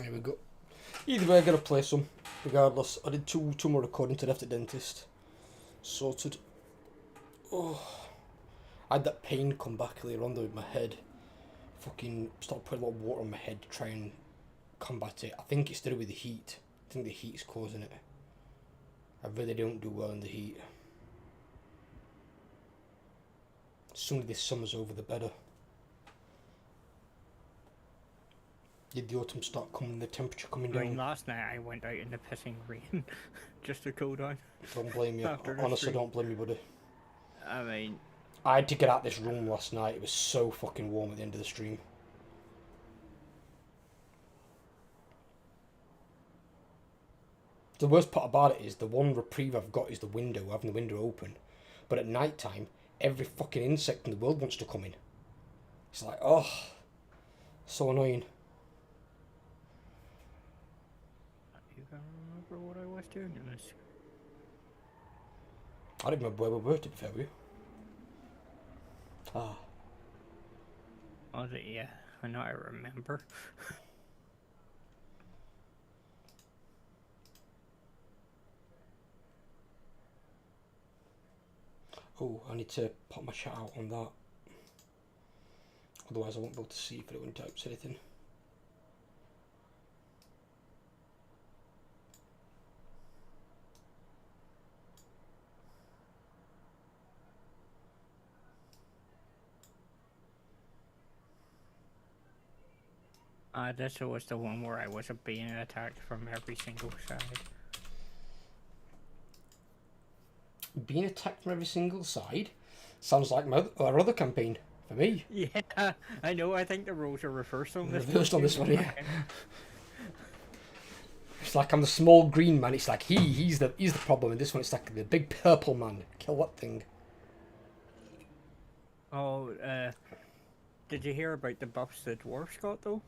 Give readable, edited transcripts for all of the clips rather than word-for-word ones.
There we go. Either way, I gotta play some. Regardless, I did two more recordings today after the dentist. Sorted. Oh, I had that pain come back later on though with my head. Fucking started putting a lot of water on my head to try and combat it. I think it's to do with the heat. I think the heat's causing it. I really don't do well in the heat. The sooner this summer's over, the better. Did the autumn start coming, the temperature coming down? Last night I went out in the pissing rain just to cool down. Don't blame you. Honestly, don't blame you, buddy. I mean, I had to get out this room last night. It was so fucking warm at the end of the stream. The worst part about it is the one reprieve I've got is the window, having the window open. But at night time, every fucking insect in the world wants to come in. It's like, oh, so annoying. you can remember what I was doing in this? I don't remember where we were, to be fair with you. Ah. Was it? Yeah, I know I remember. Oh, I need to pop my chat out on that. Otherwise I won't be able to see if anyone types anything. This was the one where I was being attacked from every single side. Being attacked from every single side sounds like our other campaign for me. Yeah, I know. I think the roles are reversed on this. Reversed on this one, yeah. It's like I'm the small green man. It's like he's the problem. In this one, it's like the big purple man. Kill that thing. Oh, did you hear about the buffs the dwarves got though?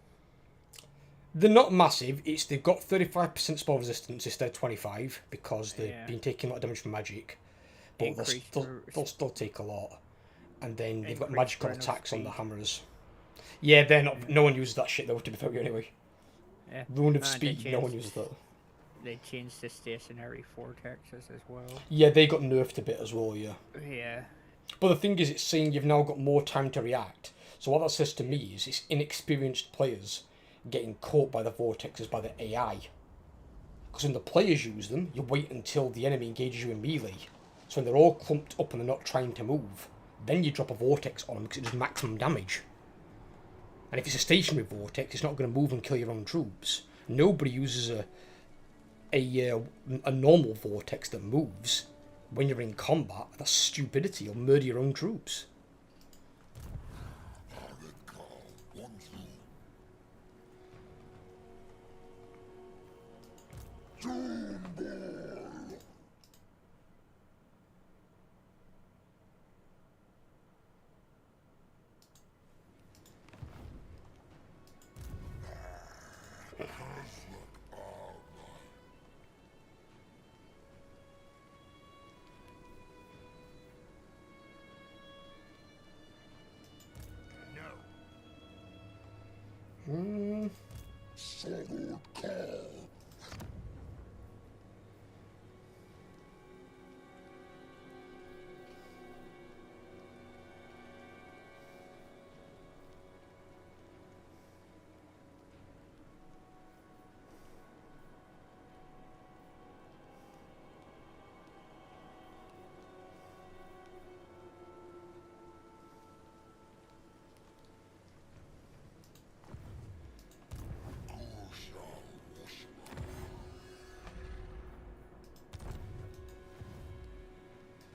They're not massive. They've got 35% spell resistance instead of 25 because they've been taking a lot of damage from magic. But they'll still take a lot. And then they've got magical attacks on the hammers. Yeah, they're not. No one uses that shit though. To be fair, anyway. Yeah. Rune of speed. No one uses that. They changed the stationary vortexes as well. Yeah, they got nerfed a bit as well. Yeah. Yeah. But the thing is, it's saying you've now got more time to react. So what that says to me is it's inexperienced players getting caught by the vortexes by the AI. Because when the players use them, you wait until the enemy engages you in melee. So when they're all clumped up and they're not trying to move, then you drop a vortex on them because it does maximum damage. And if it's a stationary vortex, it's not going to move and kill your own troops. Nobody uses a normal vortex that moves. When you're in combat, that's stupidity. You'll murder your own troops.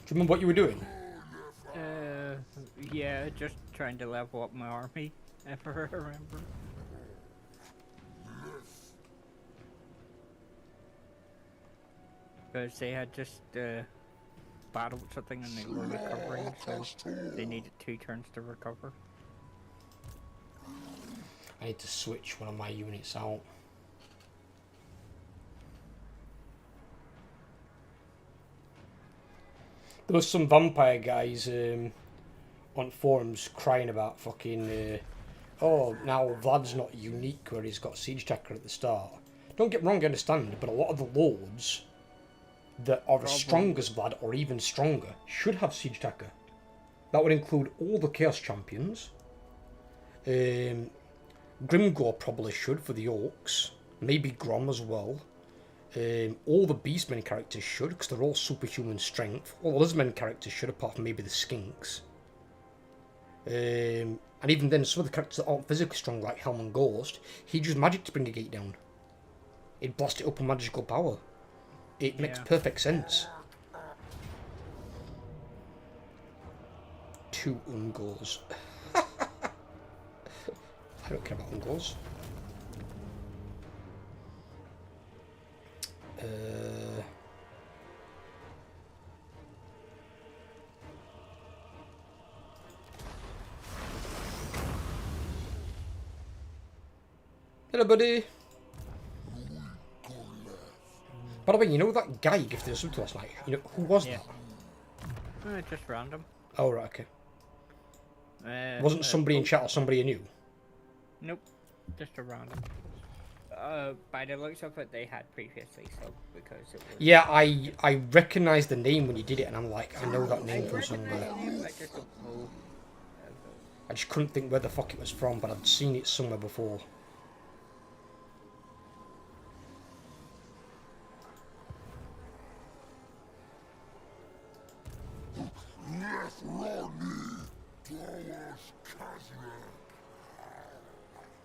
Do you remember what you were doing? Yeah, just trying to level up my army, if I remember. Because they had just battled something and they were recovering, so they needed 2 turns to recover. I need to switch one of my units out. There was some vampire guys on forums crying about fucking oh, now Vlad's not unique where he's got Siege Tacker at the start. Don't get me wrong, I understand, but a lot of the lords that are as strong as Vlad or even stronger should have Siege Tacker. That would include all the Chaos Champions. Grimgore probably should for the Orcs. Maybe Grom as well. All the Beastmen characters should, because they're all superhuman strength. All the Lizardmen characters should, apart from maybe the Skinks. And even then, some of the characters that aren't physically strong, like Helm and Ghost, he'd use magic to bring a gate down. He'd blast it up with magical power. It makes perfect sense. 2 Ungors. I don't care about Ungors. Hello, buddy. By the way, you know that guy you gifted us up to last night? You know, who was that? Just random. Oh, right, okay. Wasn't somebody in chat or somebody you knew? Nope, just a random. By the looks of it, they had previously, so because it was... Yeah, I recognised the name when you did it, and I'm like, I know that name from somewhere. I just don't know. I just couldn't think where the fuck it was from, but I'd seen it somewhere before.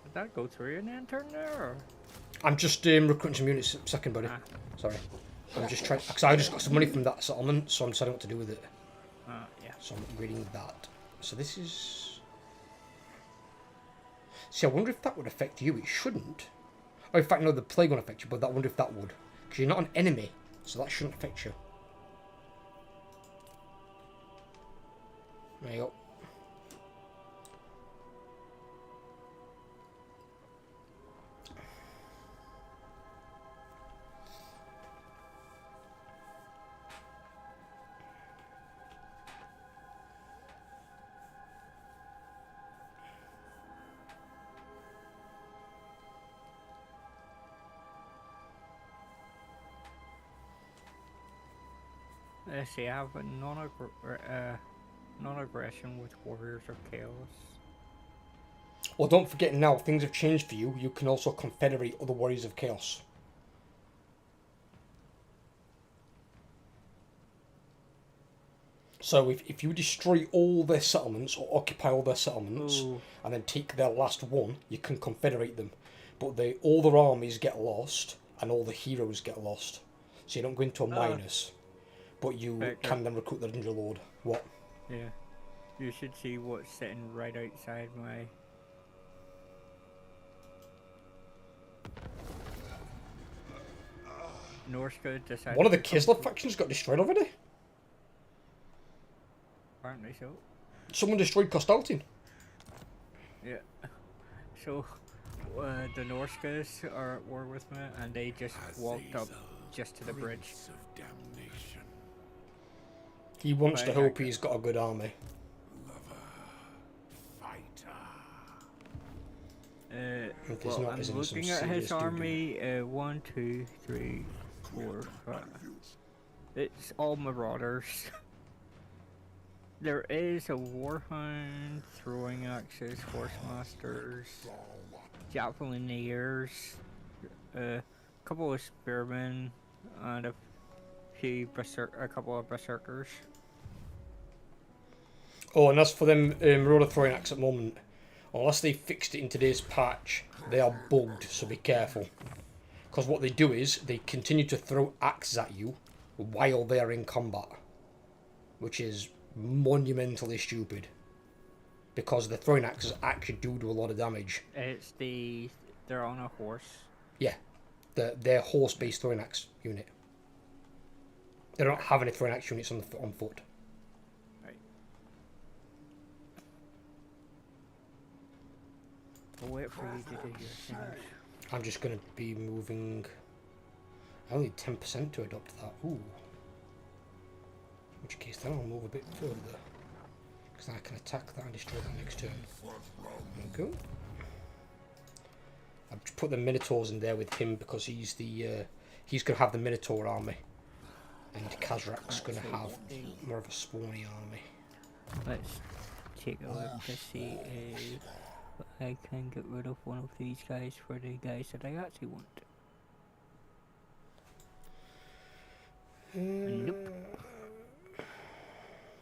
Did that go through your lantern there, or? I'm just recruiting some units. Second, buddy. Sorry. I'm just trying, because I just got some money from that settlement, so I'm deciding what to do with it. Yeah. So I'm reading that. So this is... See, I wonder if that would affect you. It shouldn't. Oh, in fact, no, the plague won't affect you, but I wonder if that would. Because you're not an enemy, so that shouldn't affect you. There you go. Let's see, I have a non-aggression with Warriors of Chaos. Well, don't forget now, things have changed for you. You can also confederate other Warriors of Chaos. So if you destroy all their settlements, or occupy all their settlements, and then take their last one, you can confederate them. But all their armies get lost, and all the heroes get lost. So you don't go into a minus. But you Spectre. can then recruit the Dungeon Lord. What? Yeah. You should see what's sitting right outside my... Norska decided... One of the Kislev factions got destroyed already? Apparently so. Someone destroyed Kostaltin. Yeah. So, the Norskas are at war with me, and they just walked up just to the bridge. He wants to hope he's got a good army. Well, I'm looking at his army. 1, 2, 3, 4, 5. It's all marauders. There is a Warhound, throwing axes, Horsemasters, Javelineers, a couple of Spearmen, and a couple of Berserkers. Oh, and as for them Marauder throwing axe at the moment, unless they fixed it in today's patch, they are bugged, so be careful. Because what they do is, they continue to throw axes at you while they are in combat. Which is monumentally stupid. Because the throwing axes actually do a lot of damage. They're on a horse. Yeah, they're horse-based throwing axe unit. They don't have any throwing axe units on foot. I'll wait for you to do your things. I'm just going to be moving... I only 10% to adopt that. Ooh. In which case then I'll move a bit further. Because I can attack that and destroy that next turn. There we go. I've just put the Minotaurs in there with him because he's the he's gonna have the Minotaur army, and Khazrak's gonna have more of a spawny army. Let's take a look to see if I can get rid of one of these guys for the guys that I actually want. Nope.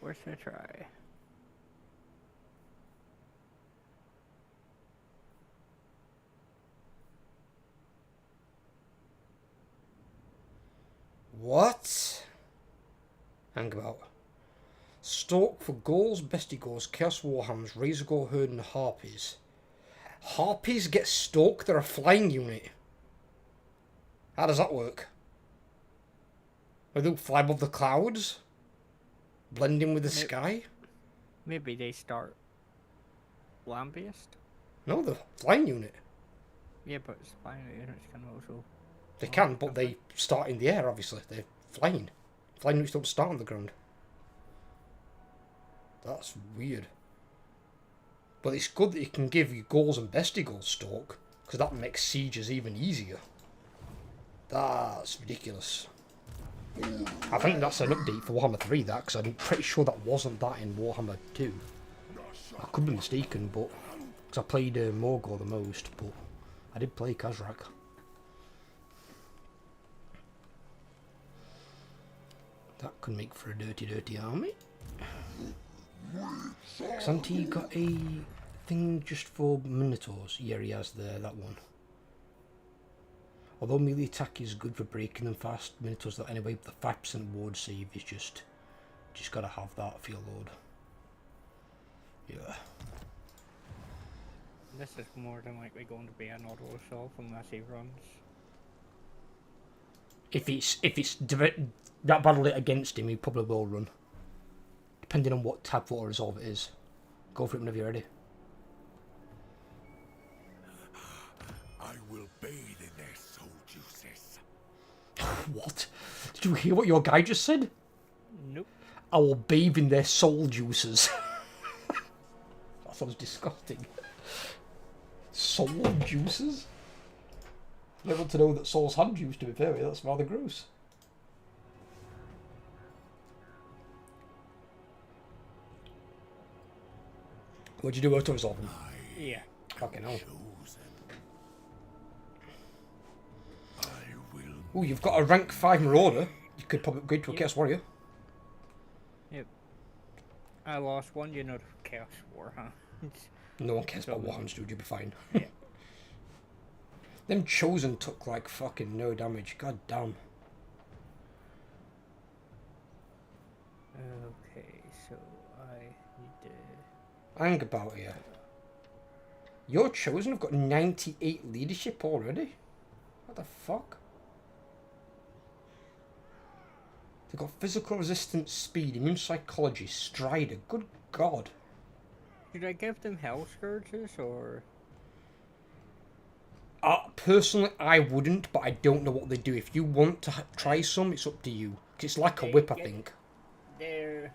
Worth a try. What? Hang about. Stalk for Ghouls, Bestigors, Chaos Warhammers, Razorgore Herd and Harpies. Harpies get stalked? They're a flying unit. How does that work? They don't fly above the clouds? Blend in with the sky? Maybe they start land-based? No, the flying unit. Yeah, but flying units can also... They can, but they start in the air, obviously. They're flying. Flying units don't start on the ground. That's weird. But it's good that you can give you Ghouls and Bestigors stalk, because that makes sieges even easier. That's ridiculous. I think that's an update for Warhammer 3, that, because I'm pretty sure that wasn't that in Warhammer 2. I could be mistaken, but... because I played Morgor the most, but I did play Khazrak. That could make for a dirty army. Xanti got a thing just for Minotaurs. Yeah, he has there, that one. Although melee attack is good for breaking them fast, Minotaurs that anyway, the 5% ward save is just gotta have that for your load. Yeah. This is more than likely going to be an auto assault unless he runs. If it's direct, that battle it against him, he probably will run. Depending on what type of auto resolve it is. Go for it whenever you're ready. I will bathe in their soul juices. What? Did you hear what your guy just said? Nope. I will bathe in their soul juices. That sounds disgusting. Soul juices? Never to know that souls had juice, to be fair, that's rather gross. What'd you do auto resolve them? Yeah. Fucking hell. Ooh, you've got a rank 5 Marauder. You could probably upgrade to a Chaos Warrior. Yep. I lost one unit of Chaos War, huh? No one cares about Warhammers, dude, you'll be fine. Yeah. Them Chosen took like fucking no damage, god damn. Okay, so I need to... Hang about here. Your Chosen have got 98 leadership already? What the fuck? They've got physical resistance, speed, immune psychology, strider, good god. Should I give them Hell Scourges, or...? Personally, I wouldn't, but I don't know what they do. If you want to try some, it's up to you. 'Cause it's like a whip, I think. They're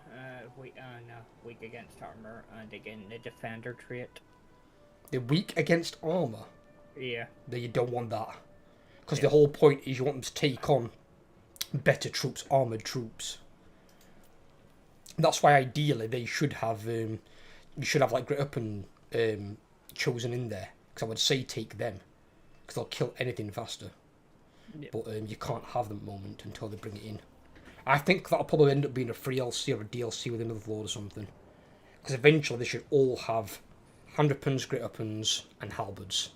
weak against armor, and again, the Defender trait. They're weak against armor. Yeah. Then you don't want that. Because the whole point is you want them to take on better troops, armoured troops. That's why ideally they should have, you should have like Great Up and Chosen in there. Because I would say take them. Because they'll kill anything faster. Yep. But you can't have them at the moment until they bring it in. I think that'll probably end up being a free LC or a DLC with another load or something. Because eventually they should all have hand weapons, great weapons, and halberds.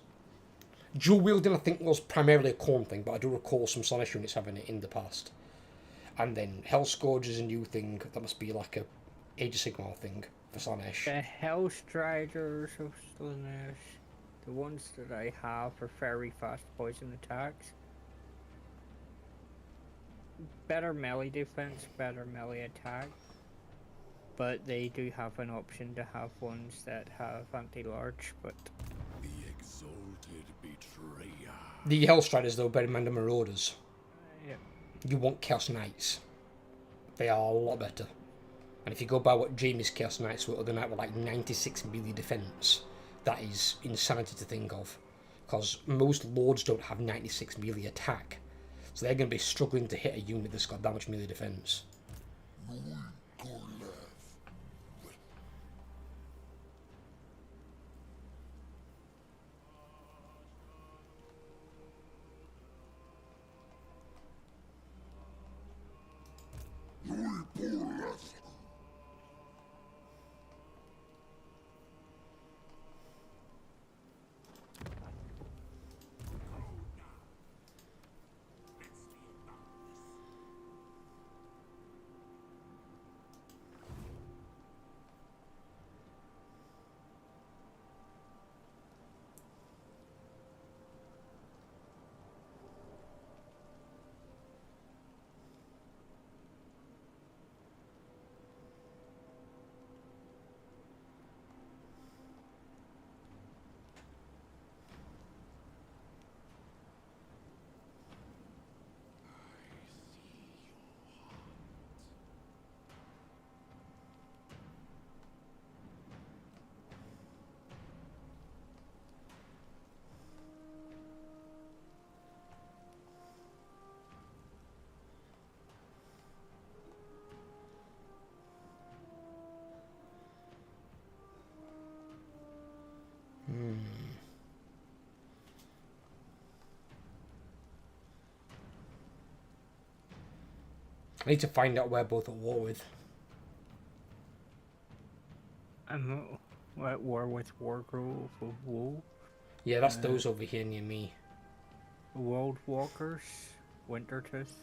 Dual wielding I think was primarily a Khorne thing, but I do recall some Slaanesh units having it in the past. And then Hell Scourge is a new thing, that must be like a Age of Sigmar thing for Slaanesh. The Hell Striders of Slaanesh, the ones that I have are very fast poison attacks. Better melee defense, better melee attack. But they do have an option to have ones that have anti-large, but... The exalted betrayer. The Hellstriders though, bear in mind, are Marauders. Yeah. You want Chaos Knights. They are a lot better. And if you go by what Jamie's Chaos Knights were the other night, were like 96 melee defense. That is insanity to think of. because most lords don't have 96 melee attack, so they're going to be struggling to hit a unit that's got that much melee defense. I need to find out where both at war with. I'm at war with Wargrove of Woe. Yeah, that's those over here near me. World Walkers, Wintertooth.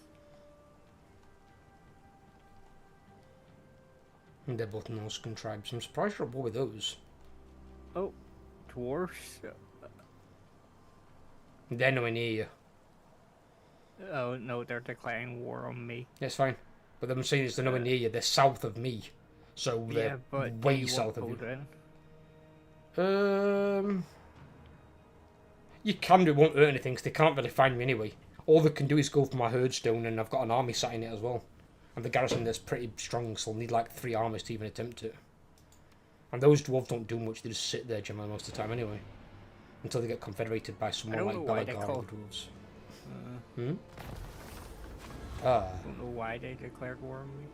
And they're both Norscan tribes. I'm surprised you're at war with those. Oh, dwarfs. They're nowhere near you. Oh no, they're declaring war on me. That's fine. But I'm saying is they're nowhere near you. They're south of me. So they're Yeah, but way south of you. You can do it, won't hurt anything, because they can't really find me anyway. All they can do is go for my herdstone, and I've got an army sat in it as well. And the garrison that's pretty strong, so I'll need like 3 armies to even attempt it. And those dwarves don't do much, they just sit there generally most of the time anyway. Until they get confederated by someone like Balagar or the dwarves. I don't know why they declared war on me.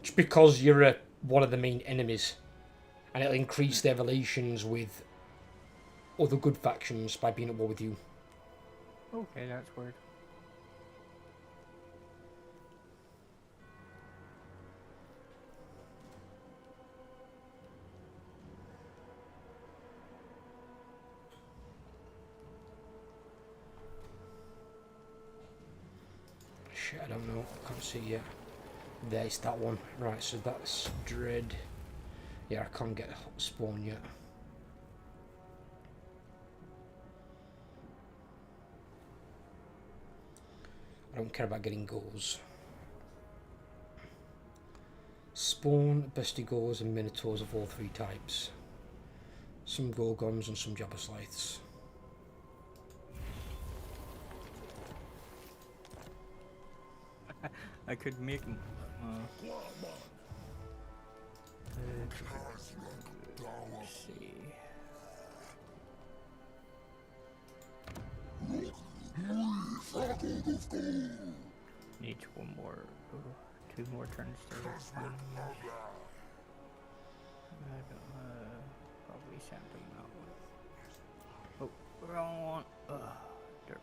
Just because you're one of the main enemies. And it'll increase their relations with other good factions by being at war with you. Okay, that's weird. Shit, I don't know. I can't see yet. There's that one. Right, so that's Dread. Yeah, I can't get spawn yet. I don't care about getting goals. Spawn, bestigors and minotaurs of all 3 types. Some gorgons and some jabberslythes. I could make them. Let's see. Need 1 more, 2 more turns to refine. Probably send them that one. Oh, wrong one. Derp.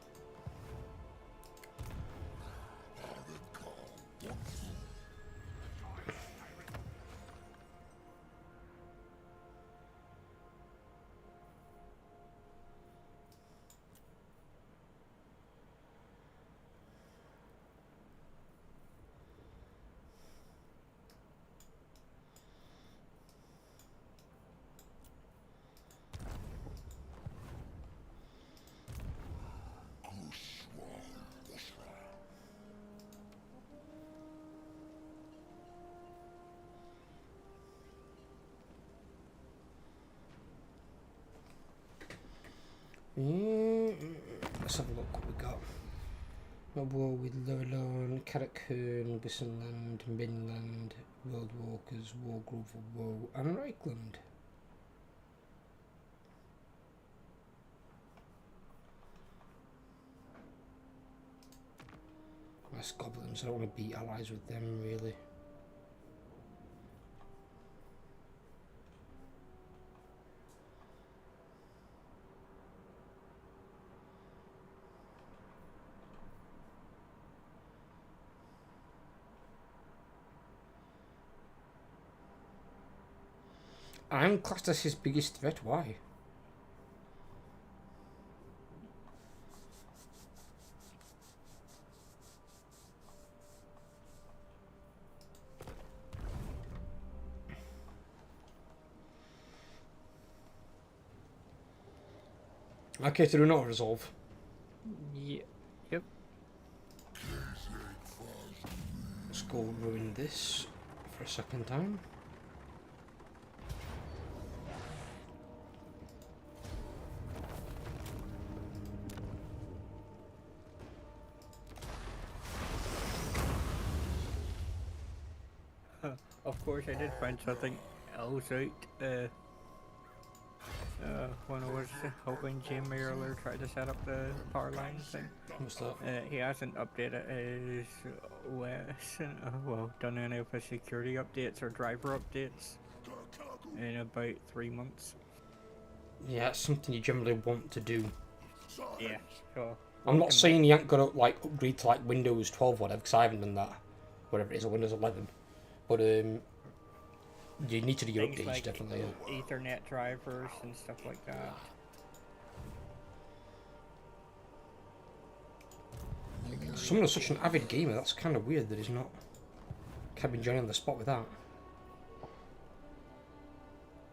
Let's have a look what we got. A war with Lurlan, Carrickhoorn, Bisonland, Minland, World Walkers, Wargrove of Woe, and Reichland. That's goblins. I don't want to be allies with them, really. I'm classed as his biggest threat. Why? Okay, so do not resolve. Yeah. Yep. Let's go ruin this for a second time. Of course, I did find something else out. When I was helping Jamie earlier try to set up the power line thing. What's that? He hasn't updated his OS, well, done any of his security updates or driver updates in about 3 months. Yeah, it's something you generally want to do. Yeah, so... I'm not saying you ain't got to like upgrade to like Windows 12 or whatever, because I haven't done that. Whatever it is, or Windows 11. But you need to do your things updates, like definitely. Yeah. Ethernet drivers and stuff like that. Someone is such an avid gamer, that's kind of weird that he's not can't be joining on the spot with that.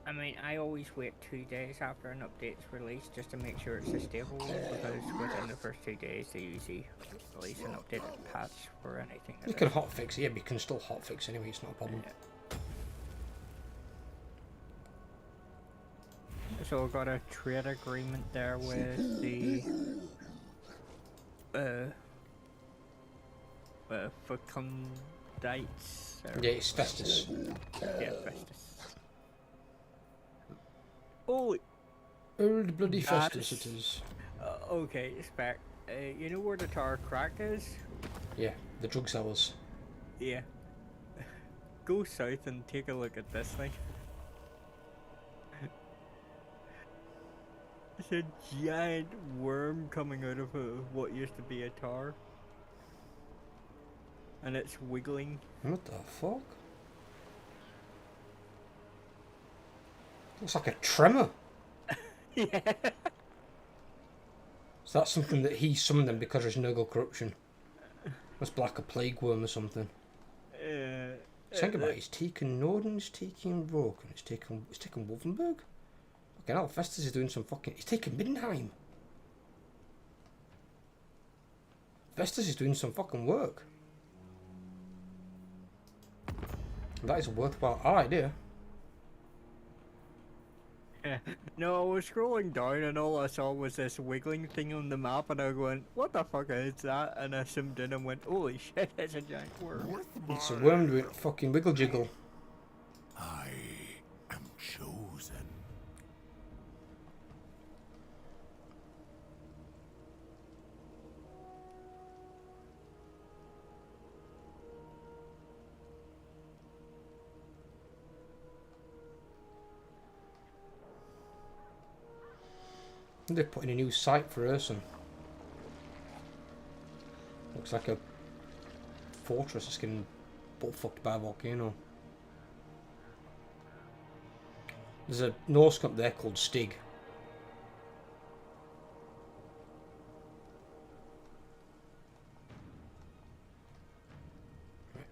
I mean, I always wait 2 days after an update's released just to make sure it's a stable one, because within the first 2 days they usually release an updated patch for anything. You can hotfix it, yeah, but you can still hotfix anyway, it's not a problem. Yeah. So I got a trade agreement there with the Fecundites. Yeah, it's Festus. Yeah, Festus. Oh, Old bloody Festus it is. okay, Spec. You know where the Tower Crack is? Yeah, the drug sellers. Yeah. Go south and take a look at this thing. It's a giant worm coming out of what used to be a tower. And it's wiggling. What the fuck? Looks like a tremor. Yeah. Is that something that he summoned them because there's no corruption? Must be like a plague worm or something. Think about it, he's taken Norden, he's taken Roken, he's taken Wolfenburg. Okay, now Festus is doing some fucking... He's taken Middenheim. Festus is doing some fucking work. That is a worthwhile idea. No, I was scrolling down and all I saw was this wiggling thing on the map, and I went, what the fuck is that? And I zoomed in and went, holy shit, it's a giant worm. It's a worm doing fucking wiggle jiggle. I am chosen. They're putting a new site for Urson. Looks like a fortress that's getting butt-fucked by a volcano. There's a Norse up there called Stig.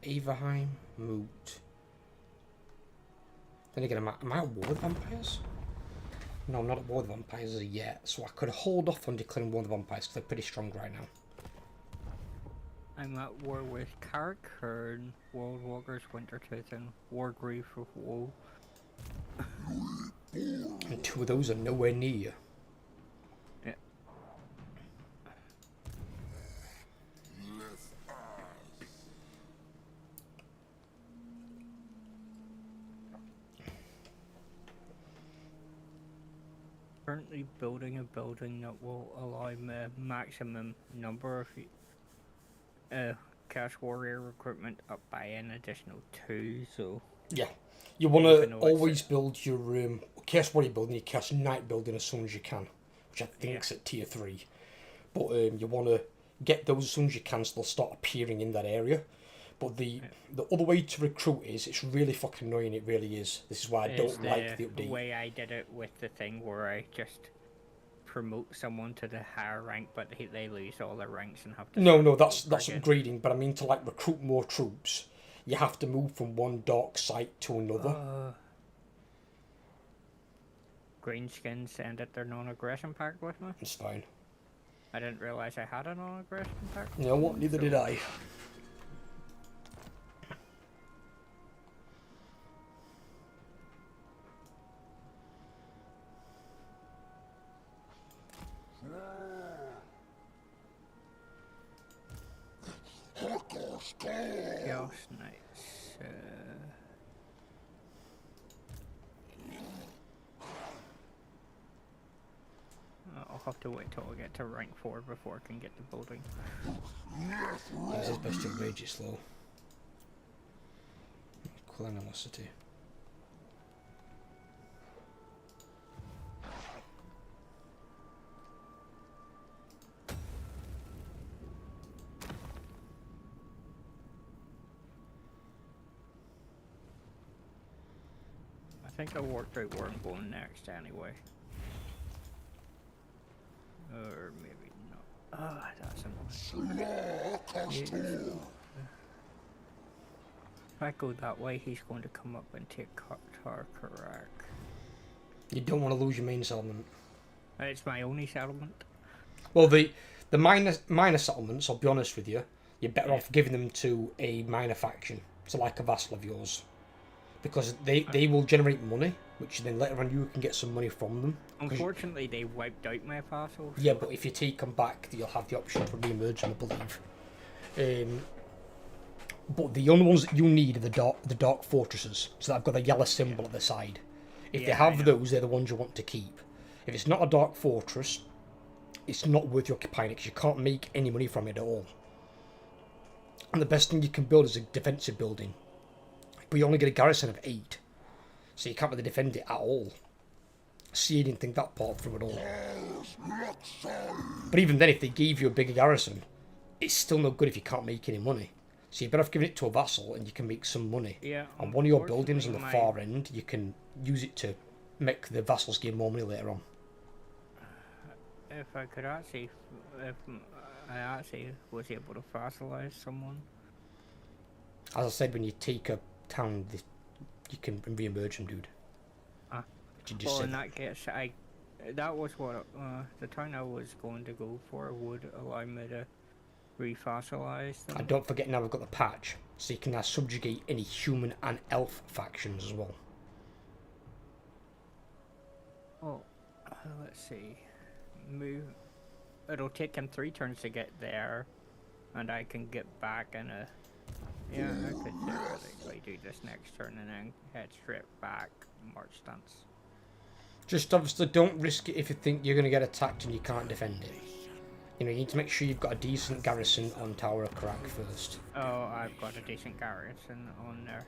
Averheim, Moot. Then again, am I at war with vampires? No, I'm not at war with vampires yet, so I could hold off on declaring war with vampires because they're pretty strong right now. I'm at war with Karakern, World Walkers, Wintertooth, and Wargreave of Woe. And 2 of those are nowhere near you. Yeah. Currently building a building that will allow me a maximum number of Chaos Warrior recruitment up by an additional 2, so... Yeah. You want Even to though it's always build your Chaos Warrior building, your Chaos Knight building as soon as you can, which I think's at tier 3. But you want to get those as soon as you can so they'll start appearing in that area. But the other way to recruit is, it's really fucking annoying, it really is. This is why I don't like the update. The way I did it with the thing where I just promote someone to the higher rank, but they lose all their ranks and have to... No, that's upgrading, but I mean to like recruit more troops, you have to move from one dark site to another. Greenskins ended their non-aggression pact with me. It's fine. I didn't realise I had a non-aggression pact. You know what, neither did I. Chaos Knights. I'll have to wait till I get to rank 4 before I can get the building. It's his best to rage it slow. Cool animosity. I think I worked out where I'm going next anyway. Or maybe not. Ah, that's annoying. If I go that way, he's going to come up and take Khazrak. You don't want to lose your main settlement. It's my only settlement. Well, the minor settlements, I'll be honest with you, you're better off giving them to a minor faction, so like a vassal of yours. Because they will generate money, which then later on you can get some money from them. Unfortunately, they wiped out my vassals. Yeah, but if you take them back, you'll have the option to re-emerge them, I believe. But the only ones that you need are the dark fortresses, so that I've got a yellow symbol at the side. If they have those, they're the ones you want to keep. If it's not a dark fortress, it's not worth you occupying it, because you can't make any money from it at all. And the best thing you can build is a defensive building. But you only get a garrison of 8, so you can't really defend it at all. See, you didn't think that part through at all. But even then, if they gave you a bigger garrison, it's still no good if you can't make any money. So you're better off giving it to a vassal, and you can make some money. Yeah. And one of your buildings on the far end, you can use it to make the vassals gain more money later on. If I could actually, if I actually was able to vassalize someone. As I said, when you take a town, you can re-emerge them, dude. Well, in that case, that was what the town I was going to go for would allow me to re-fossilize them. And don't forget, now we've got the patch, so you can now subjugate any human and elf factions as well. Oh, let's see. Move. It'll take him 3 turns to get there, and I can get back in a... Yeah, I could theoretically do this next turn and then head straight back, march stance. Just obviously don't risk it if you think you're going to get attacked and you can't defend it. You know, you need to make sure you've got a decent garrison on Tower of Khazrak first. Oh, I've got a decent garrison on there.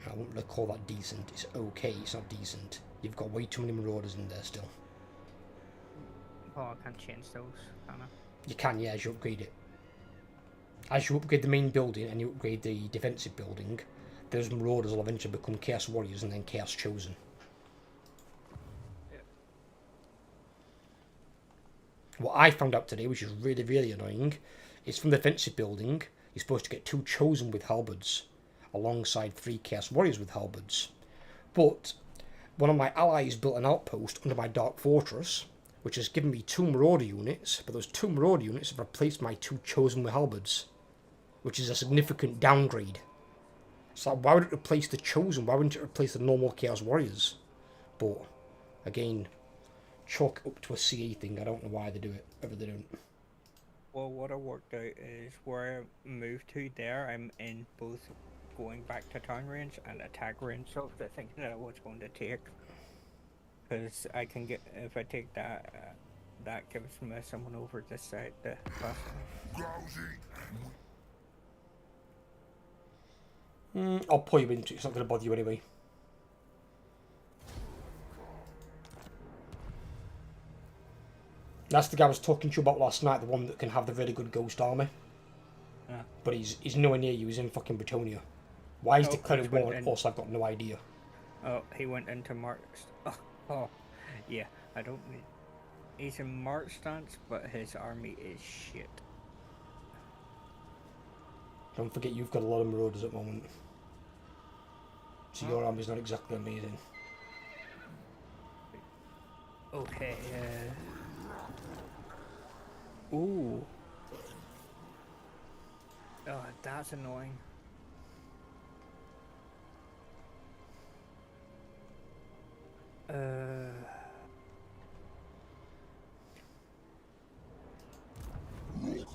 I wouldn't really call that decent. It's okay, it's not decent. You've got way too many marauders in there still. Well, I can't change those, can I? You can, yeah, as you upgrade it. As you upgrade the main building and you upgrade the defensive building, those marauders will eventually become Chaos Warriors and then Chaos Chosen. What I found out today, which is really, really annoying, is from the defensive building, you're supposed to get 2 Chosen with halberds, alongside 3 Chaos Warriors with halberds. But one of my allies built an outpost under my Dark Fortress, which has given me 2 Marauder units, but those 2 Marauder units have replaced my 2 Chosen with halberds, which is a significant downgrade. So why would it replace the Chosen? Why wouldn't it replace the normal Chaos Warriors? But, again, chalk it up to a CA thing. I don't know why they do it, whether they don't. Well, what I worked out is where I moved to there, I'm in both going back to town range and attack range of the thing that I was going to take. Because I can get, if I take that, that gives me someone over this side, the I'll pull you into it. It's not going to bother you anyway. That's the guy I was talking to you about last night, the one that can have the really good ghost army. Yeah. But he's nowhere near you, he's in fucking Bretonia. Why he's declaring war on us, I've got no idea. Oh, he went into March. Oh, yeah, I don't mean... He's in March stance, but his army is shit. Don't forget you've got a lot of marauders at the moment. So your army's not exactly amazing. Okay, Ooh. Oh, that's annoying.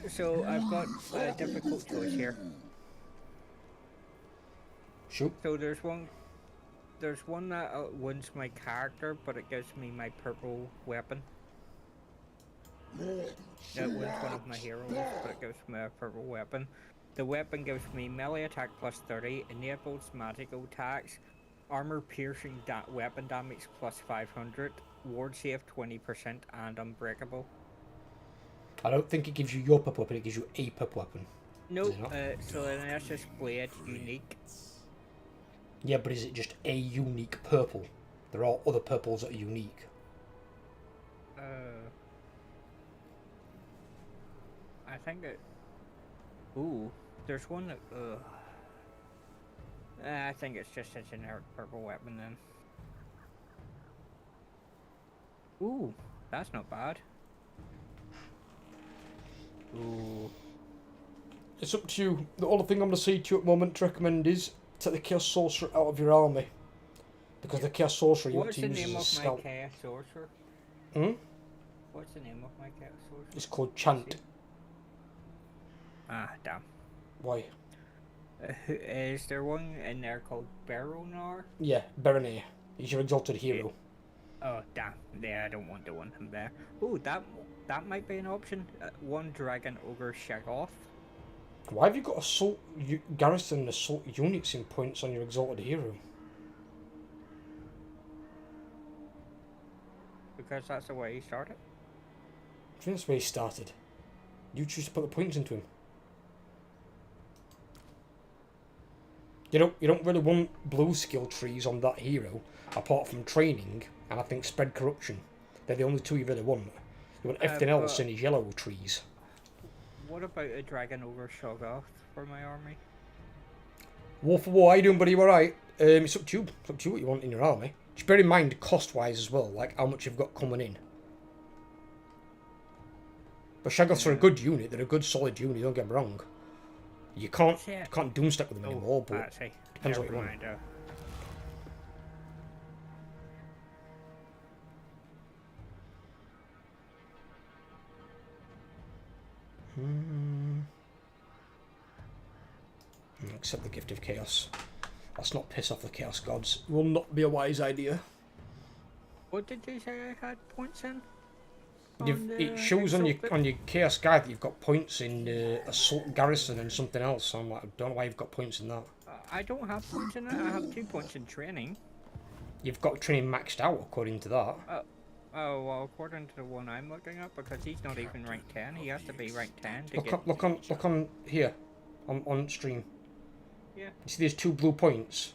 So I've got a difficult choice here. Shoot. So there's one that wins my character, but it gives me my purple weapon. It wins one of my heroes, but it gives me a purple weapon. The weapon gives me melee attack plus 30, enables magical attacks, armor piercing weapon damage plus 500, ward save 20%, and unbreakable. I don't think it gives you your purple weapon, it gives you a purple weapon. Nope, so an Essus blade unique. Yeah, but is it just a unique purple? There are other purples that are unique. I think it... Ooh, there's one that... I think it's just a generic purple weapon then. Ooh, that's not bad. Ooh. It's up to you. The only thing I'm going to say to you at the moment to recommend is take the Chaos Sorcerer out of your army. Because the Chaos Sorcerer you want to use as a scout. What's the name of my Chaos Sorcerer? Hmm? What's the name of my Chaos Sorcerer? It's called Chant. Ah, damn. Why? Is there one in there called Baronar? Yeah, Berenair. He's your exalted hero. Oh, damn. Yeah, I don't want him there. Ooh, that might be an option. One Dragon Ogre Shaggoth. Why have you got assault garrison and assault units in points on your exalted hero? Because that's the way he started. I think that's where he started. You choose to put the points into him. You don't really want blue skill trees on that hero, apart from training, and I think spread corruption. They're the only two you really want. You want everything else in his yellow trees. What about a Dragon Ogre Shoggoth for my army? War for war, how you doing, buddy? You alright? It's up to you. It's up to you what you want in your army. Just bear in mind cost-wise as well, like how much you've got coming in. But Shaggoths are a good unit. They're a good solid unit, don't get me wrong. You can't doomstack with them anymore, but depends what you want. Accept the gift of chaos. Let's not piss off the chaos gods. It will not be a wise idea. What did you say I had points in? It shows on your chaos guide that you've got points in assault garrison and something else. So I'm like, I don't know why you've got points in that. I don't have points in it. I have 2 points in training. You've got training maxed out according to that. Oh well, according to the one I'm looking at, because he's not even rank 10. He has to be rank 10 to look on here, on stream. Yeah. You see there's 2 blue points.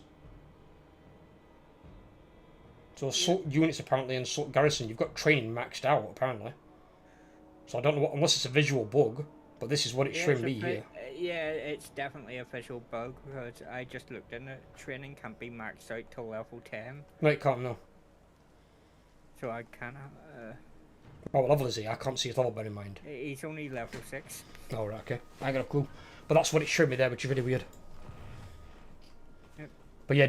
So assault units apparently and assault garrison, you've got training maxed out apparently. So I don't know what, unless it's a visual bug, but this is what it's showing me here. Yeah, it's definitely a visual bug because I just looked in it. Training can't be maxed out till level 10. No, it can't, no. So I can't. What level is he? I can't see his level, bear in mind. He's only level 6. Oh, right, okay. I got a clue. But that's what it showed me there, which is really weird. But yeah,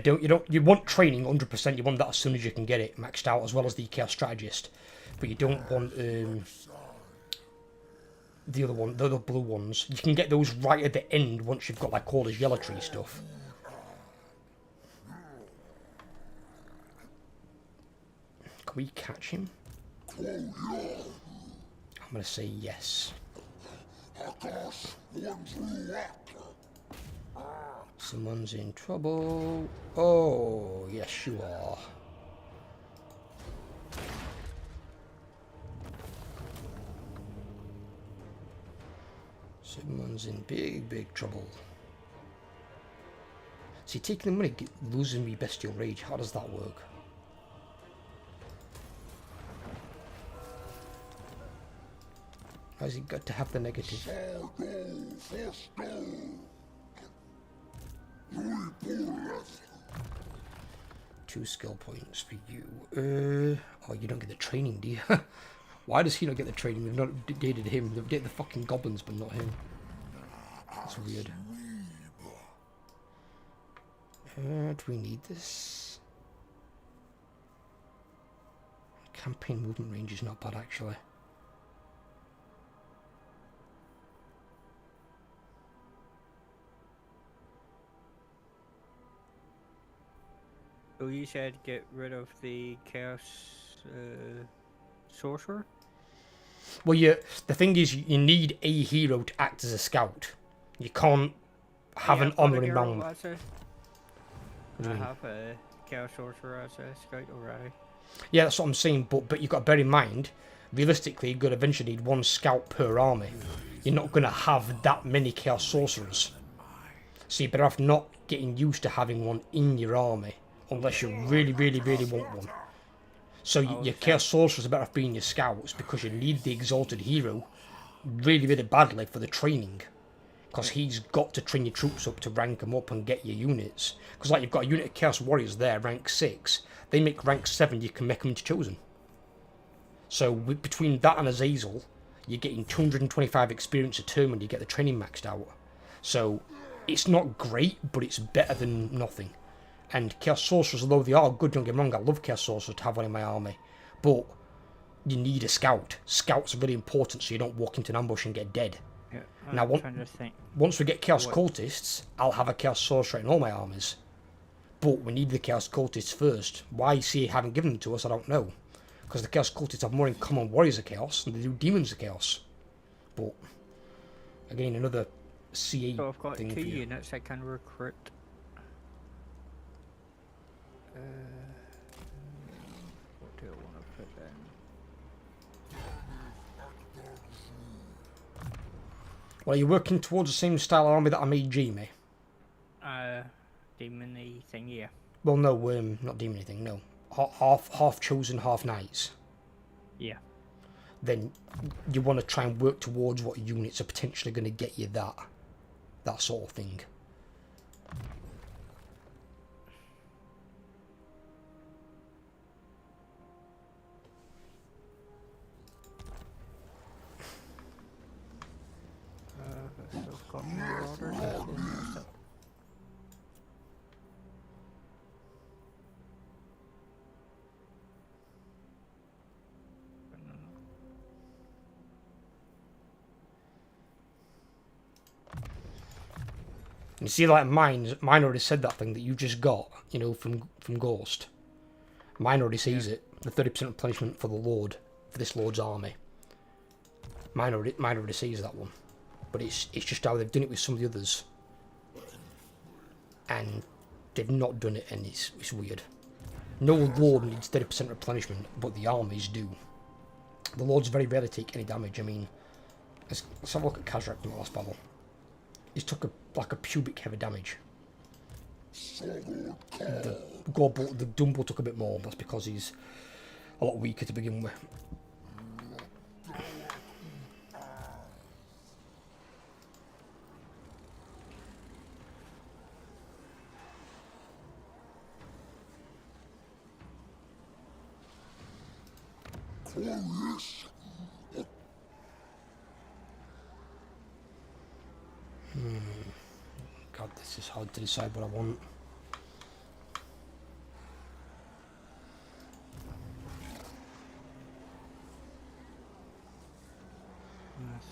you want training 100%. You want that as soon as you can get it maxed out, as well as the chaos strategist. But you don't want the other blue ones. You can get those right at the end once you've got like all this yellow tree stuff. Can we catch him? I'm gonna say yes. Someone's in trouble. Oh, yes you are. Someone's in big trouble. See, taking the money, losing me bestial rage, how does that work? How's he got to have the negative? 2 skill points for you. Oh, you don't get the training, do you? Why does he not get the training? We've not dated him. They've dated the fucking goblins, but not him. That's weird. Do we need this? Campaign movement range is not bad, actually. So you said get rid of the Chaos Sorcerer? Well, the thing is, you need a hero to act as a scout. You can't have an honouring round. I have a Chaos Sorcerer as a scout already. Yeah, that's what I'm saying, but you've got to bear in mind, realistically, you're going to eventually need 1 scout per army. You're not going to have that many Chaos Sorcerers. So you're better off not getting used to having one in your army, unless you really want one. So your Chaos Sorcerers are better off being your scouts, because you need the Exalted Hero really badly for the training. Because he's got to train your troops up to rank them up and get your units. Because like you've got a unit of Chaos Warriors there, rank 6. They make rank 7, you can make them into Chosen. So between that and Azazel, you're getting 225 experience a turn when you get the training maxed out. So it's not great, but it's better than nothing. And Chaos Sorcerers, although they are good, don't get me wrong, I love Chaos Sorcerers to have one in my army. But you need a scout. Scouts are really important so you don't walk into an ambush and get dead. Yeah, now, once we get Chaos Cultists, I'll have a Chaos Sorcerer in all my armies. But we need the Chaos Cultists first. Why CA haven't given them to us, I don't know. Because the Chaos Cultists have more in common Warriors of Chaos than they do Demons of Chaos. But, again, another CA so I've got thing 2 for you. units I can recruit. What do I want to put in? Well, are you working towards the same style army that I made Jamie? Demon-y thing, yeah. Well, no, not demon thing, no. Half chosen, half knights. Yeah. Then you want to try and work towards what units are potentially going to get you that sort of thing. I've got Marauders. You see, like mine already said that thing that you just got, you know, from Ghost. Mine already sees it. The 30% replenishment for the Lord, for this Lord's army. Mine already sees that one. But it's just how they've done it with some of the others. And they've not done it, and it's weird. No Lord needs 30% replenishment, but the armies do. The Lords very rarely take any damage. I mean, let's have a look at Khazrak in the last battle. He's took a pubic heavy damage. The Dumbo took a bit more. That's because he's a lot weaker to begin with. God, this is hard to decide what I want.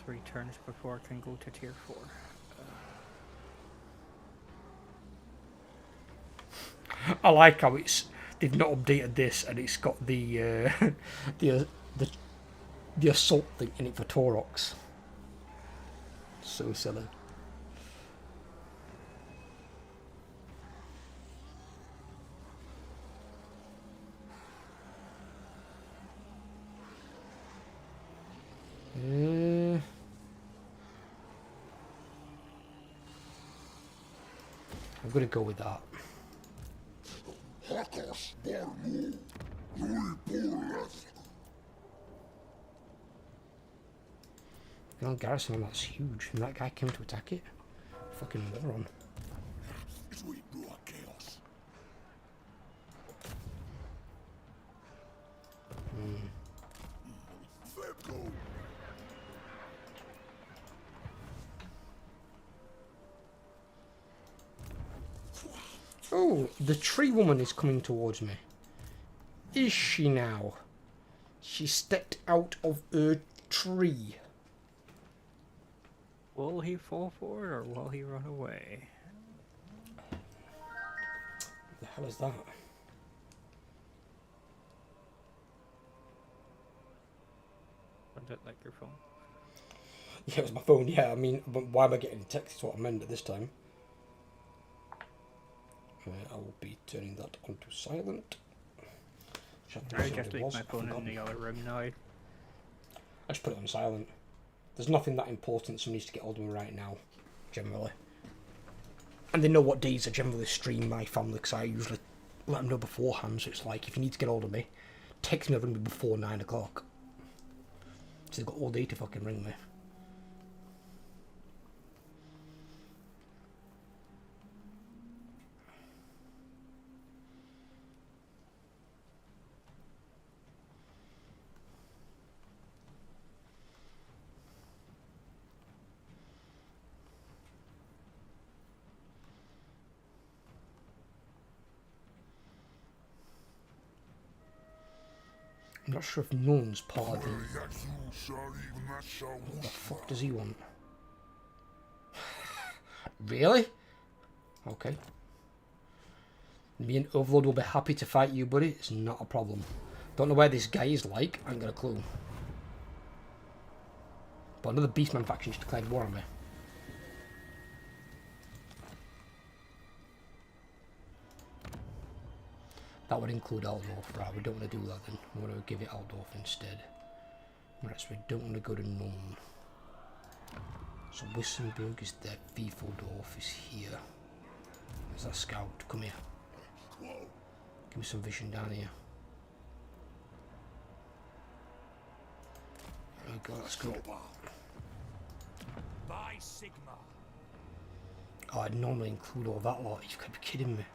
Three turns before I can go to tier 4. I like how they've not updated this and it's got the assault thing in it for Taurox. So silly. I'm gonna go with that. Oh, garrison, that's huge. And that guy came to attack it. Fucking moron. Oh, the tree woman is coming towards me. Is she now? She stepped out of her tree. Will he fall for it or will he run away? The hell is that? Was it like your phone? Yeah, it was my phone, yeah. I mean, but why am I getting text? Is what I meant at this time. I will be turning that onto silent. I just leave my phone in the other room now. I just put it on silent. There's nothing that important someone needs to get hold of me right now, generally. And they know what days I generally stream my family, because I usually let them know beforehand. So it's like, if you need to get hold of me, text me or ring me before 9 o'clock. So they've got all day to fucking ring me. I'm not sure if Null's part of the... What the fuck does he want? Really? Okay. Me and Overlord will be happy to fight you, buddy. It's not a problem. Don't know where this guy is like. I ain't got a clue. But another Beastman faction just declared war on me. That would include Aldorf. Right, we don't want to do that then. We want to give it Aldorf instead. Right, so we don't want to go to Nuln. So Wissenberg is there. Wiefeldorf is here. There's that scout. Come here. Give me some vision down here. There we go, that's good. Oh, I'd normally include all that lot. You could be kidding me.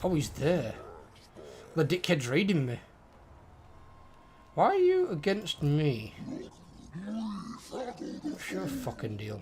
Oh, he's there. The dickhead's raiding me. Why are you against me? Sure fucking deal.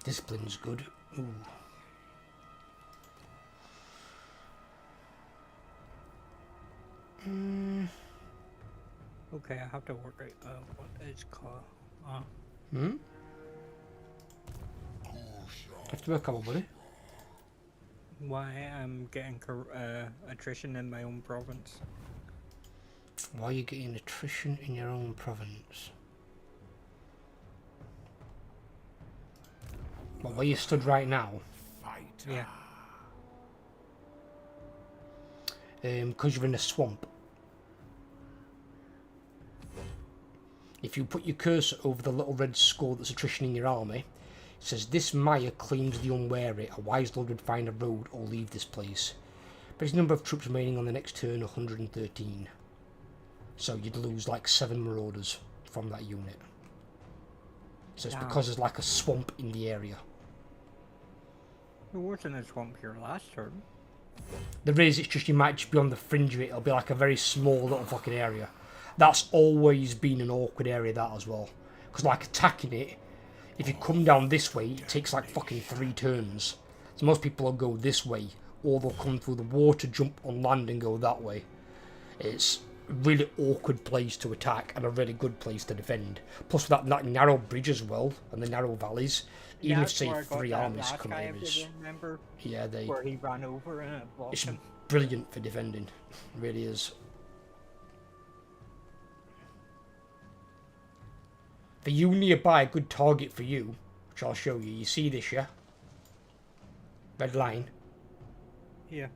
Discipline's good. Ooh. Okay, I have to work out what it's called. Have to work out, buddy. Why I'm getting attrition in my own province. Why are you getting attrition in your own province? What, where you stood right now? Yeah. Because you're in a swamp. If you put your cursor over the little red skull that's attrition in your army, it says, "This Maya claims the unwary. A wise lord would find a road or leave this place. Base number of troops remaining on the next turn, 113. So you'd lose like 7 marauders from that unit. So it's because there's like a swamp in the area. There wasn't a swamp here last turn. There is, it's just you might just be on the fringe of it. It'll be like a very small little fucking area. That's always been an awkward area, that as well. Because like attacking it, if you come down this way, it takes like fucking 3 turns. So most people will go this way, or they'll come through the water, jump on land and go that way. It's a really awkward place to attack and a really good place to defend. Plus with that narrow bridge as well, and the narrow valleys, even if say 3 armies come here, yeah, where he ran over and it blocked it's him. brilliant for defending. It really is. For you nearby, a good target for you, which I'll show you. You see this, yeah? Red line. Yeah.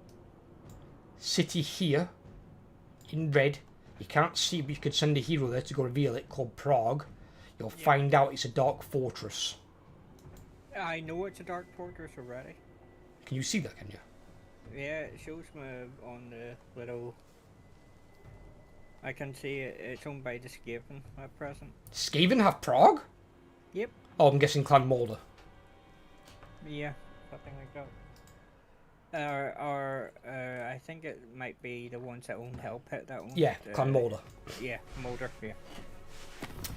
City here, in red. You can't see, but you could send a hero there to go reveal it, called Prague. You'll find out it's a dark fortress. I know it's a dark fortress already. Can you see that, can you? Yeah, it shows me on the little... I can see it, it's owned by the Skaven at present. Skaven have Prague? Yep. Oh, I'm guessing Clan Mulder. Yeah, something like that. I think it might be the ones that own Hellpit that own... Yeah, Clan Mulder. Yeah, Mulder, yeah.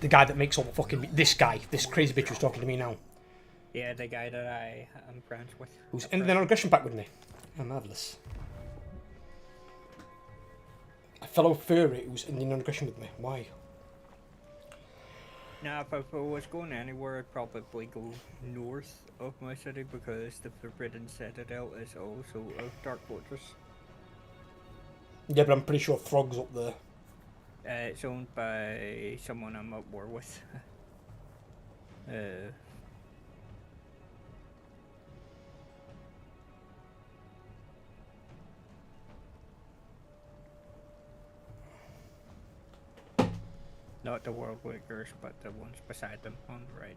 The guy that makes all the fucking... This guy, this crazy bitch who's talking to me now. Yeah, the guy that I am friends with. Who's in the non-aggression pack with me. Oh, marvellous. A fellow furry who's in the non-aggression with me. Why? Now, if I was going anywhere, I'd probably go north of my city because the Forbidden Citadel is also a Dark Fortress. Yeah, but I'm pretty sure Throg's up there. It's owned by someone I'm at war with. Not the World Wakers, but the ones beside them on the right.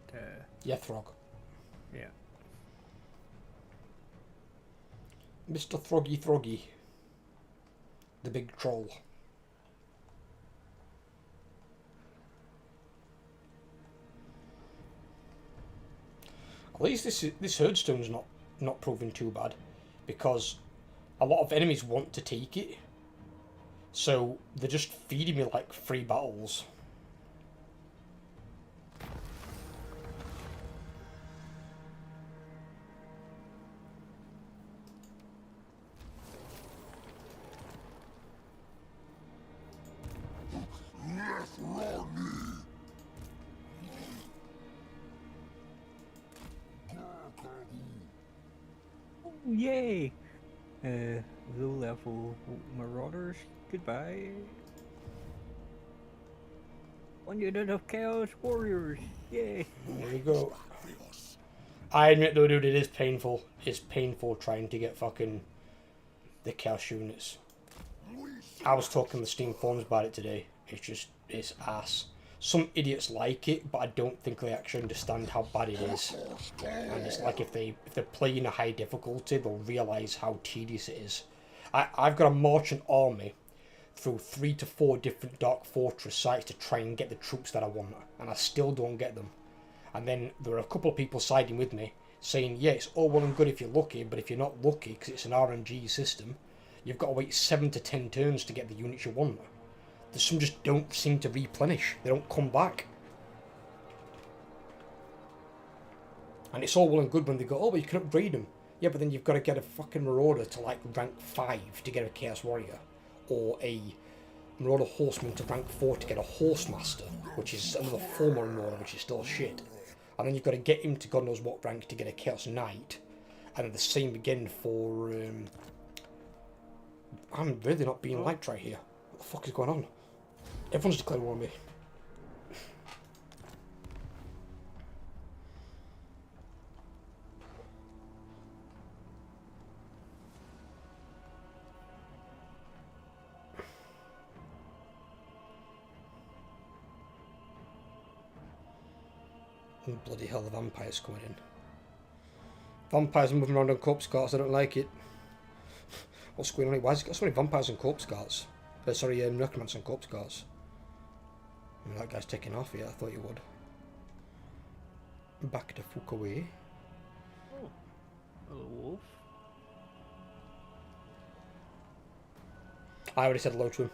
Yeah, Throg. Yeah. Mr. Throggy. The big troll. At least this herdstone's not proving too bad, because a lot of enemies want to take it, so they're just feeding me like free battles. Yay! Low level marauders, goodbye. 1 unit of chaos warriors, yay! There we go. I admit though, dude, it is painful. It's painful trying to get fucking the chaos units. I was talking to the Steam forums about it today. It's ass. Some idiots like it, but I don't think they actually understand how bad it is. And it's like if they're playing a high difficulty, they'll realise how tedious it is. I've got to march an army through 3 to 4 different Dark Fortress sites to try and get the troops that I want, and I still don't get them. And then there are a couple of people siding with me, saying, yeah, it's all well and good if you're lucky, but if you're not lucky, because it's an RNG system, you've got to wait 7 to 10 turns to get the units you want. Some just don't seem to replenish. They don't come back. And it's all well and good when they go, oh, but you can upgrade them. Yeah, but then you've got to get a fucking Marauder to like rank 5 to get a Chaos Warrior. Or a Marauder Horseman to rank 4 to get a Horsemaster, which is another form of Marauder, which is still shit. And then you've got to get him to God knows what rank to get a Chaos Knight. And then the same again for... I'm really not being liked right here. What the fuck is going on? Everyone's declared war on me. Oh, bloody hell, the vampires coming in. Vampires are moving around on corpse carts, I don't like it. What's going on here? Why has it got so many vampires on corpse carts? Sorry, necromancers on corpse carts. That guy's taking off, yeah, I thought you would. Back to Fukaway. Oh, hello, wolf. I already said hello to him.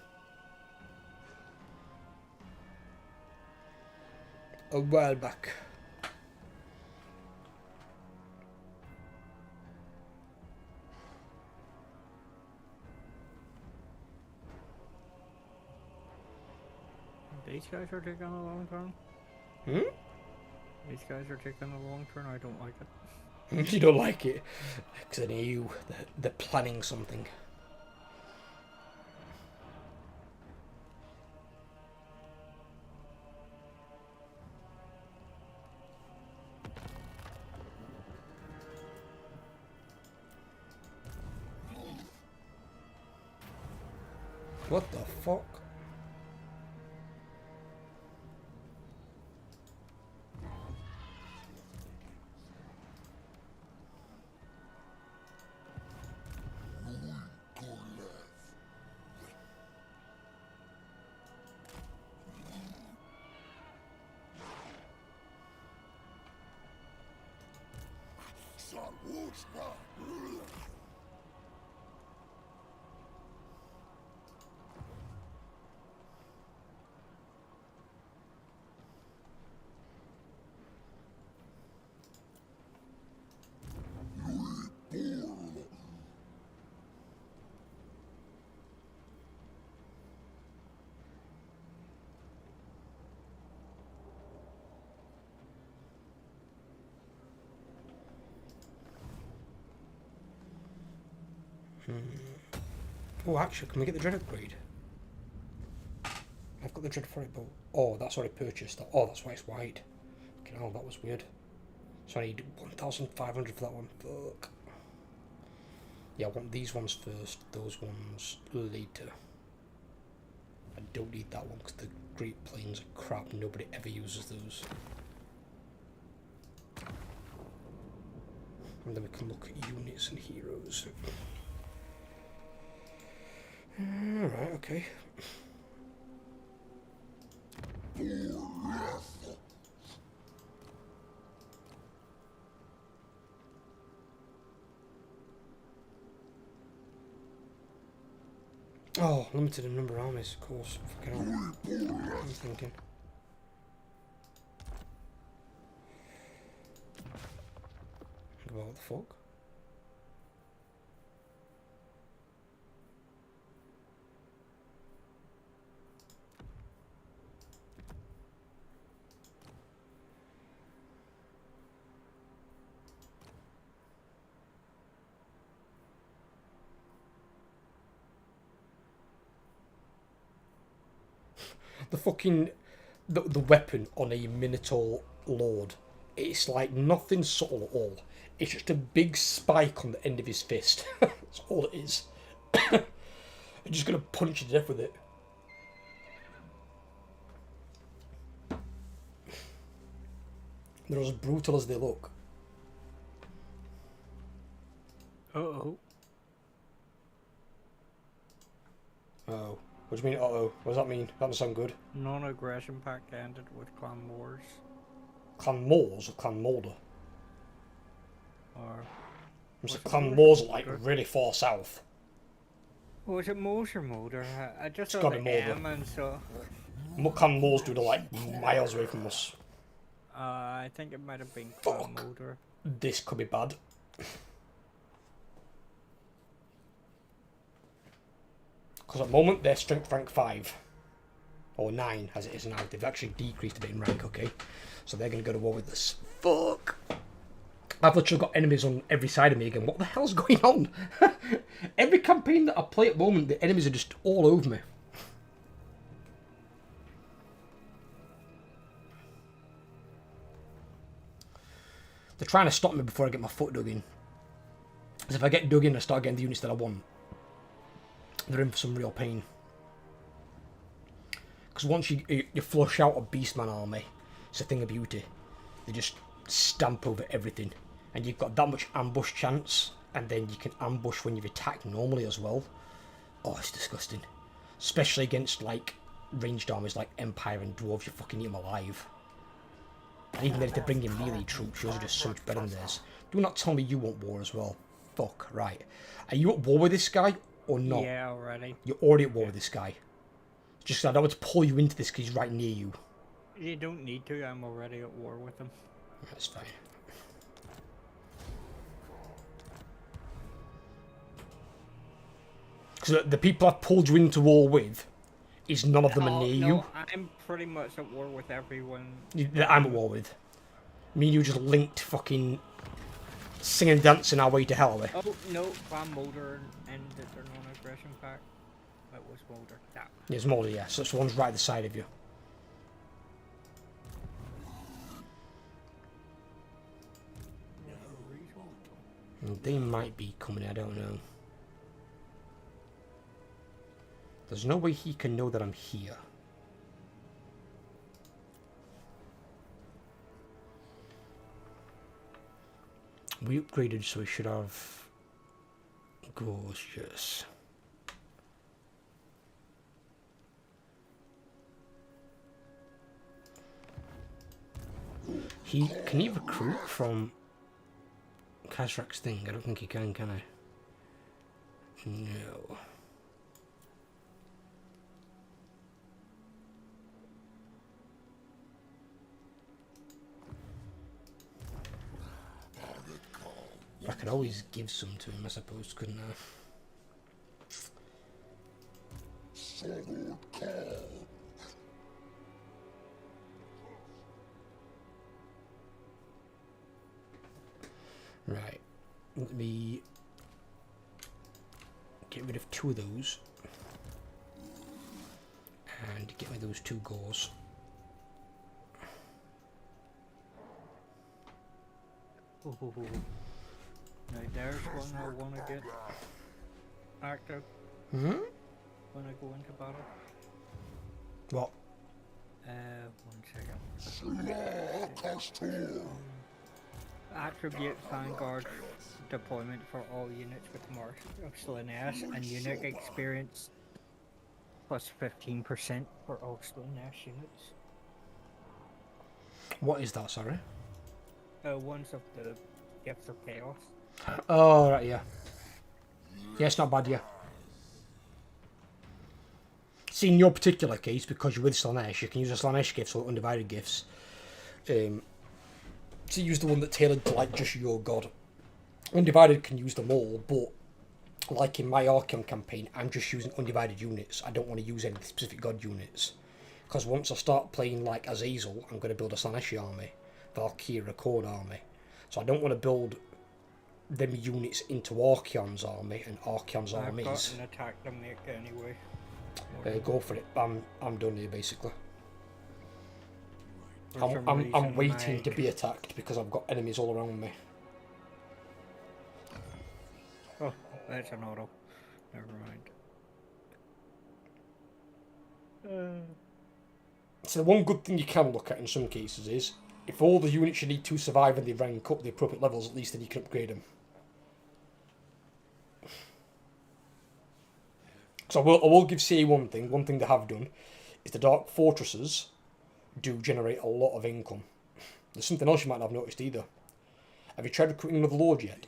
A while back. These guys are taking a long turn. Hmm? These guys are taking a long turn. I don't like it. You don't like it? Because I knew they're planning something. What the fuck? Oh, actually, can we get the dread upgrade? I've got the dread for it, but oh, that's already purchased. Oh, that's why it's white. Okay, oh, that was weird. So I need 1,500 for that one. Fuck. Yeah, I want these ones first. Those ones later. I don't need that one because the Great Plains are crap. Nobody ever uses those. And then we can look at units and heroes. Alright, okay. Oh, limited in number of armies, of course. Fucking hell. I'm thinking. What the fuck? The fucking the weapon on a Minotaur Lord, it's like nothing subtle at all. It's just a big spike on the end of his fist. That's all it is. I'm just gonna punch you to death with it. They're as brutal as they look. Uh-oh. Oh. What do you mean, uh-oh? What does that mean? That doesn't sound good. Non-aggression pact ended with Clan Wars. Clan Moors or Clan Molder? Or... Clan Moors are like really far south. Was it Moors or Molder? I just saw gotta the be Molder. M and so... Clan Moors do like miles away from us. I think it might have been Clan Molder. This could be bad. Because at the moment they're strength rank 5. Or 9 as it is now. They've actually decreased a bit in rank, okay? So they're going to go to war with us. Fuck! I've literally got enemies on every side of me again. What the hell's going on? Every campaign that I play at the moment, the enemies are just all over me. They're trying to stop me before I get my foot dug in. Because if I get dug in, I start getting the units that I want. They're in for some real pain. Because once you flush out a Beastman army, it's a thing of beauty. They just stamp over everything. And you've got that much ambush chance, and then you can ambush when you've attacked normally as well. Oh, it's disgusting. Especially against, like, ranged armies like Empire and Dwarves, you fucking eat them alive. And even then, if they bring in melee troops, yours are just so much better than theirs. Do not tell me you want war as well. Fuck, right. Are you at war with this guy, or not? Yeah, already. You're already at war with this guy. Just I don't want to pull you into this because he's right near you. You don't need to, I'm already at war with him. That's fine. Because the people I've pulled you into war with, is none of them are near you. I'm pretty much at war with everyone. That I'm at war with. Me and you just linked fucking singing and dancing our way to hell, are we? Oh, no, Van Mulder ended their non-aggression pact. That was Mulder. That. There's Mulder, yeah. So the one's right at the side of you. They might be coming, I don't know. There's no way he can know that I'm here. We upgraded, so we should have gorgeous. Can he recruit from Khazrak's thing? I don't think he can I? No. I could always give some to him, I suppose, couldn't I? Right. Let me get rid of 2 of those. And get me those 2 gores. Now there's one I want to get active Hmm? when I go into battle. What? 1 second. Attribute Vanguard deployment for all units with Marshall S and unit experience plus 15% for all S units. What is that, sorry? One's of the Gifts of Chaos. Oh, right, yeah. Yeah, it's not bad, yeah. See, in your particular case, because you're with Slanesh, you can use the Slanesh gifts or undivided gifts. To use the one that tailored to, like, just your god. Undivided can use them all, but like in my Archeon campaign, I'm just using undivided units. I don't want to use any specific god units. Because once I start playing like Azazel, I'm going to build a Slaneshi army. Valkyrie, a Khorne army. So I don't want to build them units into Archeon's army and Archeon's armies. I've got an attack to make anyway. Go for it. I'm done here basically. For some I'm reason, waiting to be attacked because I've got enemies all around me. Oh, that's an auto. Never mind. So the one good thing you can look at in some cases is if all the units you need to survive and they rank up the appropriate levels, at least then you can upgrade them. So I will give CA one thing they have done, is the Dark Fortresses do generate a lot of income. There's something else you might not have noticed either. Have you tried recruiting another Lord yet?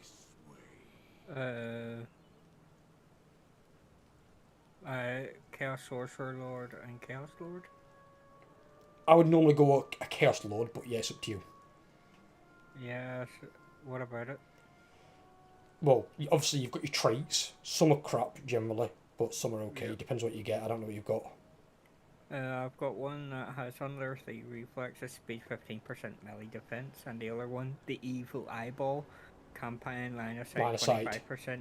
Chaos Sorcerer Lord and Chaos Lord? I would normally go a Chaos Lord, but yeah, it's up to you. Yes, what about it? Well, obviously you've got your traits. Some are crap, generally, but some are okay. Yep. Depends what you get. I don't know what you've got. I've got one that has unearthly reflexes, speed 15% melee defense, and the other one, the Evil Eyeball, campaign line of sight 25%,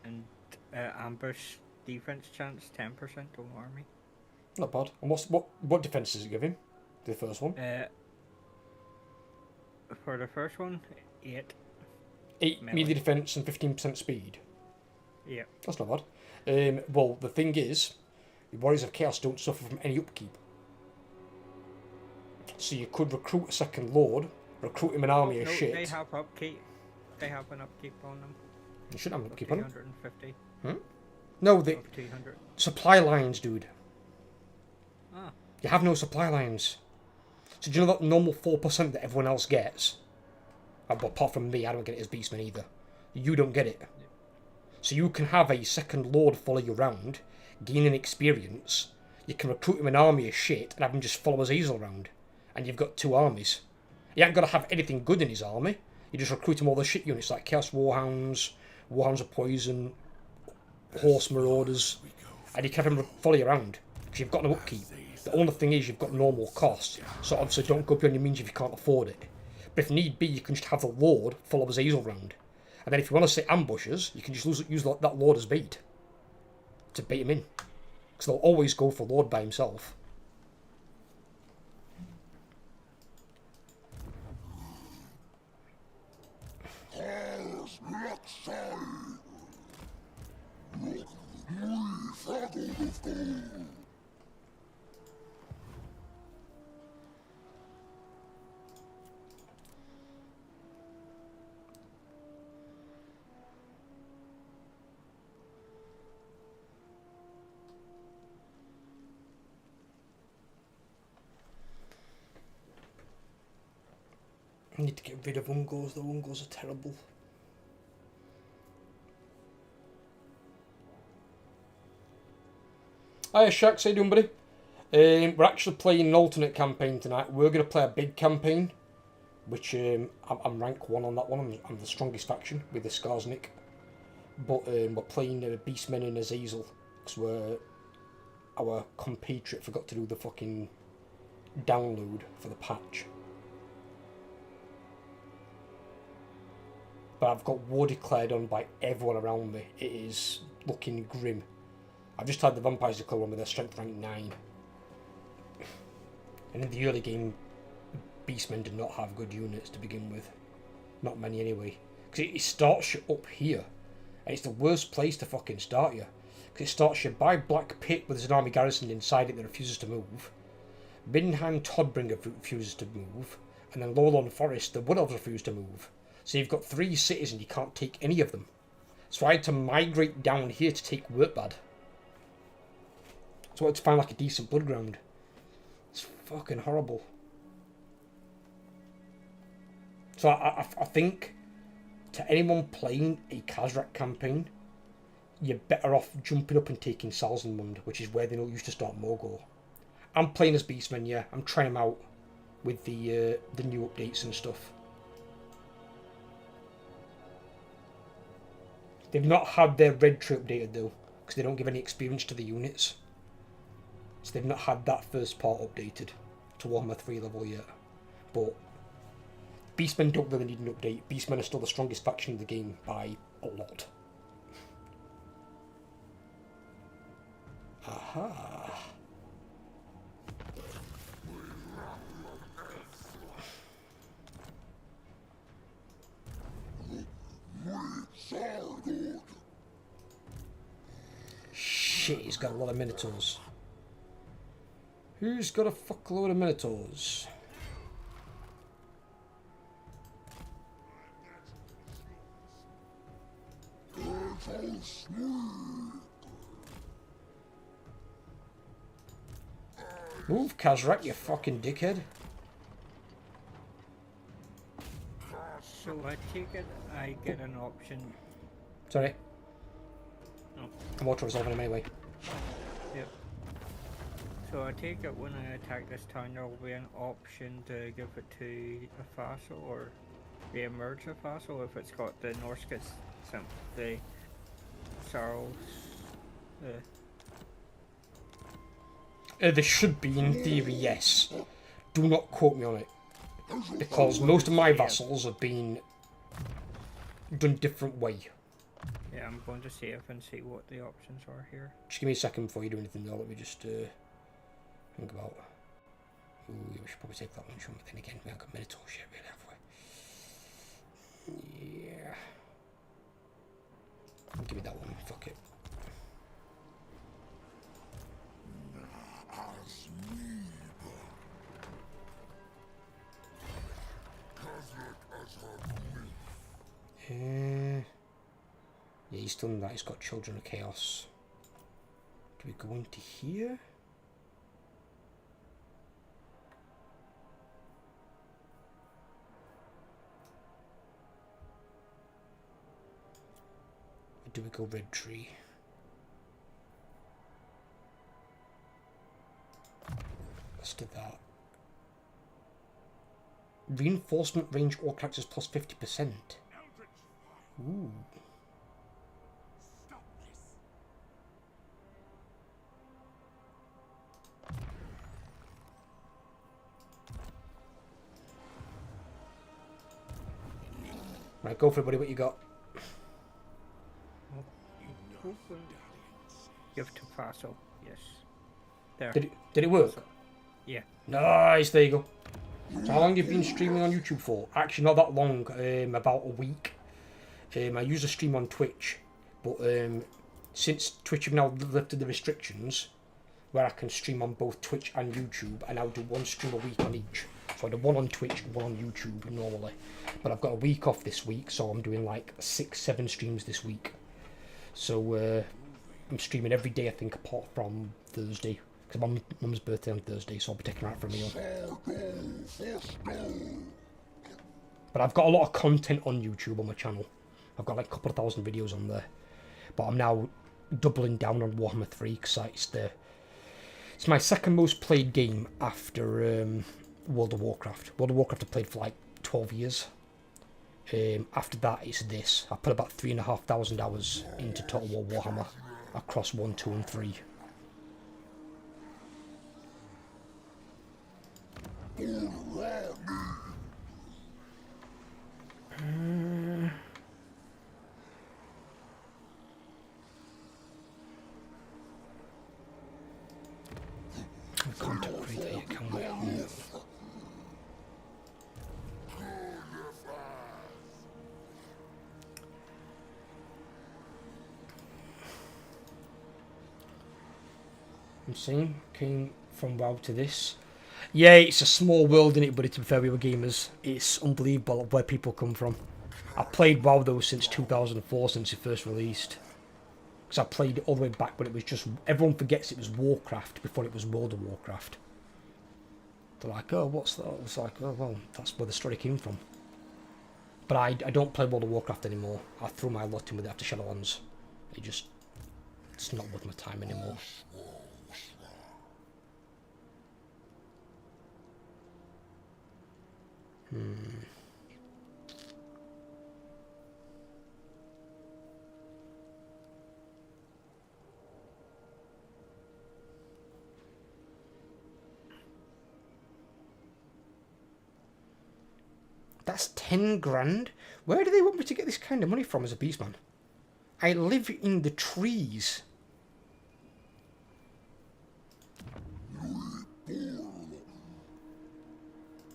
and ambush defense chance 10% on army. Not bad. And what defense does it give him? The first one? For the first one, 8. 8 melee defense and 15% speed. Yeah. That's not bad. Well, the thing is, the Warriors of Chaos don't suffer from any upkeep. So you could recruit a second Lord, recruit him an army of shit. They have upkeep. They have an upkeep on them. You shouldn't have an upkeep on them. 250. No, the 200. Supply lines, dude. Ah. You have no supply lines. So do you know that normal 4% that everyone else gets? Apart from me, I don't get it as Beastman either. You don't get it. So you can have a second Lord follow you around, gaining experience. You can recruit him an army of shit and have him just follow Azazel around. And you've got 2 armies. You ain't got to have anything good in his army. You just recruit him all the shit units like Chaos Warhounds, Warhounds of Poison, Horse Marauders, and you can have him follow you around. because you've got no upkeep. The only thing is you've got normal costs, so obviously don't go beyond your means if you can't afford it. But if need be, you can just have the Lord follow Azazel round. And then if you want to set ambushes, you can just use that Lord as bait to bait him in. Because they'll always go for Lord by himself. I need to get rid of Ungos. The Ungos are terrible. Hiya Shax, how you doing, buddy? We're actually playing an alternate campaign tonight. We're going to play a big campaign, which I'm rank 1 on that one. I'm the strongest faction with the Skarsnik. But we're playing Beastmen and Azazel, because our compatriot forgot to do the fucking download for the patch. But I've got war declared on by everyone around me. It is looking grim. I've just had the vampires declare on with their strength rank 9. And in the early game, Beastmen did not have good units to begin with. Not many anyway. Because it starts you up here. And it's the worst place to fucking start you. Because it starts you by Black Pit, where there's an army garrison inside it that refuses to move. Middenheim Todbringer refuses to move. And then Lowlawn Forest, the Wood Elves refuse to move. So you've got 3 cities and you can't take any of them. So I had to migrate down here to take Wurtbad. So I had to find like a decent blood ground. It's fucking horrible. So I think to anyone playing a Khazrak campaign, you're better off jumping up and taking Salzenmund, which is where they used to start Morgul. I'm playing as Beastmen, yeah. I'm trying them out with the new updates and stuff. They've not had their red tree updated though, because they don't give any experience to the units. So they've not had that first part updated to Warhammer 3 level yet. But Beastmen don't really need an update. Beastmen are still the strongest faction in the game by a lot. Aha. Shit, he's got a lot of Minotaurs. Who's got a fuckload of Minotaurs? Move, Khazrak, you fucking dickhead. So I take it I get an option. Sorry. No. I'm auto-resolving him anyway. Yep. So I take it when I attack this town there will be an option to give it to a vassal or re-emerge a vassal if it's got the Norskis, the Sarls. There should be, in theory, yes. Do not quote me on it. Because most of my vassals have been done different way. Yeah, I'm going to save and see what the options are here. Just give me a second before you do anything though. Let me just think about... Ooh, yeah, we should probably take that one, shouldn't we? Then again, we haven't got Minotaur shit really, have we? Yeah. Give me that one, fuck it. Yeah, he's done that. He's got Children of Chaos. Do we go into here? Or do we go Red Tree? Let's do that. Reinforcement range all characters plus 50%. Ooh. Right, go for it, buddy. What you got? Give to Faso. Yes. There. Did it work? Yeah. Nice. There you go. So how long have you been streaming on YouTube for? Actually, not that long. About a week. I used to stream on Twitch, but since Twitch have now lifted the restrictions, where I can stream on both Twitch and YouTube, I now do one stream a week on each. So I do one on Twitch and one on YouTube normally. But I've got a week off this week, so I'm doing like 6-7 streams this week. So I'm streaming every day, I think, apart from Thursday. Because my mum's birthday on Thursday, so I'll be taking her out for a meal. But I've got a lot of content on YouTube on my channel. I've got like a couple of thousand videos on there. But I'm now doubling down on Warhammer 3 because it's my second most played game after World of Warcraft. World of Warcraft I played for like 12 years. After that it's this. I put about 3,500 hours into Total War Warhammer across 1, 2 and 3. Content creator, you can wait. I'm seeing came from WoW to this. Yeah, it's a small world, innit, but to be fair, we were gamers. It's unbelievable where people come from. I played WoW though since 2004, since it first released. Because I played it all the way back when it was just... Everyone forgets it was Warcraft before it was World of Warcraft. They're like, oh, what's that? It's like, oh, well, that's where the story came from. But I don't play World of Warcraft anymore. I threw my lot in with it after Shadowlands. It's not worth my time anymore. That's 10 grand? Where do they want me to get this kind of money from as a beastman? I live in the trees.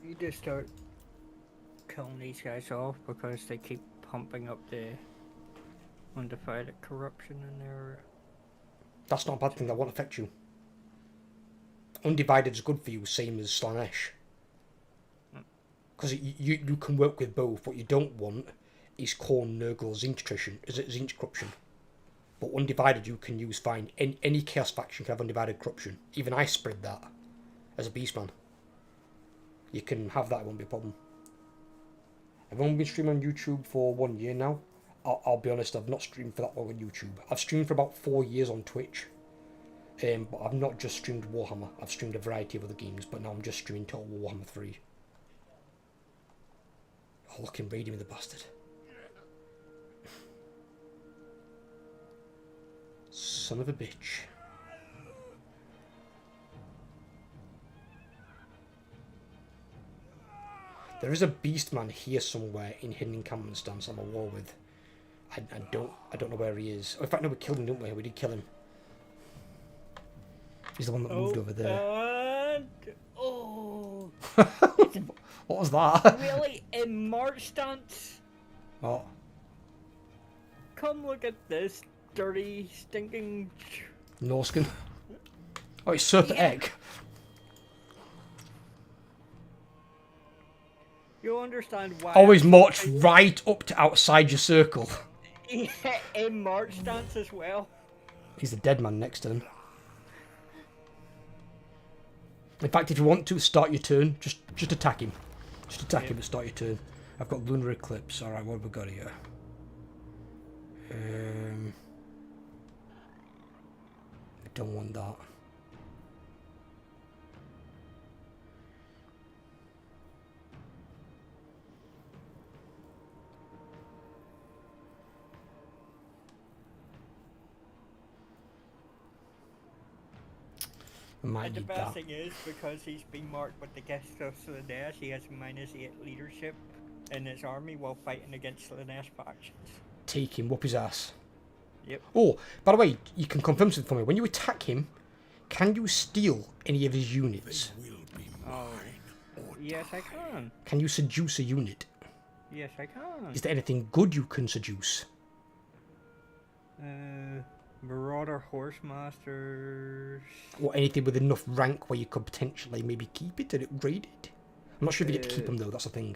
You just start killing these guys off because they keep pumping up the undivided corruption in their... That's not a bad thing, that won't affect you. Undivided is good for you, same as Slanesh. Because you can work with both. What you don't want is Khorne, Nurgle, Tzeentch corruption. But Undivided you can use fine. Any Chaos faction can have Undivided corruption. Even I spread that as a beastman. You can have that, it won't be a problem. I've only been streaming on YouTube for 1 year now. I'll be honest, I've not streamed for that long on YouTube. I've streamed for about 4 years on Twitch. But I've not just streamed Warhammer. I've streamed a variety of other games, but now I'm just streaming Total War Warhammer 3. Oh, look him raiding me, the bastard. Son of a bitch. There is a beastman here somewhere in hidden encampment stance on a wall with. I don't know where he is. Oh, in fact, no, we killed him, didn't we? We did kill him. He's the one that moved over there. Oh. What was that? Really? In March stance? What? Come look at this dirty, stinking... Norskin. Oh, it's Serpent Egg. You'll understand why... Always march right up to outside your circle. Yeah, in March stance as well. He's the dead man next to him. In fact, if you want to start your turn, just attack him. Just attack him and start your turn. I've got Lunar Eclipse. Alright, what have we got here? I don't want that. I might And the need best that. thing is, because he's been marked with the guest of Slanesh, he has -8 leadership. in its army while fighting against Slanesh factions. Take him, whoop his ass. Yep. Oh, by the way, you can confirm something for me. When you attack him, can you steal any of his units? Will be Oh, mine. Or yes, I can. Can you seduce a unit? Yes, I can. Is there anything good you can seduce? Marauder Horsemasters. Or anything with enough rank where you could potentially maybe keep it and upgrade it? I'm not sure if you get to keep them though, that's the thing.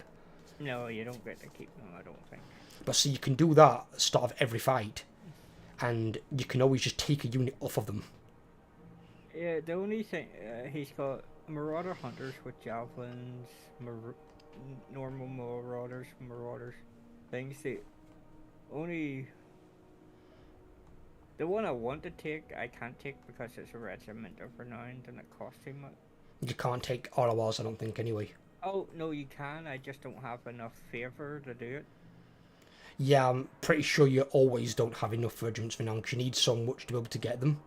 No, you don't get to keep them, I don't think. But see, you can do that at the start of every fight. And you can always just take a unit off of them. Yeah, the only thing, he's got Marauder Hunters with Javelins, normal Marauders, things. The one I want to take, I can't take because it's a regiment of renown and it costs too much. You can't take RORs, I don't think, anyway. Oh, no, you can, I just don't have enough favour to do it. Yeah, I'm pretty sure you always don't have enough regiments for now because you need so much to be able to get them.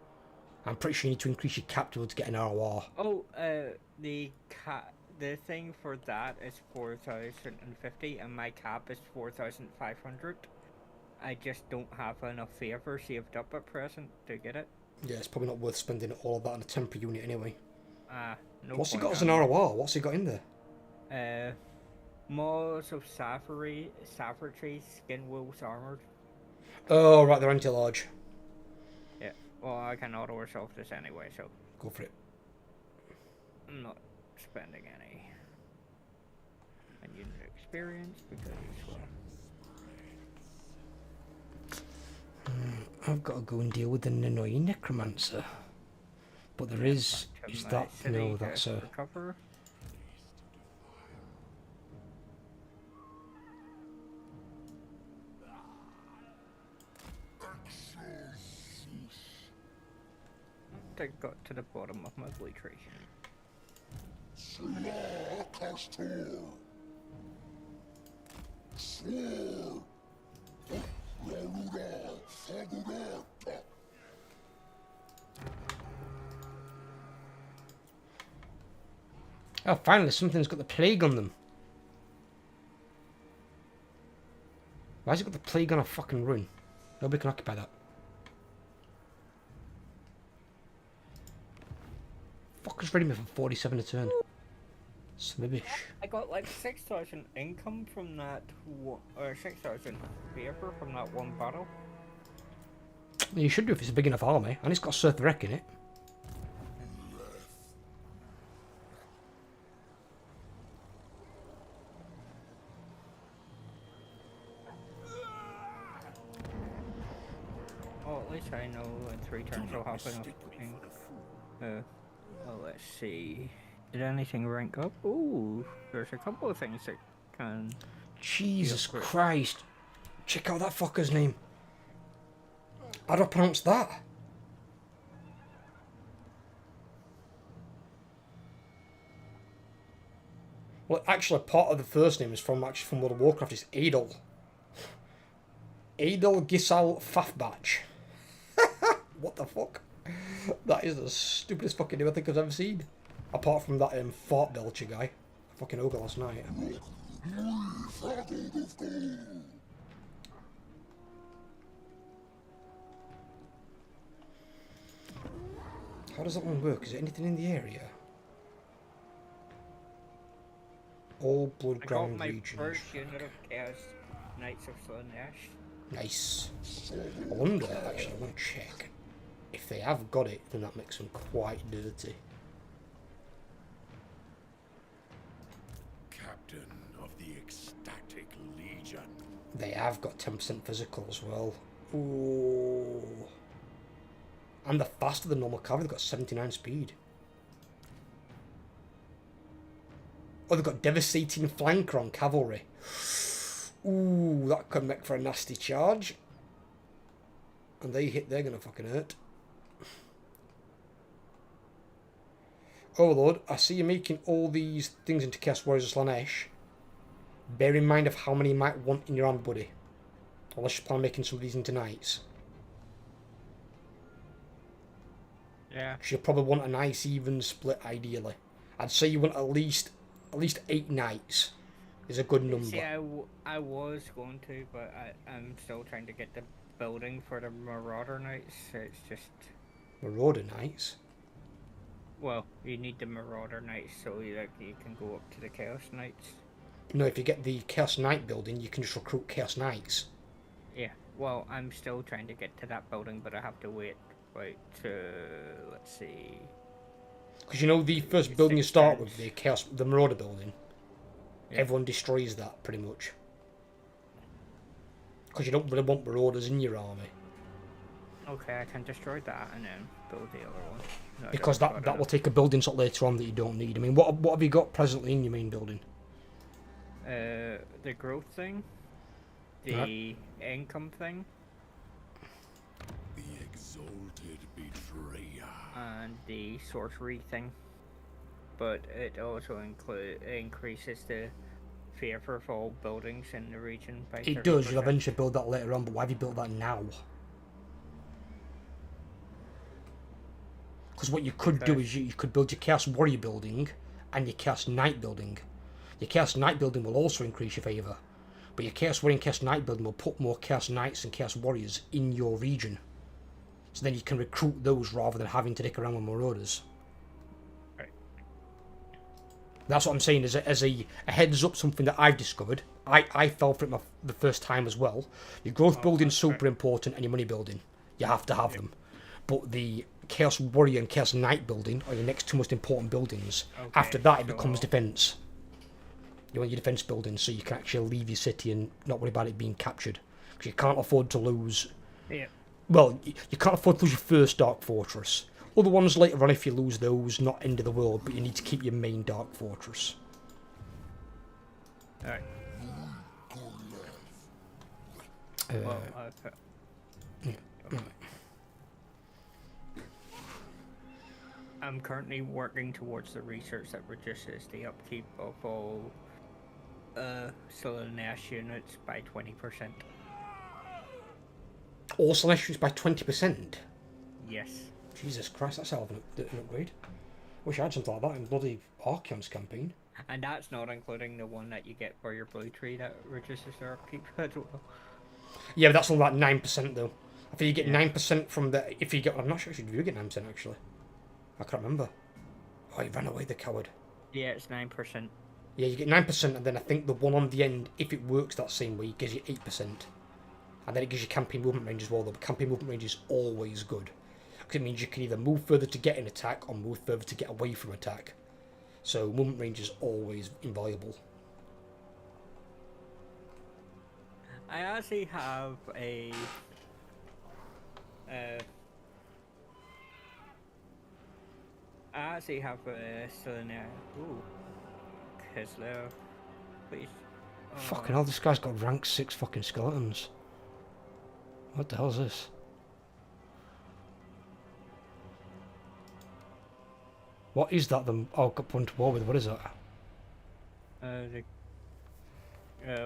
I'm pretty sure you need to increase your cap to be able to get an ROR. Oh, the thing for that is 4,050 and my cap is 4,500. I just don't have enough favour saved up at present to get it. Yeah, it's probably not worth spending all of that on a temporary unit anyway. No. What's he got as an ROR? What's he got in there? Maws of Safari, Skin Wolves Armoured. Oh, right, they're anti-large. Yeah, well, I can auto resolve this anyway, so. Go for it. I'm not spending any unit experience because, well. I've got to go and deal with an annoying necromancer. But there is that? No, that's a... Recover. I got to the bottom of my blue tree. Oh, finally, something's got the plague on them. Why has it got the plague on a fucking rune? Nobody can occupy that. Fuckers ready me for 47 a turn. Slibbish. I got like 6,000 income from that, or 6,000 paper from that one battle. You should do if it's a big enough army, and it's got Sir Threk in it. Oh, at least I know in 3 turns I'll have enough thing. Well, let's see. Did anything rank up? Ooh, there's a couple of things that can... Jesus Christ. Check out that fucker's name. How do I pronounce that? Well, actually, part of the first name is from World of Warcraft. It's Adel. Adel Gisal Fafbach. What the fuck? That is the stupidest fucking name I think I've ever seen. Apart from that fart belcher guy. Fucking ogre last night. How does that one work? Is there anything in the area? All blood ground regions. I got my first unit of Chaos Knights of Slanesh. Nice. I wonder, actually, I want to check. If they have got it, then that makes them quite dirty. Captain of the Ecstatic Legion. They have got 10% physical as well. Ooh. And they're faster than normal cavalry, they've got 79 speed. Oh, they've got devastating flanker on cavalry. Ooh, that could make for a nasty charge. And they hit, they're gonna fucking hurt. Oh Lord, I see you making all these things into Chaos Warriors of Slanesh. Bear in mind of how many you might want in your army, buddy. Unless you plan on making some of these into knights. Yeah. You'll probably want a nice even split ideally. I'd say you want at least 8 knights. is a good number. See, I was going to, but I'm still trying to get the building for the Marauder Knights. It's just... Marauder Knights? Well, you need the Marauder Knights so you can go up to the Chaos Knights. No, if you get the Chaos Knight building, you can just recruit Chaos Knights. Yeah, well, I'm still trying to get to that building, but I have to wait let's see... Because you know the first building you start with, the Marauder building, everyone destroys that pretty much. Because you don't really want Marauders in your army. Okay, I can destroy that and then build the other one. No, Because that will take a building slot later on that you don't need. I mean, what have you got presently in your main building? The growth thing, the income thing, The exalted betrayer. and the sorcery thing. But it also increases the fear for all buildings in the region by 30%. It does, you'll eventually build that later on, but why have you built that now? Because what you could do is you could build your Chaos Warrior building and your Chaos Knight building. Your Chaos Knight building will also increase your favour, but your Chaos Warrior and Chaos Knight building will put more Chaos Knights and Chaos Warriors in your region. So then you can recruit those rather than having to dick around with Marauders. Right. That's what I'm saying, as a heads up, something that I've discovered. I fell for it the first time as well. Your growth building's super important, and your money building. You have to have them. But the Chaos Warrior and Chaos Knight building are your next two most important buildings. Okay, After that, it becomes defence. You want your defence building so you can actually leave your city and not worry about it being captured. Because you can't afford to lose... Yeah. Well, you can't afford to lose your first Dark Fortress. Other ones later on, if you lose those, not end of the world, but you need to keep your main Dark Fortress. Alright. Well, I'm currently working towards the research that reduces the upkeep of all Selene-Ash units by 20%. All Celestials by 20%? Yes. Jesus Christ, that's hell of an upgrade. Wish I had something like that in bloody Archeon's campaign. And that's not including the one that you get for your blue tree that reduces their upkeep as well. Yeah, but that's only like 9% though. I think you get 9% from the... If you get... I'm not sure if you do get 9% actually. I can't remember. Oh, he ran away, the coward. Yeah, it's 9%. Yeah, you get 9%, and then I think the one on the end, if it works that same way, gives you 8%. And then it gives you campaign movement range as well, though. But campaign movement range is always good. Because it means you can either move further to get an attack, or move further to get away from attack. So movement range is always invaluable. I actually have a... I actually have a Selena. Ooh. Khazrak. Please. Oh. Fucking hell, this guy's got rank 6 fucking skeletons. What the hell is this? What is that? Oh, got put into war with. What is that?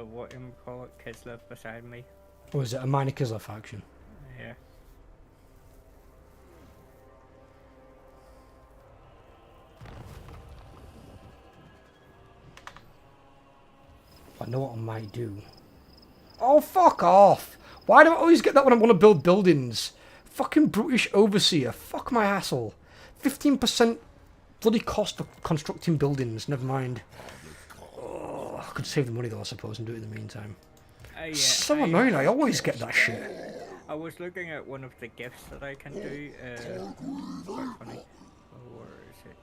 What am I call it? Khazrak beside me. Oh, is it a minor Kislev faction? Yeah. I know what I might do. Oh, fuck off! Why do I always get that when I want to build buildings? Fucking brutish overseer. Fuck my asshole. 15% bloody cost for constructing buildings. Never mind. Oh, I could save the money though, I suppose, and do it in the meantime. Yeah, So annoying. I always get that shit. I was looking at one of the gifts that I can do. Quite funny. Or is it?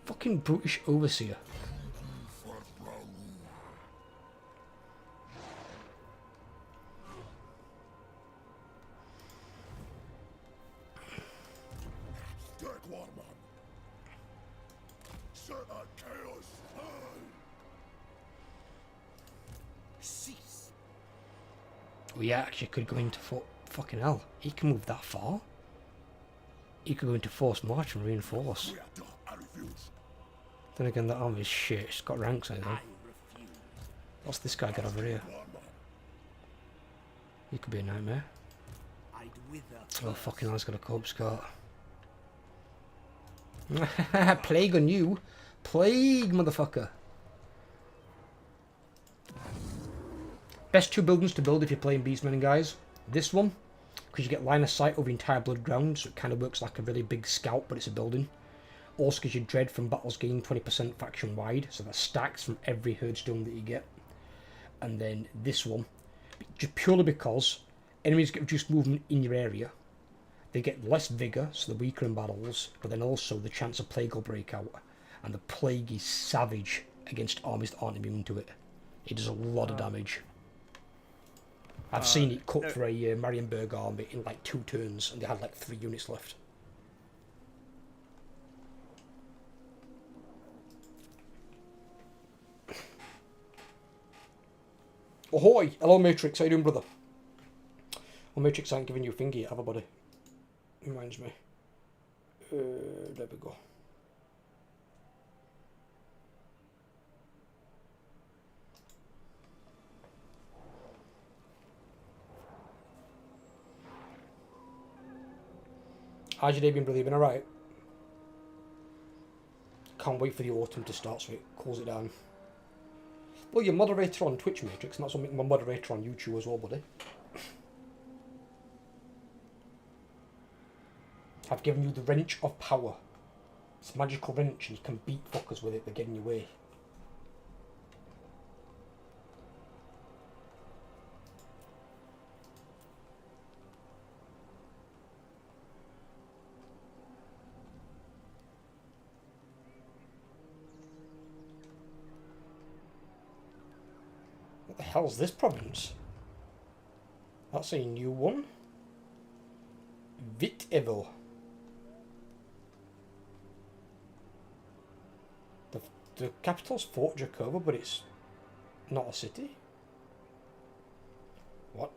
Fucking brutish overseer. We actually could go into fucking hell. He can move that far. He could go into force march and reinforce. Then again, that army's shit. It's got ranks, I think. What's this guy got over here? He could be a nightmare. Oh, fucking hell, he's got a corpse cart. Plague on you. Plague, motherfucker. Best two buildings to build if you're playing Beastmen, guys. This one, because you get line of sight over the entire blood ground, so it kind of works like a really big scout, but it's a building. Also because you dread from battles gain 20% faction wide, so that stacks from every herdstone that you get. And then this one, just purely because enemies get reduced movement in your area. They get less vigour, so they're weaker in battles, but then also the chance of plague will break out. And the plague is savage against armies that aren't immune to it. It does a lot of damage. I've seen it cut for a Marienburg army in like 2 turns, and they had like 3 units left. Ahoy! Hello Matrix, how you doing, brother? Well, Matrix ain't giving you a finger yet, have I, buddy? Reminds me. There we go. How's your day been, brother? You been alright? Can't wait for the autumn to start so it cools it down. Well, you're moderator on Twitch, Matrix, and that's something my moderator on YouTube as well, buddy. I've given you the wrench of power. It's a magical wrench and you can beat fuckers with it, they get in your way. What the hell's this province? That's a new one. Vitevo. The capital's Fort Jacobo, but it's not a city. What?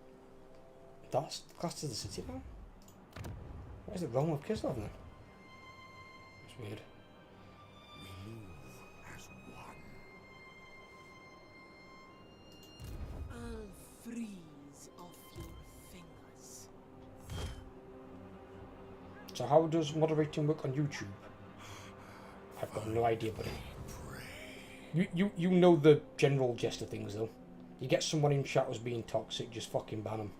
That's classed as a city now? What is the realm of Kislev then? It's weird. We move as one. I'll freeze off your fingers. So how does moderating work on YouTube? I've got no idea, buddy. You know the general gist of things, though. You get someone in chat who's being toxic, just fucking ban them.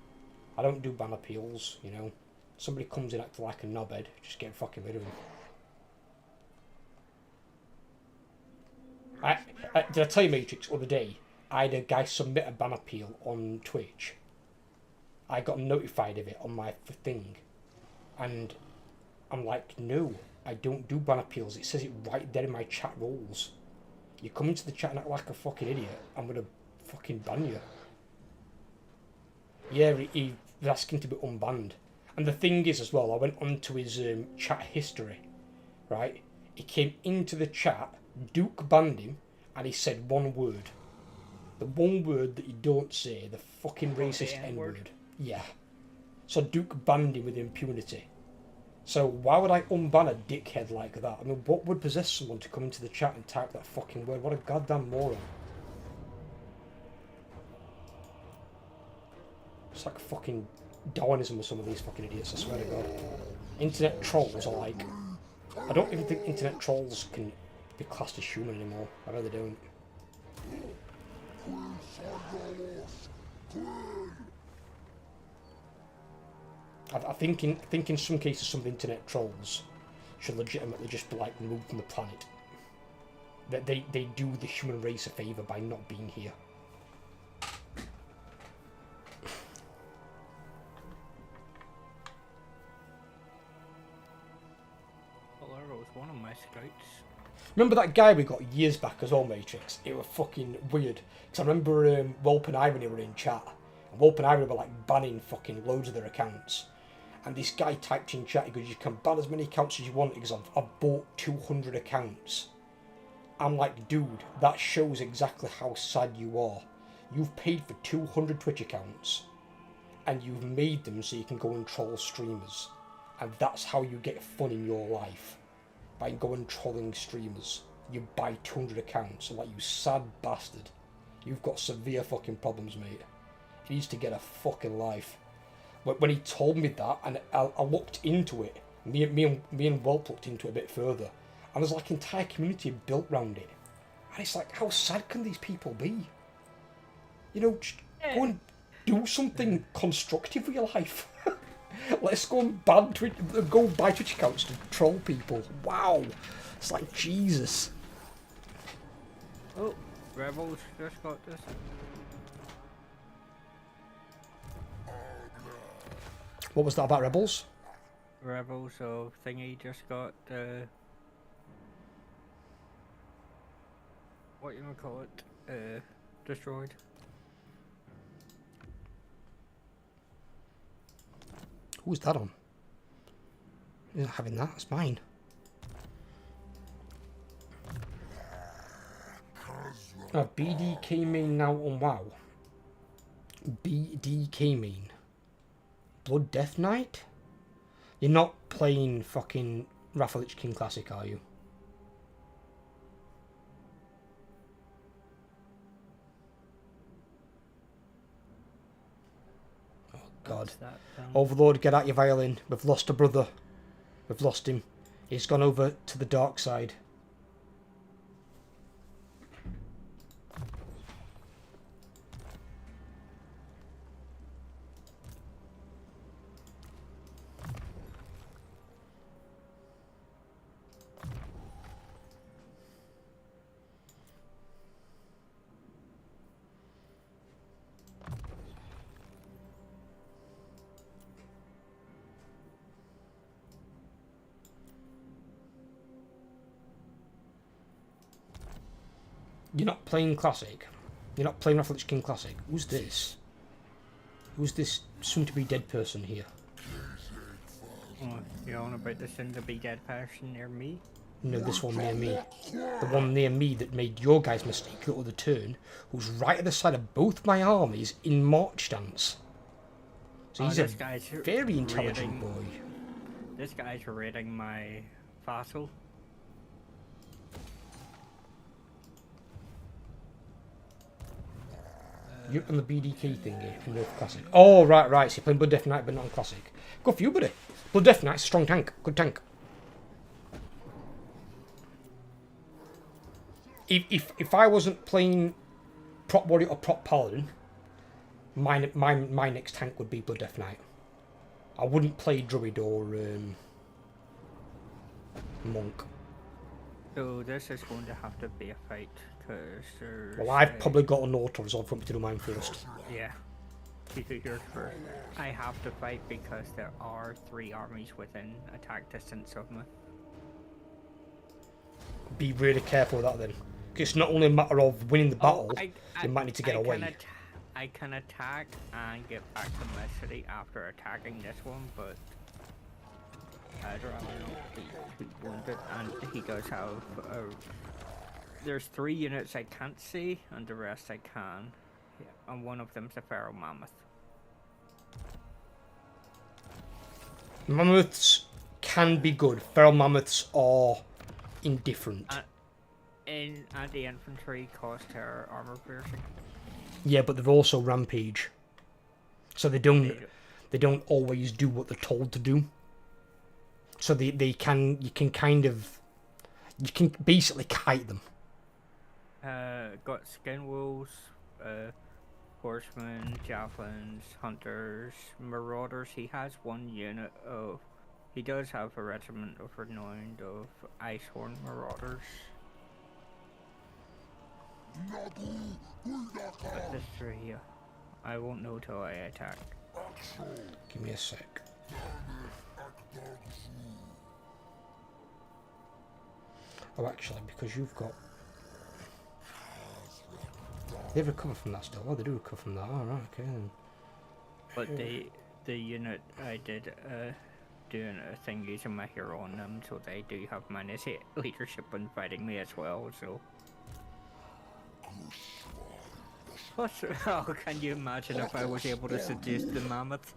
I don't do ban appeals, you know. Somebody comes in acting like a knobhead, just get fucking rid of them. Did I tell you, Matrix, the other day, I had a guy submit a ban appeal on Twitch. I got notified of it on my thing. And I'm like, no, I don't do ban appeals. It says it right there in my chat rules. You come into the chat and act like a fucking idiot, I'm gonna fucking ban you. Yeah, he was asking to be unbanned. And the thing is as well, I went onto his chat history, right? He came into the chat, Duke banned him, and he said one word. The one word that you don't say, the fucking racist N-word. Yeah. So Duke banned him with impunity. So why would I unban a dickhead like that? I mean, what would possess someone to come into the chat and type that fucking word? What a goddamn moron. It's like fucking Darwinism with some of these fucking idiots, I swear to God. Internet trolls are like... I don't even think internet trolls can be classed as human anymore. I really don't. I think in some cases some internet trolls should legitimately just be like removed from the planet. That they do the human race a favour by not being here. Valero was one of my scouts. Remember that guy we got years back as well, Matrix? It was fucking weird. Because I remember Wolp and Irony were in chat. And Wolp and Irony were like banning fucking loads of their accounts. And this guy typed in chat, he goes, you can ban as many accounts as you want because I've bought 200 accounts. I'm like, dude, that shows exactly how sad you are. You've paid for 200 Twitch accounts and you've made them so you can go and troll streamers. And that's how you get fun in your life. By going trolling streamers. You buy 200 accounts. And like, you sad bastard. You've got severe fucking problems, mate. He needs to get a fucking life. when he told me that, and I looked into it. Me and Walt looked into it a bit further, and there's like an entire community built around it. And it's like, how sad can these people be? You know, just go and do something constructive with your life. Let's go and go buy Twitch accounts to troll people. Wow, it's like Jesus. Oh, Rebels just got this. What was that about Rebels? Rebels of thingy just got what you gonna call it? Destroyed. Who's that on? He's not having that. It's mine. BDK main now on WoW. BDK main. Blood Death Knight? You're not playing fucking Wrath of Lich King Classic, are you? Oh God. Overlord, get out your violin. We've lost a brother. We've lost him. He's gone over to the dark side. You're not playing Classic? You're not playing Wrath of Lich King Classic? Who's this? Who's this soon-to-be dead person here? Oh, you're on about the soon-to-be dead person near me? No, this one near me. The one near me that made your guys' mistake the other turn, who's right at the side of both my armies in march stance. So he's a very intelligent boy. This guy's raiding my vassal. You're on the BDK thingy in the Classic. Oh, right. So you're playing Blood Death Knight but not on Classic. Good for you, buddy. Blood Death Knight's a strong tank. Good tank. If I wasn't playing Prop Warrior or Prop Paladin, my next tank would be Blood Death Knight. I wouldn't play Druid or Monk. So this is going to have to be a fight, because there's... Well, I've probably got an auto resolve for me to do mine first. Yeah. You do yours first. I have to fight because there are 3 armies within attack distance of me. Be really careful with that then. Because it's not only a matter of winning the battle, you might need to get away. I can attack and get back to my city after attacking this one, but I'd rather not be wounded. And he does have there's 3 units I can't see, and the rest I can. Yeah, and one of them's a Feral Mammoth. Mammoths can be good. Feral Mammoths are indifferent. And the infantry cost her armor piercing. Yeah, but they're also rampage. So they don't always do what they're told to do. So you can basically kite them. Got skin wolves, horsemen, javelins, hunters, marauders. He has 1 unit of... He does have a regiment of renowned of Icehorn marauders. But this 3 here, I won't know till I attack. Give me a sec. Oh, actually, because you've got... They recover from that still. Oh, they do recover from that. Alright, okay then. But the unit I did doing a thing using my hero on them, so they do have -8 leadership when fighting me as well, so... Oh, can you imagine if I was able to seduce the mammoth?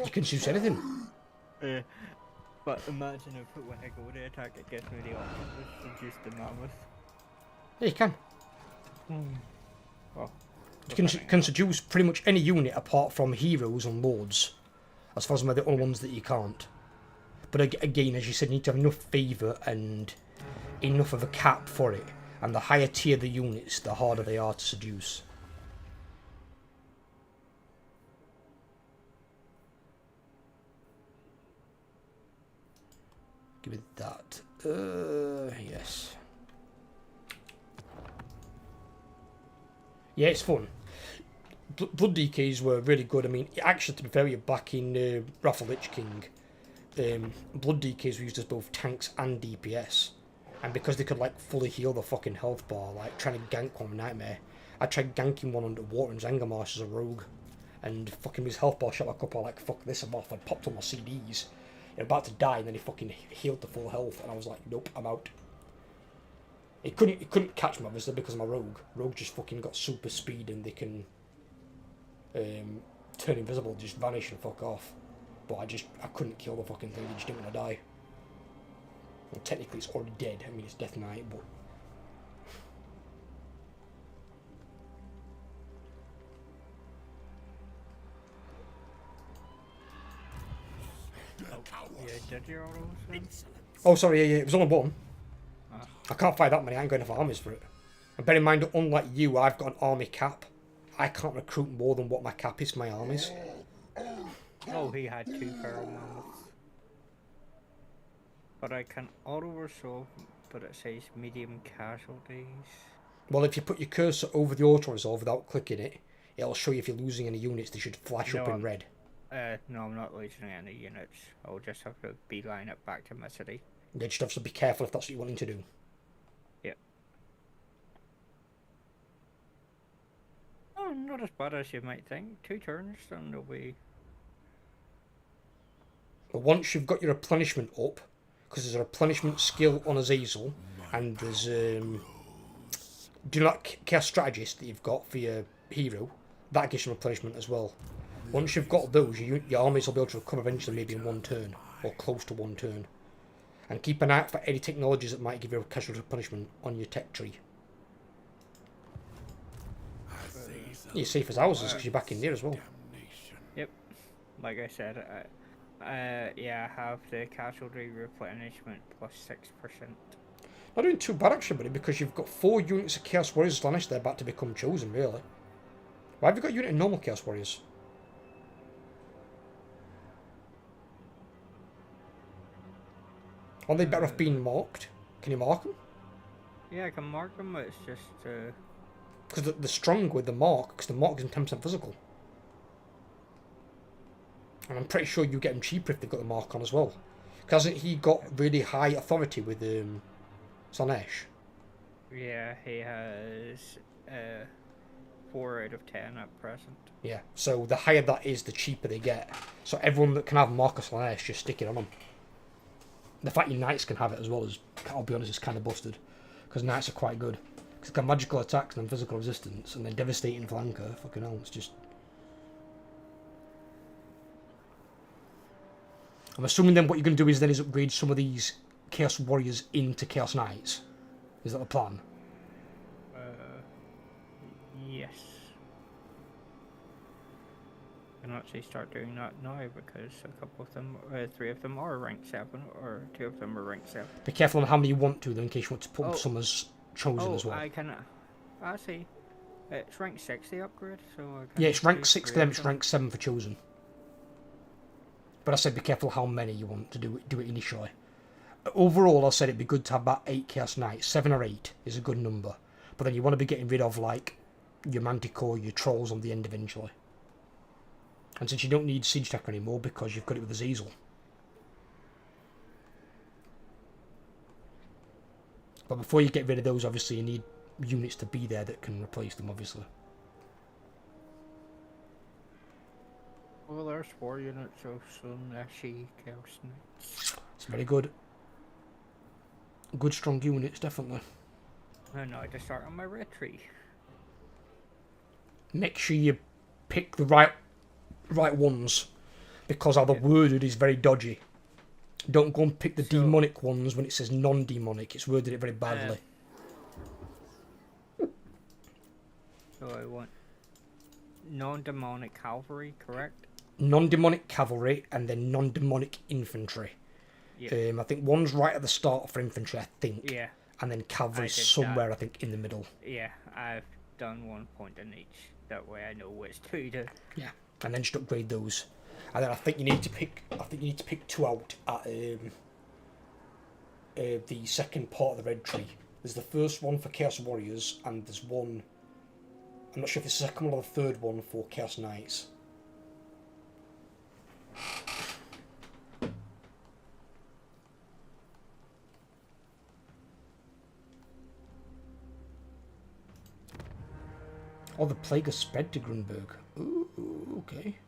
You can choose anything. But imagine if when I go to attack it gets me the option to seduce the mammoth. Yeah, you can. Well, You can seduce pretty much any unit apart from heroes and lords, as far as they're the only ones that you can't. But again, as you said, you need to have enough favour and enough of a cap for it. And the higher tier the units, the harder they are to seduce. Give me that. Yes. Yeah, it's fun. Blood DKs were really good. I mean, actually, to be fair, back in Wrath of Lich King, Blood DKs were used as both tanks and DPS. And because they could, like, fully heal the fucking health bar, like, trying to gank one nightmare. I tried ganking one underwater in Zangarmarsh as a rogue. And fucking his health bar shot back up, I like, fuck this, I'm off. I popped on my CDs. You're about to die, and then he fucking healed to full health. And I was like, nope, I'm out. He couldn't catch me, obviously, because of my rogue. Rogue just fucking got super speed, and they can turn invisible, just vanish and fuck off. But I couldn't kill the fucking thing, he just didn't want to die. Well, technically it's already dead, I mean it's Death Knight, but... Yeah, did you all those? Oh, sorry, yeah, it was only one. I can't fight that many, I ain't got enough armies for it. And bear in mind, unlike you, I've got an army cap. I can't recruit more than what my cap is for my armies. Oh, he had 2 feral mammoths. But I can auto-resolve, but it says medium casualties. Well, if you put your cursor over the auto-resolve without clicking it, it'll show you if you're losing any units, they should flash up in red. No, I'm not losing any units. I'll just have to beeline it back to my city. You just have to be careful if that's what you're wanting to do. Yep. Oh, not as bad as you might think. 2 turns, then they'll be... But once you've got your replenishment up, because there's a replenishment skill on Azazel, and there's do not Chaos Strategist that you've got for your hero, that gives you replenishment as well. Once you've got those, your armies will be able to recover eventually, maybe in 1 turn, or close to 1 turn. And keep an eye out for any technologies that might give you a casualty replenishment on your tech tree. You're safe as houses because you're back in there as well. Yep. Like I said, yeah, I have the casualty replenishment plus 6%. Not doing too bad actually, buddy, because you've got 4 units of Chaos Warriors astonished they're about to become chosen, really. Why have you got a unit of normal Chaos Warriors? Aren't they better off being marked? Can you mark them? Yeah, I can mark them, it's just... Because they're strong with the mark, because the mark is 10% physical. And I'm pretty sure you get them cheaper if they've got the mark on as well. Because hasn't he got really high authority with Slanesh? Yeah, he has 4 out of 10 at present. Yeah, so the higher that is, the cheaper they get. So everyone that can have Mark of Slanesh, just stick it on them. The fact your knights can have it as well is, I'll be honest, is kind of busted. Because knights are quite good. Because they've got magical attacks and then physical resistance, and then devastating flanker. Fucking hell, it's just... I'm assuming then what you're going to do is upgrade some of these Chaos Warriors into Chaos Knights. Is that the plan? Yes. I can actually start doing that now because a couple of them, 3 of them are rank 7, or 2 of them are rank 7. Be careful on how many you want to, though, in case you want to put some as chosen as well. I can... I see. It's rank 6 the upgrade, so I can... Yeah, it's rank 6 for them, it's rank 7 for chosen. But I said be careful how many you want to do it initially. Overall, I said it'd be good to have about 8 Chaos Knights. 7 or 8 is a good number. But then you want to be getting rid of, like, your Manticore, your Trolls on the end eventually. And since you don't need Siege Tracker anymore because you've got it with Azazel. But before you get rid of those, obviously, you need units to be there that can replace them, obviously. Well, there's 4 units of Slaneshi Chaos Knights. It's very good. Good, strong units, definitely. And now to start on my red tree. Make sure you pick the right ones, because how they're worded is very dodgy. Don't go and pick the demonic ones when it says non-demonic. It's worded it very badly. So I want non-demonic cavalry, correct? Non-demonic cavalry and then non-demonic infantry. Yeah. I think one's right at the start for infantry, I think. Yeah. And then cavalry I did somewhere, that. I think, in the middle. Yeah, I've done 1 point in each. That way I know which two to. Yeah, and then just upgrade those. And then I think you need to pick. I think you need to pick 2 out at the second part of the red tree. There's the first one for Chaos Warriors, and there's one. I'm not sure if it's the second one or the third one for Chaos Knights. Oh, the plague has spread to Grunberg. Ooh, okay.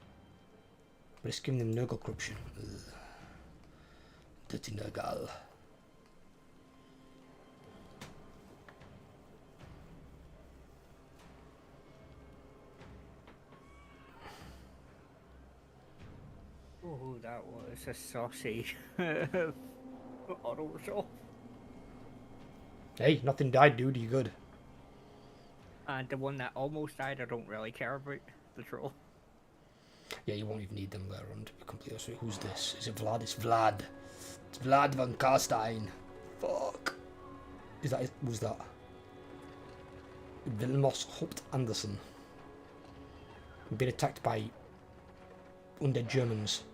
But it's giving them Nurgle corruption. Ugh. Dirty Nurgle. Oh, that was a saucy auto resolve. Hey, nothing died, dude. You good? And the one that almost died, I don't really care about. The troll. Yeah, you won't even need them later on, to be completely honest with you. Who's this? Is it Vlad? It's Vlad. It's Vlad van Karstein. Fuck. Is that? Who's that? Vilmos Haupt Anderson. Been attacked by undead Germans.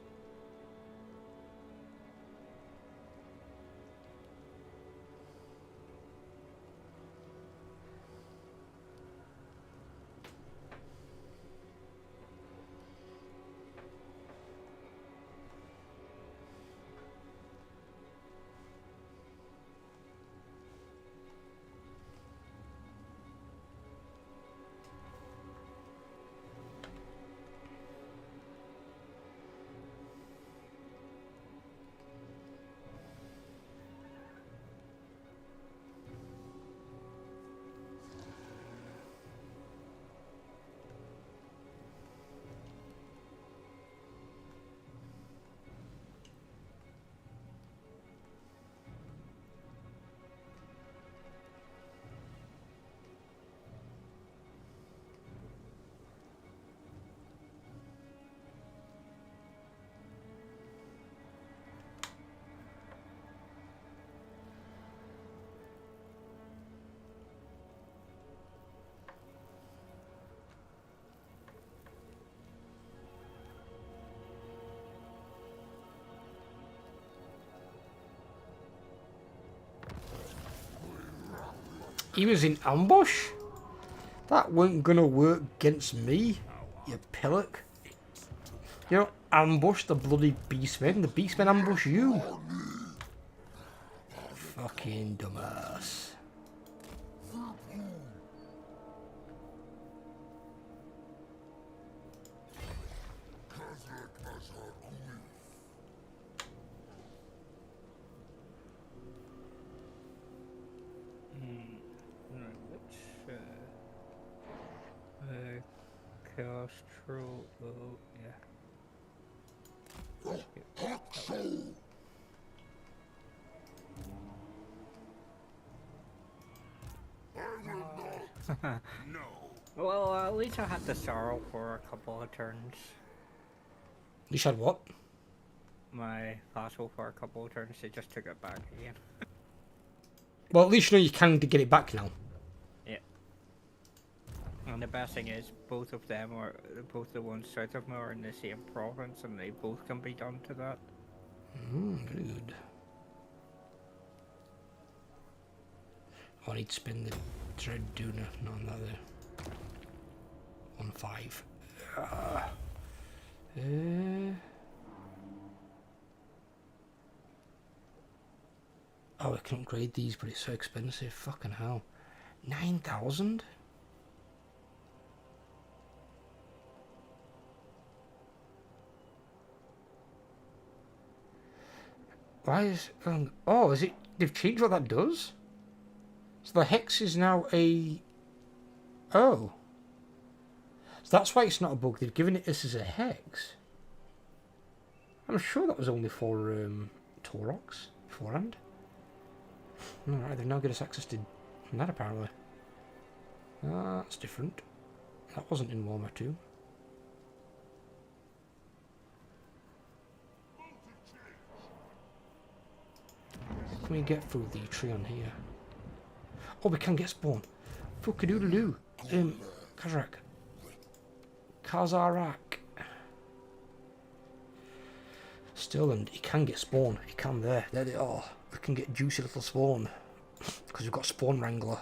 He was in ambush? That weren't gonna work against me, you pillock. You know, ambush the bloody beastmen. The beastmen ambush you. Fucking dumbass. Chaos troll. Oh, yeah. Well, at least I had the sorrow for a couple of turns. You said what? My vassal for a couple of turns, they just took it back again. Well, at least you know you can get it back now. Yeah. And the best thing is, both of them are, both the ones south of me are in the same province, and they both can be done to that. Very good. Oh, I need to spin the Dread Duna. No, not there. 1-5. Oh, I can upgrade these, but it's so expensive. Fucking hell. 9,000? Why is... oh, is it... They've changed what that does? So the hex is now a... Oh. So that's why it's not a bug. They've given it this as a hex. I'm sure that was only for Taurox beforehand. Alright, they've now given us access to that apparently. That's different. That wasn't in Warhammer 2. Can we get through the tree on here? Oh, we can get spawn. Fuck-a-doodle-doo. Khazrak. Khazrak. Still, he can get spawn. He can there. There they are. We can get juicy little spawn. Because we've got spawn wrangler.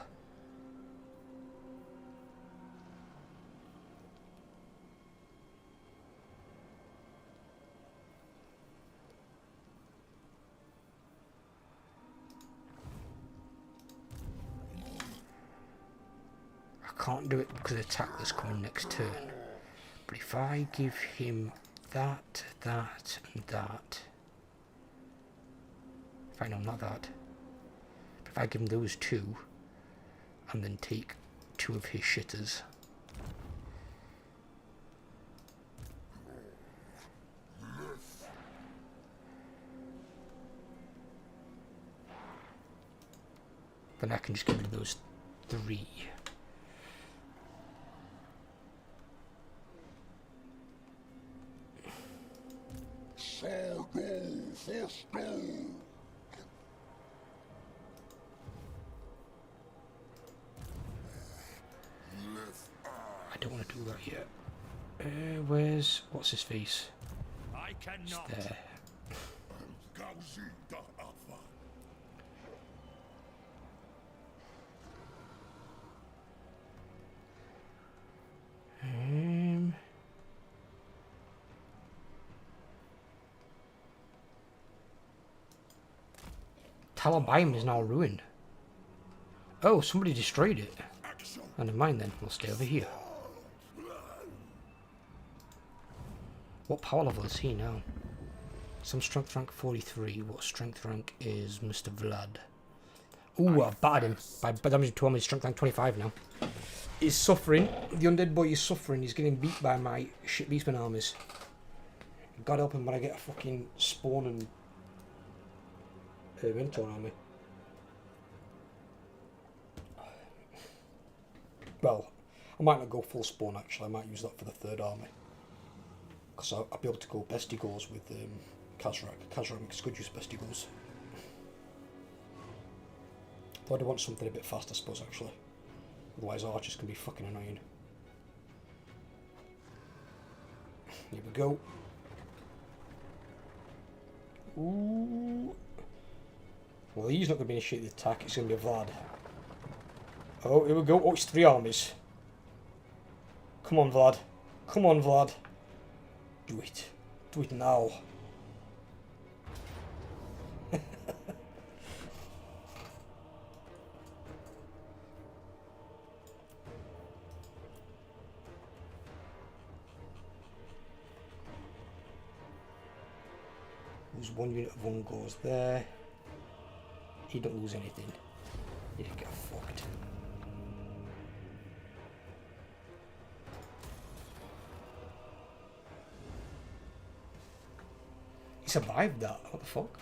I can't do it because of the attack that's coming next turn. But if I give him that, that, and that. In fact, no, not that. But if I give him those two, and then take two of his shitters. Then I can just get rid of those three. I don't want to do that yet. Where's... what's his face? I It's cannot. there. Tower biome is now ruined. Oh, somebody destroyed it. Oh, never mind then, we'll stay over here. What power level is he now? Some strength rank 43. What strength rank is Mr. Vlad? Ooh, I've battered him. By damage to him, he's strength rank 25 now. He's suffering. The undead boy is suffering. He's getting beat by my shit beastman armies. God help him when I get a fucking spawn and mentor on me. Well, I might not go full spawn actually. I might use that for the third army. Because I'll be able to go bestie goals with Khazrak. Khazrak makes good use of bestie goals. Though I do want something a bit fast, I suppose, actually. Otherwise archers can be fucking annoying. Here we go. Ooh. Well, he's not going to be initiating the attack, it's going to be a Vlad. Oh, here we go. Oh, it's 3 armies. Come on, Vlad. Come on, Vlad. Do it. Do it now. Lose 1 unit of 1 goes there. He don't lose anything. He didn't get fucked. He survived that. What the fuck?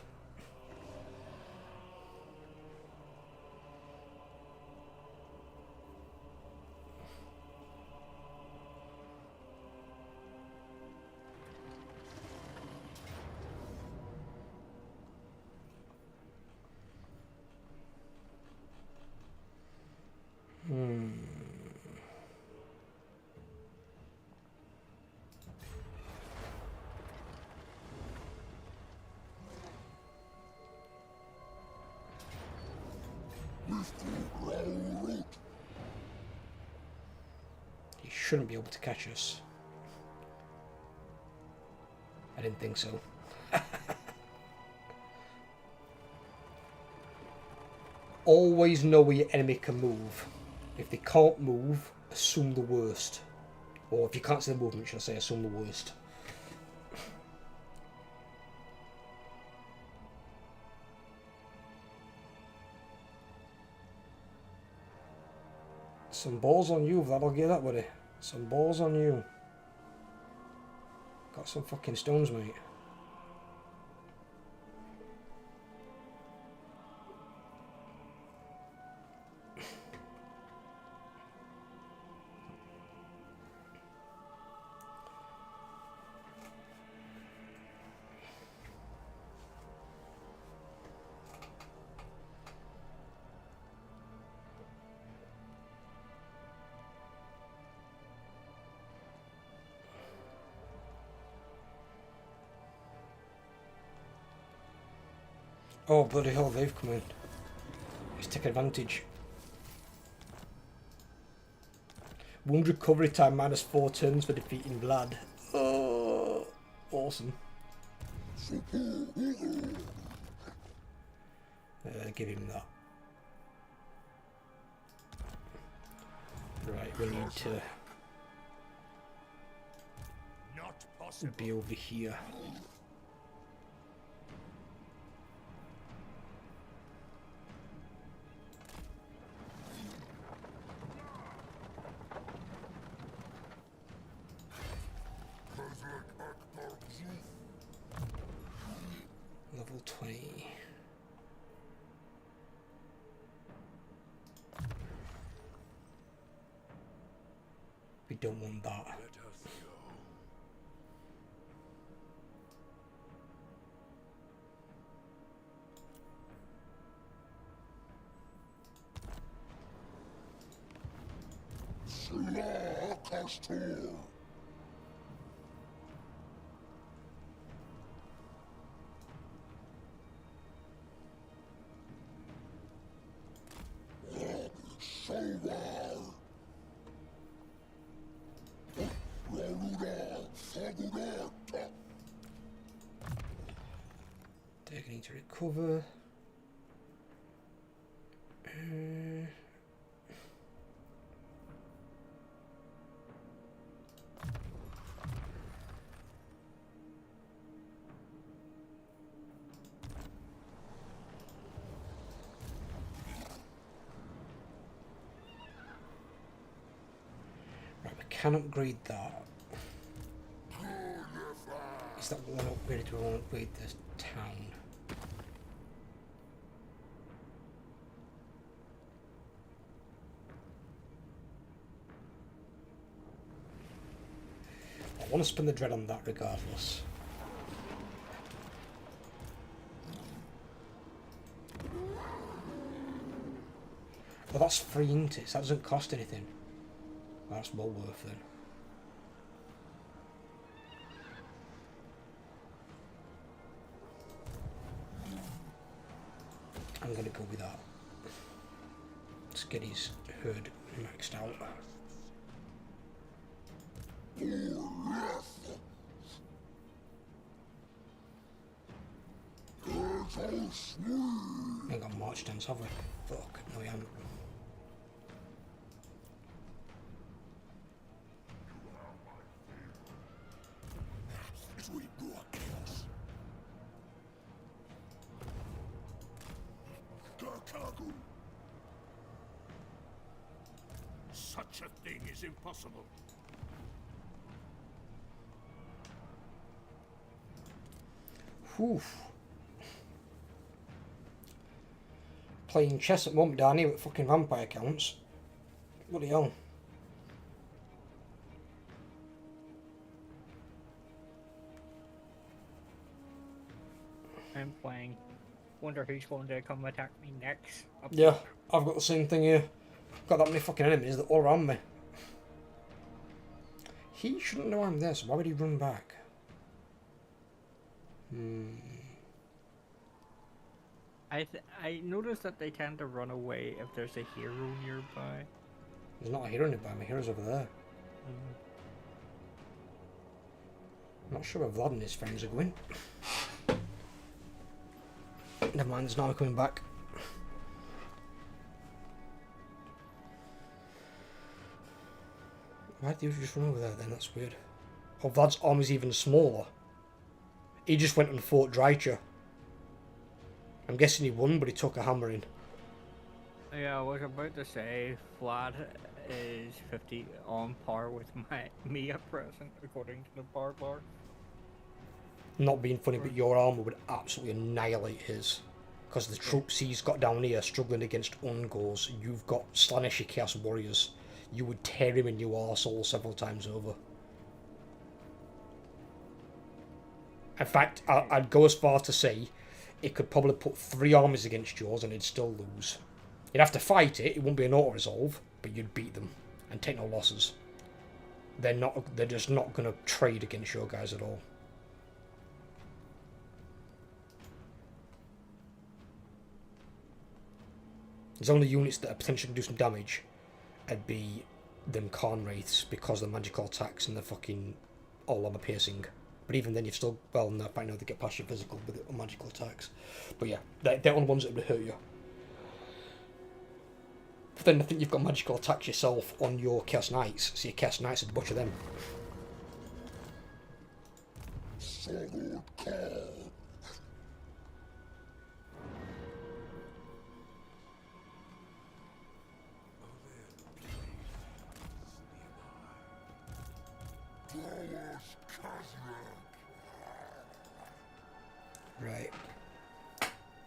He shouldn't be able to catch us. I didn't think so. Always know where your enemy can move. If they can't move, assume the worst. Or if you can't see the movement, should I say, assume the worst. Some balls on you, Vlad, I'll get that, buddy. Some balls on you. Got some fucking stones, mate. Oh, bloody hell, they've come in. Let's take advantage. Wound recovery time -4 turns for defeating Vlad. Oh, awesome. Give him that. Right, we need to be over here. Level 20. We don't want that. Taking to recover. Right, we can upgrade that. Is that one upgrade? Do we want to upgrade this town? I want to spin the dread on that regardless. Well, that's free, isn't it? So that doesn't cost anything. That's well worth it. I'm gonna go with that. Let's get his herd maxed out. We ain't got march dance, have we? Fuck, no we haven't. Such a thing is impossible. Whew. Playing chess at the moment down here with fucking vampire counts. Bloody hell. I'm playing. Wonder who's going to come attack me next. Yeah, I've got the same thing here. Got that many fucking enemies that all around me. He shouldn't know I'm there, so why would he run back? I noticed that they tend to run away if there's a hero nearby. There's not a hero nearby, my hero's over there. I'm not sure where Vlad and his friends are going. Never mind, there's not coming back. Why did you just run over there then? That's weird. Oh, Vlad's army's even smaller. He just went and fought Drycha. I'm guessing he won, but he took a hammering. Yeah, I was about to say Vlad is 50 on par with me at present, according to the bar bar. Not being funny, but your armour would absolutely annihilate his. Because the troops he's got down here struggling against Ungors, you've got Slaaneshi Chaos Warriors. You would tear him in your arsehole several times over. In fact, I'd go as far to say it could probably put 3 armies against yours and it'd still lose. You'd have to fight it, it wouldn't be an auto-resolve, but you'd beat them and take no losses. They're just not going to trade against your guys at all. There's only units that are potentially do some damage. It'd be them Khan Wraiths because of the magical attacks and the fucking all armor piercing. But even then, you've still no, I know they get past your physical with the magical attacks. But yeah, they're on the ones that would hurt you. But then I think you've got magical attacks yourself on your Chaos Knights, so your Chaos Knights would butcher them. Right.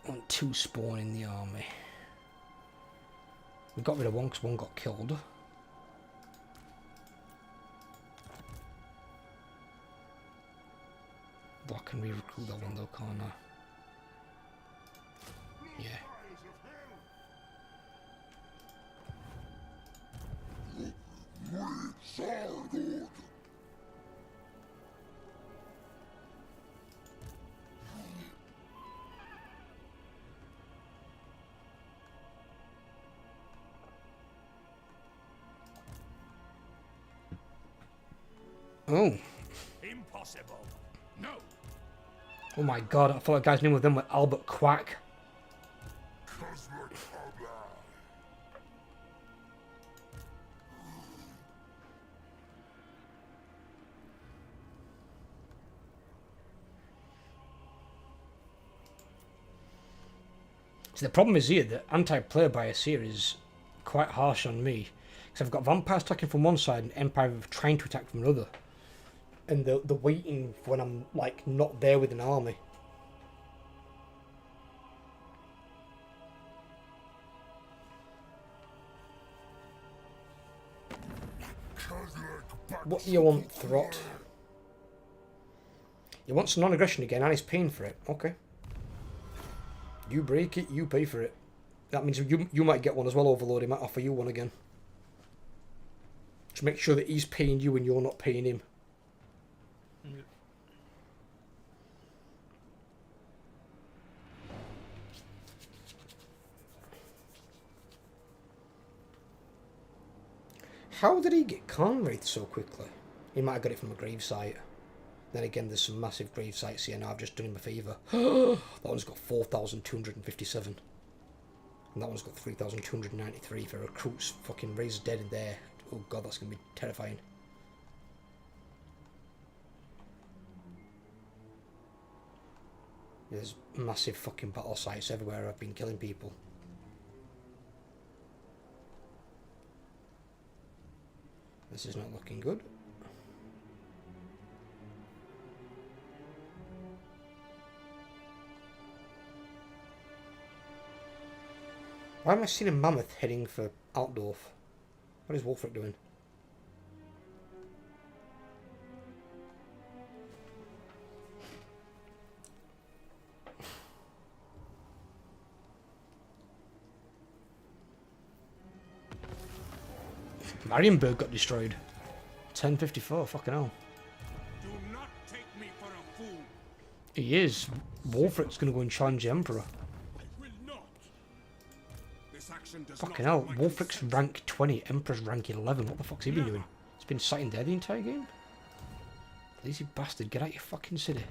Want 2 spawn in the army. We got rid of one because one got killed. But I can re-recruit that one though, can't I? Yeah. Oh. Impossible. No. Oh my god, I thought the guy's name with them was Albert Quack. Khazrak Azazel. So the problem is here that anti-player bias here is quite harsh on me. Because I've got vampires attacking from one side and Empire trying to attack from another. And they're waiting for when I'm like not there with an army. What do you want, Throt? He wants non-aggression again and he's paying for it. Okay. You break it, you pay for it. That means you might get one as well, Overlord. He might offer you one again. Just make sure that he's paying you and you're not paying him. How did he get Khan Wraith so quickly? He might have got it from a grave site. Then again, there's some massive grave sites here now. I've just done him a favour. That one's got 4,257. And that one's got 3,293 for recruits. Fucking raised dead in there. Oh god, that's going to be terrifying. There's massive fucking battle sites everywhere. I've been killing people. This is not looking good. Why am I seeing a mammoth heading for Altdorf? What is Wolfric doing? Marienburg got destroyed. 1054, fucking hell. Do not take me for a fool. He is. Wolfric's gonna go and challenge the Emperor. I will not. This action does Fucking not hell, have my Wolfric's consent. rank 20, Emperor's rank 11. What the fuck's he been doing? He's been sat in there the entire game? Lazy bastard, get out your fucking city.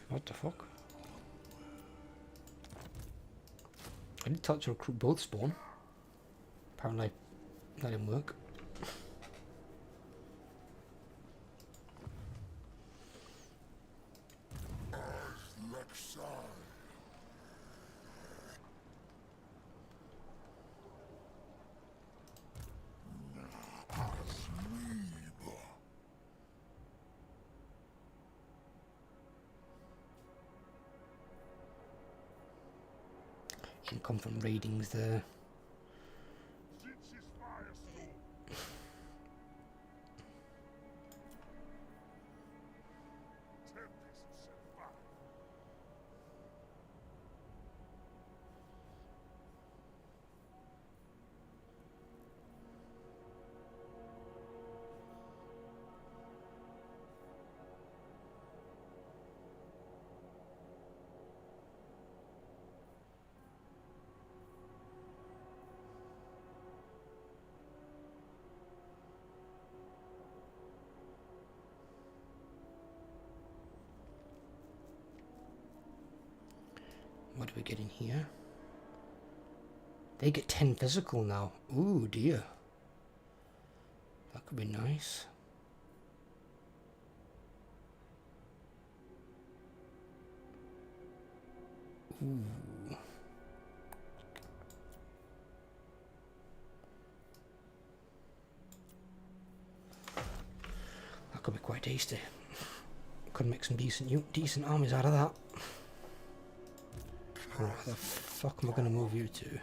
What the fuck? I did tell it to recruit both spawn. Apparently that didn't work. Can come from raidings there. What do we get in here? They get 10 physical now. Ooh, dear. That could be nice. Ooh. That could be quite tasty. Could make some decent armies out of that. Where the fuck am I going to move you to? In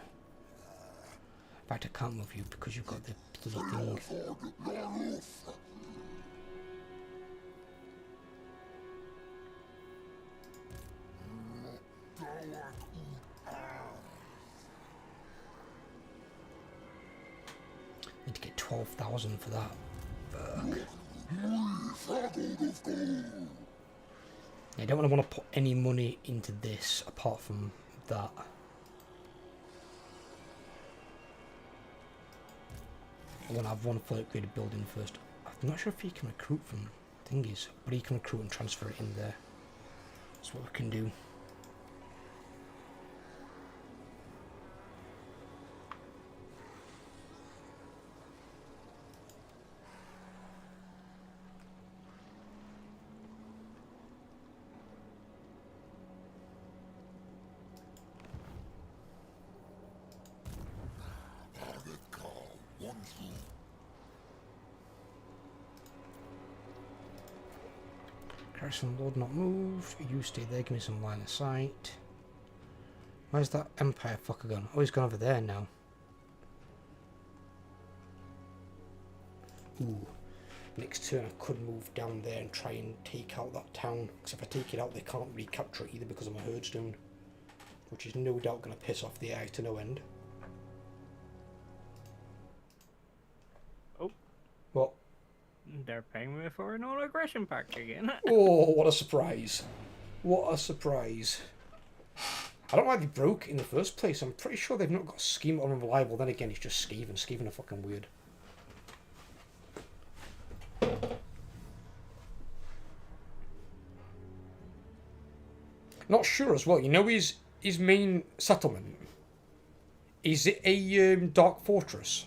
fact, I can't move you because you've got the bloody thing. Need to get 12,000 for that. I don't want to put any money into this apart from that. I want to have one fully upgraded building first. I'm not sure if you can recruit from thingies, but you can recruit and transfer it in there. That's what we can do. Garrison Lord not moved. You stay there, give me some line of sight. Where's that Empire fucker gone? Oh, he's gone over there now. Ooh. Next turn I could move down there and try and take out that town. Because if I take it out they can't recapture it either because of my herdstone. Which is no doubt going to piss off the AI to no end. Oh. What? They're paying me for an all-aggression pack again. Oh, what a surprise. What a surprise. I don't know why they broke in the first place. I'm pretty sure they've not got a scheme on Unreliable. Then again, it's just Skaven. Skaven are fucking weird. Not sure as well. You know his main settlement? Is it a dark fortress?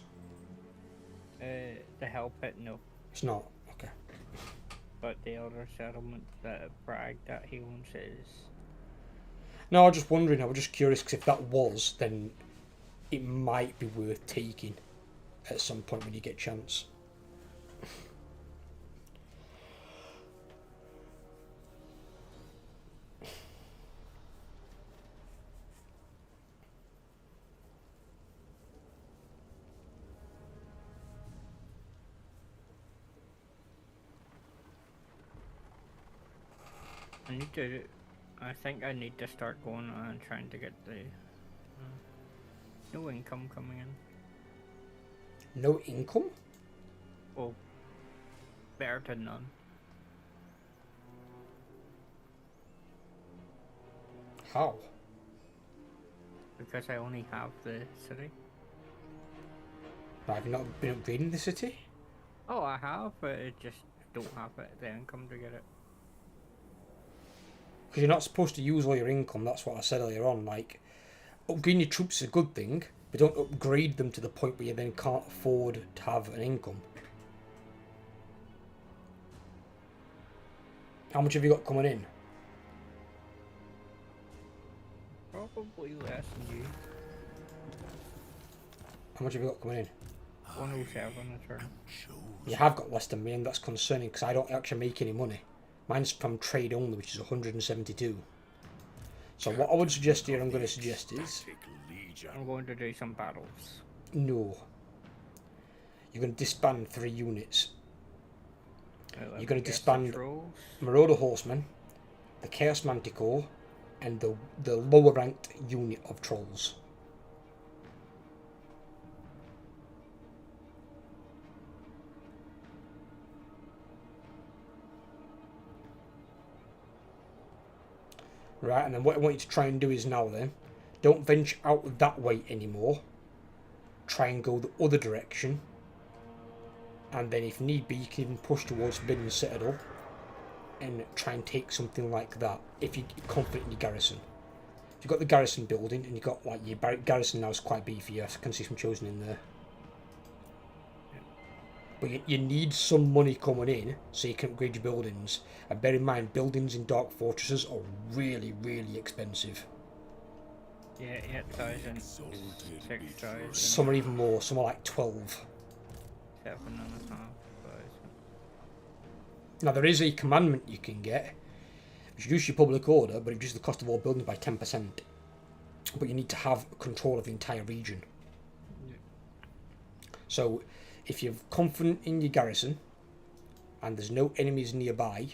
The Hell Pit, no. It's not. Okay. But the other settlement that brag that he owns is... No, I was just wondering. I was just curious because if that was, then it might be worth taking at some point when you get a chance. I think I need to start going and trying to get the no income coming in. No income? Well, better to none. How? Because I only have the city. Have you not been upgrading the city? Oh, I have, but it just don't have the income to get it. Because you're not supposed to use all your income, that's what I said earlier on. Like, upgrading your troops is a good thing, but don't upgrade them to the point where you then can't afford to have an income. How much have you got coming in? Probably less than you. How much have you got coming in? 107 a turn. You have got less than me, and that's concerning because I don't actually make any money. Mine's from trade only, which is 172. So what I would suggest here, I'm going to suggest is... I'm going to do some battles. No. You're going to disband 3 units. You're going to disband Marauder Horsemen, the Chaos Manticore, and the lower ranked unit of Trolls. Right, and then what I want you to try and do is now then, don't venture out that way anymore. Try and go the other direction. And then if need be, you can even push towards Forbidden Citadel and try and take something like that if you're confident in your garrison. You've got the garrison building, and you've got like your garrison now is quite beefy. I can see some chosen in there. But you need some money coming in so you can upgrade your buildings. And bear in mind, buildings in Dark Fortresses are really, really expensive. Yeah, 8,000, 6,000, Some are even more. Some are like 12. 7,500. Now there is a commandment you can get, which reduces your public order, but it reduces the cost of all buildings by 10%. But you need to have control of the entire region. Yeah. So, if you're confident in your garrison, and there's no enemies nearby,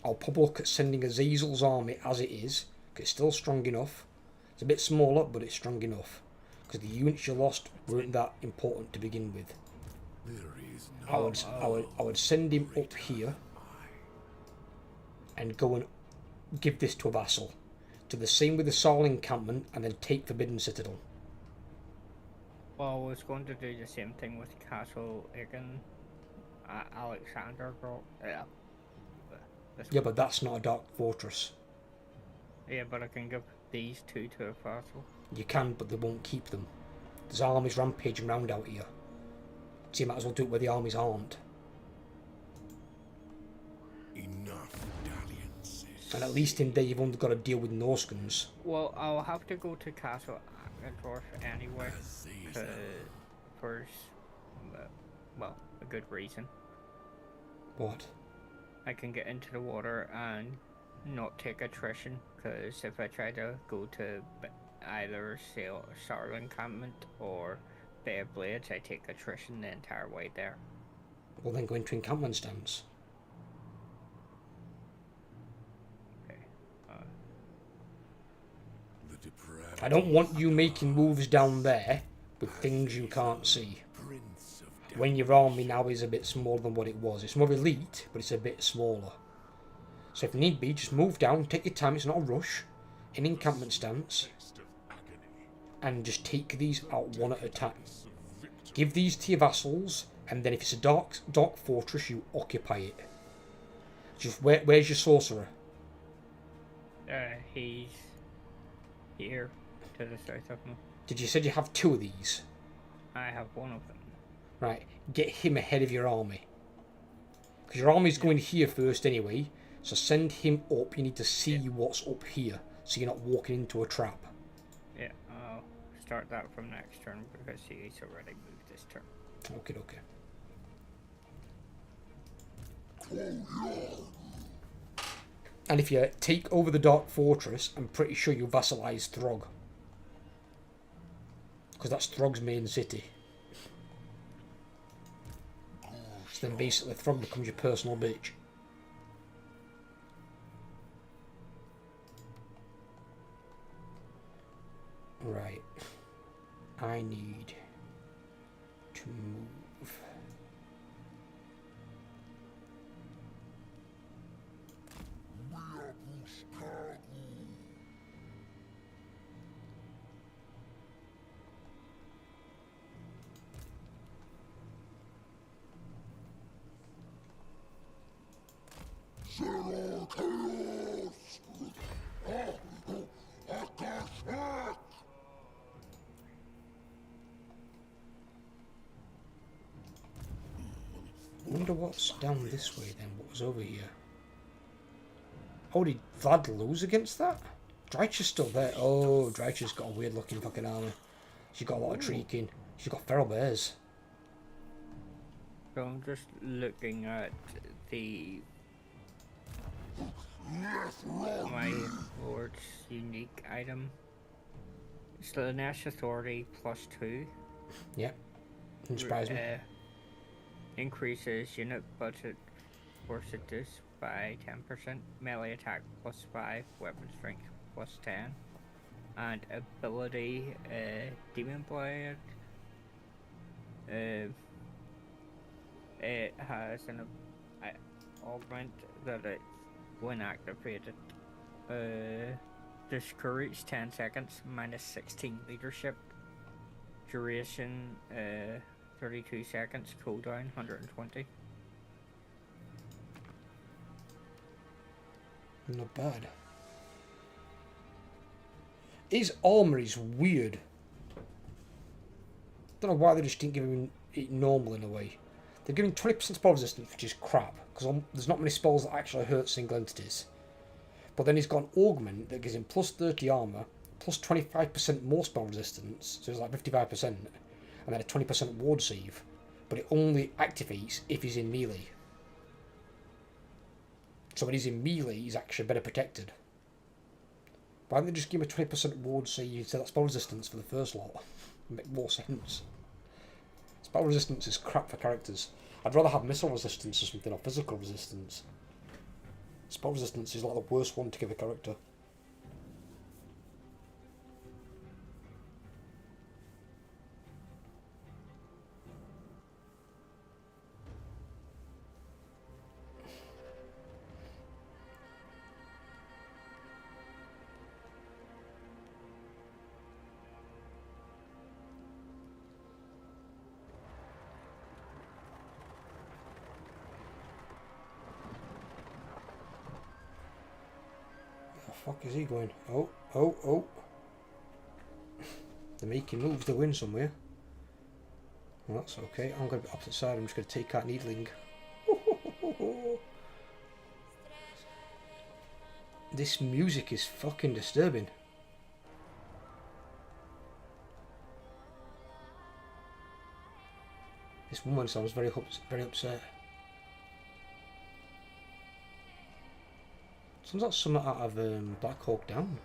I'll probably look at sending Azazel's army as it is, because it's still strong enough. It's a bit smaller, but it's strong enough. Because the units you lost weren't that important to begin with. I would send him up here and go and give this to a vassal. Do the same with the Saul encampment and then take Forbidden Citadel. Well, I was going to do the same thing with Castle Egan, Alexander. Yeah, but that's not a Dark Fortress. Yeah, but I can give these two to a vassal. You can, but they won't keep them. There's armies rampaging around out here. So you might as well do it where the armies aren't. Enough dalliances. And at least in there you've only got to deal with Norskans. Well, I'll have to go to Castle Agadorf anyway, for well, a good reason. What? I can get into the water and not take attrition, because if I try to go to either Sarl encampment or Bay of Blades, I take attrition the entire way there. Well, then go into encampment stance. Okay. I don't want you making moves down there with things you can't see. When your army now is a bit smaller than what it was. It's more elite, but it's a bit smaller. So if need be, just move down, take your time, it's not a rush. In encampment stance. And just take these out one at a time. Give these to your vassals, and then if it's a dark fortress, you occupy it. Just where's your sorcerer? He's here to the south of me. Did you say you have two of these? I have one of them. Right, get him ahead of your army. Because your army's going here first anyway, so send him up. You need to see what's up here, so you're not walking into a trap. Yeah, I'll start that from next turn, because he's already moved this turn. Okay, okay. And if you take over the Dark Fortress, I'm pretty sure you vassalize Throg. Because that's Throg's main city. So then basically Throg becomes your personal bitch. Right. I need to move. I wonder what's down this way then, what was over here. Oh, did Vlad lose against that? Drycha's still there. Oh, Drycha's got a weird looking fucking army. She's got a lot of treeking. She's got feral bears. So I'm just looking at my lord's unique item. It's the Nash Authority +2. Yep. Didn't surprise me. Increases unit budget for seduce by 10%, melee attack +5, weapon strength +10, and ability Demon Blade. It has an augment that it, when activated, discourage 10 seconds, -16 leadership, duration 32 seconds, cooldown 120. Not bad. His armour is weird. Don't know why they just didn't give him it normal in a way. They're giving 20% spell resistance, which is crap, because there's not many spells that actually hurt single entities. But then he's got an augment that gives him plus 30 armour, plus 25% more spell resistance, so it's like 55%, and then a 20% ward save. But it only activates if he's in melee. So when he's in melee, he's actually better protected. Why don't they just give him a 20% ward save instead of spell resistance for the first lot? Make more sense. Spell resistance is crap for characters. I'd rather have missile resistance or something, or physical resistance. Spell resistance is like the worst one to give a character. Fuck is he going? Oh, oh, oh. They're making moves to win somewhere. Well, that's okay. I'm going to be opposite side. I'm just going to take out Needling. This music is fucking disturbing. This woman sounds very upset. Sounds like something out of Black Hawk Down.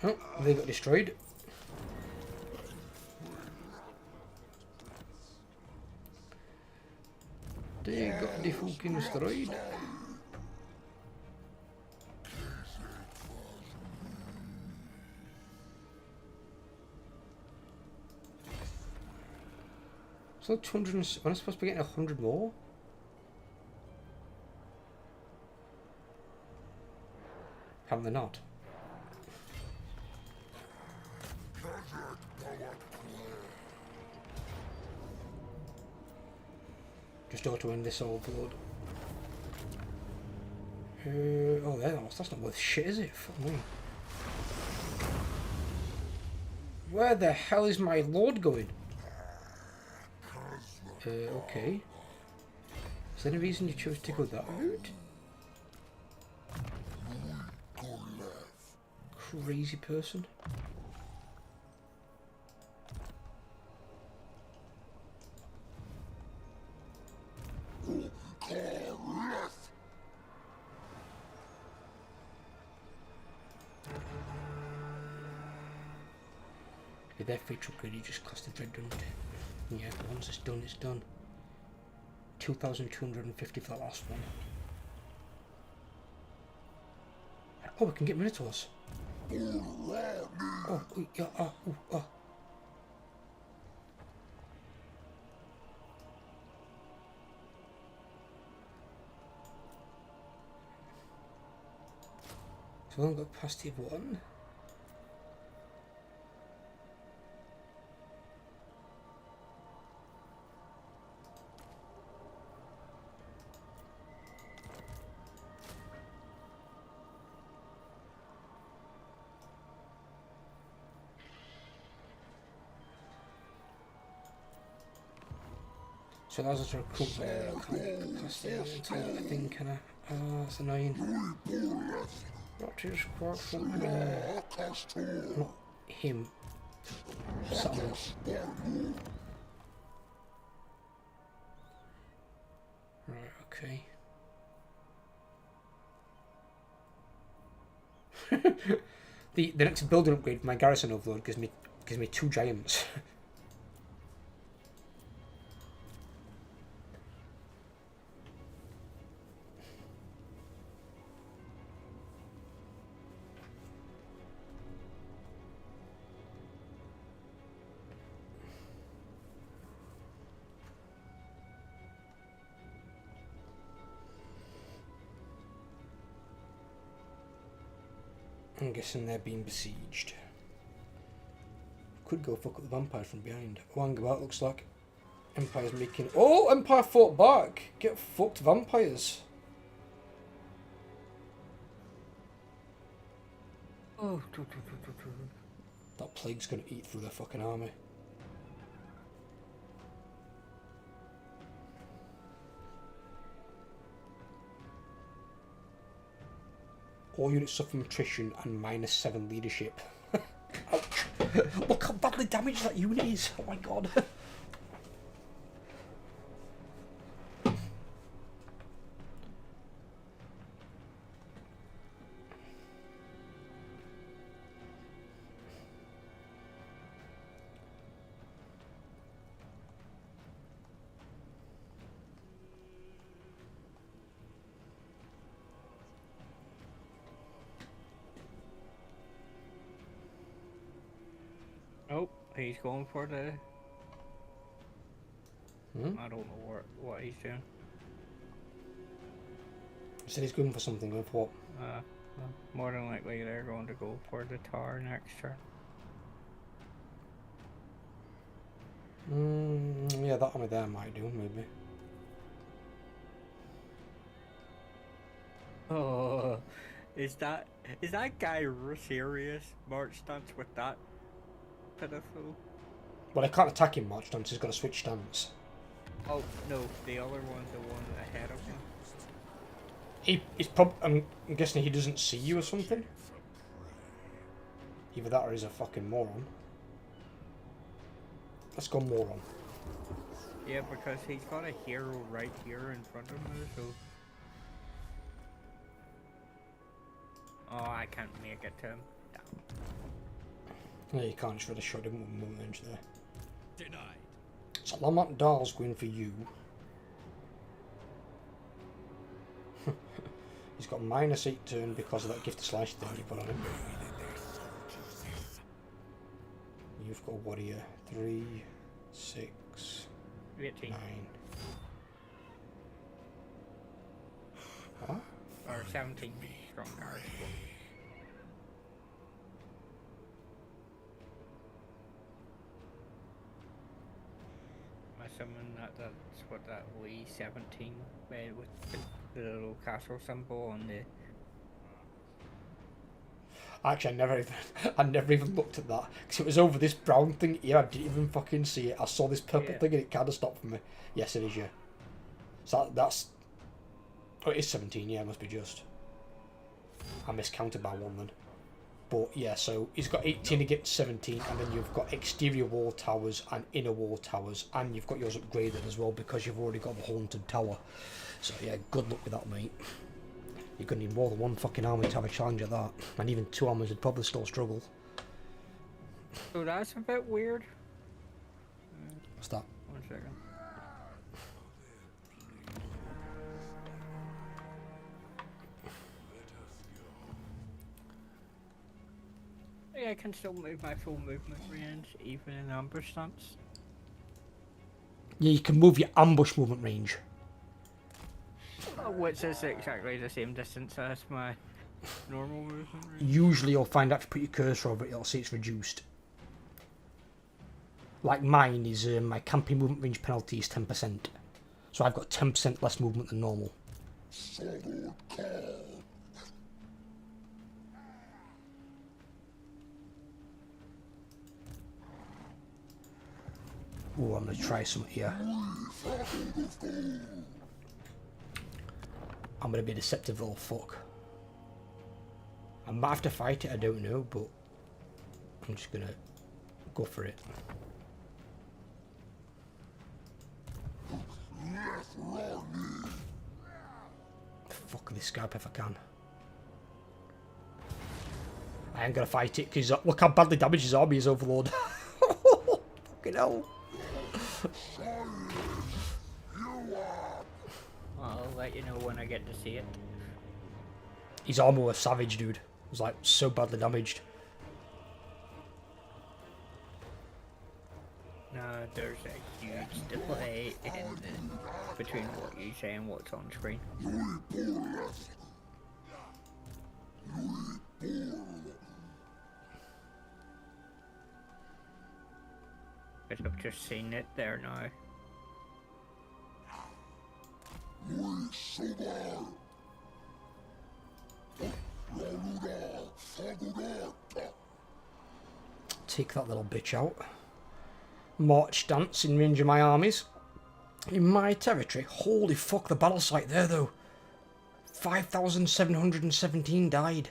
Oh, they got destroyed. They got the fucking destroyed. So 200. When I'm supposed to be getting 100 more. Haven't they not? Just auto in this overload. Oh, that's not worth shit, is it? Fuck me. Where the hell is my lord going? Okay. Is there any reason you chose to go that route? Crazy person. Their feature upgrade just cost a dread, doesn't it? Yeah, once it's done, it's done. 2,250 for the last one. Oh, we can get Minotaurs. Oh, yeah, oh. So we haven't got past tier 1. So that was a recruit there. I can't get past it until I think, can I? Oh, that's annoying. Not Spectre's quite not him. Someone. Right, okay. the next building upgrade for my garrison overload gives me 2 giants. I'm guessing they're being besieged. Could go fuck up the vampires from behind. Oh, hang about, looks like Empire's making... Oh, Empire fought back! Get fucked, vampires! Oh, That plague's gonna eat through their fucking army. All units suffer from attrition and -7 leadership. Ouch! Look how badly damaged that unit is! Oh my god! oh, he's going for the. I don't know what he's doing. He said he's going for something. With what? More than likely they're going to go for the tower next turn. Yeah, that army there might do, maybe. Oh, is that guy serious? March stance with that pitiful? Well, I can't attack him much, stance. He's got to switch stance. Oh no, the other one, the one ahead of him. He's I'm guessing he doesn't see you or something. Either that or he's a fucking moron. Let's go moron. Yeah, because he's got a hero right here in front of him, so. Oh, I can't make it to him. No, you can't. Just really shot him with one range there. Denied. So Lamont Dahl's going for you. He's got -8 turn because of that gift of slash thing you put on him. You've got what here? 3, 6, 18. 9. What? Or 17 strong guards. I summon that's what that Lee 17 with the little castle symbol on the. Actually, I never even looked at that because it was over this brown thing here. I didn't even fucking see it. I saw this purple thing and it kind of stopped for me. Yes, it is. Yeah. So that's. Oh, it is 17. Yeah, it must be just. I miscounted by 1 then. But yeah, so he's got 18 against 17, and then you've got exterior wall towers and inner wall towers, and you've got yours upgraded as well because you've already got the haunted tower. So yeah, good luck with that, mate. You're going to need more than 1 fucking army to have a challenge at that, and even 2 armies would probably still struggle. So that's a bit weird. What's that? 1 second. Yeah, I can still move my full movement range even in ambush stance. Yeah, you can move your ambush movement range. Which is exactly the same distance as my normal movement range. Usually you'll find out if you put your cursor over it, you'll see it's reduced. Like mine is, my camping movement range penalty is 10%. So I've got 10% less movement than normal. Oh, I'm going to try something here. I'm going to be a deceptive little fuck. I might have to fight it, I don't know, but I'm just gonna go for it. Fuck this guy up if I can. I ain't gonna fight it because look how badly damaged his army is, Overlord. Fucking hell. I'll let you know when I get to see it. His armor was savage, dude. It was like so badly damaged. No, there's a huge delay between what you say and what's on screen. Because I've just seen it there now. Take that little bitch out. March dance in range of my armies. In my territory. Holy fuck, the battle site there though. 5,717 died.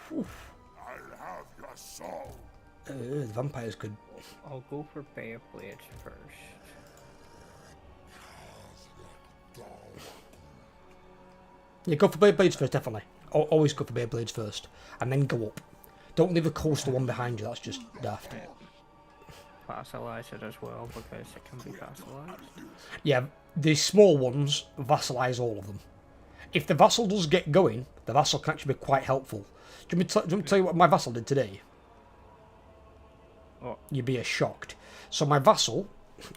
Whew. I'll have your soul. The vampires could. I'll go for Bear Blades first. Yeah, go for Blades first, definitely. Always go for Blades first. And then go up. Don't leave a coastal one behind you, that's just daft. Vassalize it as well, because it can be vassalized. Yeah, the small ones vassalize all of them. If the vassal does get going, the vassal can actually be quite helpful. Do you want me to tell you what my vassal did today? What? You'd be shocked. So my vassal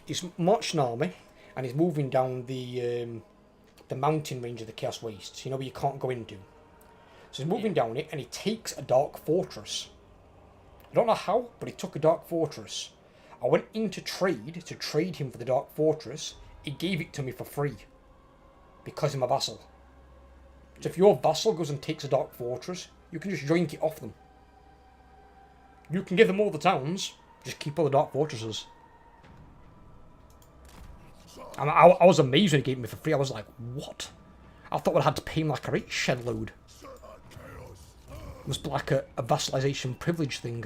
is marching an army and he's moving down the mountain range of the Chaos Wastes. You know where you can't go into. So he's moving down it and he takes a dark fortress. I don't know how, but he took a dark fortress. I went in to trade him for the dark fortress. He gave it to me for free because I'm a vassal. So if your vassal goes and takes a dark fortress, you can just yoink it off them. You can give them all the towns, just keep all the dark fortresses. And I was amazed when he gave it me for free. I was like, what? I thought I'd had to pay him like a right shed load. It was like a vassalization privilege thing.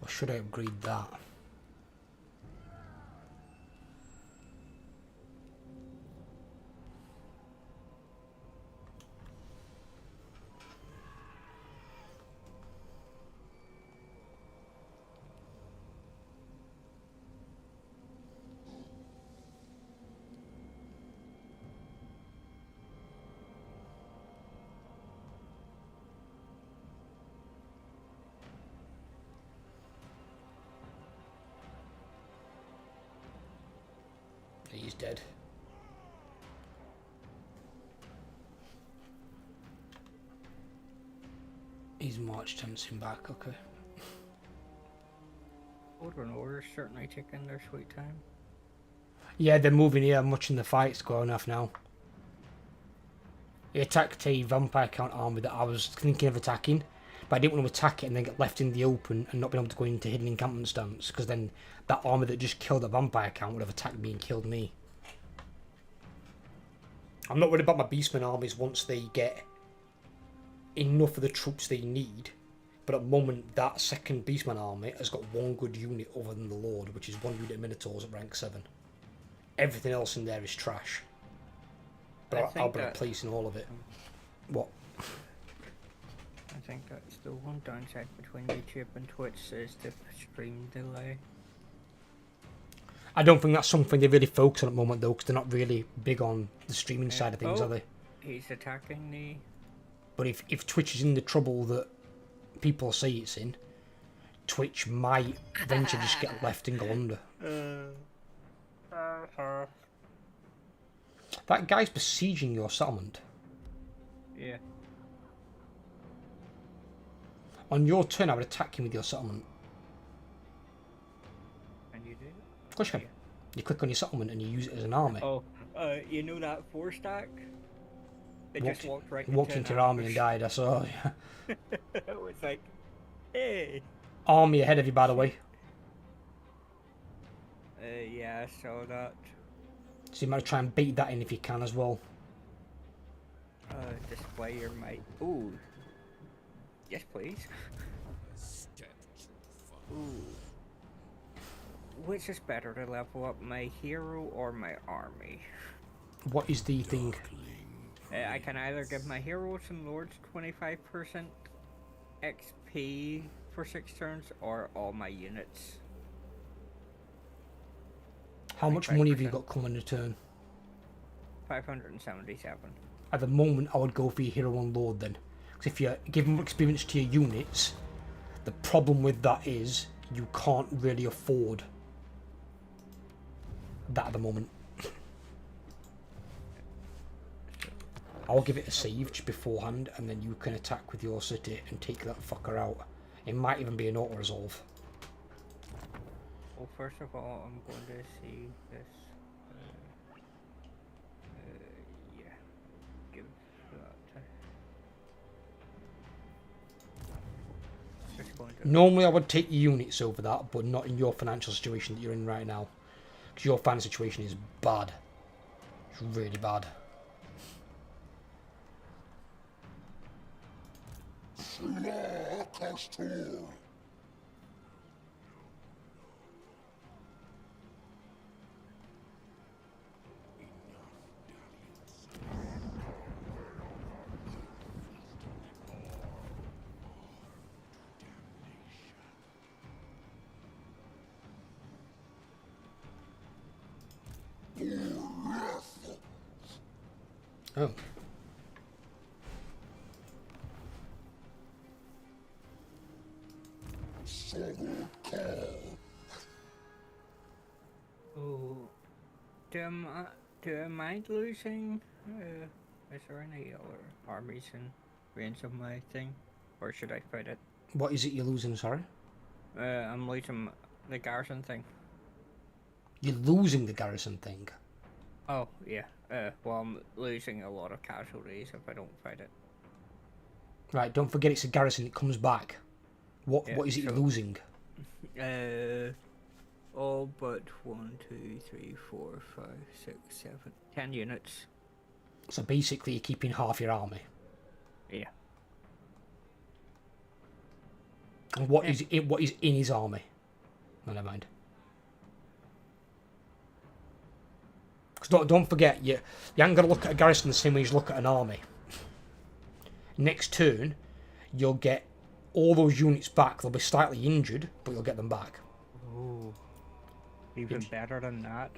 Or should I upgrade that? He's dead. He's march dancing back, okay. Order and Order's certainly taking their sweet time. Yeah, they're moving here, I'm watching the fights going off now. He attacked a vampire count army that I was thinking of attacking, but I didn't want to attack it and then get left in the open and not be able to go into hidden encampment stance, because then that army that just killed a vampire count would have attacked me and killed me. I'm not worried about my beastmen armies once they get enough of the troops they need, but at the moment that second beastman army has got one good unit other than the Lord, which is one unit of Minotaurs at rank 7. Everything else in there is trash. But I'll be replacing all of it. What? I think that's the one downside between YouTube and Twitch is the stream delay. I don't think that's something they really focus on at the moment though, because they're not really big on the streaming side of things, are they? He's attacking the... But if Twitch is in the trouble that people say it's in, Twitch might eventually just get left and go under. That guy's besieging your settlement. Yeah. On your turn, I would attack him with your settlement. Can you do it? Of course you can. You click on your settlement and you use it as an army. Oh, you know that 4-stack? It just walked right He walked into your army and died, I saw. It was like, hey. Army ahead of you, by the way. Yeah, I saw that. So you might try and bait that in if you can as well. Display your might. Ooh. Yes, please. Ooh. Which is better to level up, my hero or my army? What is the thing? I can either give my heroes and lords 25% XP for 6 turns, or all my units. How much money have you got coming to turn? 577. At the moment, I would go for your hero and lord then. Because if you give more experience to your units, the problem with that is you can't really afford that at the moment. I'll give it a save just beforehand, and then you can attack with your city and take that fucker out. It might even be an auto-resolve. Well, first of all, I'm going to see this. Yeah. Give that. Just going to... Normally I would take your units over that, but not in your financial situation that you're in right now. Because your financial situation is bad. It's really bad. Oh. Oh. Do I mind losing? Is there any other armies in range of my thing? Or should I fight it? What is it you're losing, sorry? I'm losing the garrison thing. You're losing the garrison thing? Oh, yeah. Well, I'm losing a lot of casualties if I don't fight it. Right, don't forget it's a garrison that comes back. What is it you're losing? All but 1, 2, 3, 4, 5, 6, 7, 10 units. So basically you're keeping half your army. Yeah. And what is in his army? No, never mind. Because don't forget, you ain't got to look at a garrison the same way as you look at an army. Next turn, you'll get all those units back. They'll be slightly injured, but you'll get them back. Ooh. Even better than that,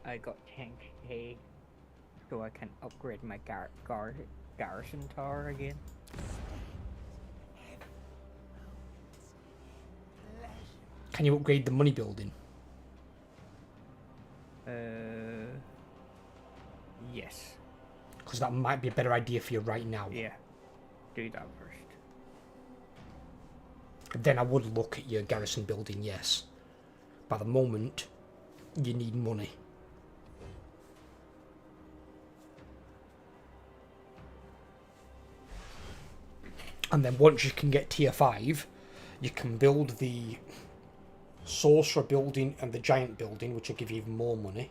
I got 10k, so I can upgrade my garrison tower again. Can you upgrade the money building? Yes. Because that might be a better idea for you right now. Yeah. Do that first. Then I would look at your garrison building, yes. By the moment, you need money. And then once you can get tier 5, you can build the sorcerer building and the giant building, which will give you even more money.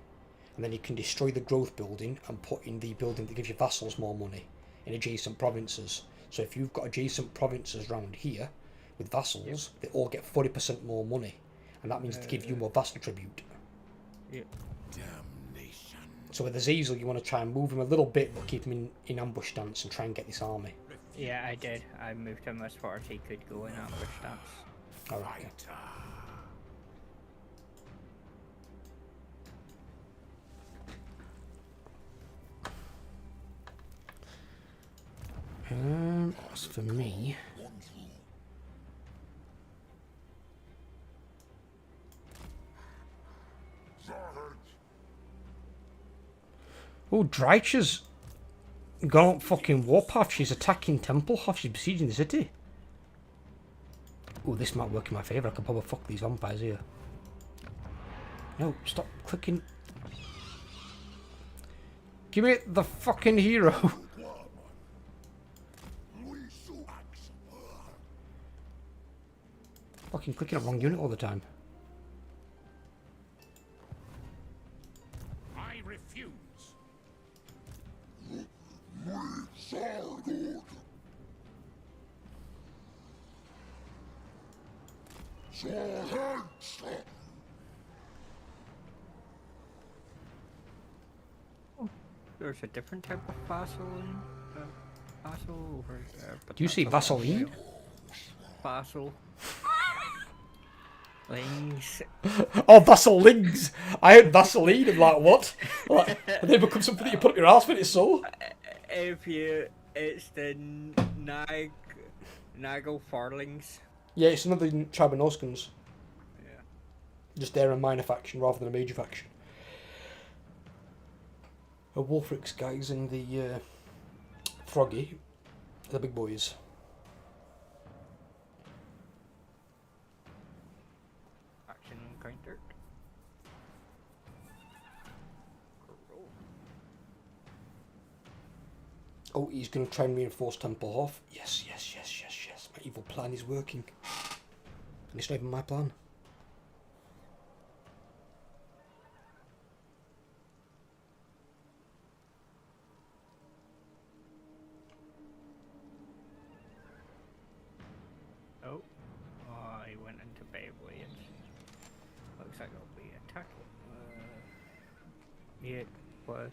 And then you can destroy the growth building and put in the building that gives your vassals more money in adjacent provinces. So if you've got adjacent provinces around here with vassals, they all get 40% more money. And that means to give you more vassal tribute. Yep. Damnation. So with Azazel, you want to try and move him a little bit, but keep him in ambush stance and try and get this army. Yeah, I did. I moved him as far as he could go in ambush stance. Alright. As for me, Oh, Dreicher's gone up fucking warpath. She's attacking temple half. She's besieging the city. Oh, this might work in my favour. I could probably fuck these vampires here. No, stop clicking. Give me the fucking hero. Fucking clicking on wrong unit all the time. I refuse. There's a different type of Vaseline. Vassal over there. But Do you that's say a Vaseline? Vassal. Lings. Oh, Vaselings! I heard Vaseline and like, what? Like, and then it becomes something that you put up your ass when it's so. If you, it's the Nagel Farlings. Yeah, it's another tribe of Noskins. Yeah. Just they're a minor faction rather than a major faction. A Wolfrix guys and the Froggy, the big boys. Action encountered. Oh, he's going to try and reinforce Temple Hof. Yes, yes, yes, yes, yes. My evil plan is working. And it's not even my plan. Oh, he went into Beyblade. Looks like I'll be attacking. It was.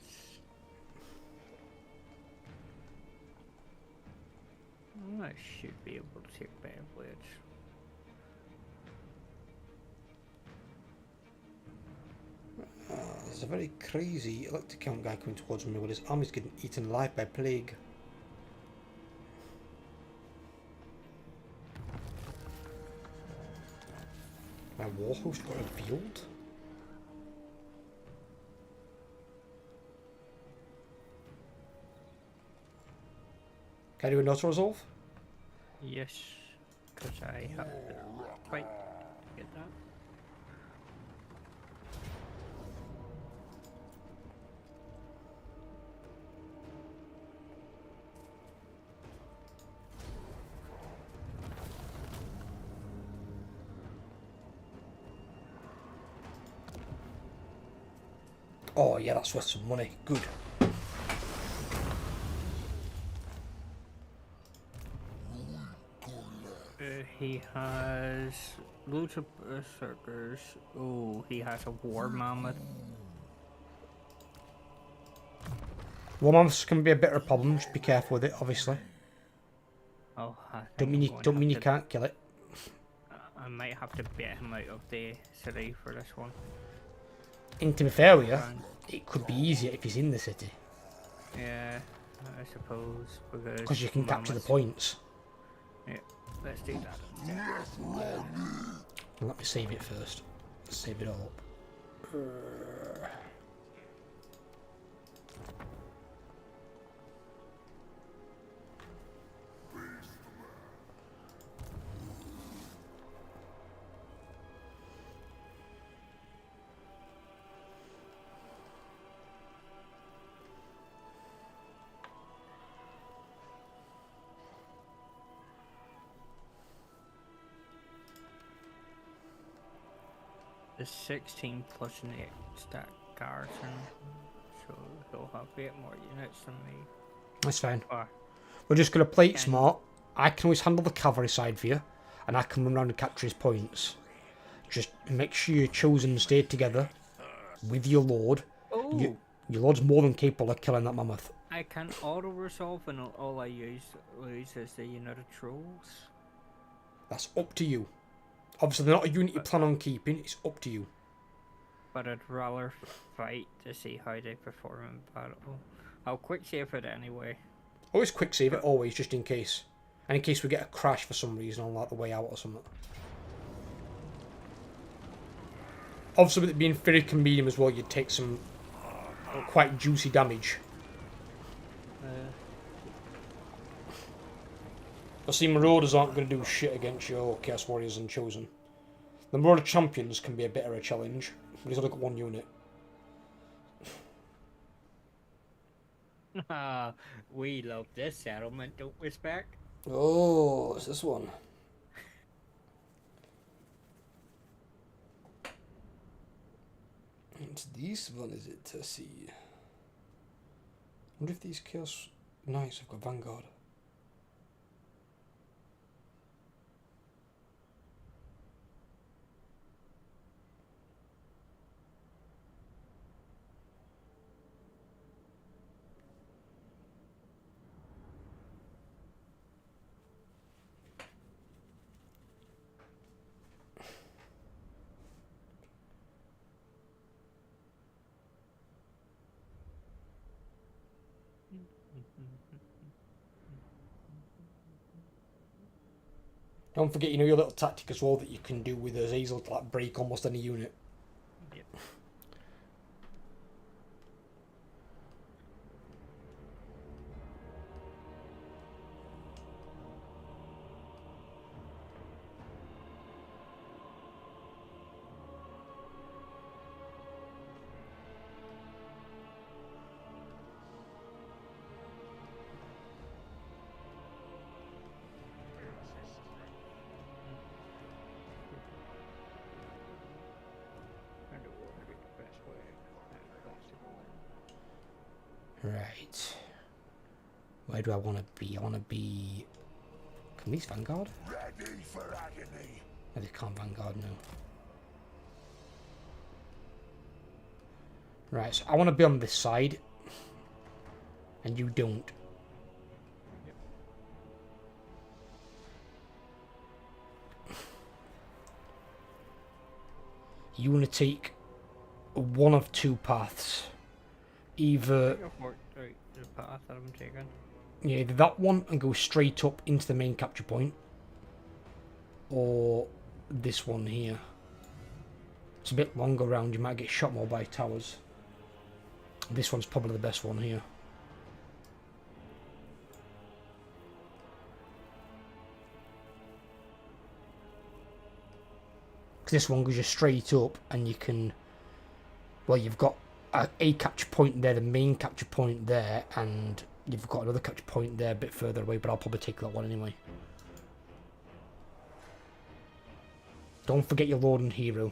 I should be able to take Beyblades. There's a very crazy electric count guy coming towards me with his army's getting eaten alive by plague. My warhost got revealed? Can I do an auto resolve? Yes, because I have to fight to get that. Oh yeah, that's worth some money. Good. He has loads of berserkers. Oh, he has a war mammoth. War mammoths can be a bit of a problem. Just be careful with it, obviously. Oh, Don't mean you can't kill it. I might have to bet him out of the city for this one. And to be fair with you, it could be easier if he's in the city. Yeah, I suppose, Because you can capture the points. Yeah, let's do that. Yeah. Let me save it first. Save it all up. The 16 plus an 8 stack garrison, so he'll have 8 more units than me. That's fine. Or We're just going to play it smart. I can always handle the cavalry side for you, and I can run around and capture his points. Just make sure your chosen stay together with your lord. oh, Your lord's more than capable of killing that mammoth. I can auto resolve, and all I lose is the unit of trolls. That's up to you. Obviously, they're not a unit you plan on keeping. It's up to you. But I'd rather fight to see how they perform in battle. I'll quick save it anyway. Always quick save it, always, just in case. And in case we get a crash for some reason on like the way out or something. Obviously, with it being very medium as well, you'd take some quite juicy damage. I see Marauders aren't going to do shit against your Chaos Warriors and Chosen. The Marauder Champions can be a bit of a challenge, but he's only got one unit. We love this settlement, don't we, Spec? Oh, it's this one. It's this one, is it, to see? I wonder if these Chaos Knights have got Vanguard. Don't forget, you know, your little tactic as well that you can do with Azazel to like break almost any unit. Yep. Right. Where do I want to be? I want to be... Can these Vanguard? Ready for agony. No, they can't Vanguard now. Right, so I want to be on this side. And you don't. You want to take one of two paths. Either... Go for it, right, the path that I'm taking. Yeah, either that one and go straight up into the main capture point. Or this one here. It's a bit longer round, you might get shot more by towers. This one's probably the best one here. Because this one goes just straight up and you can... Well, you've got a capture point there, the main capture point there, and you've got another capture point there a bit further away, but I'll probably take that one anyway. Don't forget your Lord and Hero.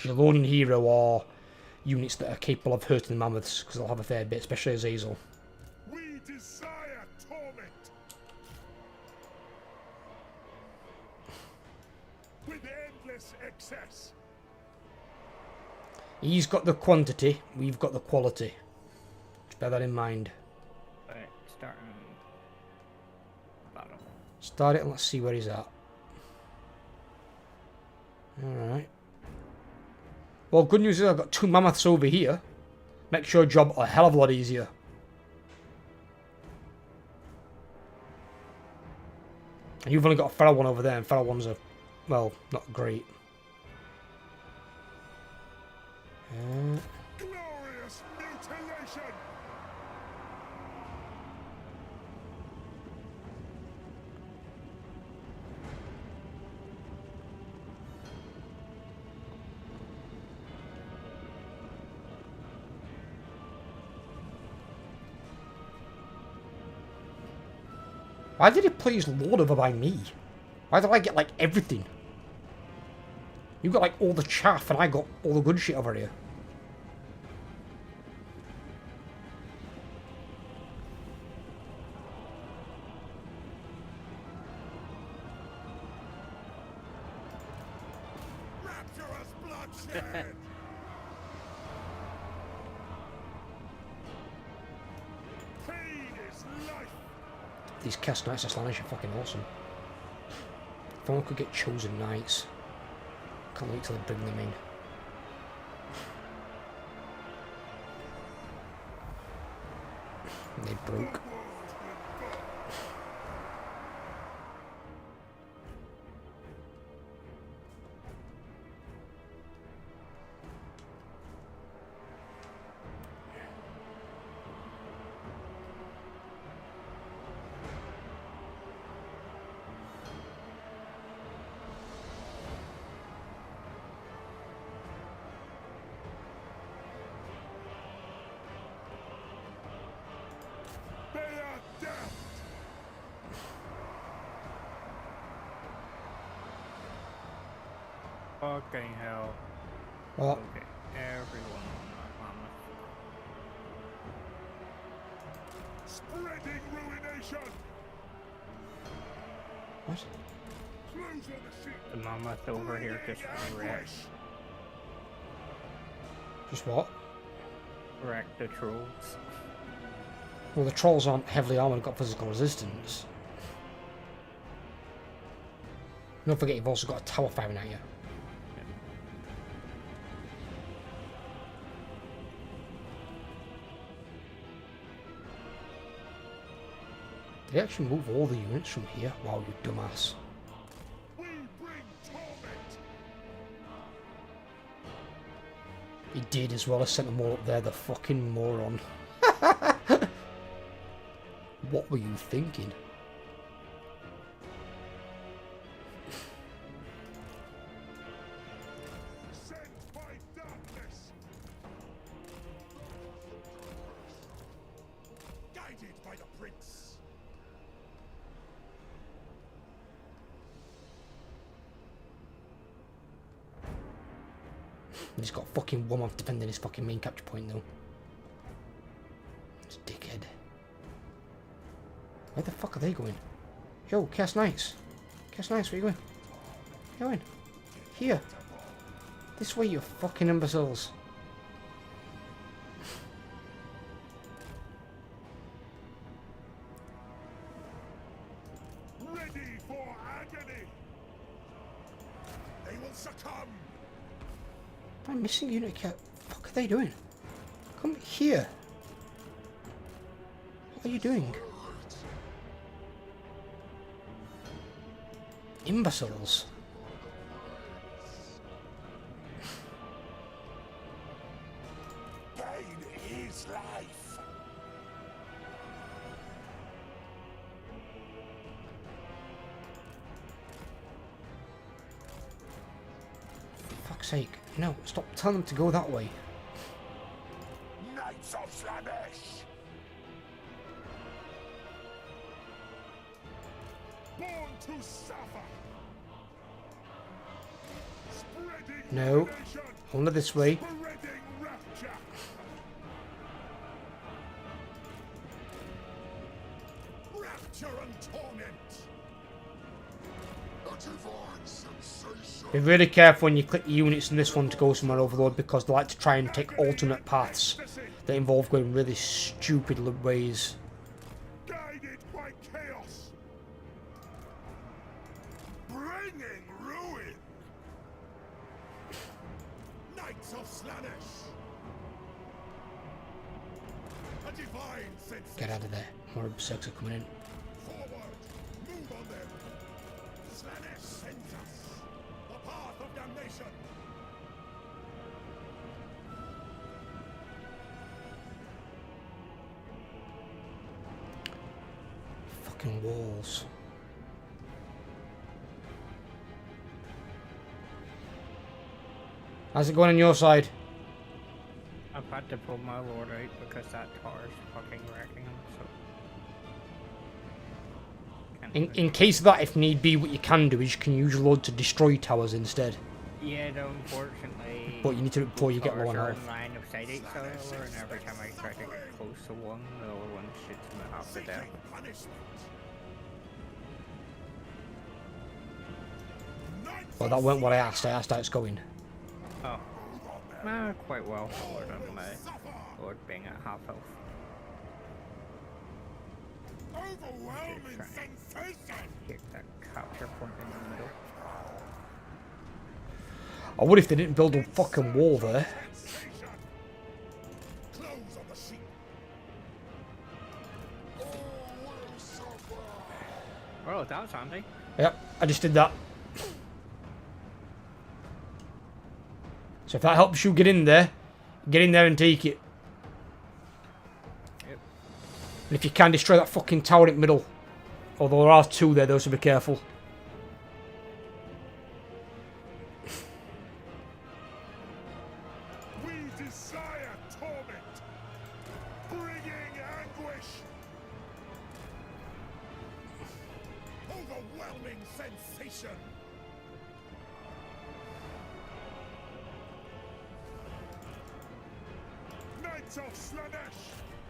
Your Lord and Hero are units that are capable of hurting the mammoths, because they'll have a fair bit, especially Azazel. We desire torment. With endless excess. He's got the quantity, we've got the quality. Just bear that in mind. Right, starting battle. Start it and let's see where he's at. Alright. Well, good news is I've got two mammoths over here. Makes your job a hell of a lot easier. And you've only got a feral one over there, and feral ones are, well, not great. Glorious mutilation. Why did he play his Lord over by me? Why did I get, like, everything? You got, like, all the chaff, and I got all the good shit over here. Rapturous bloodshed. Pain is life. These cast knights are are fucking awesome. If only I could get chosen knights. Can't wait till they bring them in. And they broke. Fucking hell. What? Okay, everyone on that mammoth. Spreading ruination. What? Close on the sheep. The mammoth over here just wrecked Just what? the trolls. Well, the trolls aren't heavily armored and got physical resistance. Don't forget you've also got a tower firing at you. Did he actually move all the units from here? Wow, you dumbass. We bring torment. He did as well as sent them all up there, the fucking moron. What were you thinking? Sent by darkness. Guided by the prince. He's got fucking one off defending his fucking main capture point though. It's a dickhead. Where the fuck are they going? Yo, Chaos Knights. Chaos Knights, where you going? Where you going? Here. This way, you fucking imbeciles. Ready for agony. They will succumb. I'm missing unit cat. What are they doing? Come here. What are you doing? Imbeciles. Gain his life. For fuck's sake. No, stop telling them to go that way. Knights of Slanesh. Born to suffer. Spreading No. ruination. Only this way. Spreading rapture. Rapture and torment. A divine sensation. Be really careful when you click the units in this one to go somewhere overload because they like to try and take alternate paths that involve going really stupid ways. Guided by chaos. Bringing ruin. Knights of Slanesh. A divine sensation. Get out of there. More berserks are coming in. Forward. Move on them. Slanesh sends us. The path of damnation. Fucking walls. How's it going on your side? I've had to pull my lord out because that tower's fucking wrecking him, so... Can't In case of that, if need be, what you can do is you can use your load to destroy towers instead. Yeah, no, unfortunately... But you need to do it before you get low on towers are health. in line of sight each other, and every time I try to get close to one, the other one shoots me half to death. Seeking punishment. Well, that weren't what I asked. I asked how it's going. Oh. Quite well, other than my lord being at half health. Overwhelming Trying. sensation. Get that capture point in the middle. I would if they didn't build a fucking wall there. Sensation. Close on the sheep. Oh, that was handy. Yep, I just did that. So if that helps you get in there and take it. Yep. And if you can, destroy that fucking tower in the middle. Although there are two there, though, so be careful. We desire torment. Bringing anguish. Overwhelming sensation. Knights of Slanesh!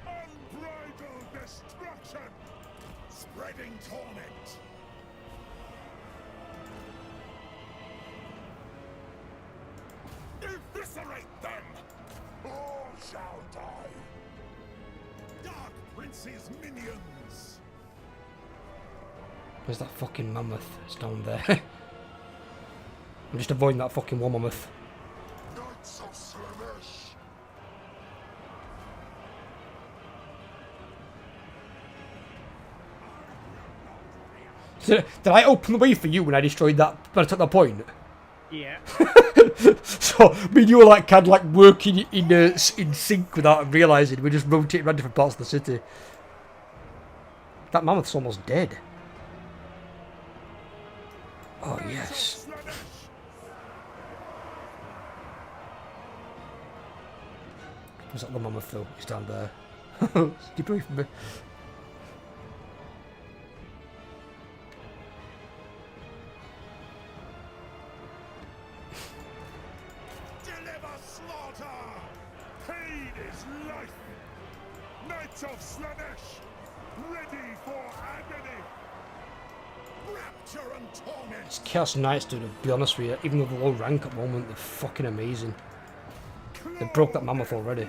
Unbridled destruction! Spreading torment! Eviscerate them! All shall die! Dark Prince's minions! Where's that fucking mammoth? It's down there. I'm just avoiding that fucking war mammoth. Knights of Slanesh! Did I open the way for you when I destroyed that, when I took that point? Yeah. So, me and you were like, kind of like working in sync without realising. We just rotated around different parts of the city. That mammoth's almost dead. Oh, yes. Was that the mammoth though? He's down there. Keep away from me. Deliver slaughter! Pain is life! Knights of Slanesh! Ready for agony! Rapture and torment! It's Chaos Knights, dude, to be honest with you. Even though they're low rank at the moment, they're fucking amazing. They broke that mammoth already.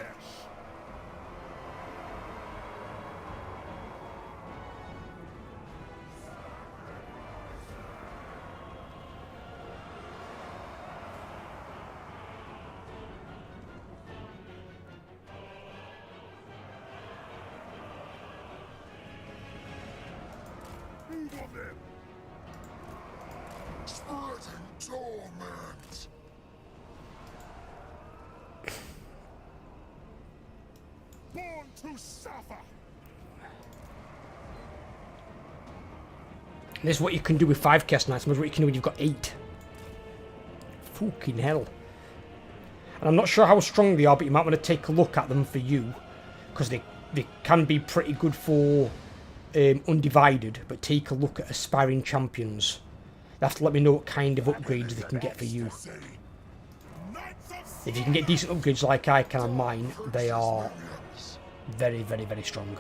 Move on them! Spreading torment! Born to suffer! This is what you can do with 5 Chaos Knights, and this is what you can do when you've got 8. Fucking hell. And I'm not sure how strong they are, but you might want to take a look at them for you. Because they can be pretty good for Undivided, but take a look at Aspiring Champions. They have to let me know what kind of upgrades they can get for you. If you can get decent upgrades like I can on mine, they are very, very, very strong.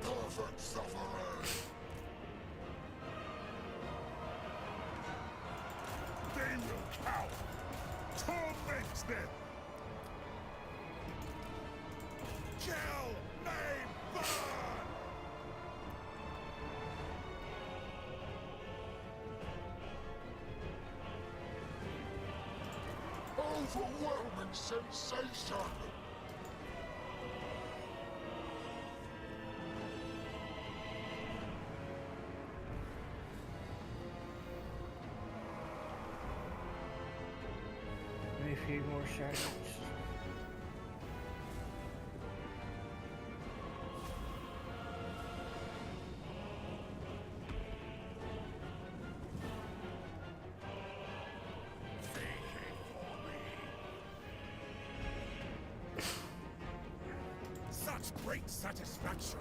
Perfect suffering! They will cower! Torment them! Kill! Maim! Burn! Overwhelming sensation! Maybe a few more shots. Such great satisfaction!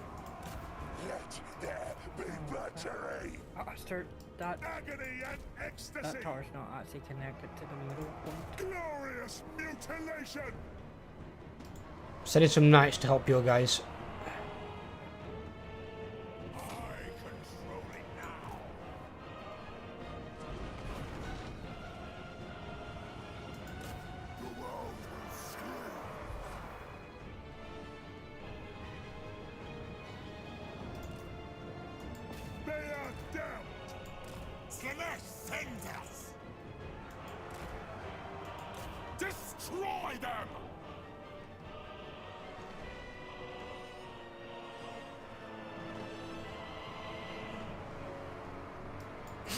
Let there be battery! That Agony and ecstasy! that tower's not actually connected to the middle one. Glorious mutilation! Sending some knights to help you guys. I control it now! The world will scream! They are damned! Slanesh sends us! Destroy them!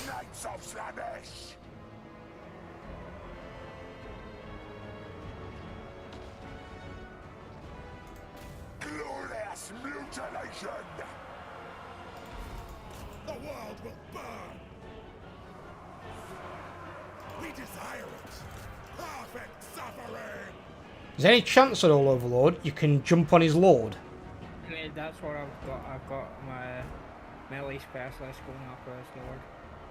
Knights of Slanesh! Glorious mutilation! The world will burn! We desire it! Perfect suffering! Is there any chance at all, Overlord, you can jump on his lord? Yeah, that's what I've got. I've got my melee specialist going after his lord.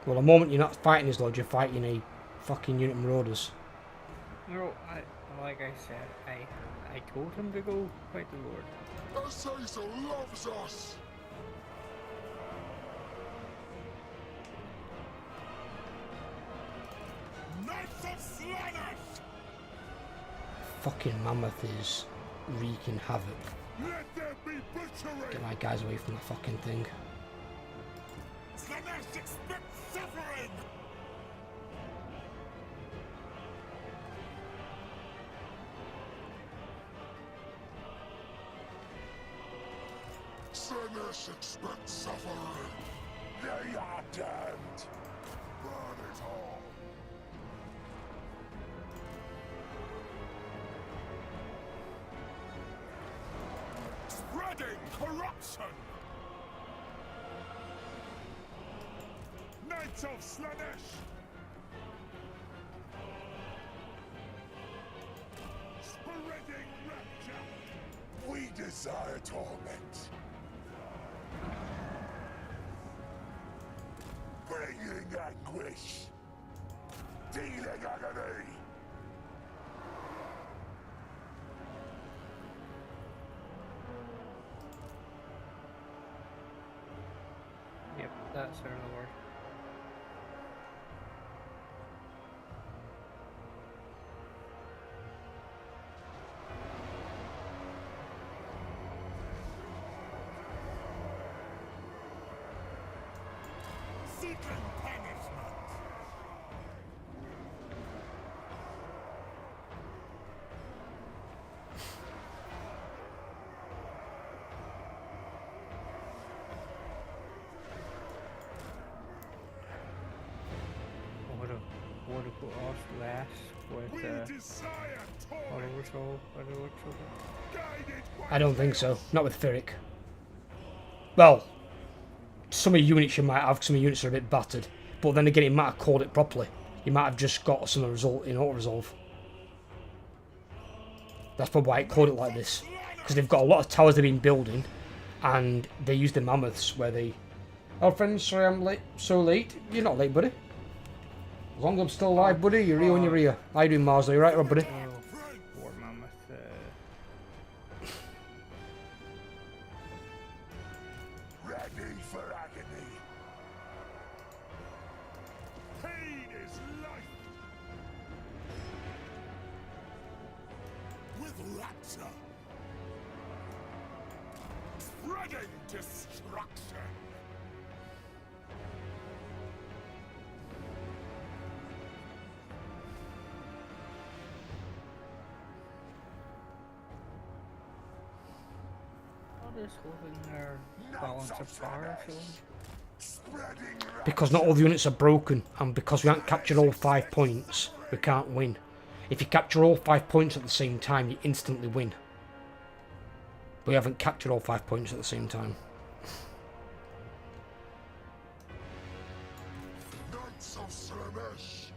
Well, the moment you're not fighting his lord, you're fighting a fucking unit of marauders. No, like I said, I told him to go fight the Lord. Azazel loves us! Knights of Slaanesh! Fucking mammoth is wreaking havoc. Let there be butchery! Get my guys away from that fucking thing. Slaanesh expect suffering! Slaanesh expect suffering! They are damned! Burn it all! Spreading corruption! Knights of Slaanesh! Spreading rapture! We desire torment! Bringing anguish! Dealing agony! Yep, that's our Lord. Seeking punishment! What if we lost last with We desire torment! Oversoul? Guided by I don't think so. Not with Ferric. Well, some of the units you might have, some of the units are a bit battered. But then again, he might have called it properly. He might have just got some result in auto-resolve. That's probably why it called it like this. Because they've got a lot of towers they've been building. And they use the mammoths where they... Oh, friends, sorry I'm late. So late. You're not late, buddy. As long as I'm still alive, buddy, you're here on your ear. How you doing, Mars? Are you right, buddy? War Mammoth. ready for agony. Pain is life. With rapture. Spreading destruction. Just holding their balance of power, so Spreading Because not all the units are broken, and because we haven't captured all 5 points, we can't win. If you capture all 5 points at the same time, you instantly win. But we haven't captured all 5 points at the same time. Knights of Slaanesh.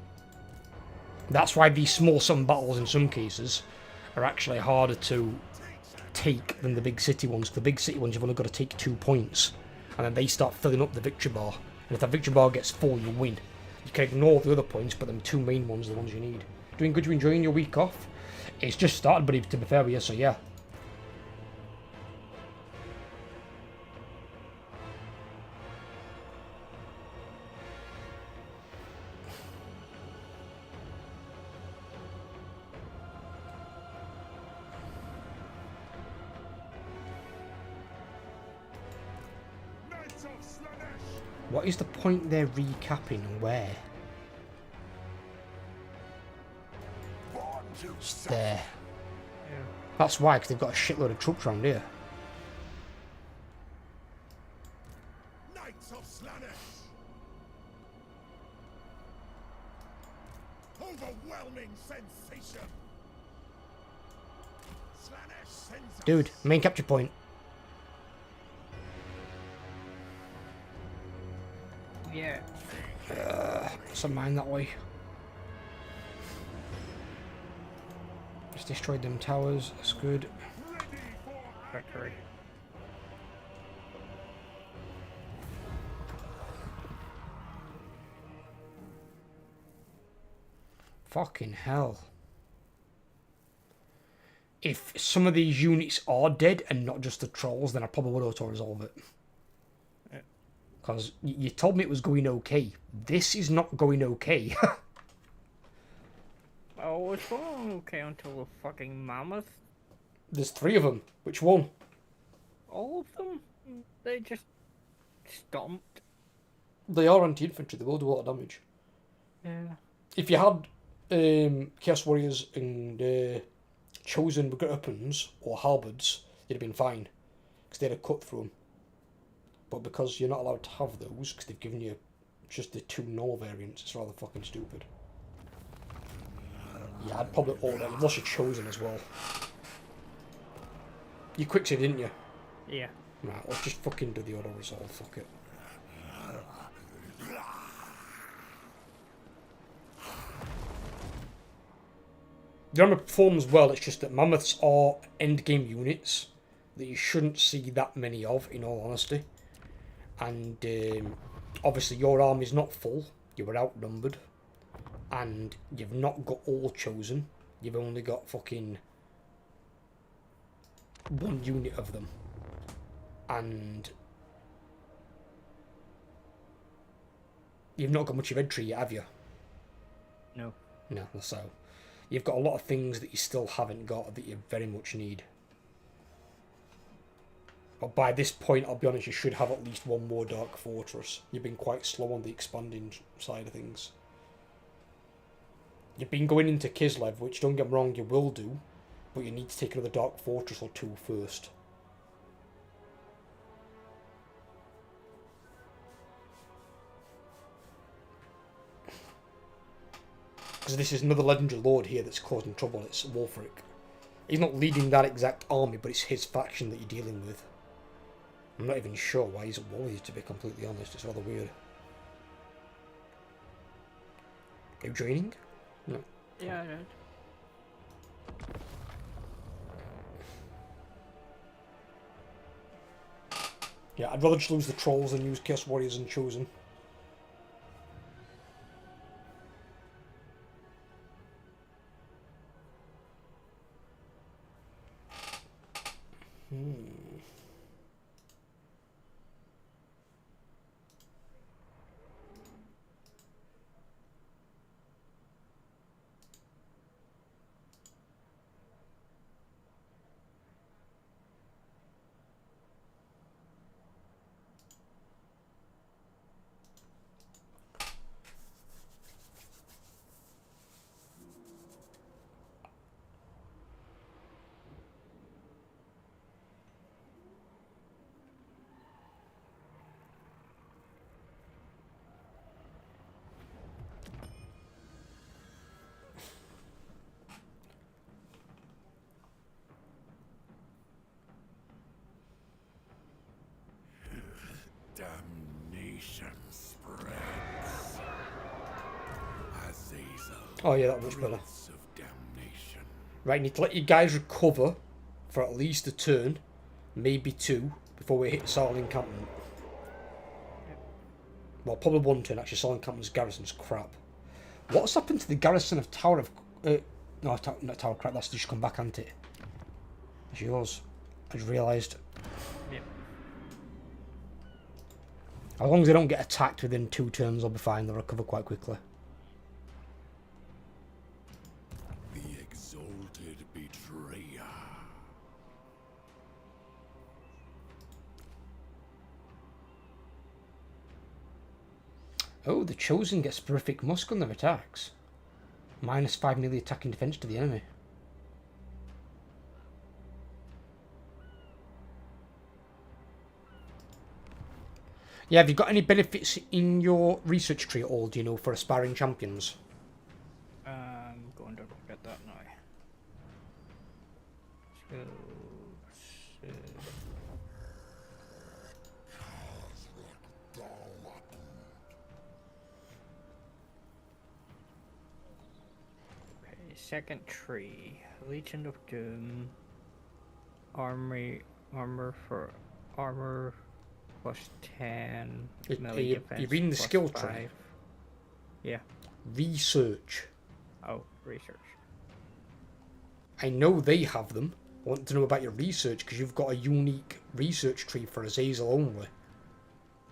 That's why these small sum battles in some cases are actually harder to take than the big city ones. The big city ones you've only got to take 2 points, and then they start filling up the victory bar. And if the victory bar gets full, you win. You can ignore the other points, but them 2 main ones are the ones you need. Doing good? You enjoying your week off? It's just started, buddy, to be fair with you, so yeah. Knights of Slaanesh. What is the point they're recapping and where? Born to suffer. There. yeah. That's why, because they've got a shitload of troops around here. Knights of Slaanesh. Overwhelming sensation. Slaanesh sends us. Dude, main capture point. Yeah. Some mine that way. Just destroyed them towers, that's good. Ready for Victory. Fucking hell. if some of these units are dead and not just the trolls, then I probably would auto-resolve it. Because you told me it was going okay. This is not going okay. Oh, it's going okay until the fucking mammoth. There's 3 of them. Which one? All of them? They just stomped. They are anti-infantry. They will do a lot of damage. Yeah. If you had Chaos Warriors and Chosen weapons or halberds, you'd have been fine. Because they'd have cut through them. But because you're not allowed to have those, because they've given you just the 2 normal variants, it's rather fucking stupid. Yeah, I'd probably order it. You've lost your Chosen as well. You quick save, didn't you? Yeah. Right, let's just fucking do the auto resolve, fuck it. The armor performs well, it's just that mammoths are end game units that you shouldn't see that many of, in all honesty. And obviously your army's not full, you were outnumbered, and you've not got all Chosen, you've only got fucking 1 unit of them. And you've not got much of entry yet, have you? No. No, so you've got a lot of things that you still haven't got that you very much need. But by this point, I'll be honest, you should have at least 1 more Dark Fortress. You've been quite slow on the expanding side of things. You've been going into Kislev, which, don't get me wrong, you will do, but you need to take another Dark Fortress or 2 first. Because this is another legendary lord here that's causing trouble, it's Wolfric. He's not leading that exact army, but it's his faction that you're dealing with. I'm not even sure why he's at war with you, to be completely honest, it's rather weird. Are you joining? No. Yeah, I did. Yeah, I'd rather just lose the trolls than use Chaos Warriors and Chosen. Damnation spreads. Azazel. Oh yeah, that much better. Prince of damnation. Right, you need to let your guys recover for at least a turn, maybe 2, before we hit the Silent Encampment. Well, probably 1 turn, actually. Silent Encampment's garrison's crap. What's happened to the garrison of Tower of... no, not Tower of Crap, that's just come back, hasn't it? It's yours. I just realised. Yep. As long as they don't get attacked within 2 turns, I'll be fine. They'll recover quite quickly. The exalted betrayer. Oh, the Chosen gets Terrific Musk on their attacks. -5 melee attack and defense to the enemy. Yeah, have you got any benefits in your research tree at all, do you know, for aspiring champions? I'm going to look at that now. So, okay, second tree. Legion of Doom. Armor for armor plus 10. Melee defense You're reading the plus skill 5. tree. Yeah. Research. Oh, research. I know they have them. I want to know about your research, because you've got a unique research tree for Azazel only.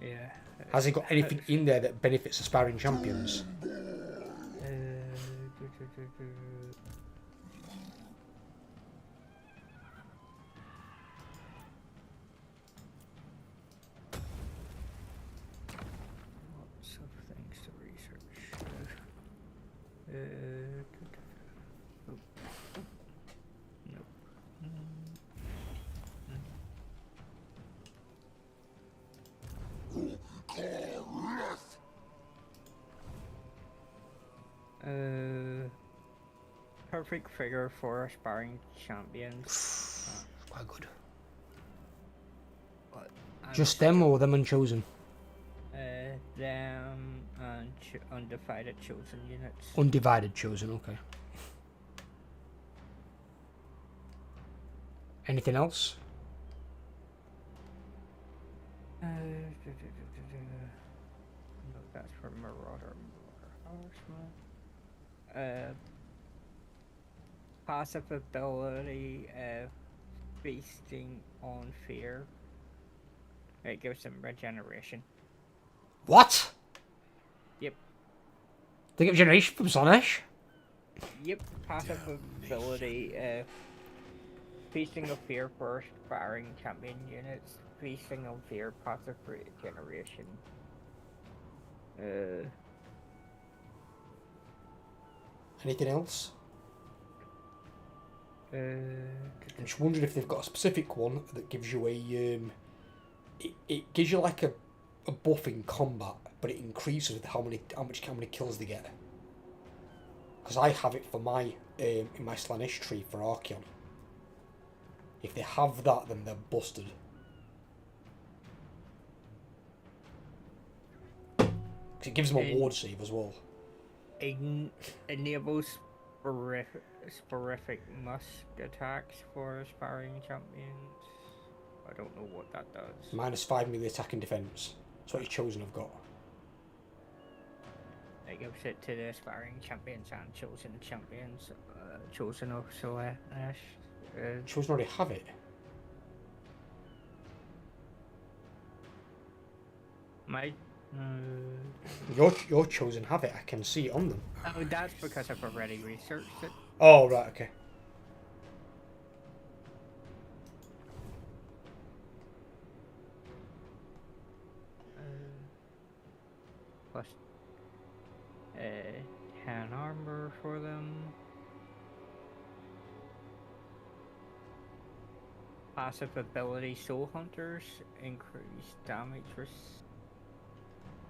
Yeah. Has it got anything in there that benefits aspiring champions? Lots of things to research. Oh. Nope. Perfect figure for aspiring champions. Quite good. But Just them or them unchosen? them and undivided chosen units. Undivided chosen, okay. Anything else? No, that's for Marauder Horseman. Passive ability, feasting on fear. It gives them regeneration. What? Yep. They get regeneration from Slaanesh? Yep. Passive ability, feasting of fear for aspiring champion units. Feasting on fear, passive regeneration. Anything else? I'm just wondering if they've got a specific one that gives you a it gives you like a buff in combat, but it increases with how many kills they get. Because I have it for my in my Slaanesh tree for Archeon. If they have that, then they're busted. Because it gives them a ward save as well. Enables sporadic musk attacks for aspiring champions. I don't know what that does. -5 melee attack and defense. That's what your chosen have got. It gives it to the aspiring champions and chosen champions. Chosen of Slaanesh. Chosen already have it. My. Your chosen have it. I can see it on them. Oh, that's because I've already researched it. Oh right, okay. Plus 10 armor for them. Passive ability Soul Hunters increase damage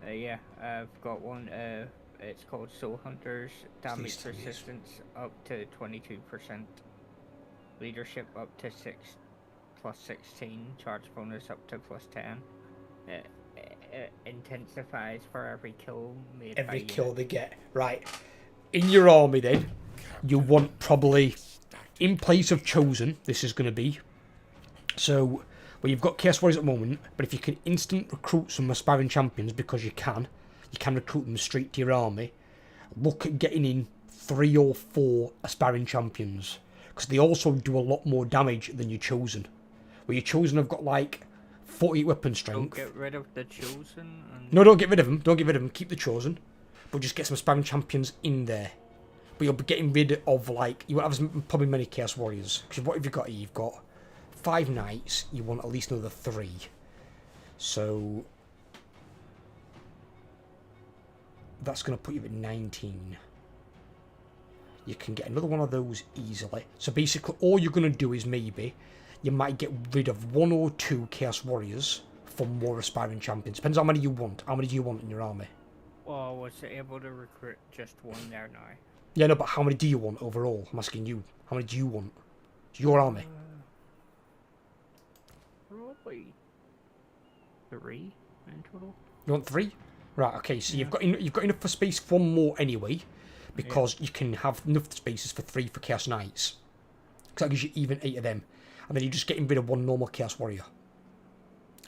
yeah, I've got one. It's called Soul Hunters. Damage resistance up to 22%. Leadership up to 6+16. Charge bonus up to +10. It intensifies for every kill made. Every kill they get. Right. In your army then, you want probably, in place of chosen, this is going to be. So, well, you've got Chaos Warriors at the moment, but if you can instant recruit some aspiring champions, because you can recruit them straight to your army, look at getting in 3 or 4 aspiring champions. Because they also do a lot more damage than your chosen. Where your chosen have got like 40 weapon strength. Don't get rid of the chosen. No, don't get rid of them. Don't get rid of them. Keep the chosen. But just get some aspiring champions in there. But you'll be getting rid of, like, you won't have probably many Chaos Warriors. Because what have you got here? You've got 5 knights. You want at least another 3. So that's going to put you at 19. You can get another one of those easily. So basically all you're going to do is maybe you might get rid of 1 or 2 Chaos Warriors for more aspiring champions. Depends how many you want. How many do you want in your army? Well, I was able to recruit just 1 there now. Yeah, no, but how many do you want overall? I'm asking you. How many do you want? It's your army. Probably 3 in total. You want 3? Right, okay, so you've got enough for space for more anyway, because you can have enough spaces for 3 for Chaos Knights. Because that gives you even 8 of them. And then you're just getting rid of 1 normal Chaos Warrior.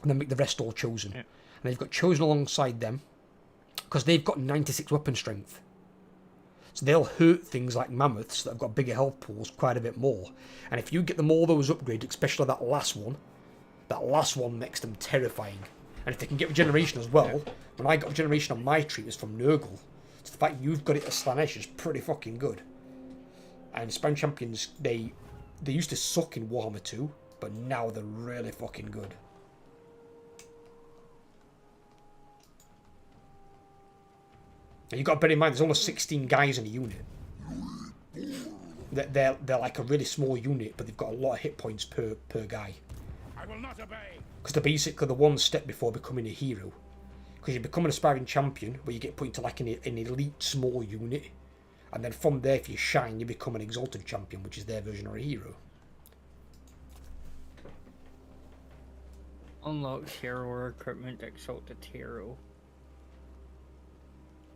And then make the rest all chosen. Yeah. And you've got chosen alongside them, because they've got 96 weapon strength. So they'll hurt things like mammoths that have got bigger health pools quite a bit more. And if you get them all those upgrades, especially that last one makes them terrifying. And if they can get regeneration as well, when I got regeneration on my tree, it was from Nurgle. So the fact you've got it as Slanesh is pretty fucking good. And Spanish champions, they used to suck in Warhammer 2, but now they're really fucking good. And you've got to bear in mind, there's almost 16 guys in a unit. They're like a really small unit, but they've got a lot of hit points per guy. I will not obey. Because they're basically the one step before becoming a hero. Because you become an aspiring champion, where you get put into like an elite small unit. And then from there, if you shine, you become an exalted champion, which is their version of a hero. Unlocks hero recruitment, exalted hero.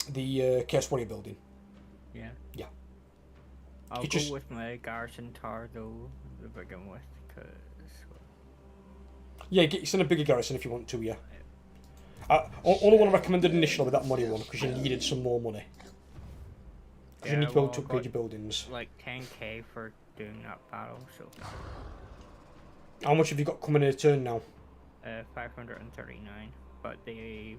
The Chaos Warrior building. Yeah. Yeah. I'll It go just- with my Garrison Tower though, to begin with, because... Yeah, get yourself a bigger garrison if you want to, yeah. Only one I recommended initially with that money one, because you needed some more money. Because you need to be able to upgrade your buildings. Like 10k for doing that battle, so... How much have you got coming in a turn now? 539, but the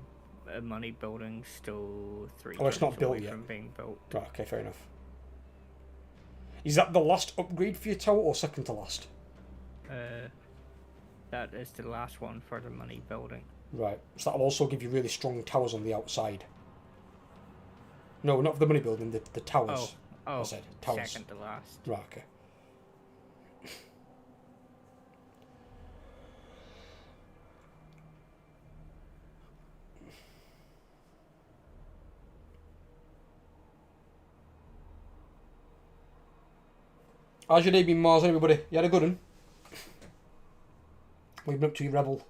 money building's still 3 Oh, it's not turns built away yet. from being built. Right, okay, fair enough. Is that the last upgrade for your tower, or second to last? That is the last one for the money building. Right, so that'll also give you really strong towers on the outside. No, not for the money building, the towers. Oh, I said towers. second to last. Right, okay. How's your day been, Mars, everybody? You had a good one? What have you been up to, you rebel?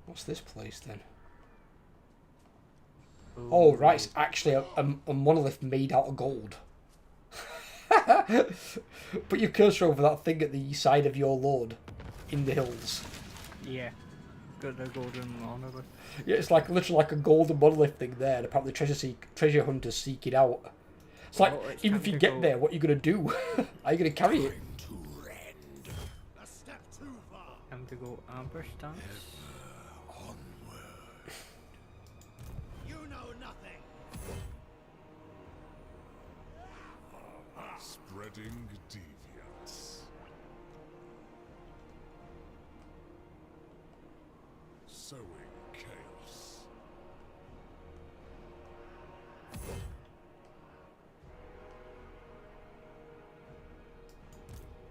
What's this place then? Ooh. Oh, right, it's actually a monolith made out of gold. Put your cursor over that thing at the side of your lord in the hills. Yeah. Got the golden monolith. Yeah, it's like literally like a golden monolith thing there, and apparently treasure hunters seek it out. It's like, Oh, it's even time if you to get go. there, what are you going to do? Are you going to carry it? Time to rend. A step too far. Time to go ambush stance. Onward. You know nothing. Spreading deviance. Sowing chaos.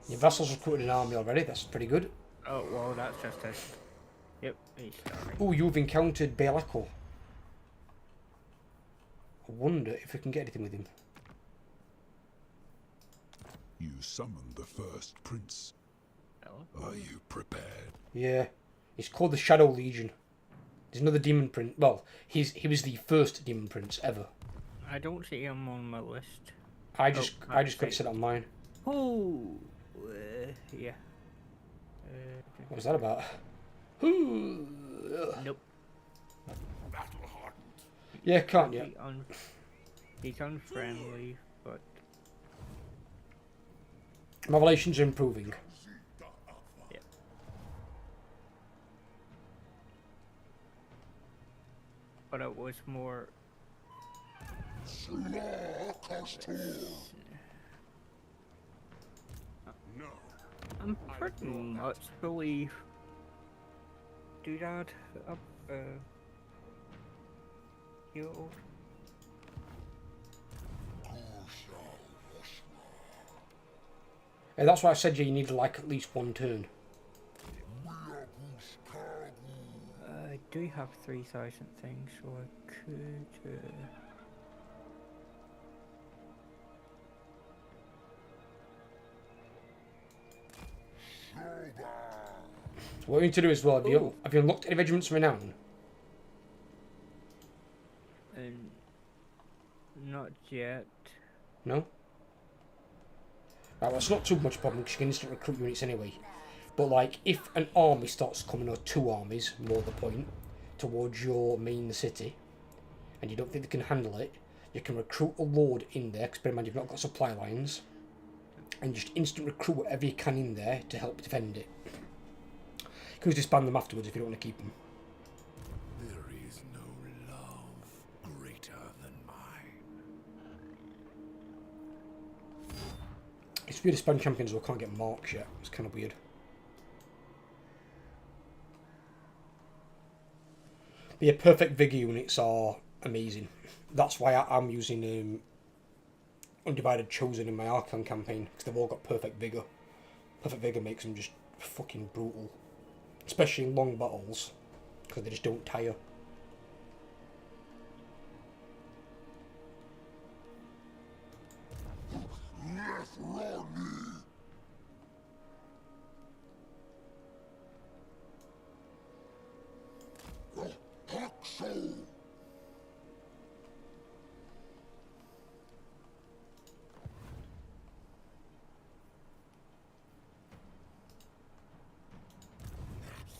Your vassal's recruited an army already, that's pretty good. Oh, well, that's just a... Yep, he's starting. Oh, you've encountered Belako. I wonder if we can get anything with him. You summoned the first prince. Oh. Are you prepared? Yeah, he's called the Shadow Legion. There's another demon prince. Well, he was the first demon prince ever. I don't see him on my list. I just Oh, got it okay. set on mine. Oh, yeah. What was that about? Nope. Battle hardened. Yeah, can't yet. He's unfriendly, but My relations are improving. yeah. But it was more. No. I'm pretty much fully doodad up healed. Yeah, that's why I said you need like at least one turn. I do have 3,000 things, so I could. What we need to do as well, have you unlocked any regiments renown? Not yet. No? Right, well, it's not too much problem because you can instant recruit units anyway. But like, if an army starts coming, or two armies, more the point, towards your main city, and you don't think they can handle it, you can recruit a lord in there, because bear in mind you've not got supply lines, and just instant recruit whatever you can in there to help defend it. You can just disband them afterwards if you don't want to keep them. There is no love greater than mine. It's weird disband champions who can't get marks yet. It's kind of weird. But yeah, perfect vigor units are amazing. That's why I'm using Undivided Chosen in my Archon campaign, because they've all got perfect vigor. Perfect vigor makes them just fucking brutal. Especially in long battles, because they just don't tire.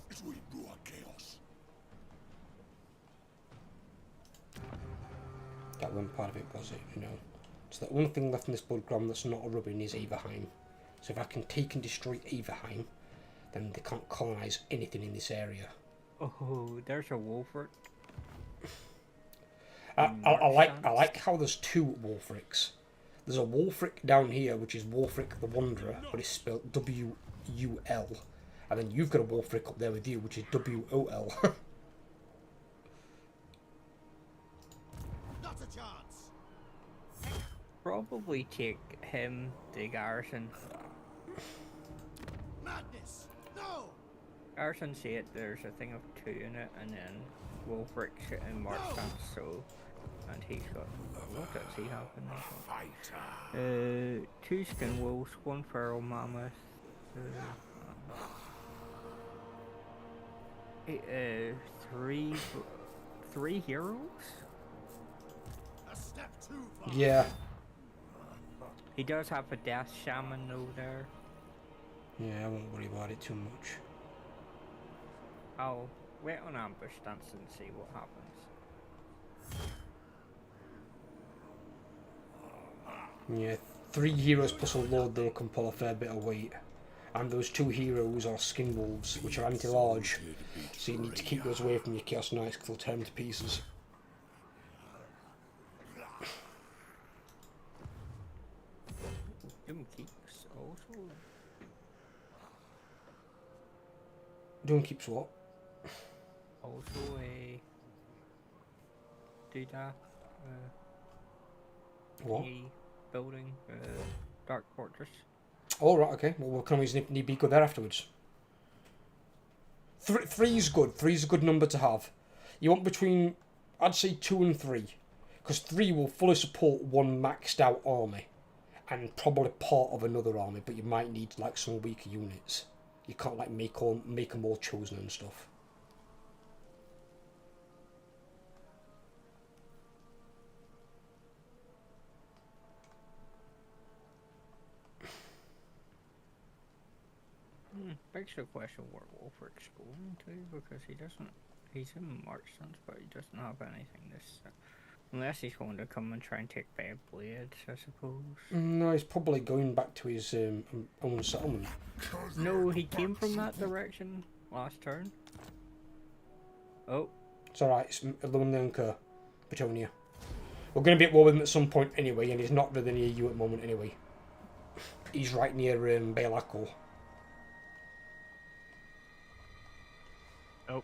It will brew a chaos. That one part of it was it, you know. So the only thing left in this bloodgram that's not a rubbing is Averheim. So if I can take and destroy Averheim, then they can't colonise anything in this area. Oh, there's a Wolfert. I like how there's two Wolfricks. There's a Wolfric down here, which is Wolfric the Wanderer, but it's spelled W-U-L. And then you've got a Wolfric up there with you, which is W-O-L. Not a chance. Probably take him, the garrison. Madness. No. Garrison see it, there's a thing of 2 in it, and then Wolfric's in March stance, so. And he's got. What does he have in this one? 2 skin wolves, 1 feral mammoth. 3 heroes? A step too far. Yeah. He does have a death shaman though there. Yeah, I won't worry about it too much. I'll wait on ambush stance and see what happens. Yeah, 3 heroes plus a lord though can pull a fair bit of weight. And those 2 heroes are skin wolves, which are anti-large. So you need to keep those away from your Chaos Knights because they'll tear them to pieces. Doom keeps also. Doom keeps what? Also a. Do that. What? Building. Dark Fortress. Oh, right, okay. Well, we can always need be good there afterwards. 3's good. 3's a good number to have. You want between, I'd say 2 and 3. Because 3 will fully support one maxed out army. And probably part of another army, but you might need like some weaker units. You can't like make them all chosen and stuff. Begs the question where Wolfric's going to, because he's in March stance, but he doesn't have anything this. Unless he's going to come and try and take Bad Blades, I suppose. No, he's probably going back to his own settlement. No, he came from that direction last turn. Oh. It's alright, it's Lunanka, Betonia. We're going to be at war with him at some point anyway, and he's not really near you at the moment anyway. He's right near Bailako. Oh.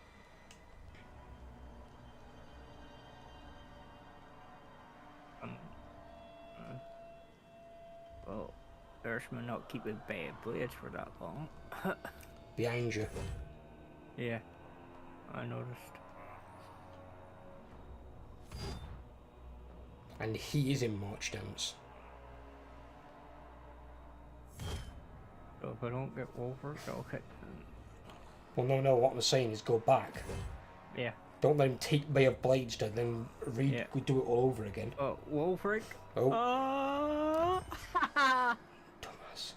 Well, there's me not keeping Bad Blades for that long. Behind you. Yeah, I noticed. And he is in March stance. So if I don't get over, I'll hit. Well, no, what I'm saying is go back. Yeah. Don't let him take Bay of Blades to then Yeah. we do it all over again. Oh, Wolfric. Oh. Dumbass.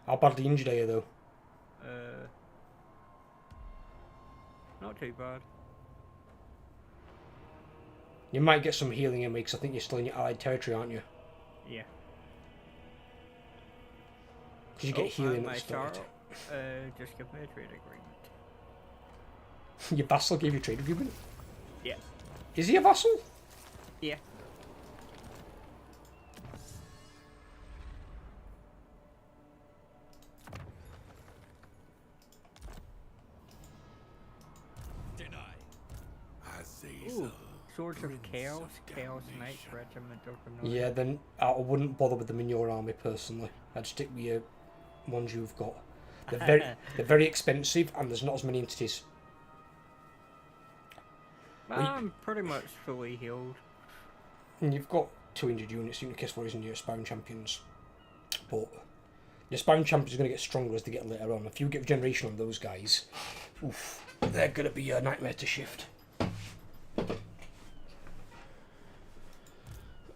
How badly injured are you though? Not too bad. You might get some healing in me because I think you're still in your allied territory, aren't you? Yeah. Because you get healing my at the start. just give me a trade agreement. Your vassal gave you a trade agreement? Yeah. Is he a vassal? Yeah. Azazel. Ooh, Swords of Chaos, Chaos Knights, Regiment of Renown. Yeah, then I wouldn't bother with them in your army personally. I'd stick with your ones you've got. They're very expensive and there's not as many entities. I'm pretty much fully healed. And you've got 200 units in your case for your aspiring champions. But your aspiring champions are going to get stronger as they get later on. If you get regeneration on those guys, oof, they're going to be a nightmare to shift.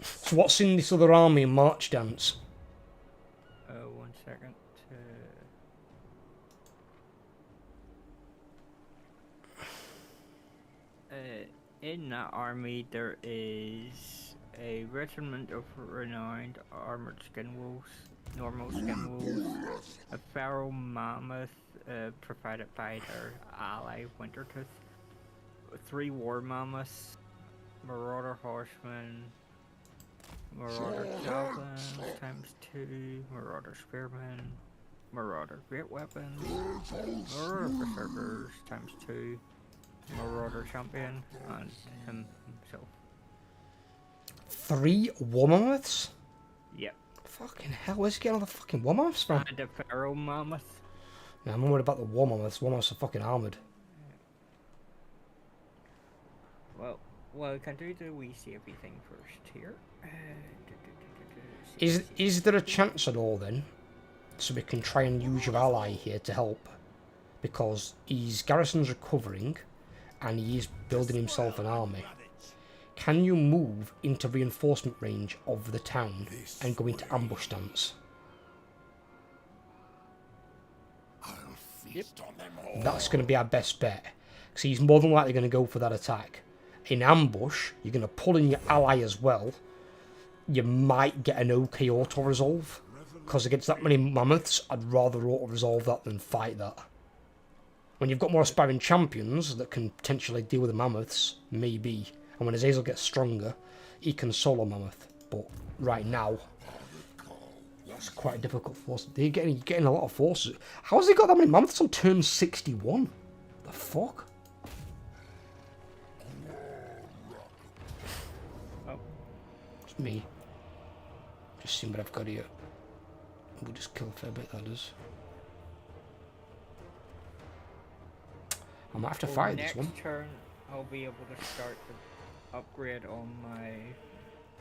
So what's in this other army in March Dance? 1 second. In that army, there is a regiment of renowned armored skin wolves, normal skin wolves, a feral mammoth provided by their ally Wintertooth, 3 war mammoths, marauder horsemen, marauder javelins ×2, marauder spearmen, marauder great weapons, marauder berserkers ×2. Marauder champion and himself. 3 war mammoths? Yep. Fucking hell, where's he getting all the fucking war mammoths from? And a feral mammoth. Yeah, I'm worried about the war mammoths. War mammoths are fucking armoured. Well, I can do the wee savey thing first here. Is there a chance at all then, so we can try and use your ally here to help? Because his garrison's recovering, and he is building himself an army. Can you move into reinforcement range of the town and go into ambush stance? I'll feast on them all. That's going to be our best bet. Because he's more than likely going to go for that attack. In ambush, you're going to pull in your ally as well. You might get an okay auto-resolve. Because against that many mammoths, I'd rather auto-resolve that than fight that. When you've got more aspiring champions that can potentially deal with the mammoths, maybe. And when Azazel gets stronger, he can solo mammoth. But right now, that's quite a difficult force. You're getting a lot of forces. How has he got that many mammoths on turn 61? The fuck? Oh. It's me. Just seeing what I've got here. We'll just kill a fair bit, that is. I might have to fight this one. Next turn, I'll be able to start the upgrade on my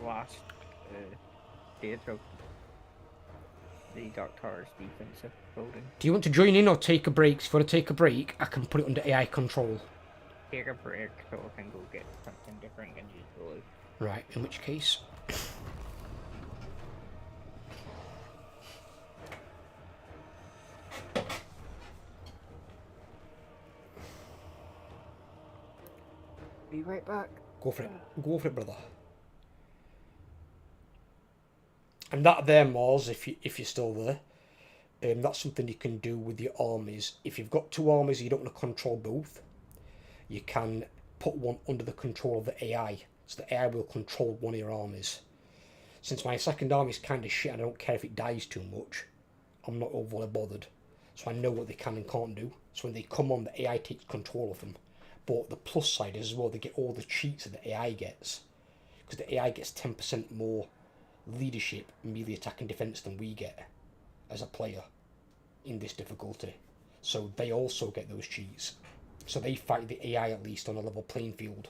last stage of the Dark Tower's defensive building. Do you want to join in or take a break? If you want to take a break, I can put it under AI control. Take a break so I can go get something different than usual. Right, in which case... Be right back. Go for it. Go for it, brother. And that there, Mars, if you're still there, that's something you can do with your armies. If you've got 2 armies and you don't want to control both, you can put one under the control of the AI. So the AI will control one of your armies. Since my second army is kind of shit and I don't care if it dies too much, I'm not overly bothered. So I know what they can and can't do. So when they come on, the AI takes control of them. But the plus side is as well, they get all the cheats that the AI gets. Because the AI gets 10% more leadership, melee attack and defense than we get as a player in this difficulty. So they also get those cheats. So they fight the AI at least on a level playing field.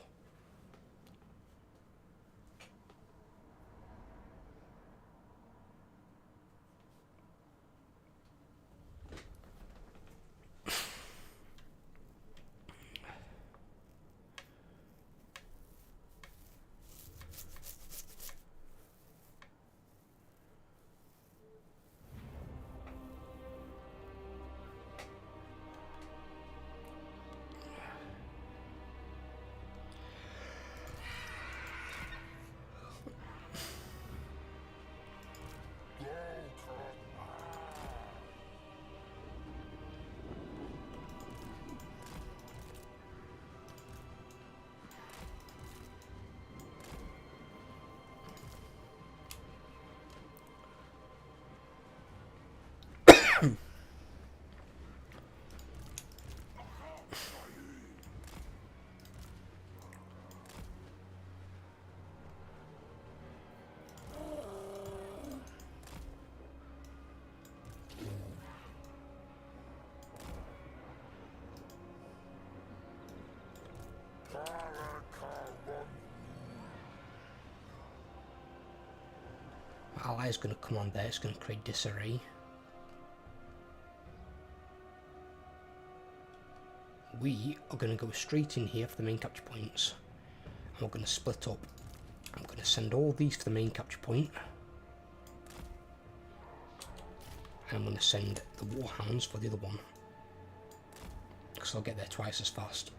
ally is going to come on there. It's going to create disarray. We are going to go straight in here for the main capture points. And we're going to split up. I'm going to send all these to the main capture point. And I'm going to send the Warhounds for the other one. Because they'll get there twice as fast.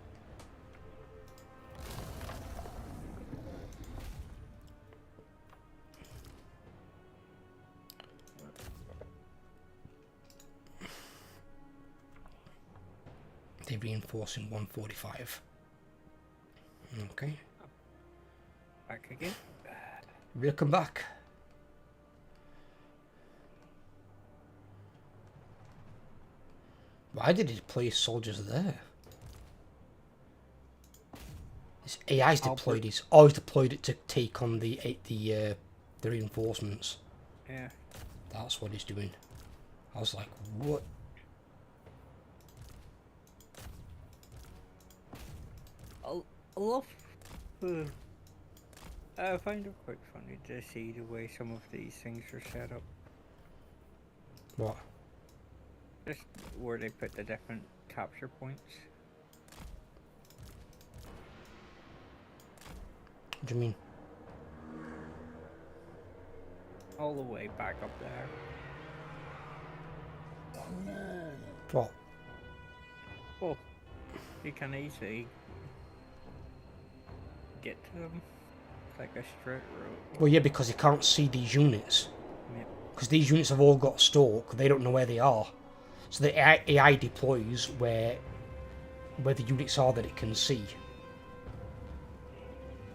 They reinforce in 145. Okay. Back again. We'll come back. Why did he place soldiers there? This AI's deployed his. Oh, he's deployed it to take on the reinforcements. Yeah. That's what he's doing. I was like, what? I love. I find it quite funny to see the way some of these things are set up. What? Just where they put the different capture points. What do you mean? All the way back up there. What? Well, you can easily get to them. It's like a straight road. Well, yeah, because you can't see these units. Yeah. Because these units have all got stalk, they don't know where they are. So the AI deploys where the units are that it can see.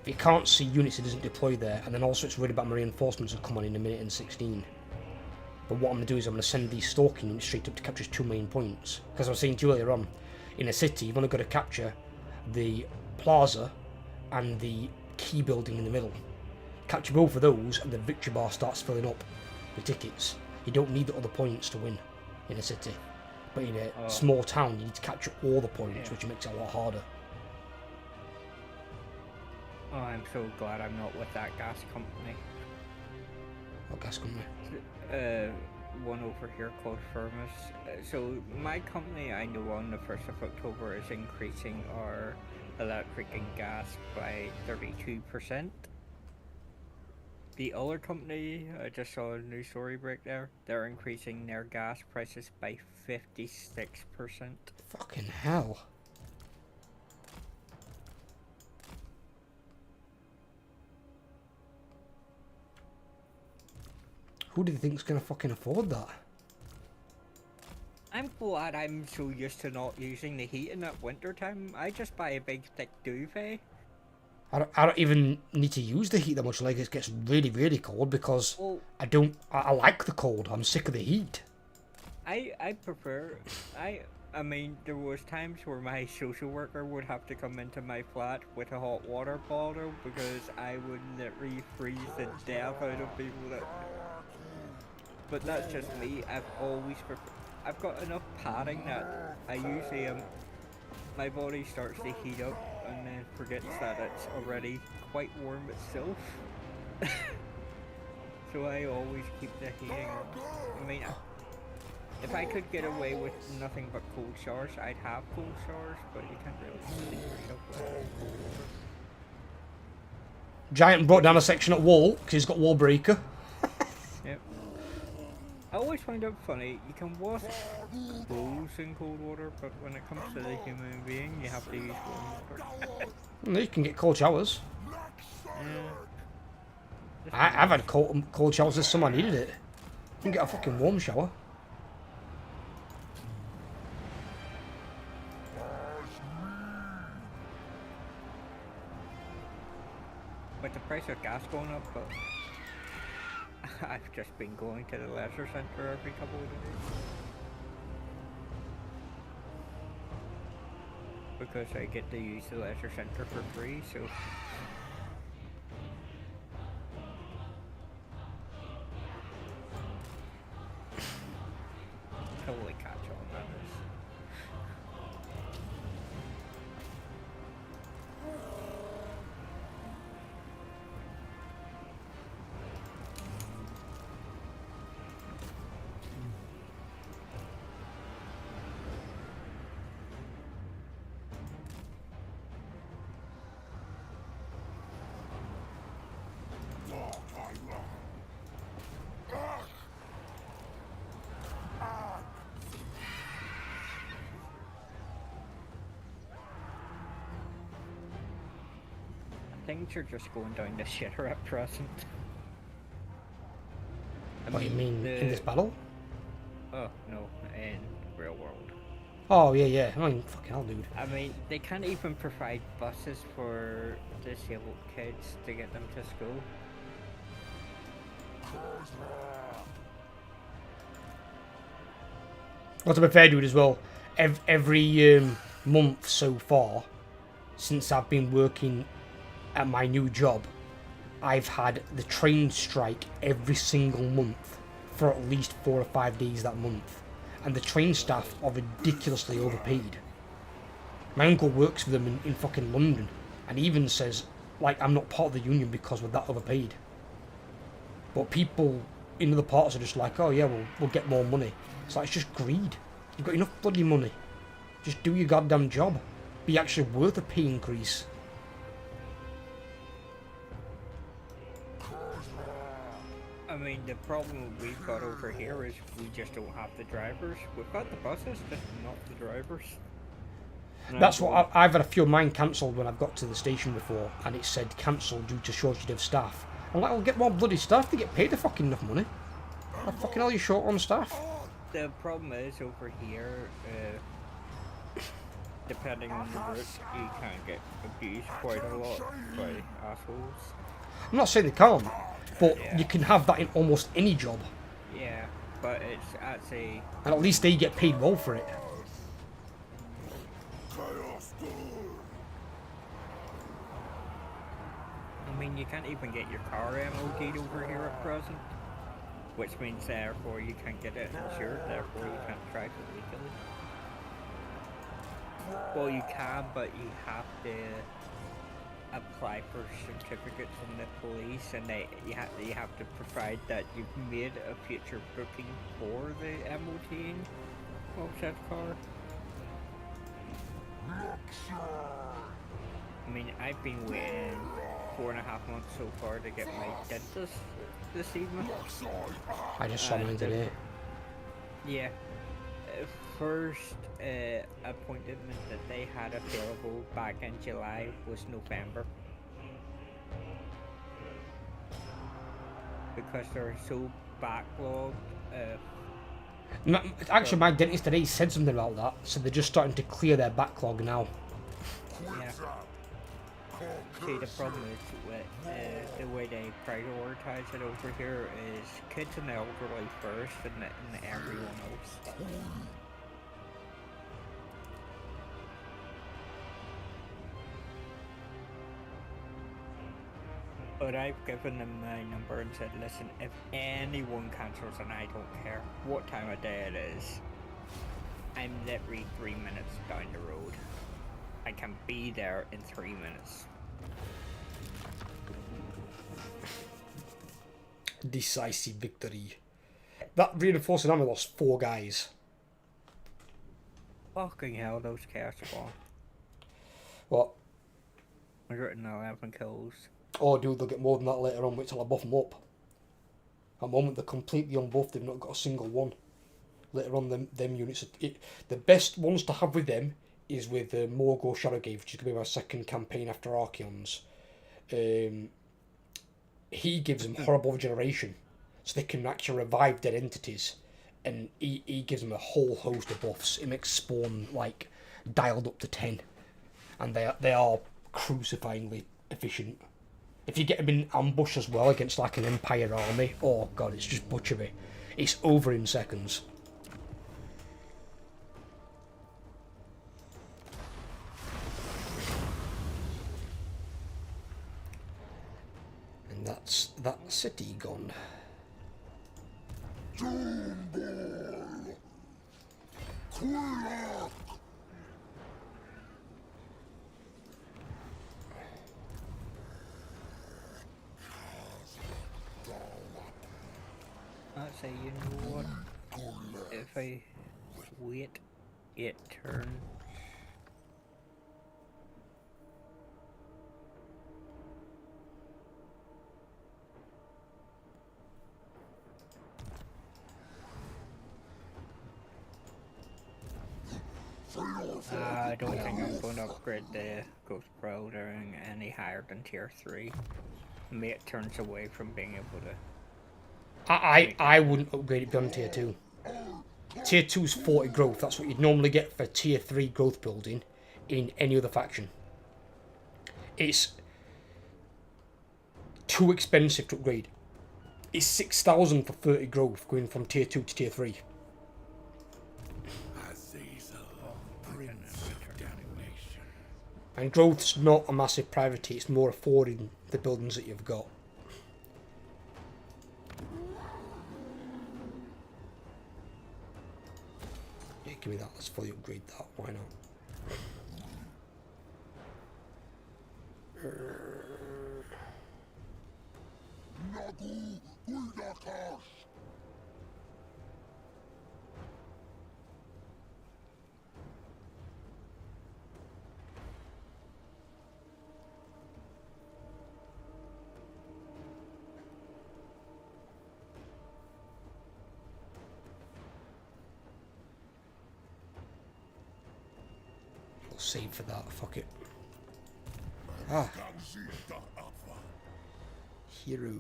If it can't see units, it doesn't deploy there. And then also it's worried about my reinforcements will come on in a minute and 16. But what I'm going to do is I'm going to send these stalking units straight up to capture 2 main points. Because I was saying to you earlier on, in a city, you've only got to capture the plaza and the key building in the middle. Capture both of those and the victory bar starts filling up with tickets. You don't need the other points to win in a city. But in a small town, you need to capture all the points, which makes it a lot harder. Oh, I'm so glad I'm not with that gas company. What gas company? One over here called Firmus. So my company, I know on the 1st of October is increasing our electric and gas by 32%. The other company, I just saw a new story break there, they're increasing their gas prices by 56%. Fucking hell. Who do you think's gonna fucking afford that? I'm glad I'm so used to not using the heat in that winter time. I just buy a big thick duvet. I don't even need to use the heat that much. Like, it gets really, really cold because I like the cold. I'm sick of the heat. I prefer, I mean, there was times where my social worker would have to come into my flat with a hot water bottle because I would literally freeze the death out of people that... But that's just me. I've got enough padding that I usually my body starts to heat up and then forgets that it's already quite warm itself. So I always keep the heating on. I mean, if I could get away with nothing but cold showers, I'd have cold showers, but you can't really sleep yourself with it. Giant brought down a section at wall because he's got wall breaker. Yep. I always find it funny, you can wash clothes in cold water, but when it comes to the human being, you have to use warm water. You can get cold showers. Yeah. I've had cold showers this summer. I needed it. You can get a fucking warm shower. With the price of gas going up, but I've just been going to the leisure centre every couple of days. Because I get to use the leisure centre for free, so... Totally catch on that is. things are just going down the shitter at present. What do you mean, in this battle? Oh, no, in real world. Oh, yeah. I mean, fucking hell, dude. I mean, they can't even provide buses for disabled kids to get them to school. Well, to be fair, dude, as well, every month so far, since I've been working at my new job, I've had the train strike every single month for at least 4 or 5 days that month. And the train staff are ridiculously overpaid. My uncle works for them in fucking London, and he even says, like, I'm not part of the union because we're that overpaid. But people in other parts are just like, oh yeah, we'll get more money. It's like, it's just greed. You've got enough bloody money. Just do your goddamn job. Be actually worth a pay increase. I mean, the problem we've got over here is we just don't have the drivers. We've got the buses, just not the drivers. That's what I've had a few of mine cancelled when I've got to the station before, and it said cancelled due to shortage of staff. I'm like, well, get more bloody staff to get paid the fucking enough money. Like, fucking hell, you're short on staff. The problem is over here, depending on the route, you can get abused quite a lot by assholes. I'm not saying they can't, but Yeah. you can have that in almost any job, Yeah, but it's actually... and at least they get paid well for it. I mean, you can't even get your car MOT'd over here at present. Which means, therefore, you can't get it insured, therefore you can't drive it legally. Well, you can, but you have to apply for certificates from the police, and you have to provide that you've made a future booking for the MOTing of said car. I mean, I've been waiting 4.5 months so far to get my dentist this evening. I just saw mine today. Yeah. First appointment that they had available back in July was November. Because they're so backlogged. Actually, my dentist today said something about that, so they're just starting to clear their backlog now. Yeah. See, the problem is with the way they prioritize it over here is kids and the elderly first, and everyone else. But I've given them my number and said, listen, if anyone cancels, and I don't care what time of day it is, I'm literally 3 minutes down the road. I can be there in 3 minutes. Decisive victory. That reinforcing army lost 4 guys. Fucking hell, those chaos are gone. What? 111 kills. Oh, dude, they'll get more than that later on. Wait till I buff them up. At the moment, they're completely unbuffed. They've not got a single one. Later on, them units. The best ones to have with them is with Morgul Shadowgate, which is going to be my second campaign after Archeons. He gives them horrible regeneration, so they can actually revive dead entities, and he gives them a whole host of buffs. It makes spawn like dialed up to 10, and they are crucifyingly efficient. If you get them in ambush as well against like an Empire army, oh god, it's just butchery. It's over in seconds. And that's that city gone. I'd say, you know what? If I wait 8 turns. I don't think I'm going to upgrade the Ghost Browser any higher than tier 3. Maybe it turns away from being able to... I wouldn't upgrade it beyond tier 2. Tier 2 is 40 growth. That's what you'd normally get for tier 3 growth building in any other faction. It's too expensive to upgrade. It's 6,000 for 30 growth going from tier 2 to tier 3. Azazel, Prince of Damnation. And growth's not a massive priority, it's more affording the buildings that you've got. Yeah, give me that, let's fully upgrade that, why not? Nagu Udakas. We'll save for that, fuck it. Ah, Ganzita Appa. hero.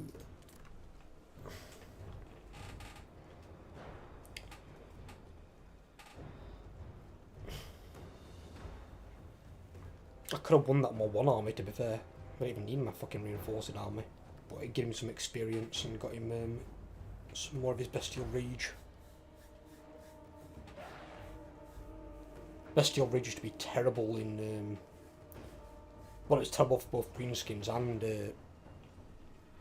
I could have won that more one army, to be fair. I don't even need my fucking reinforcing army. But it gave him some experience and got him some more of his bestial rage. Bestial rage used to be terrible in... well, it's terrible for both greenskins and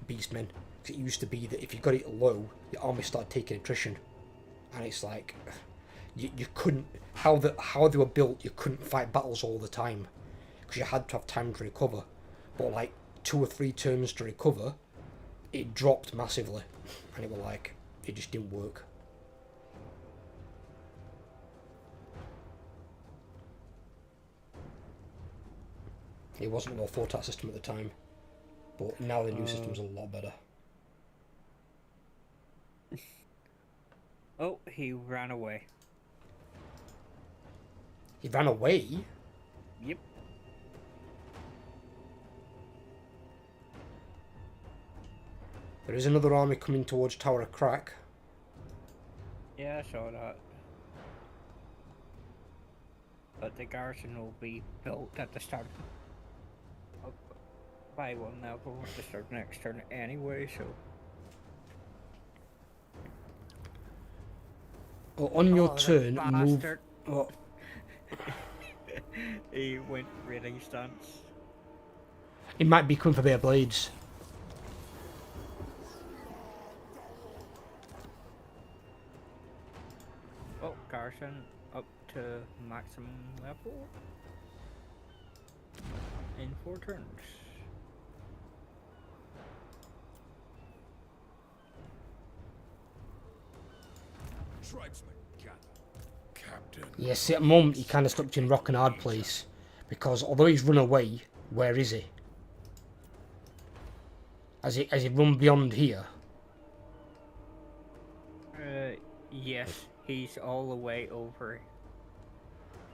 beastmen. Because it used to be that if you got it low, the army started taking attrition. And it's like... You couldn't... How they were built, you couldn't fight battles all the time. Because you had to have time to recover. But like 2 or 3 turns to recover, it dropped massively. And it was like, it just didn't work. It wasn't a 4-tat system at the time. But now the new system's a lot better. Oh, he ran away. He ran away? Yep. There is another army coming towards Tower of Crack. Yeah, I saw that. But the garrison will be built at the start by one level at the start of next turn anyway, so... Oh, on your Oh, that turn, move... bastard. Oh, He went raiding stance. it might be coming for Bear Blades. Oh, garrison up to maximum level in 4 turns. Tribesmen gather. Captain. Yeah, see, at the moment he kind of stuck in rock and hard place. Because although he's run away, where is he? Has he run beyond here? Yes, he's all the way over.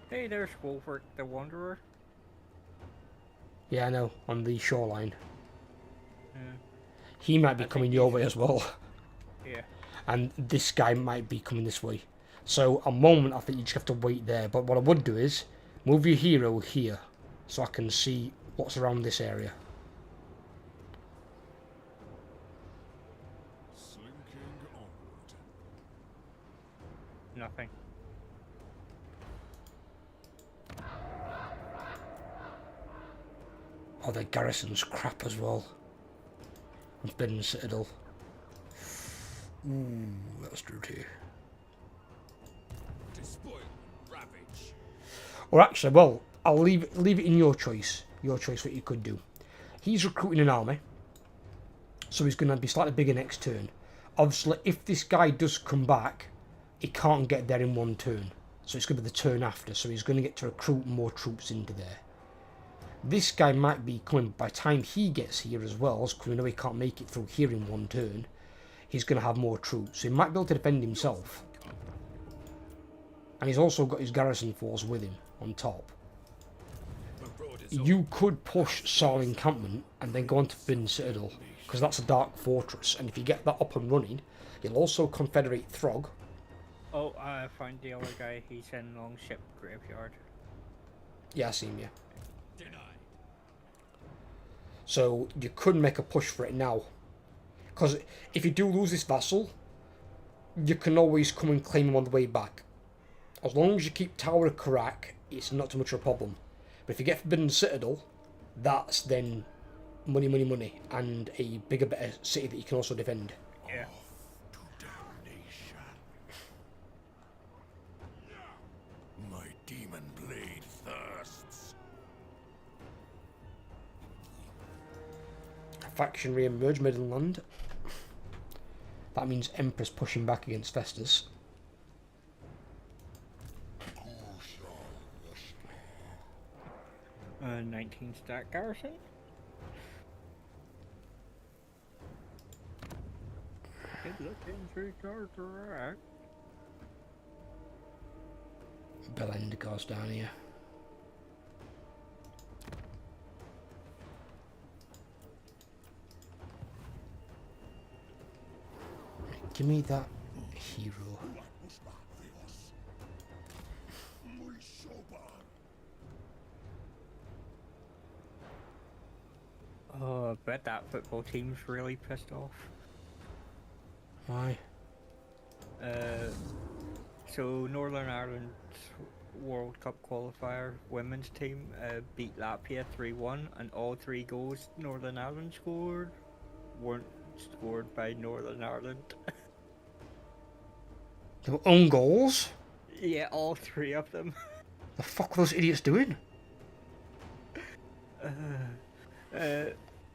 Hey, there's Wolfert the Wanderer. Yeah, I know, on the shoreline. Yeah. He might be I think coming your way as well. Yeah. And this guy might be coming this way. So, at the moment, I think you just have to wait there. But what I would do is, move your hero here. So I can see what's around this area. Slinking onward. Nothing. Oh, their garrison's crap as well. And Bidden Citadel. Ooh, that's dirty. Despoil, ravage. Or actually, well, I'll leave it in your choice. Your choice what you could do. He's recruiting an army. So he's going to be slightly bigger next turn. Obviously, if this guy does come back, he can't get there in 1 turn. So it's going to be the turn after. So he's going to get to recruit more troops into there. This guy might be coming by the time he gets here as well, because we know he can't make it through here in 1 turn. He's going to have more troops, so he might be able to defend himself. and he's also got his garrison force with him on top. The road is You could push Saar encampment and then go on to Forbidden Citadel, because that's a dark fortress, and if you get that up and running, you'll also confederate Throg. Oh, I found the other guy. He's in Longship Graveyard. Yeah, I see him, yeah. denied. So you could make a push for it now. Because if you do lose this vassal, you can always come and claim him on the way back. As long as you keep Tower of Khazrak, it's not too much of a problem. But if you get Forbidden Citadel, that's then money, money, money, and a bigger, better city that you can also defend. Yeah. To damnation. My demon blade thirsts. A faction re-emerge Midland. That means Empress pushing back against Festus. 19 stack garrison. Good looking through Khazrak. Belend goes down here. Give me that hero. Oh, I bet that football team's really pissed off. Why? So Northern Ireland's World Cup qualifier women's team beat Latvia 3-1, and all 3 goals Northern Ireland scored weren't scored by Northern Ireland. They were own goals? Yeah, all 3 of them. The fuck were those idiots doing?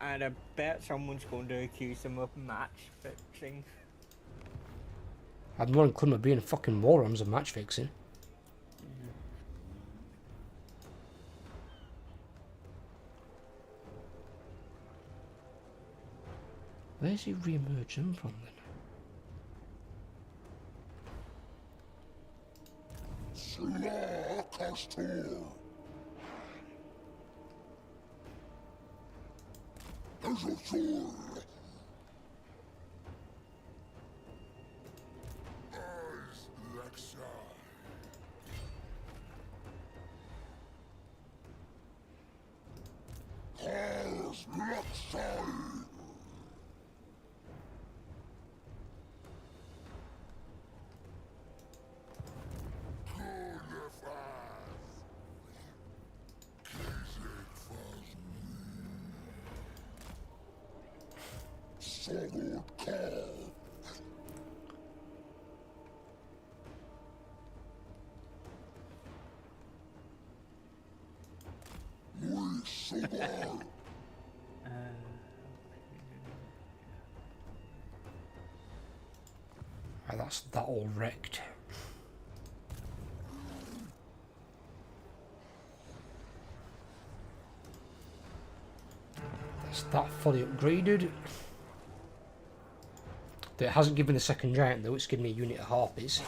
And I bet someone's going to accuse them of match fixing. I'd more include them being fucking morons of match fixing. Where's he re-emerging from then? Right, that's that all wrecked. That's that fully upgraded. It hasn't given the second giant though, it's given me a unit of harpies.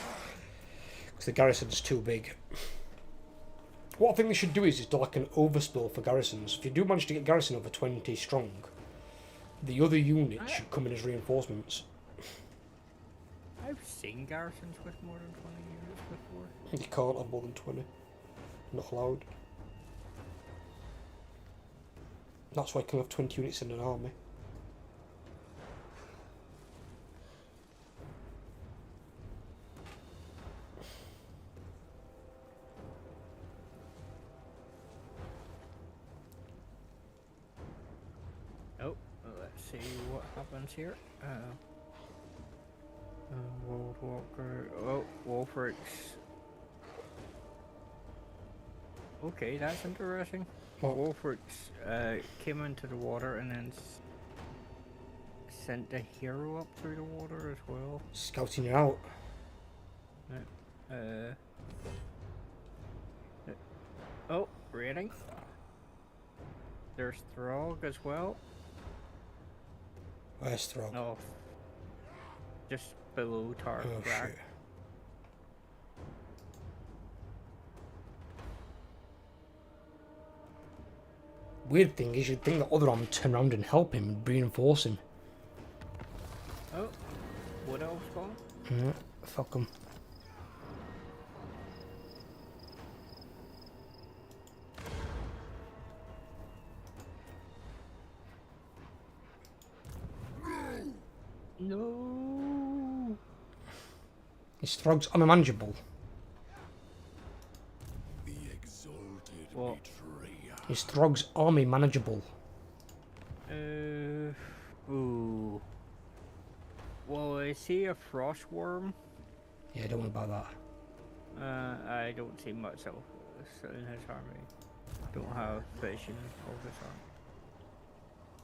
Because the garrison's too big. What I think they should do is do like an overspill for garrisons. If you do manage to get garrison over 20 strong, the other units should come in as reinforcements. I've seen garrisons with more than 20 units before. You can't have more than 20. Not allowed. That's why you can have 20 units in an army. Oh, let's see what happens here. World Walker. Oh, Wolfric's. Okay, that's interesting. What? Wolfric's came into the water and then sent a hero up through the water as well. Scouting you out. Oh, raiding. There's Throg as well. Where's Throg? No, just below Tark. Oh shit. Weird thing is, you'd think the other arm would turn around and help him and reinforce him. Oh, what else gone? Yeah, fuck him. No. His Throg's unmanageable. The exalted What? betrayer. His Throg's army manageable. Ooh. Well, I see a frost worm. Yeah, don't worry about that. I don't see much else in his army. Don't have vision of his army.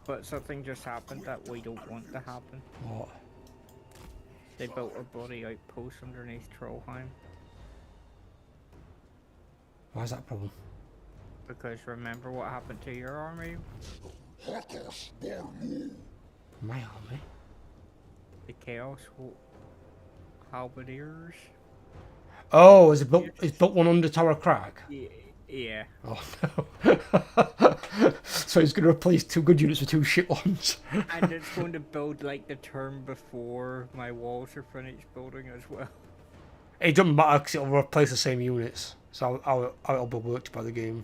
But something just happened that we don't want to happen. What? They built a bloody outpost underneath Trollheim. Why is that a problem? Because remember what happened to your army? My army? The Chaos Halberdiers? Oh, is it built one under Tower Crack? Yeah. Oh no. So he's going to replace 2 good units with 2 shit ones. And it's going to build like the term before my walls are finished building as well. It doesn't matter because it'll replace the same units. So it'll be worked by the game.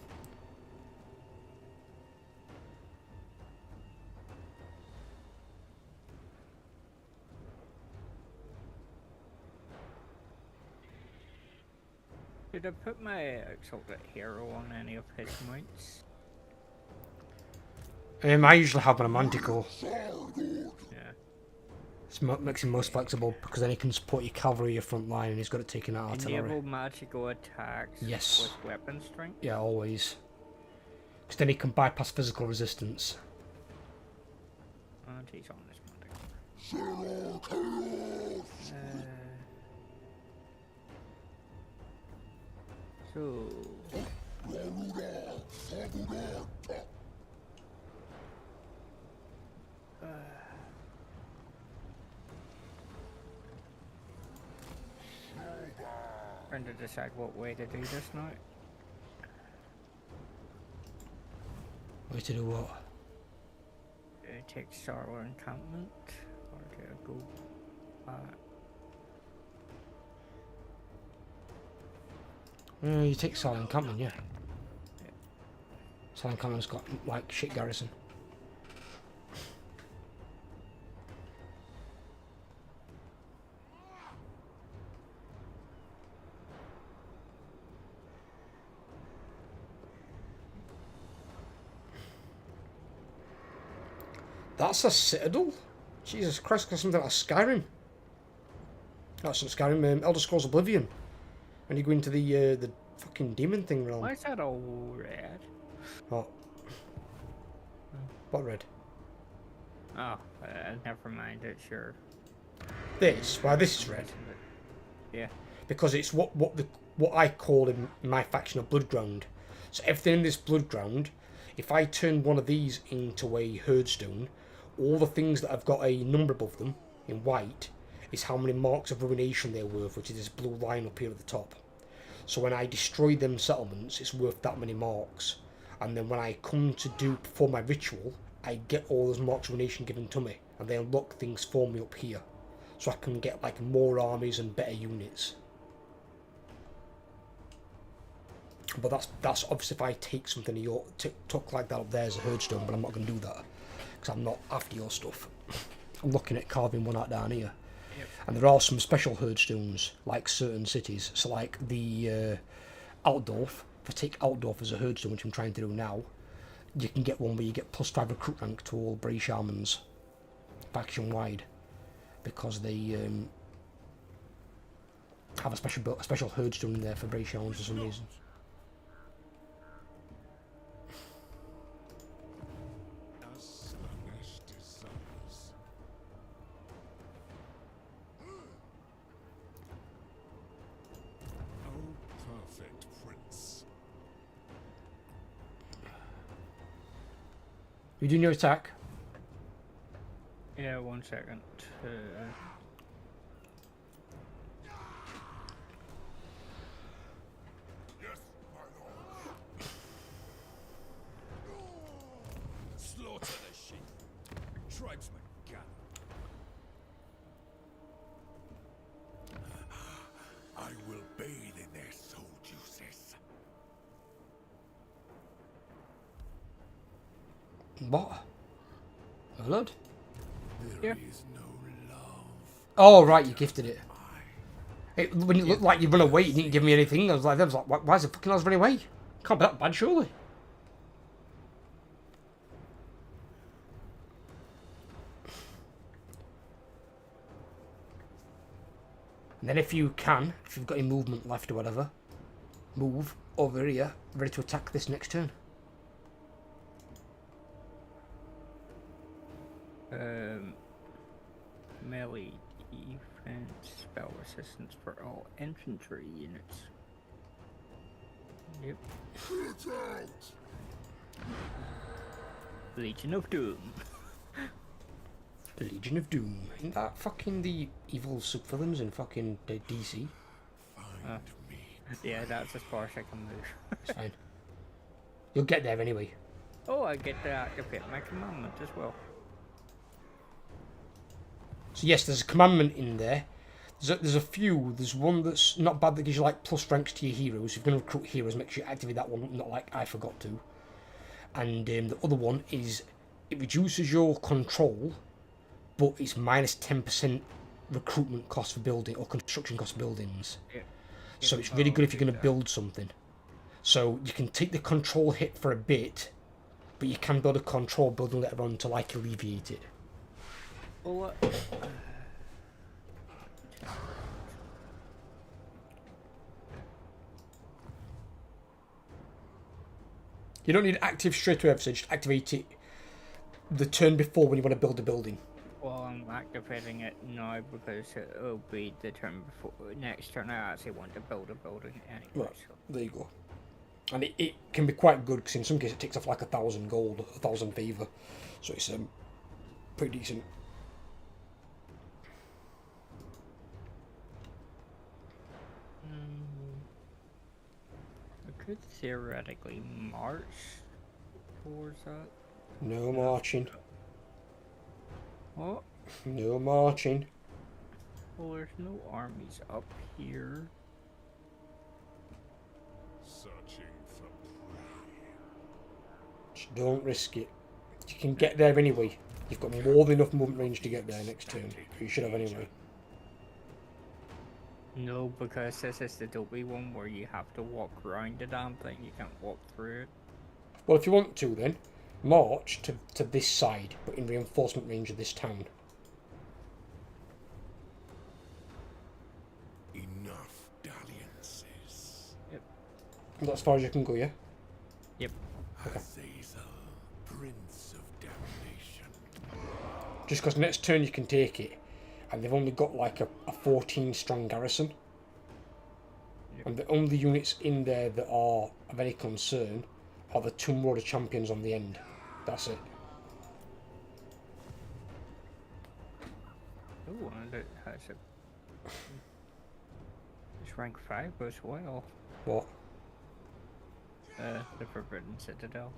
Did I put my Exalted Hero on any of his mounts? I usually have a Manticore. Yeah. It makes him most flexible because then he can support your cavalry, your front line, and he's got it taken out artillery. Enable magical attacks Yes. with weapon strength? Yeah, always. Because then he can bypass physical resistance. And he's on this Manticore. So... trying to decide what way to do this now. Way to do what? Take Starler encampment, or do I go back? You take Silent Encampment, yeah. Silent Encampment's got like shit garrison. That's a citadel? Jesus Christ, that's something like Skyrim. That's not Skyrim, Elder Scrolls Oblivion. When you go into the fucking demon thing realm. Why is that all red? What? What red? Oh, never mind, it's your... This? Why this is red? Yeah. Because it's what I call in my faction a blood ground. So everything in this blood ground, if I turn one of these into a herdstone, all the things that have got a number above them in white is how many marks of ruination they're worth, which is this blue line up here at the top. So when I destroy them settlements, it's worth that many marks. And then when I come to perform my ritual, I get all those marks of ruination given to me, and they unlock things for me up here. So I can get like more armies and better units. But that's obviously if I take something of your took like that up there as a herdstone, but I'm not going to do that because I'm not after your stuff. I'm looking at carving one out down here. Yep. And there are some special herdstones like certain cities. So like the Altdorf. If I take Altdorf as a herdstone, which I'm trying to do now, you can get one where you get +5 recruit rank to all British Shamans, faction wide, because they have a special herdstone in there for British Shamans for some reason. You doing your attack? Yeah, 1 second. Yes, my lord. What? Oh, Lord. Yeah. There is no love. Oh, right, you gifted it. When it looked like you run away, you didn't give me anything. I was like, why is the fucking lads running away? Can't be that bad, surely. And then if you can, if you've got any movement left or whatever, move over here, ready to attack this next turn. Melee defense spell resistance for all infantry units. Yep. Legion of Doom. Legion of Doom. Isn't that fucking the evil supervillains in fucking DC? Find me. Yeah, that's as far as I can move. It's fine. You'll get there anyway. Oh, I get to activate my commandment as well. So yes, there's a commandment in there. There's a few. There's one that's not bad that gives you like plus ranks to your heroes. If you're going to recruit heroes, make sure you activate that one, not like I forgot to. And the other one is it reduces your control, but it's minus 10% recruitment cost for building or construction cost for buildings. Yeah. So it's really good if you're going to build something. So you can take the control hit for a bit, but you can build a control building later on to like alleviate it. Well, You don't need active straight away, so just activate it the turn before when you want to build a building. well, I'm activating it now because it'll be the turn before. Next turn, I actually want to build a building anyway. Right, So. there you go. And it can be quite good because in some cases it takes off like 1,000 gold, 1,000 favour. So it's pretty decent. I could theoretically march towards that. No marching. Oh, No marching. well, there's no armies up here. Searching for prey. Just don't risk it. You can get there anyway. You've got more than enough movement range to get there next turn. You should have anyway. No, because this is the dopey one where you have to walk around the damn thing. You can't walk through it. Well, if you want to then, march to this side, but in reinforcement range of this town. Enough dalliances. That's as far as you can go, yeah? Yep. Azazel, Prince of Damnation. Just because next turn you can take it, and they've only got like a 14 strong garrison. Yep. And the only units in there that are of any concern are the Tomb Raider champions on the end. That's it. Oh, and it has a. It's rank 5 as well. What? The Forbidden Citadel.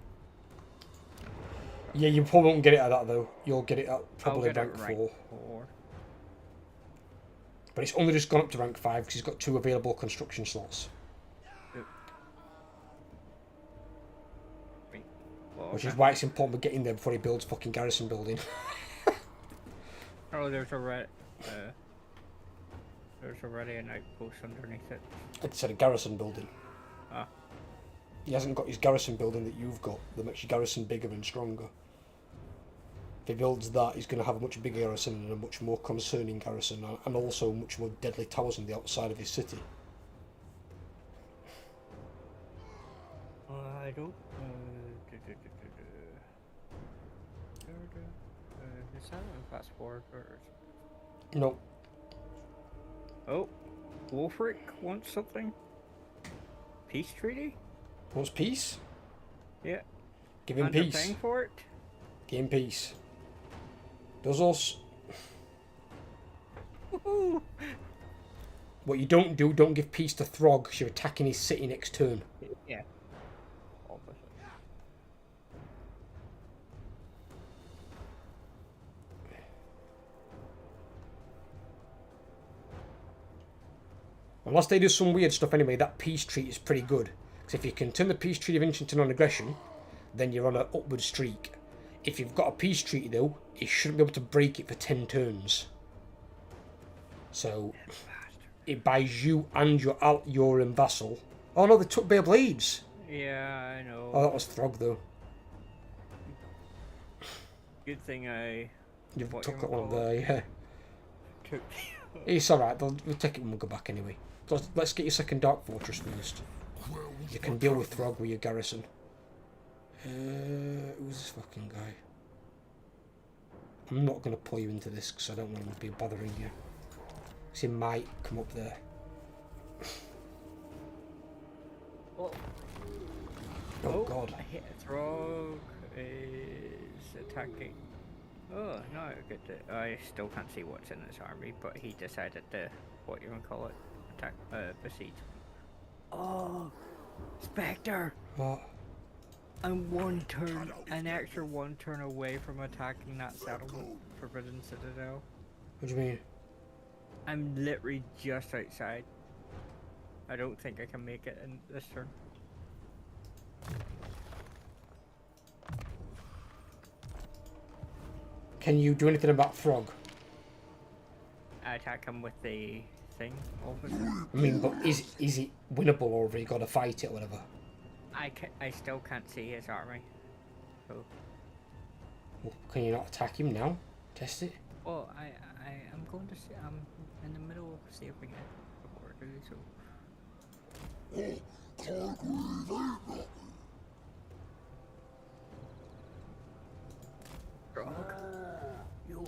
Yeah, you probably won't get it at that though. You'll get it at probably I'll get rank it rank 4. 4. But it's only just gone up to rank 5 because he's got 2 available construction slots. Well, Which is why it's important we get in there before he builds fucking garrison building. oh, there's already an outpost underneath it. I said a garrison building. Ah. He hasn't got his garrison building that you've got that makes your garrison bigger and stronger. If he builds that, he's going to have a much bigger garrison and a much more concerning garrison, and also much more deadly towers on the outside of his city. I don't. Is that a fast forward or? No. Oh, Wolfric wants something. Peace treaty? Wants peace? Yeah. Give him And they're peace. paying for it. Give him peace. Does us. Woohoo! What you don't do, don't give peace to Throg because you're attacking his city next turn. Yeah. Obviously. Unless they do some weird stuff anyway, that peace treaty is pretty good. Because if you can turn the peace treaty of Inchington on aggression, then you're on an upward streak. If you've got a peace treaty though, you shouldn't be able to break it for 10 turns. So it buys you and your vassal. Oh no, they took bare blades. Yeah, I know. Oh, that was Throg though. Good thing I You've What took you that one call there, yeah. took. It's alright, we'll take it when we go back anyway. Let's get your second Dark Fortress first. You can deal with Throg with your garrison. Who's this fucking guy? I'm not going to pull you into this because I don't want him to be bothering you. Because he might come up there. Oh, Oh god. I hit a Throg is attacking. Oh no, good. I still can't see what's in his army, but he decided to, what you want to call it, attack, besiege. Oh, Spectre! What? I'm an extra one turn away from attacking that settlement, Forbidden Citadel. What do you mean? I'm literally just outside. I don't think I can make it in this turn. Can you do anything about Throg? I attack him with the thing, obviously. I mean, but is it winnable or have you got to fight it or whatever? I still can't see his army. So, Well, can you not attack him now? Test it? well, I'm going to see. I'm in the middle of saving it before I do so. Frog. Yo.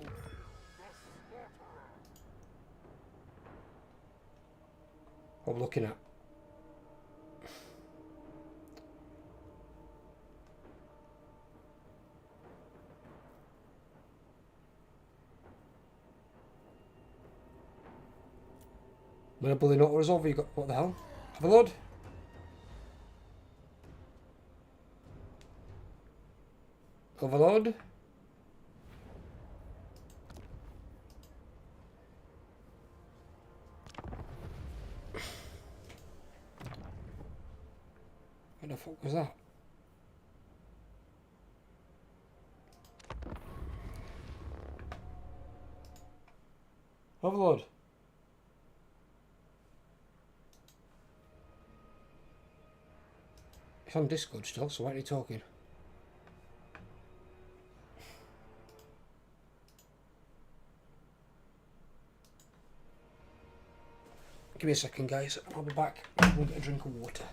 What we're looking at? Winnable in auto resolve, you got what the hell? Have a load? Overload? What the fuck was that? Overload. It's on Discord still, so why are you talking? Give me a second, guys. I'll be back. We'll get a drink of water.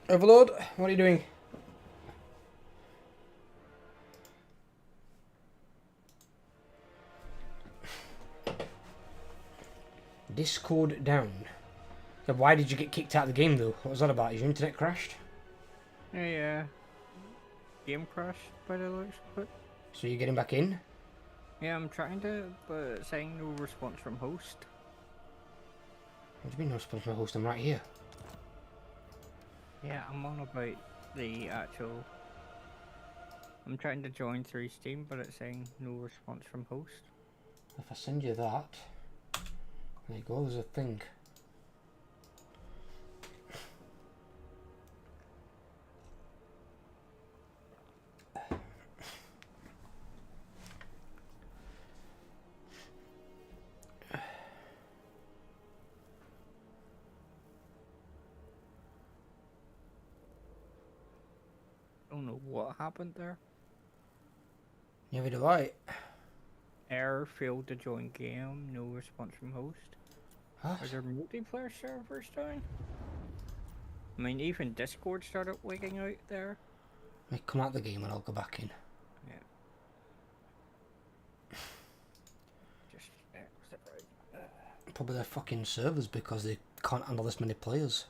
Overlord, what are you doing? Discord down. So why did you get kicked out of the game though? What was that about? Your internet crashed? Yeah. Game crashed by the looks of it. So you're getting back in? Yeah, I'm trying to, but it's saying no response from host. What do you mean no response from my host? I'm right here. Yeah, I'm on about the actual. I'm trying to join through Steam, but it's saying no response from host. If I send you that, there you go, there's a thing. Don't know what happened there. Neither do I. Error, failed to join game, no response from host. What? Are there multiplayer servers down? I mean, even Discord started wigging out there. Let me come out the game and I'll go back in. Yeah. Just exit right. Probably their fucking servers because they can't handle this many players.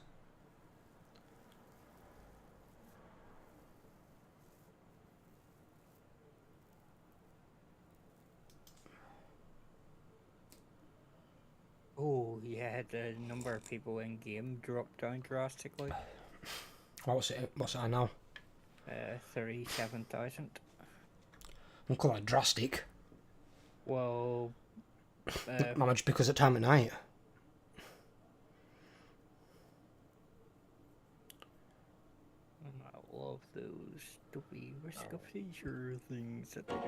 Oh yeah, the number of people in game dropped down drastically. What's it at now? 37,000. I'm calling it drastic. Well, Managed because at time of night. I love those stupid risk of seizure things that they do.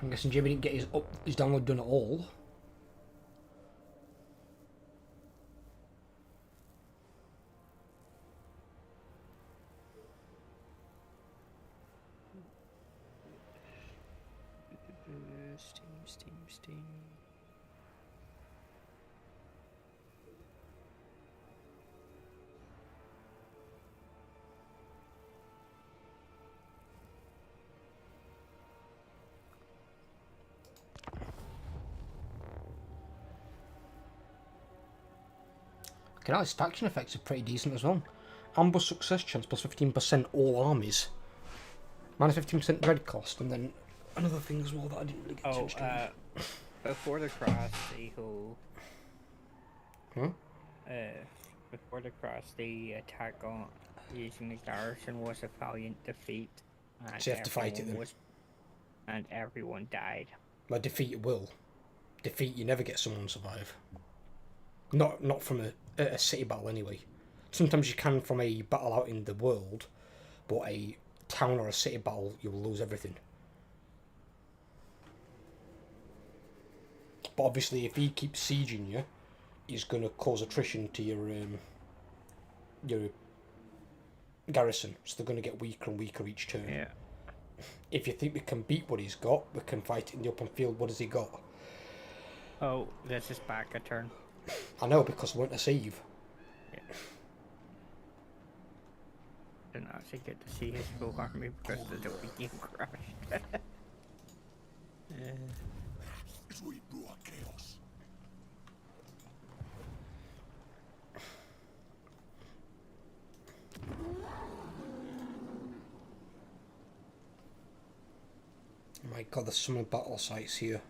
I'm guessing Jamie didn't get his download done at all. Steam. Okay, now his faction effects are pretty decent as well. Ambush success chance plus 15% all armies. Minus 15% red cost, and then another thing as well that I didn't really get touched on. Before the crash, the whole... Huh? Before the crash, the attack on using the garrison was a valiant defeat. And So you have to fight it then. And everyone died. Well, defeat you will. Defeat, you never get someone survive. Not from a city battle anyway. Sometimes you can from a battle out in the world, but a town or a city battle, you will lose everything. But obviously, if he keeps sieging you, he's going to cause attrition to your garrison. So they're going to get weaker and weaker each turn. Yeah. If you think we can beat what he's got, we can fight it in the open field. What has he got? Oh, this is back a turn. I know, because we went to save. Yeah. Didn't actually get to see his full army because the game crashed. As we brought chaos. Oh my god, there's so many battle sites here.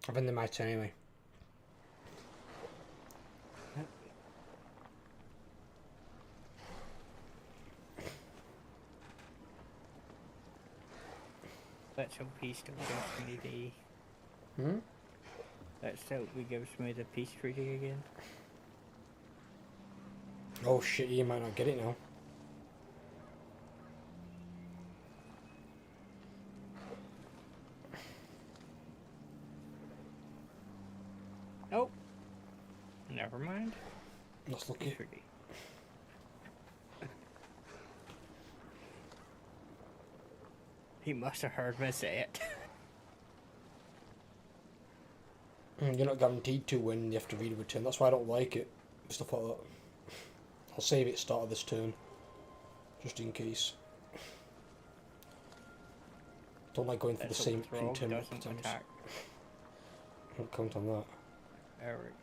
I've ended my turn anyway. Let's hope he still gives me the... Hmm? Let's hope he gives me the peace treaty again. Oh shit, you might not get it now. Oh! Never mind. Let's look Peace at treaty. He must have heard me say it. You're not guaranteed to win, you have to read a return. That's why I don't like it. Stuff like that. I'll save it start of this turn. Just in case. Don't like going for the same Throg turn doesn't multiple times. attack Don't count on that. Eric.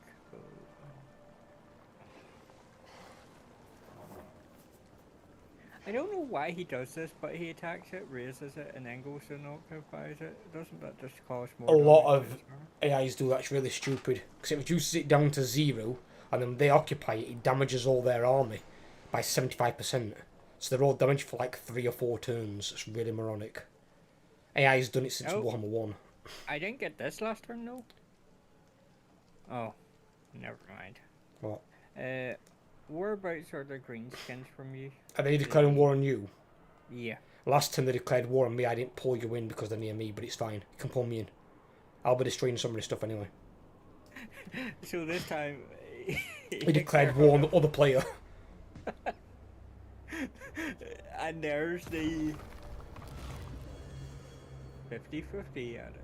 I don't know why he does this, but he attacks it, raises it, and then goes and occupies it. Doesn't that just cause more A lot damage of to his armor? AIs do that's really stupid. Because it reduces it down to 0, and then they occupy it, it damages all their army by 75%. So they're all damaged for like 3 or 4 turns. It's really moronic. AI's done it since Oh. Warhammer 1. I didn't get this last turn, though. Oh, never mind. What? Whereabouts are the greenskins from you? Are they declaring war on you? Yeah. Last time they declared war on me, I didn't pull you in because they're near me, but it's fine. You can pull me in. I'll be destroying some of this stuff anyway. So this time... He declared war on the other player. And there's the 50-50 at it.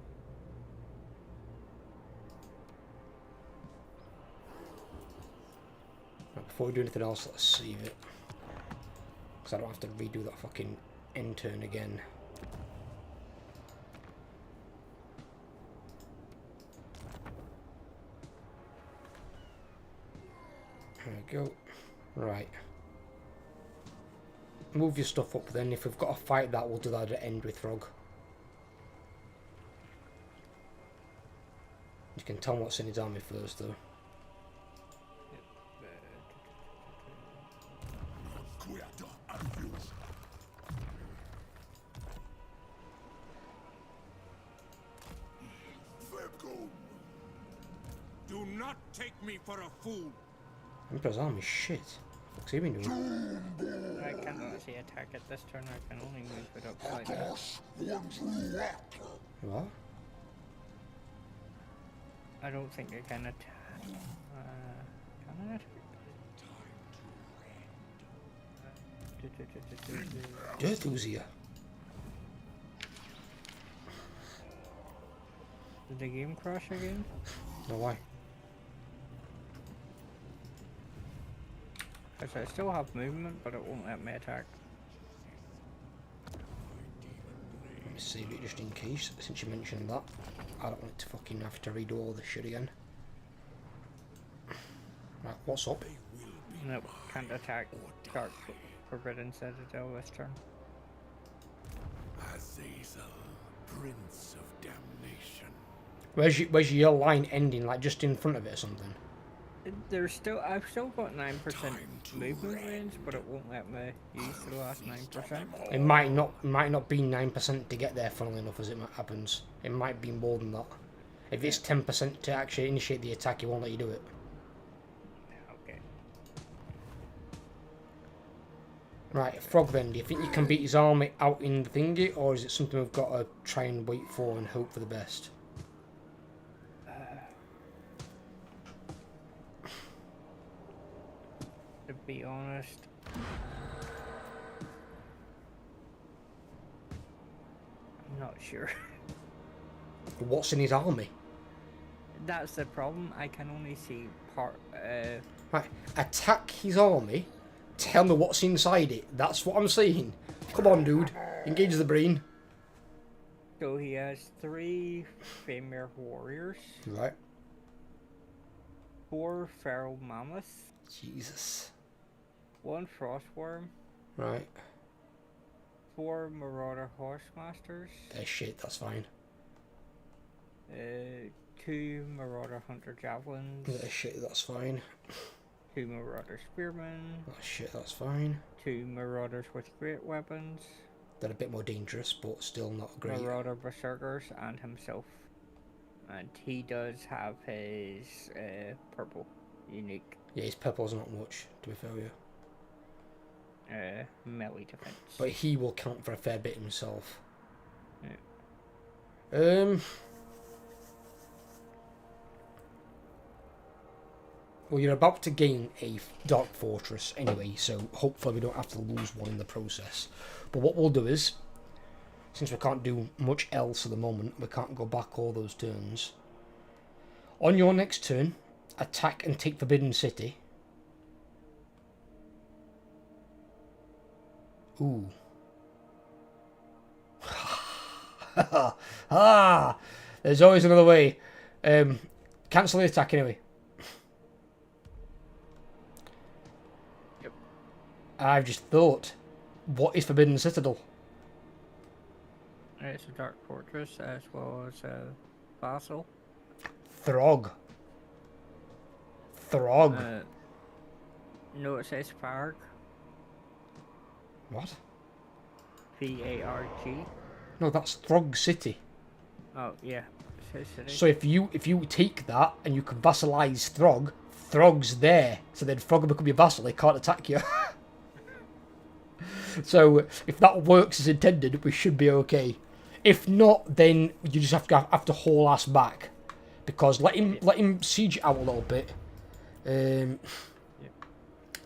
Right, before we do anything else, let's save it. Because I don't have to redo that fucking end turn again. There we go. Right. Move your stuff up then. If we've got to fight that, we'll do that at end with Throg. You can tell what's in his army first though. Quieta adios. Vergo. Do not take me for a fool. Emperor's army shit. What's he been doing? I can't actually attack it this turn, I can only move it up slightly. What? I don't think I can attack. Can I attack? Death who's here? Did the game crash again? No, why? Because I still have movement, but it won't let me attack. Let me save it just in case, since you mentioned that. I don't want to fucking have to redo all this shit again. Right, what's up? Nope, can't attack Dark Forbidden Citadel this turn. Azazel, Prince of Damnation. Where's your line ending, like just in front of it or something? There's still, I've still got 9% Time to movement rest. range, but it won't let me use the last 9%. It might not be 9% to get there, funnily enough, as it happens. It might be more than that. If it's 10% to actually initiate the attack, it won't let you do it. Okay. Right, Frog then, do you think you can beat his army out in the thingy, or is it something we've got to try and wait for and hope for the best? To be honest, I'm not sure. What's in his army? That's the problem. I can only see part. Right, attack his army, tell me what's inside it. That's what I'm saying. Come on, dude. Engage the brain. So he has 3 Female Warriors, Right. 4 Feral Mammoths, Jesus. 1 Frostworm, Right. 4 Marauder Horsemasters, They're shit, that's fine. 2 Marauder Hunter Javelins, Yeah, shit, that's fine. 2 Marauder Spearmen, Oh shit, that's fine. 2 Marauders with Great Weapons, They're a bit more dangerous, but still not great. Marauder Berserkers, and himself. And he does have his purple unique Yeah, his purple's not much, to be fair with you. melee defense. But he will count for a fair bit himself. Yeah. Well, you're about to gain a Dark Fortress anyway, so hopefully we don't have to lose one in the process. But what we'll do is, since we can't do much else at the moment, we can't go back all those turns. On your next turn, attack and take Forbidden City. Ooh. Ah! There's always another way. Cancel the attack anyway. Yep. I've just thought, what is Forbidden Citadel? It's a Dark Fortress as well as a vassal. Throg. Throg. No, it says Farg. What? Varg. No, that's Throg City. Oh yeah, it says city. So if you take that and you can vassalize Throg, Throg's there. So then Throg will become your vassal. He can't attack you. So if that works as intended, we should be okay. If not, then you just have to haul ass back, because let him siege out a little bit. You're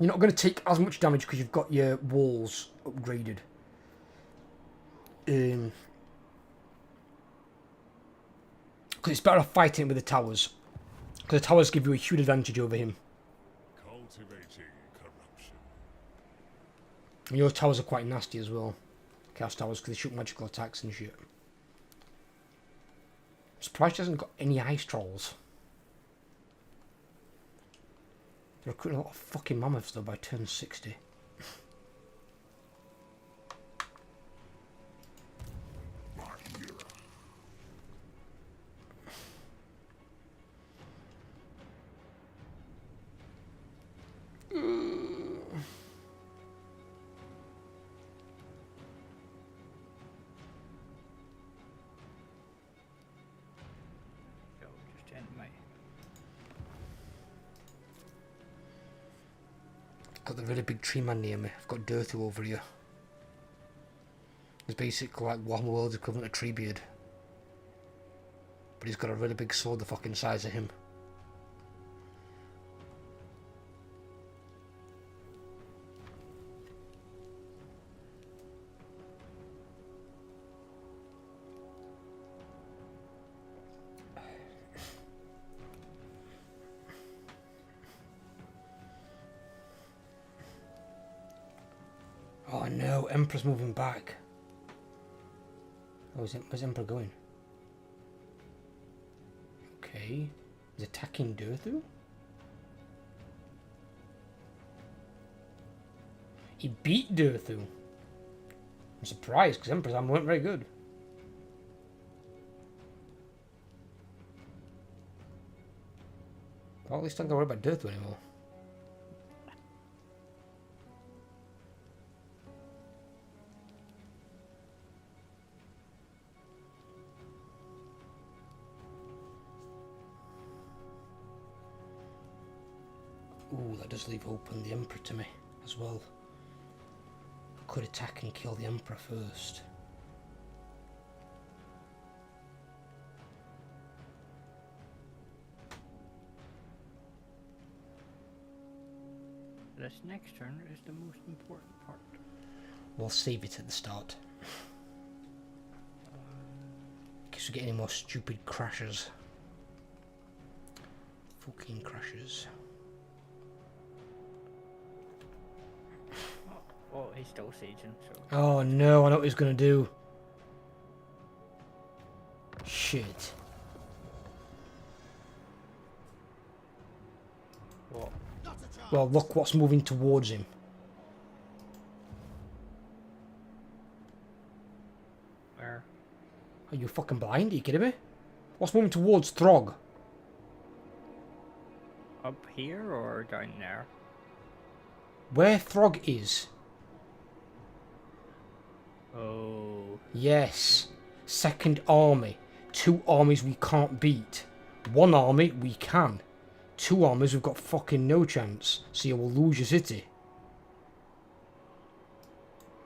not going to take as much damage because you've got your walls upgraded. Because it's better off fighting it with the towers, because the towers give you a huge advantage over him. Cultivating corruption. And your towers are quite nasty as well. Chaos towers, because they shoot magical attacks and shit. I'm surprised she hasn't got any ice trolls. They're recruiting a lot of fucking mammoths though by turn 60. Just end my. Got the really big tree man near me. I've got Dirtu over here. He's basically like Warhammer World's equivalent to Treebeard. But he's got a really big sword the fucking size of him. Oh no, Emperor's moving back. Oh, where's Emperor going? Okay. He's attacking Dirthu? He beat Dirthu. I'm surprised, because Emperor's armor weren't very good. Well, at least I don't gotta worry about Dirthu anymore. Ooh, that does leave open the Emperor to me as well. Could attack and kill the Emperor first. This next turn is the most important part. We'll save it at the start. In case we get any more stupid crashes. Fucking crashes. Oh, he's still sieging, so. Oh no, I know what he's gonna do. Shit. What? Well, look what's moving towards him. Where? Are you fucking blind? Are you kidding me? What's moving towards Throg? Up here or down there? Where Throg is? Oh. Yes. Second army. 2 armies we can't beat. 1 army we can. 2 armies we've got fucking no chance. So you will lose your city.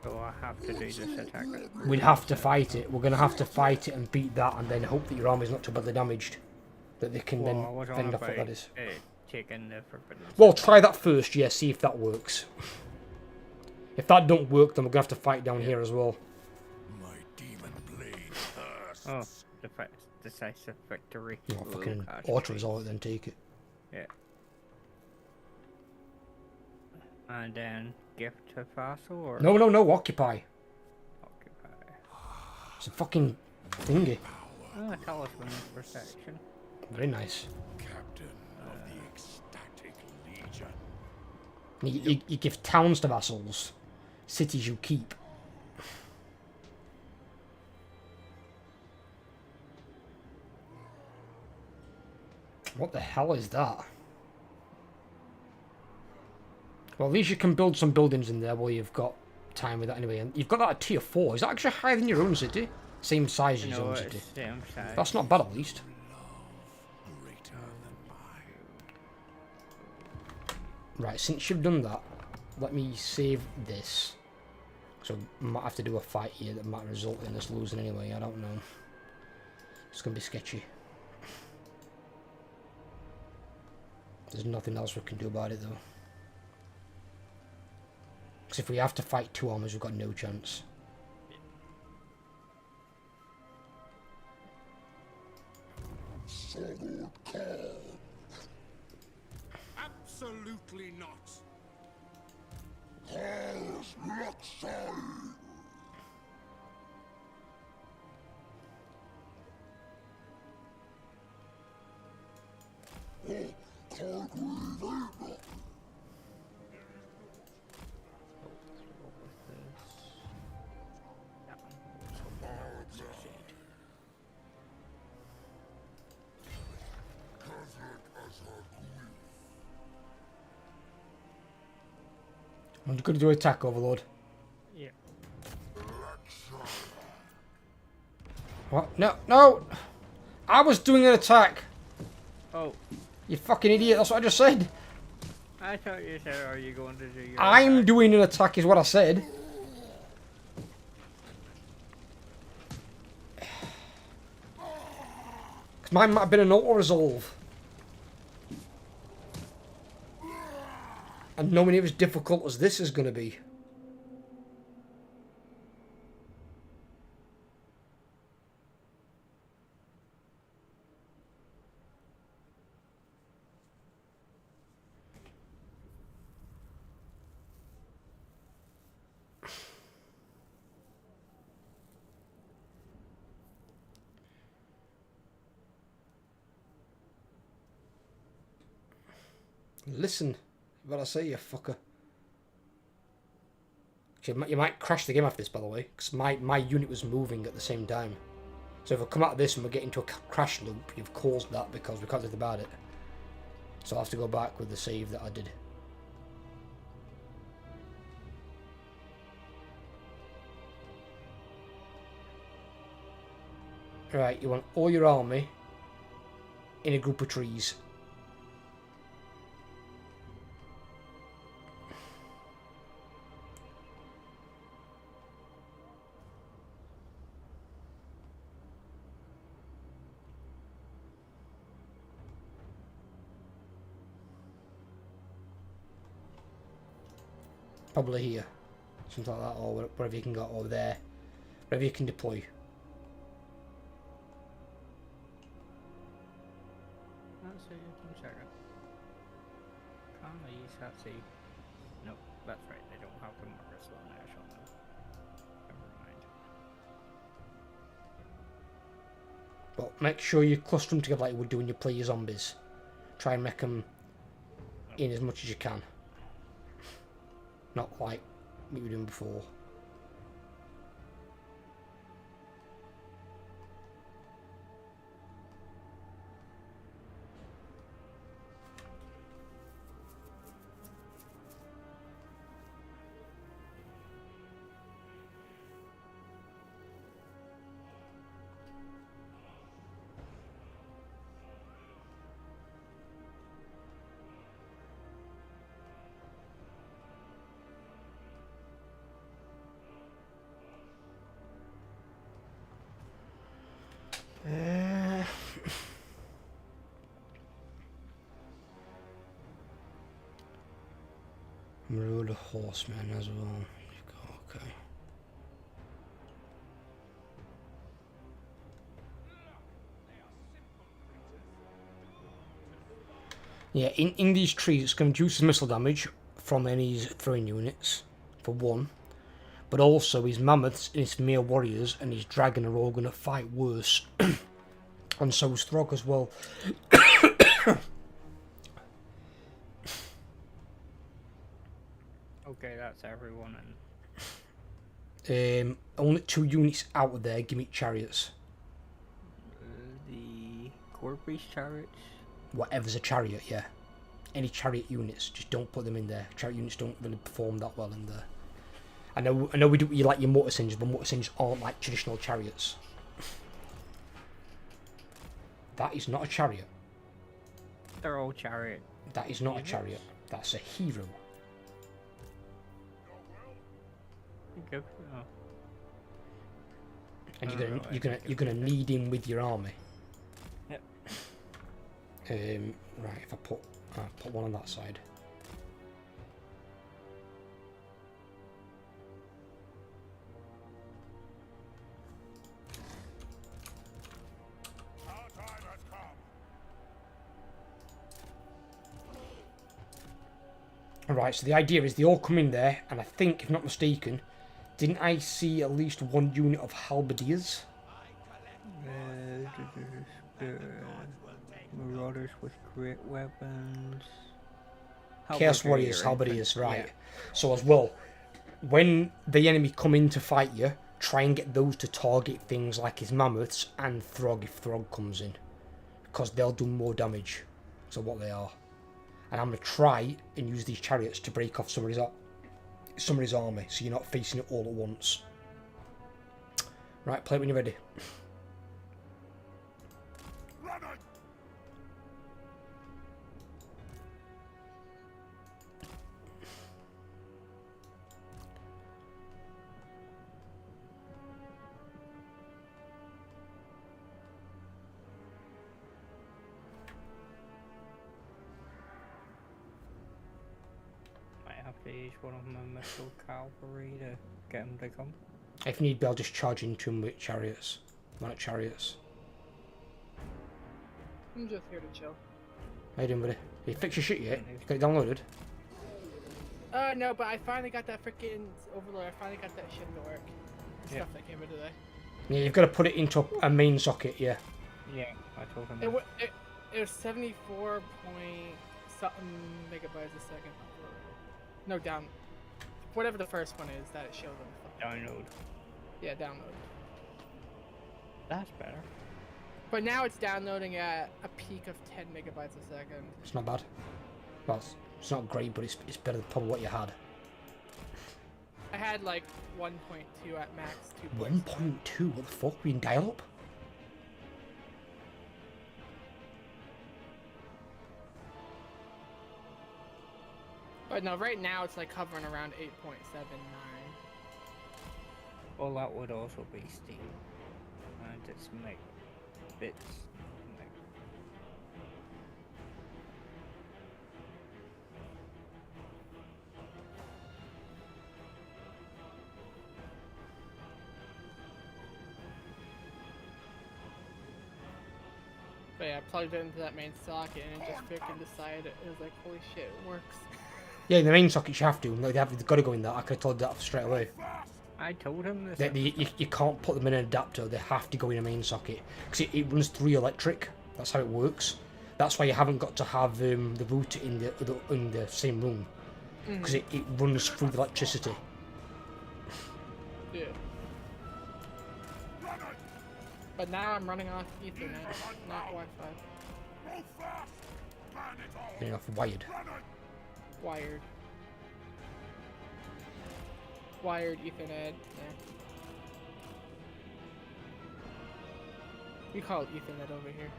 So I have to do this attack. We'd have to fight it. We're going to have to fight it and beat that and then hope that your army's not too badly damaged. That they can Well, I then was on fend off about what that is. taking the forbidden. Well, try that first, yeah, see if that works. If that don't work, then we're going to have to fight down here as well. My demon blade thirsts. Oh, decisive victory. Oh, fucking gosh. auto is all it, then take it. Yeah. And then gift to vassal or No, occupy. occupy. It's a fucking thingy. Oh, talisman of protection. Very nice. Captain of the ecstatic legion. You give towns to vassals. Cities you keep. What the hell is that? Well, at least you can build some buildings in there while you've got time with that anyway. And you've got that at tier 4. Is that actually higher than your own city? Same size as your own city. Same size. That's not bad at least. Greater than mine. Right, since you've done that, let me save this. So I might have to do a fight here that might result in us losing anyway. I don't know. It's going to be sketchy. There's nothing else we can do about it though. Because if we have to fight 2 armies, we've got no chance. Absolutely not. I'm just going to do attack, Overlord. Yeah. What? No, no! I was doing an attack! Oh, You fucking idiot, that's what I just said! I thought you said, are you going to do your I'm attack? doing an attack is what I said. Because mine might have been an auto-resolve. And knowing it was difficult as this is going to be. Listen, what I say, you fucker. Actually, you might crash the game after this, by the way, because my unit was moving at the same time. So if I come out of this and we get into a crash loop, you've caused that because we can't do anything about it. So I'll have to go back with the save that I did. Right, you want all your army in a group of trees. Probably here. Something like that, or wherever you can go, or there. Wherever you can deploy. Let's see, 1 second. Can these have the... No, that's right, they don't have the markers on there, so no. Never mind. But make sure you cluster them together like you would do when you play your zombies. Try and make them in as much as you can. Not like we were doing before. Marauder Horsemen as well. Okay. Yeah, in these trees, it's going to reduce his missile damage from any throwing units, for one. But also, his mammoths, his mere warriors, and his dragon are all going to fight worse. And so is Throg as well. Okay, that's everyone. Only 2 units out of there give me chariots. The core priest chariots. Whatever's a chariot, yeah. Any chariot units, just don't put them in there. Chariot units don't really perform that well in there. I know we do. You like your mortar singers, but mortar singers aren't like traditional chariots. That is not a chariot. They're all chariot. That is not a chariot. That's a hero. Go. Oh. And you're gonna need him with your army. Yep. Right. If I put one on that side. Our time has come. Alright, so the idea is they all come in there, and I think, if not mistaken, didn't I see at least 1 unit of halberdiers? Marauders with great weapons. Chaos Warriors, halberdiers, right. Yeah. So as well, when the enemy come in to fight you, try and get those to target things like his mammoths and Throg if Throg comes in. Because they'll do more damage. So what they are. And I'm going to try and use these chariots to break off some of his army, so you're not facing it all at once. Right, play it when you're ready. To use one of my missile cavalry to get him to come. If need be, I'll just charge into him with chariots. Not chariots. I'm just here to chill. How you doing, buddy? You fix your shit yet? You got it downloaded? No, but I finally got that freaking overlord. I finally got that shit to work. Stuff that came in today. Yeah, you've got to put it into a main socket, yeah. Yeah, I told him. It was 74 point something megabytes a second. No, down. Whatever the first one is that it showed them. Download. Yeah, download. That's better. But now it's downloading at a peak of 10 megabytes a second. It's not bad. Well, it's not great, but it's better than probably what you had. I had like 1.2 at max. 1.2? What the fuck? We in dial-up? But no, right now it's like hovering around 8.79. Well, that would also be Steam. And it's meg bits. But yeah, I plugged it into that main socket and it just freaking decided it was like, holy shit, it works. Yeah, the main sockets you have to. Like, they've got to go in there. I could have told that straight away. I told him this. You can't put them in an adapter. They have to go in a main socket. Because it runs 3 electric. That's how it works. That's why you haven't got to have the router in the same room. Because it runs through the electricity. Yeah. But now I'm running off Ethernet, not Wi-Fi. Running off wired. Wired. Wired Ethernet. Yeah. We call it Ethernet over here.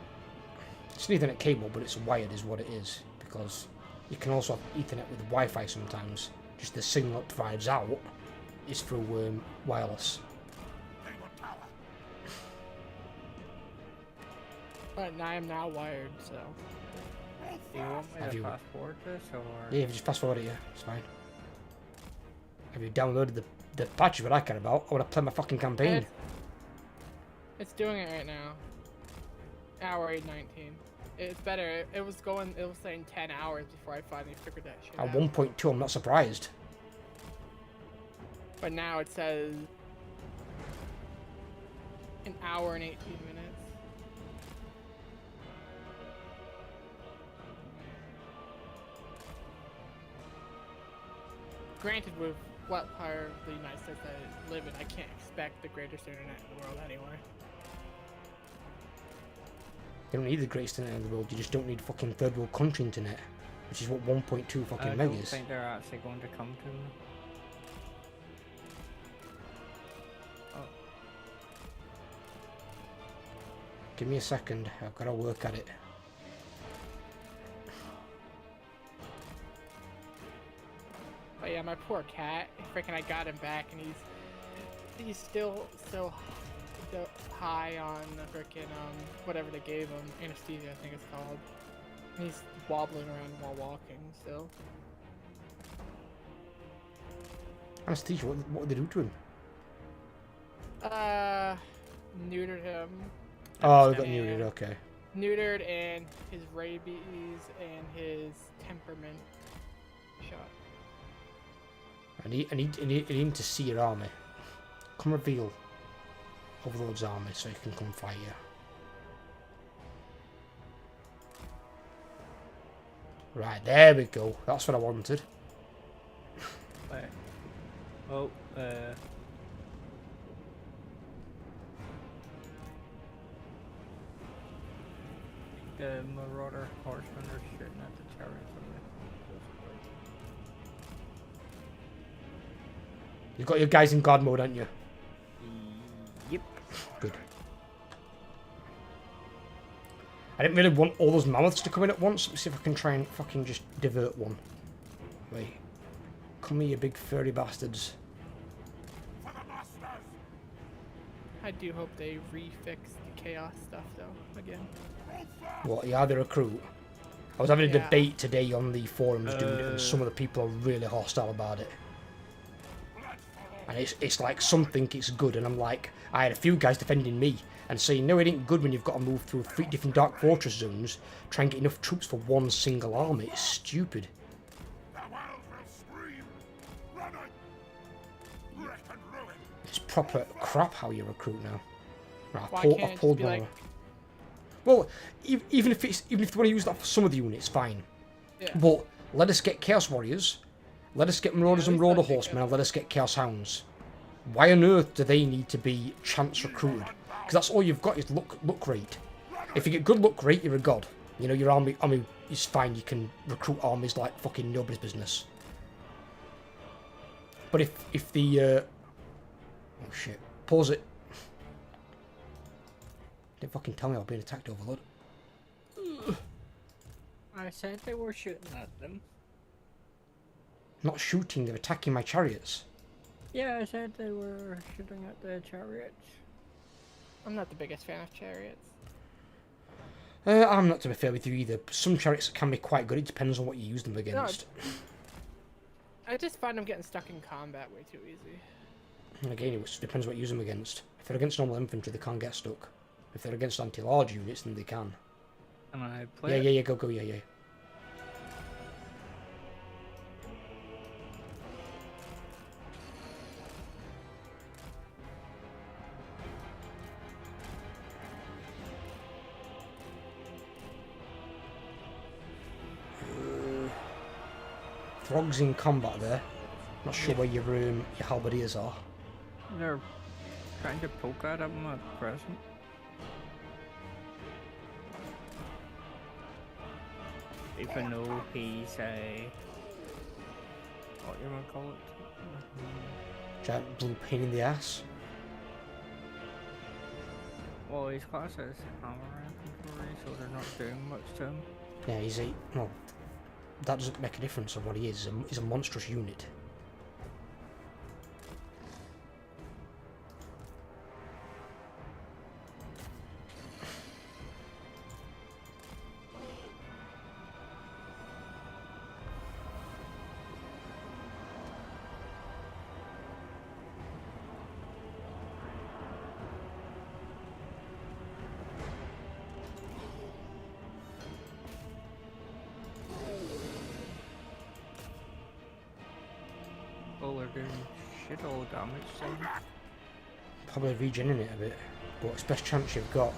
It's an Ethernet cable, but it's wired is what it is. Because you can also have Ethernet with Wi-Fi sometimes. Just the signal it provides out is through wireless. But I am now wired, so. Do you want me Have to you- fast forward this or? Yeah, if you just fast forward it, yeah, it's fine. Have you downloaded the patch what I care about? I want to play my fucking campaign. It's doing it right now. Hour 8:19. It's better. It was saying 10 hours before I finally figured that shit At out. 1.2, I'm not surprised. But now it says an hour and 18 minutes. Granted, with what part of the United States I live in, I can't expect the greatest internet in the world anyway. You don't need the greatest internet in the world, you just don't need fucking third world country internet. Which is what 1.2 fucking I meg don't is. think they're actually going to come to me. Oh, Give me a second, I've got to work at it. But yeah, my poor cat. Freaking, I got him back, and he's still so high on the freaking whatever they gave him, anesthesia I think it's called. And he's wobbling around while walking still. Anesthesia, what did they do to him? Neutered him. Oh, they got And- neutered, okay. Neutered, and his rabies and his temperament shot. I need him to see your army. Come reveal Overlord's army so he can come fight you. Right, there we go. That's what I wanted. wait. Oh, the Marauder horsemen are shooting at the chariots on me. You've got your guys in guard mode, haven't you? Yep. Good. I didn't really want all those mammoths to come in at once. Let's see if I can try and fucking just divert one. Wait. Come here, you big furry bastards. For the masters! I do hope they refix the chaos stuff though again. What, you are the recruit? I was having a Yeah. debate today on the forums, dude, and some of the people are really hostile about it. And it's like some think it's good, and I'm like, I had a few guys defending me and saying, no, it ain't good when you've got to move through 3 different Dark Fortress zones, try and get enough troops for one single army. It's stupid. The world will scream! Running! Wreck and ruin! It's proper crap how you recruit now. Right, Why I've can't it pulled just be one. like- Well, even if they want to use that for some of the units, fine. Yeah. But let us get Chaos Warriors, let us get Marauders Yeah, and at least Marauder let it Horsemen, go. and let us get Chaos Hounds. Why on earth do they need to be chance recruited? Because that's all you've got is look rate. If you get good luck rate, you're a god. You know, your army is fine. You can recruit armies like fucking nobody's business. But if the oh shit, pause it. Didn't fucking tell me I was being attacked, Overlord. I said they were shooting at them. Not shooting, they're attacking my chariots. Yeah, I said they were shooting at the chariots. I'm not the biggest fan of chariots. I'm not, to be fair with you either. Some chariots can be quite good, it depends on what you use them against. I just find them getting stuck in combat way too easy. And again, it depends what you use them against. If they're against normal infantry, they can't get stuck. If they're against anti-large units, then they can. And I play Yeah, go, yeah. Throg's in combat there. Not sure where your halberdiers are. They're trying to poke at him at present. Even though he's a... what you want to call it? Giant blue pain in the ass. Well, his class is hammer infantry, so they're not doing much to him. Yeah, well, that doesn't make a difference on what he is. He's a monstrous unit. doing shit all damage then. Probably regenerating it a bit, but it's best chance you've got.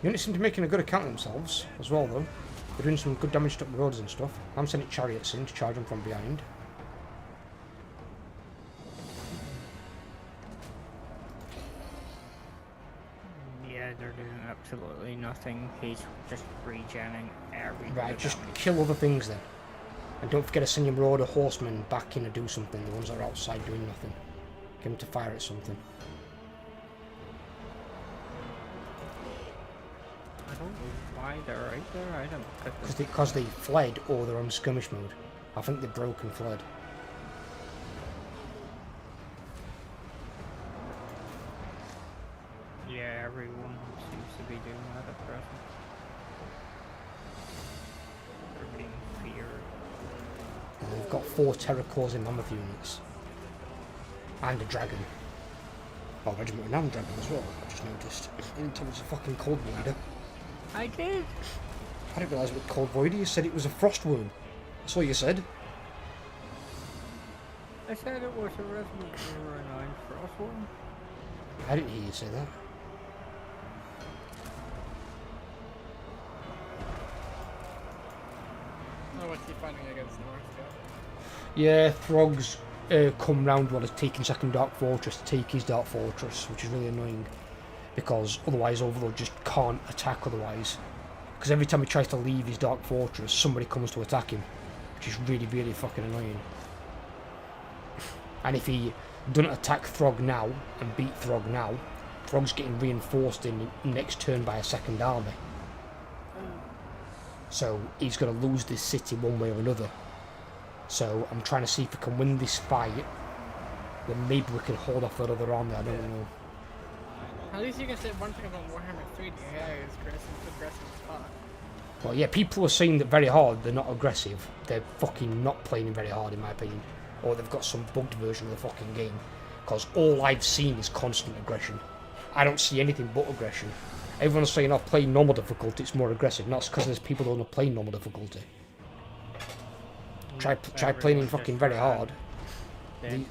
Units seem to be making a good account of themselves as well though. They're doing some good damage to up the roads and stuff. I'm sending chariots in to charge them from behind. Yeah, they're doing absolutely nothing. He's just regenning every bit Right, of just damage. kill other things then. And don't forget to send your marauder horsemen back in to do something, the ones that are outside doing nothing. Get them to fire at something. I don't know why they're right there. I don't pick them. Because they fled or they're on skirmish mode. I think they broke and fled. Yeah, everyone seems to be doing that at present. They're being feared. And they've got 4 terror-causing mammoth units. And a dragon. Oh, regiment and a dragon as well, I just noticed. I didn't tell it was a fucking cold voider. I did! I didn't realise it was cold voider, you said it was a frost worm. That's what you said. I said it was a Resident 09 Frostworm. I didn't hear you say that. Oh, what's he fighting against North? Yeah, Throg's come round while he's taking second Dark Fortress to take his Dark Fortress, which is really annoying. Because otherwise Overlord just can't attack otherwise. Because every time he tries to leave his Dark Fortress, somebody comes to attack him. Which is really, really fucking annoying. And if he doesn't attack Throg now, and beat Throg now, Throg's getting reinforced in next turn by a second army. So he's going to lose this city one way or another. So I'm trying to see if we can win this fight. Then maybe we can hold off that other army, I don't know. At least you can say one thing about Warhammer 3. The AI is aggressive as fuck. Well, yeah, people are saying that very hard, they're not aggressive. They're fucking not playing it very hard, in my opinion. Or they've got some bugged version of the fucking game. Because all I've seen is constant aggression. I don't see anything but aggression. Everyone's saying, oh, play normal difficulty, it's more aggressive. And that's because there's people who don't play normal difficulty. Try playing in fucking very hard. They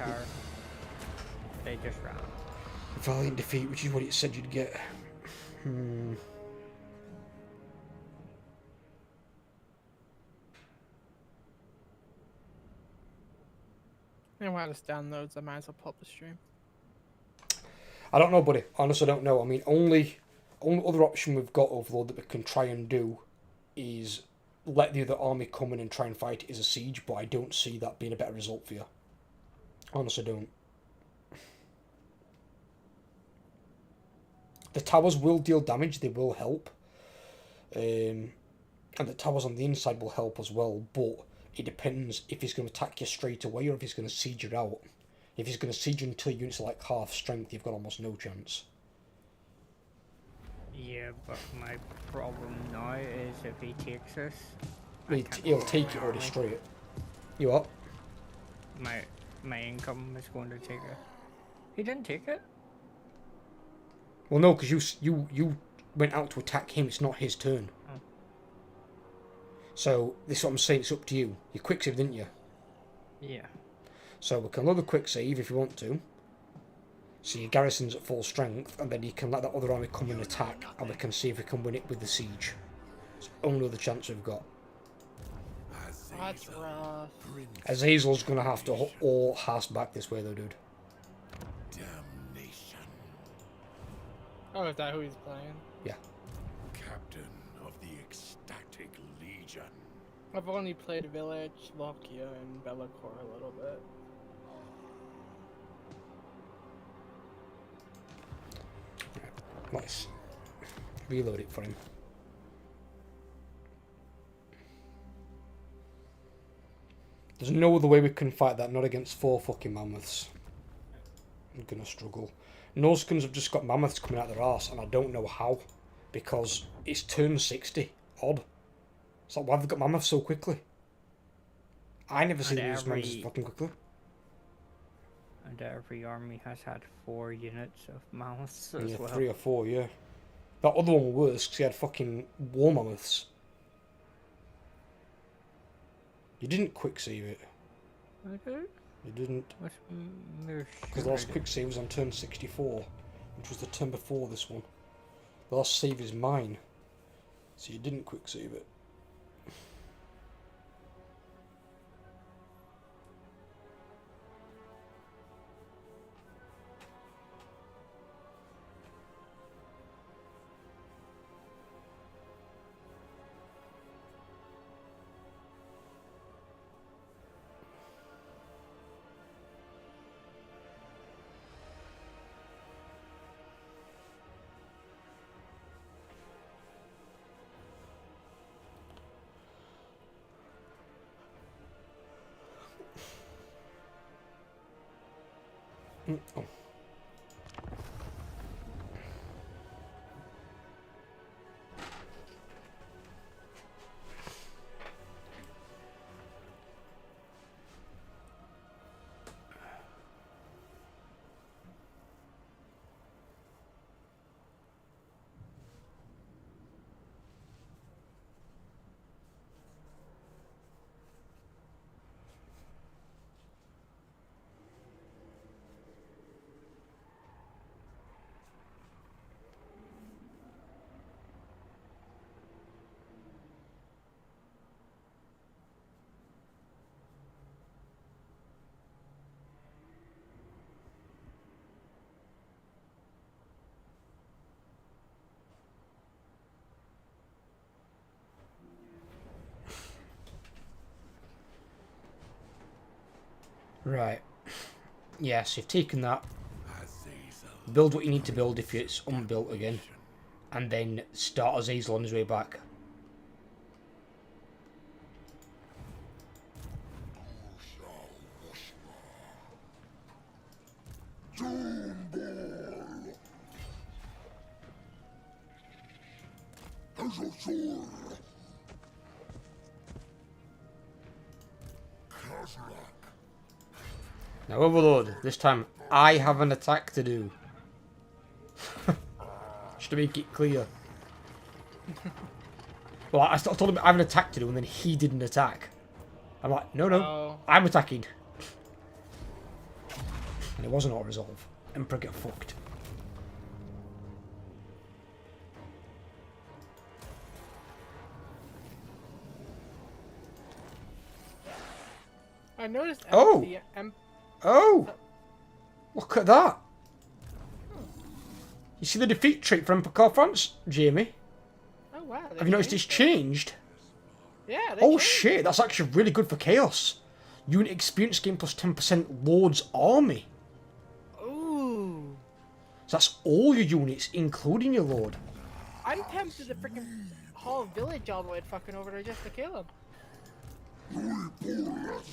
just ran. Valiant defeat, which is what it said you'd get. And while this downloads, I might as well pull up the stream. I don't know, buddy. Honestly, I don't know. I mean, only other option we've got, Overlord, that we can try and do is let the other army come in and try and fight it as a siege, but I don't see that being a better result for you. Honestly, don't. The towers will deal damage, they will help. And the towers on the inside will help as well, but it depends if he's going to attack you straight away or if he's going to siege you out. If he's going to siege you until your units are like half strength, you've got almost no chance. Yeah, but my problem now is if he takes us, He'll take it or destroy it. You what? my income is going to take it. He didn't take it? Well, no, because you went out to attack him. It's not his turn. Oh. So this is what I'm saying. It's up to you. You quick save, didn't you? Yeah. So we can load the quick save if you want to. So your garrison's at full strength, and then you can let that other army come and attack, and we can see if we can win it with the siege. It's the only other chance we've got. That's rough. Azazel's going to have to all haste back this way, though, dude. Damnation. Oh, is that who he's playing? Yeah. Captain of the Ecstatic Legion. I've only played Village, Valkia, and Bellacore a little bit. Nice. Reload it for him. There's no other way we can fight that, not against 4 fucking mammoths. I'm gonna struggle. Noskins have just got mammoths coming out their arse, and I don't know how. Because it's turn 60. Odd. It's like, why have they got mammoths so quickly? I never seen these mammoths fucking quickly. And every army has had 4 units of mammoths as Yeah, well. 3 or 4, yeah. That other one was worse because he had fucking war mammoths. You didn't quick save it. Okay. You didn't. What's Because the last quick save was on turn 64, which was the turn before this one. The last save is mine. So you didn't quick save it. Oh. Right. Yes, you've taken that. Build what you need to build if it's unbuilt again. And then start Azazel on his way back. Now Overlord, this time I have an attack to do. Just to make it clear. Well, I told him I have an attack to do and then he didn't attack. I'm like, no, I'm attacking. And it wasn't auto-resolve. Emperor get fucked. I noticed. Oh! Oh! Look at that! You see the defeat trait for Emperor France, Jamie? Oh wow! Have you noticed it's changed? Yeah. Oh shit, that's actually really good for Chaos. Unit experience gain plus 10% Lord's Army. Ooh. So that's all your units, including your Lord. I'm tempted to freaking haul village all the way fucking over there just to kill him.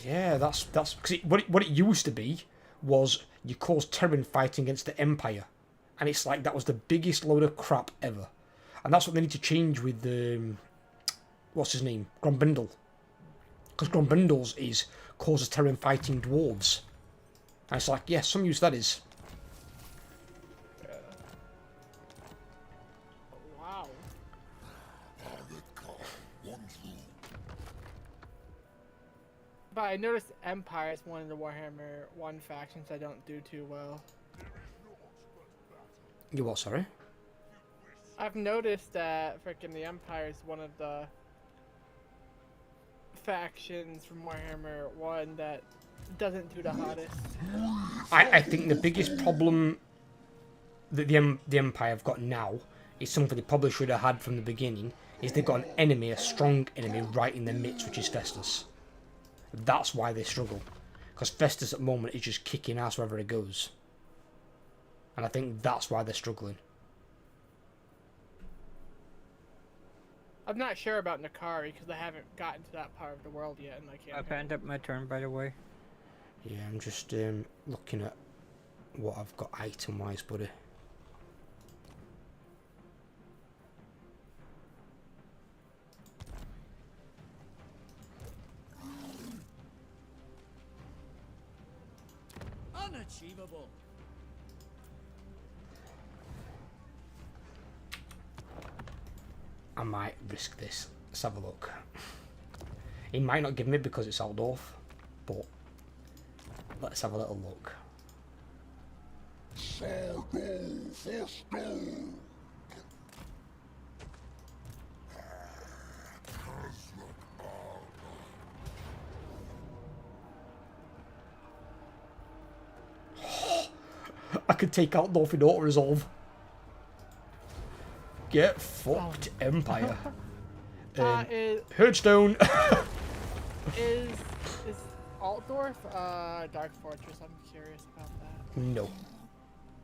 Yeah, that's because what it used to be was you caused terror fighting against the Empire, and it's like that was the biggest load of crap ever, and that's what they need to change with what's his name, Grombrindle, because Grombrindle's is causes terror fighting dwarves, and it's like yeah, some use that is. Wow. But I noticed Empire is one of the Warhammer 1 factions I don't do too well. You what, sorry? I've noticed that freaking the Empire is one of the factions from Warhammer 1 that doesn't do the hottest. I think the biggest problem that the Empire have got now is something they probably should have had from the beginning, is they've got an enemy, a strong enemy, right in their midst, which is Festus. That's why they struggle. Because Festus at the moment is just kicking ass wherever it goes. And I think that's why they're struggling. I'm not sure about Nakari because I haven't gotten to that part of the world yet and I can't. I've ended up my turn, by the way. Yeah, I'm just looking at what I've got item-wise, buddy. Unachievable. I might risk this. Let's have a look. He might not give me because it's Altdorf, but let's have a little look. I could take Altdorf in auto-resolve. Get fucked, Empire. Herdstone. Is Altdorf Dark Fortress? I'm curious about that. No,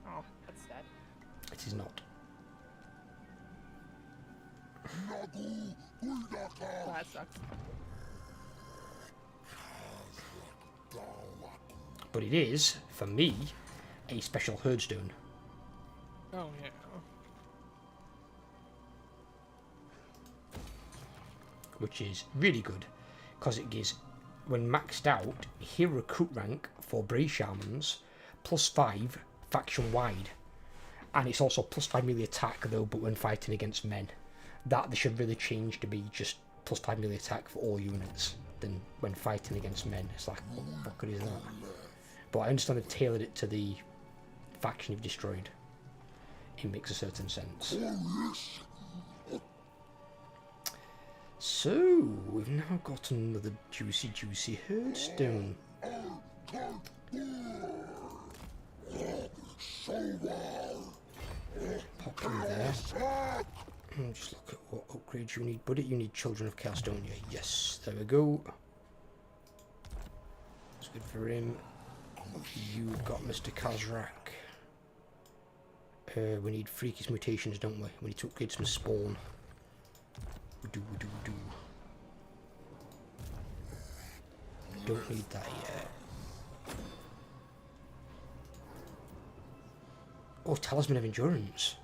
Oh, that's sad. it is not. Oh, that sucks. But it is, for me, a special Herdstone. Oh yeah. Which is really good, because it gives, when maxed out, hero recruit rank for Brave Shamans, +5 faction wide. And it's also +5 melee attack though, but when fighting against men. That they should really change to be just +5 melee attack for all units, than when fighting against men. It's like, what the fuck is that? But I understand they've tailored it to the faction you've destroyed. It makes a certain sense. So, we've now got another juicy Herdstone. Pop in there. And just look at what upgrades you need. Buddy, you need Children of Chaos, don't you? Yes, there we go. That's good for him. You've got Mr. Khazrak. We need Freakish Mutations, don't we? We need to upgrade some Spawn. We do. Don't need that yet. Oh, Talisman of Endurance.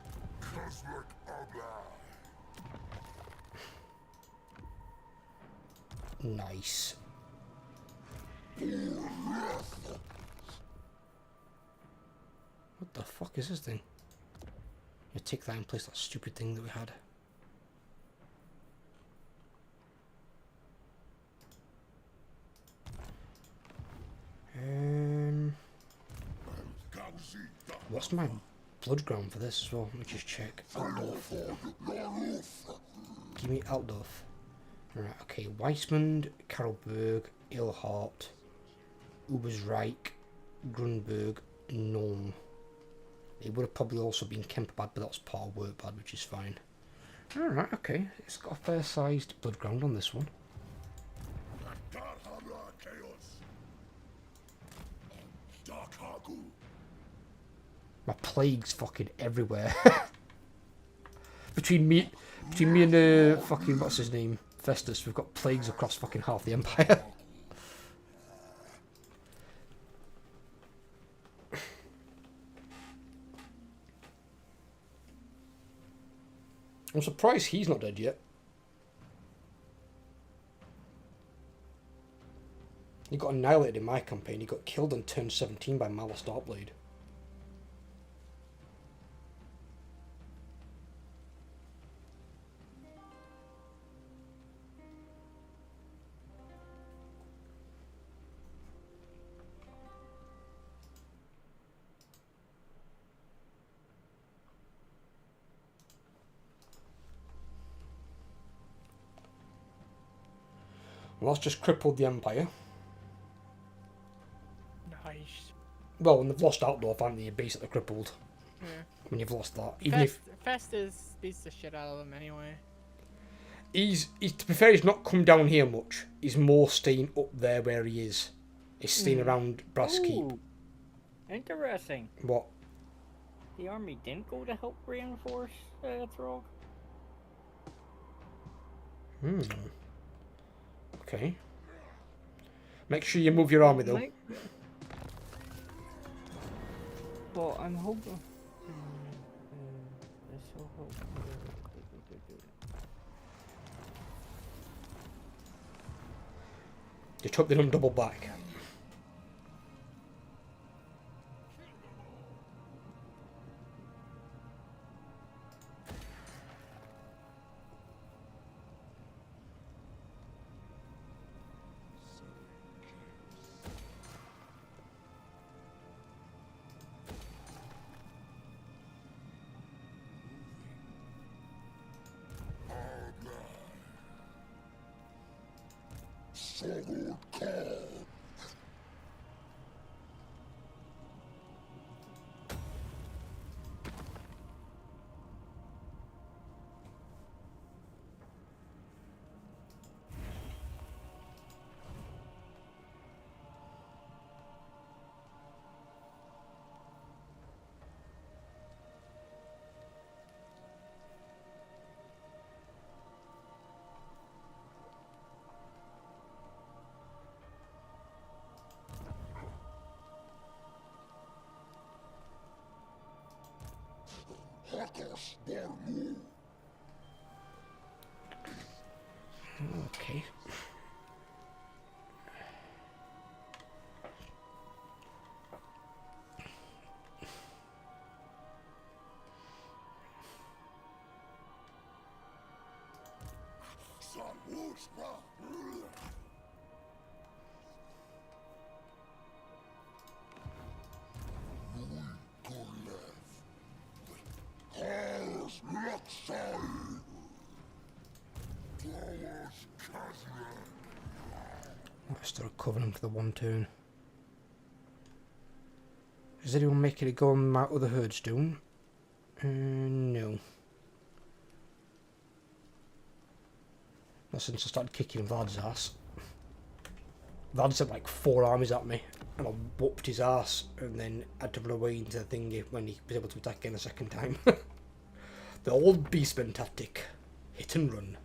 Nice. What the fuck is this thing? You take that and place that stupid thing that we had. What's my blood ground for this as well? Let me just check. Altdorf. Give me Altdorf. Right, okay. Weissmund, Karlberg, Ilhart, Ubersreich, Grunberg, Nuln. It would have probably also been Kemperbad, but that's part of Werkbad, which is fine. Alright, okay. It's got a fair-sized blood ground on this one. My plague's fucking everywhere. between me and fucking what's his name, Festus, we've got plagues across fucking half the Empire. I'm surprised he's not dead yet. He got annihilated in my campaign. He got killed on turn 17 by Malus Darkblade. Well, that's just crippled the Empire. Nice. Well, when they've lost Altdorf, aren't they? You're basically crippled. Yeah. When you've lost that. Even Festus beats the shit out of him anyway. He's to be fair, he's not come down here much. He's more staying up there where he is. He's staying around Brass Keep. Ooh, interesting. What? The army didn't go to help reinforce Throg. Okay. Make sure you move your army though. Well, I'm hoping. Just hope they don't double back. Okay. Let's start covering for the one turn. Is anyone making it go on my other herdstone? No. Not since I started kicking Vlad's ass. Vlad sent like 4 armies at me, and I whooped his ass, and then had to run away into the thingy when he was able to attack again a second time. The old beastman tactic. Hit and run.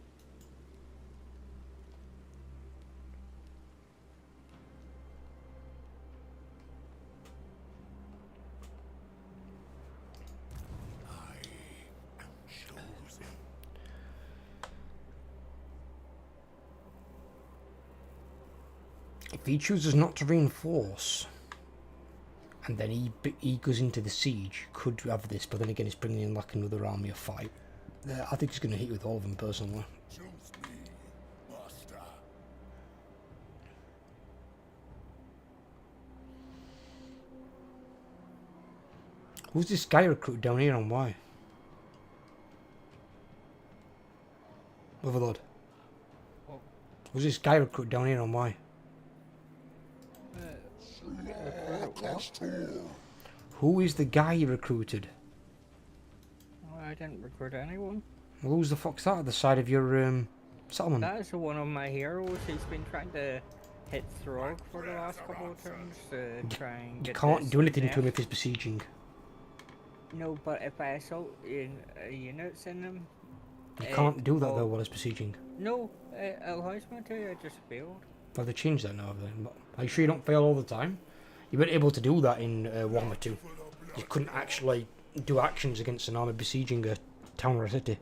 If he chooses not to reinforce, and then he goes into the siege, could have this, but then again it's bringing in like another army of 5. I think he's going to hit with all of them personally. Who's this guy recruit down here and why? Overlord. Who's this guy recruit down here and why? Who is the guy you recruited? I didn't recruit anyone. Well, who's the fuck's that at the side of your settlement? That is one of my heroes. He's been trying to hit Throg for the last couple of turns to try and get. You can't this do anything to nerf. him if he's besieging. No, but if I assault units in him, You can't do that well, though while he's besieging. No, it allows me to. I just failed. Well, they changed that now. Are you sure you don't fail all the time? You weren't able to do that in Warhammer 2. You couldn't actually do actions against an army besieging a town or a city.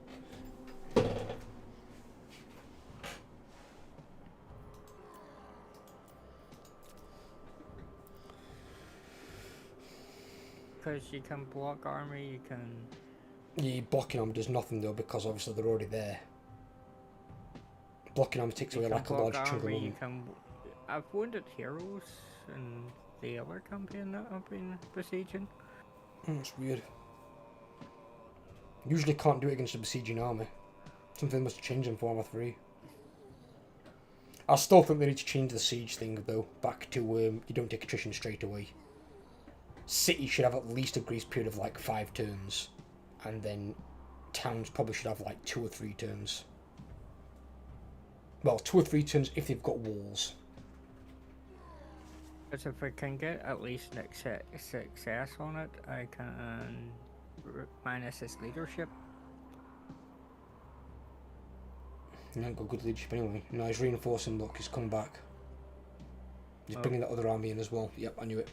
Because you can block army, you can. Yeah, blocking army does nothing though because obviously they're already there. Blocking army takes away like a large chunk of army, them. you can. I've wounded heroes in the other campaign that I've been besieging. That's weird. Usually can't do it against a besieging army. Something must change in Warhammer 3. I still think they need to change the siege thing though, back to you don't take attrition straight away. City should have at least a grace period of like 5 turns, and then towns probably should have like 2 or 3 turns. Well, 2 or 3 turns if they've got walls. Because if I can get at least success on it, I can minus his leadership. He ain't got good leadership anyway. No, he's reinforcing, look, he's come back. He's Oh. bringing that other army in as well. Yep, I knew it.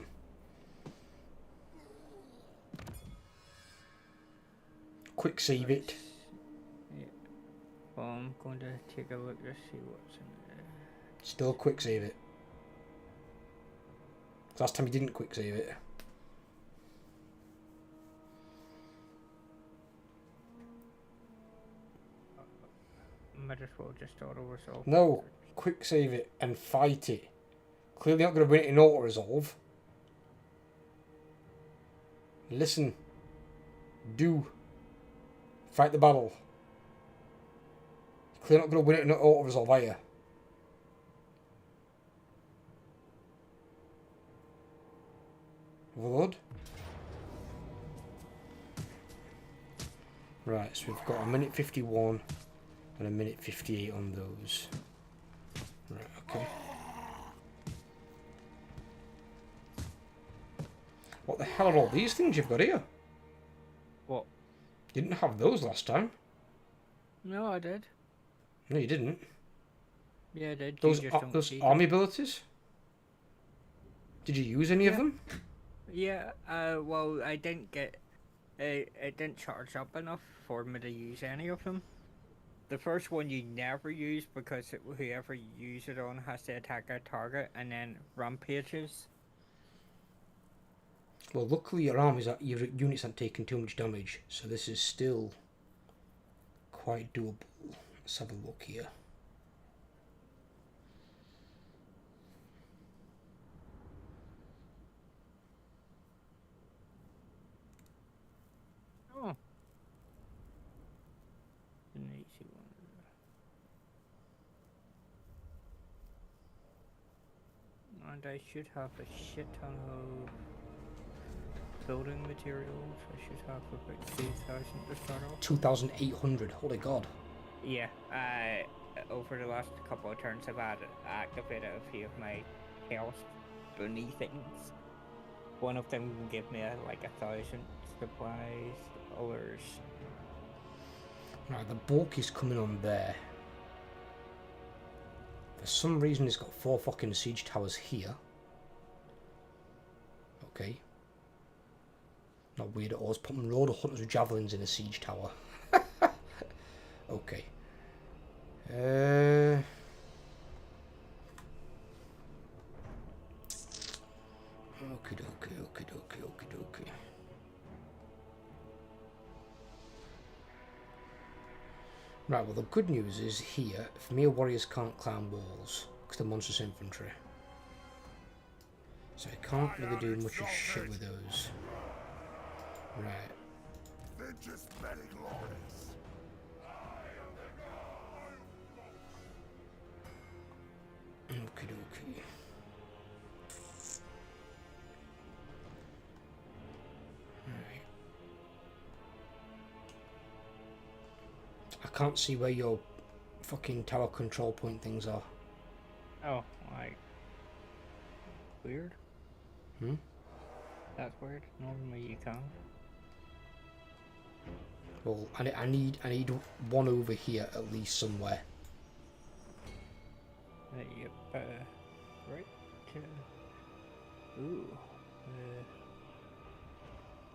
Quick save it. Yeah. Well, I'm going to take a look to see what's in there. Still quick save it. Last time you didn't quick save it. Might as well just auto resolve. No, quick save it and fight it. Clearly not going to win it in auto resolve. Listen. Do. Fight the battle. Clearly not going to win it in auto resolve, are you? Overload. Right, so we've got a minute 51 and a minute 58 on those. Right, okay. What the hell are all these things you've got here? What? You didn't have those last time. No, I did. No, you didn't. Yeah, I did. Those, You just don't those see army abilities? Did you use any of Yeah. them? Yeah, well, I didn't get... it didn't charge up enough for me to use any of them. The first one you never use because whoever you use it on has to attack a target and then rampages. Well, luckily your your units aren't taking too much damage, so this is still quite doable. Let's have a look here. Oh. An easy one. And I should have a shit ton of building materials. I should have about 2,000 to start off. 2,800, holy god. Yeah, over the last couple of turns I've activated a few of my chaos bunny things. One of them can give me like 1,000 supplies, others. Right, the bulk is coming on there. For some reason it's got 4 fucking siege towers here. Okay. Not weird at all. It's putting a load of hunters with javelins in a siege tower. Okay. Okay, okay. Right, well the good news is here, Familiar Warriors can't climb walls, because they're monstrous infantry. So I can't really do much of shit with those. Right. They're just very glorious. Okie dokie. Right. I can't see where your fucking tower control point things are. Oh, like weird. Hmm? That's weird. Normally you can. Well, I need one over here at least somewhere. Yep. Right. Ooh.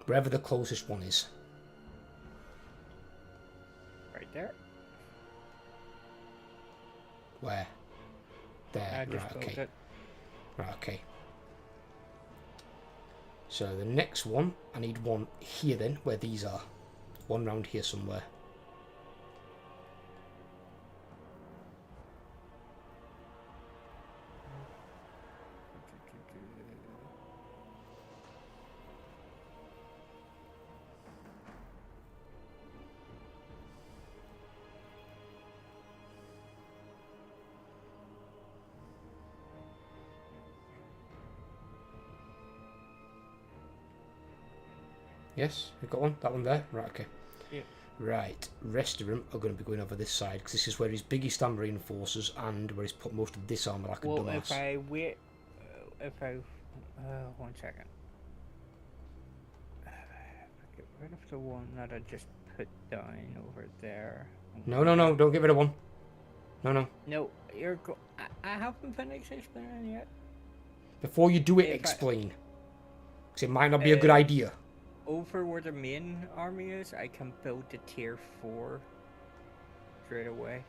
Wherever the closest one is. Right there. Where? There. I just Right. built Okay. it. Right. Okay. So the next one, I need one here then, where these are. One round here somewhere. Yes, we've got one. That one there. Right, okay. Yeah. Right, rest of them are going to be going over this side because this is where his biggest armor reinforcers and where he's put most of this armor like a Well, dumbass. if I wait, if I, 1 second. Get rid of the one that I just put down over there. No, don't get rid of one. No. No, I haven't finished explaining yet. Before you do it, If I- explain. Because it might not be a good idea. Over where the main army is, I can build the tier 4 straight away.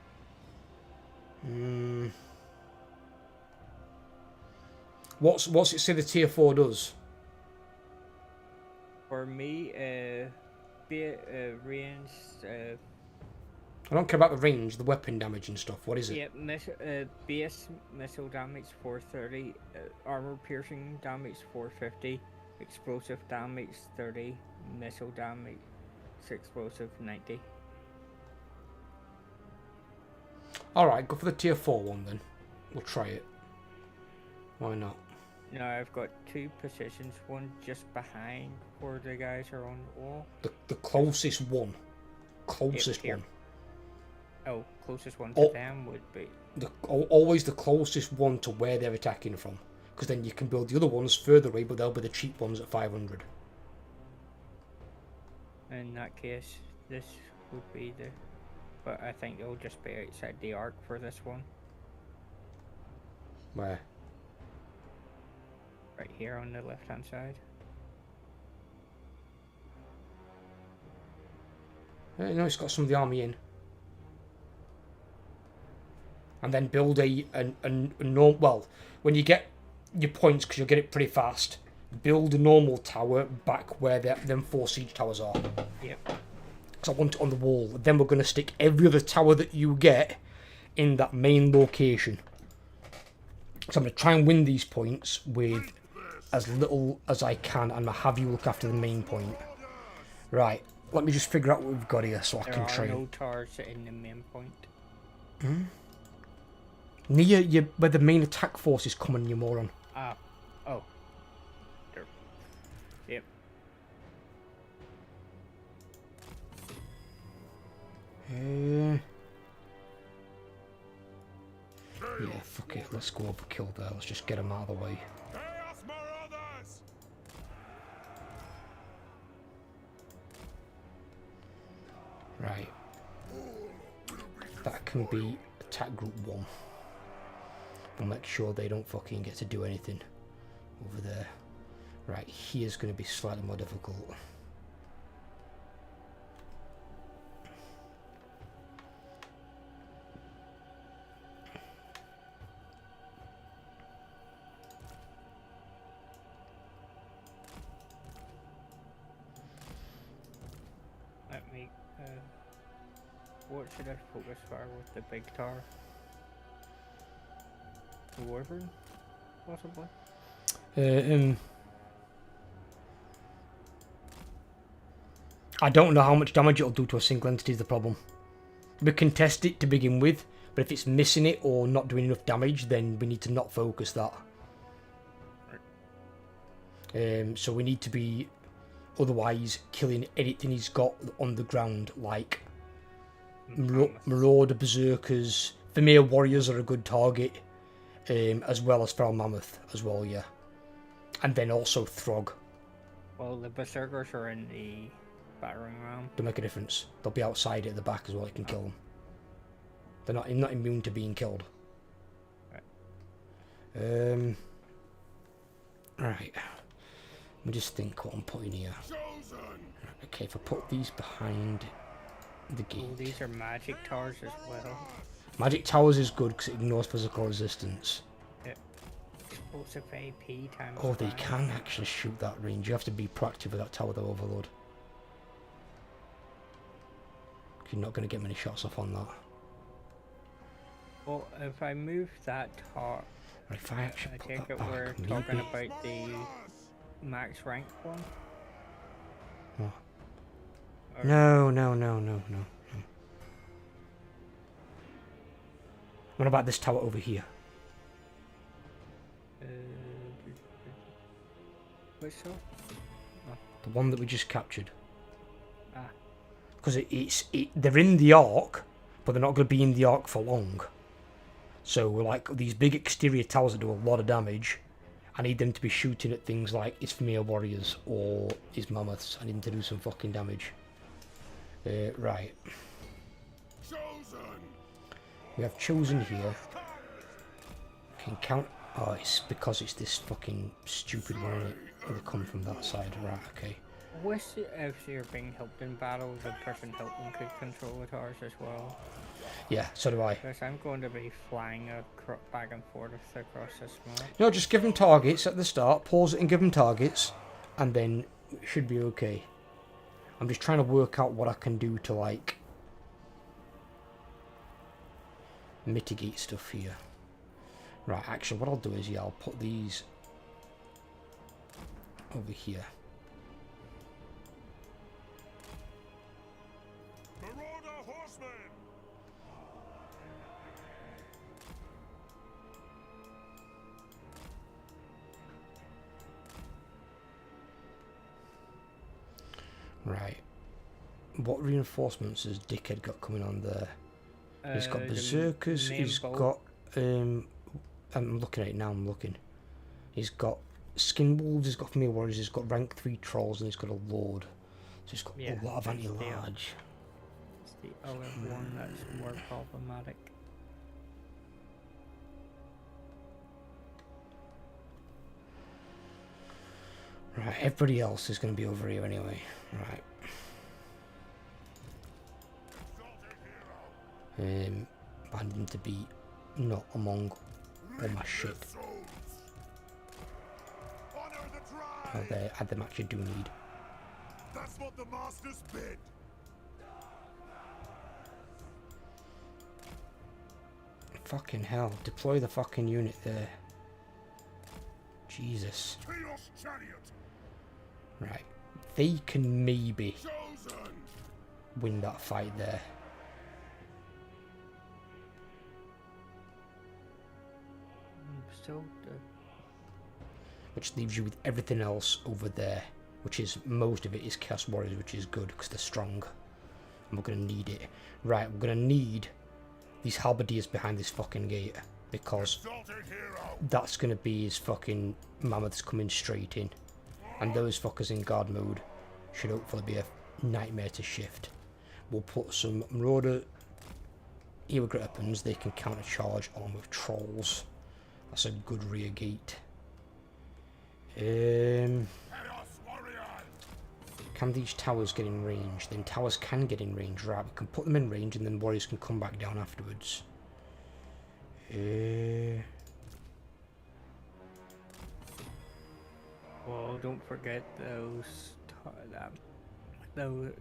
What's it say the tier 4 does? For me, range, I don't care about the range, the weapon damage and stuff. What is it? yeah, base missile damage 430, armor piercing damage 450, explosive damage 30, missile damage explosive 90. Alright, go for the tier 4 one then. We'll try it. Why not? No, I've got two positions. One just behind where the guys are on the wall. The closest one. Closest here. one. Oh, closest one to Oh. them would be. Always the closest one to where they're attacking from. Because then you can build the other ones further away, but they'll be the cheap ones at 500. In that case, this would be the. But I think they'll just be outside the arc for this one. Where? Right here on the left-hand side. No, it's got some of the army in. And then build a normal. Well, when you get your points, because you'll get it pretty fast, build a normal tower back where them 4 siege towers are. Yep. Because I want it on the wall. Then we're going to stick every other tower that you get in that main location. So I'm going to try and win these points with as little as I can, and I'll have you look after the main point. Right, let me just figure out what we've got here so I can train. There are no towers in the main point. Near you, where the main attack force is coming, you moron. Ah. Oh. There. Yep. Yeah, fuck it, let's go overkill there, let's just get them out of the way. Chaos Marauders! Right. That can be attack group 1. We'll make sure they don't fucking get to do anything over there. Right, here's going to be slightly more difficult. Let me. What should I focus for with the big tower? The Wyvern, possibly. I don't know how much damage it'll do to a single entity is the problem. We can test it to begin with, but if it's missing it or not doing enough damage, then we need to not focus that. So we need to be otherwise killing anything he's got on the ground, like Marauder, Berserkers, Vermeer Warriors are a good target, as well as Feral Mammoth as well, yeah. And then also Throg. Well, the Berserkers are in the battering ram. Don't make a difference. They'll be outside at the back as well, you can kill them. They're not immune to being killed. Right. Right. Let me just think what I'm putting here. Okay, if I put these behind the gate. Oh, these are magic towers as well. Magic Towers is good because it ignores physical resistance. Explosive AP times. Oh, they 5. can actually shoot that range. You have to be proactive with that tower, though, Overload. You're not going to get many shots off on that. Well, if I move that tower, Right, if I actually I put take that it back, we're maybe... talking about the max rank one? What? Or- No. What about this tower over here? Which one? The one that we just captured. Ah. Because they're in the arc, but they're not going to be in the arc for long. So we're like these big exterior towers that do a lot of damage. I need them to be shooting at things like his Vermeer Warriors or his Mammoths. I need them to do some fucking damage. Right. We have chosen here. Can count. Oh, it's because it's this fucking stupid one, isn't it? They come from that side. Right, okay. Wish if you're being helped in battle, the person helping could control the towers as well. Yeah, so do I. Because I'm going to be flying back and forth across this map. No, just give them targets at the start. Pause it and give them targets. And then it should be okay. I'm just trying to work out what I can do to, like, mitigate stuff here. Right, actually, what I'll do is, yeah, I'll put these over here. Marauder horsemen! Right. What reinforcements has Dickhead got coming on there? He's got The berserkers. main He's bulk. got. I'm looking at it now. I'm looking. He's got skin wolves. He's got familiar warriors. He's got rank 3 trolls, and he's got a lord. So he's got Yeah, a lot of it's the, anti-large. It's the other one that's more problematic. Right. Everybody else is going to be over here anyway. Right. I need them to be not among all my shit. Oh, they add them actually do need. That's what the masters bid. Fucking hell. Deploy the fucking unit there. Jesus. Chaos chariot. Right. They can maybe Chosen. win that fight there. Still, Which leaves you with everything else over there. Which is, most of it is Chaos Warriors, which is good because they're strong. And we're going to need it. Right, we're going to need these halberdiers behind this fucking gate. Because that's going to be his fucking mammoths coming straight in. And those fuckers in guard mode should hopefully be a nightmare to shift. We'll put some Marauder Hero weapons. They can countercharge on with trolls. That's a good rear gate. Can these towers get in range? Then towers can get in range, right? We can put them in range and then warriors can come back down afterwards. well, don't forget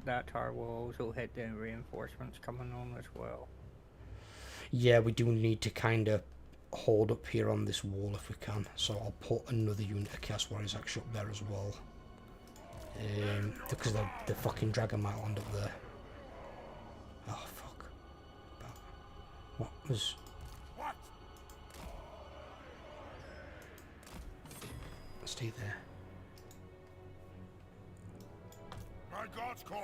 that tower will also hit the reinforcements coming on as well. Yeah, we do need to kind of hold up here on this wall if we can. So I'll put another unit of Chaos Warriors actually up there as well. Because the fucking dragon might land up there. Oh, fuck. What was... Stay there. My God's call.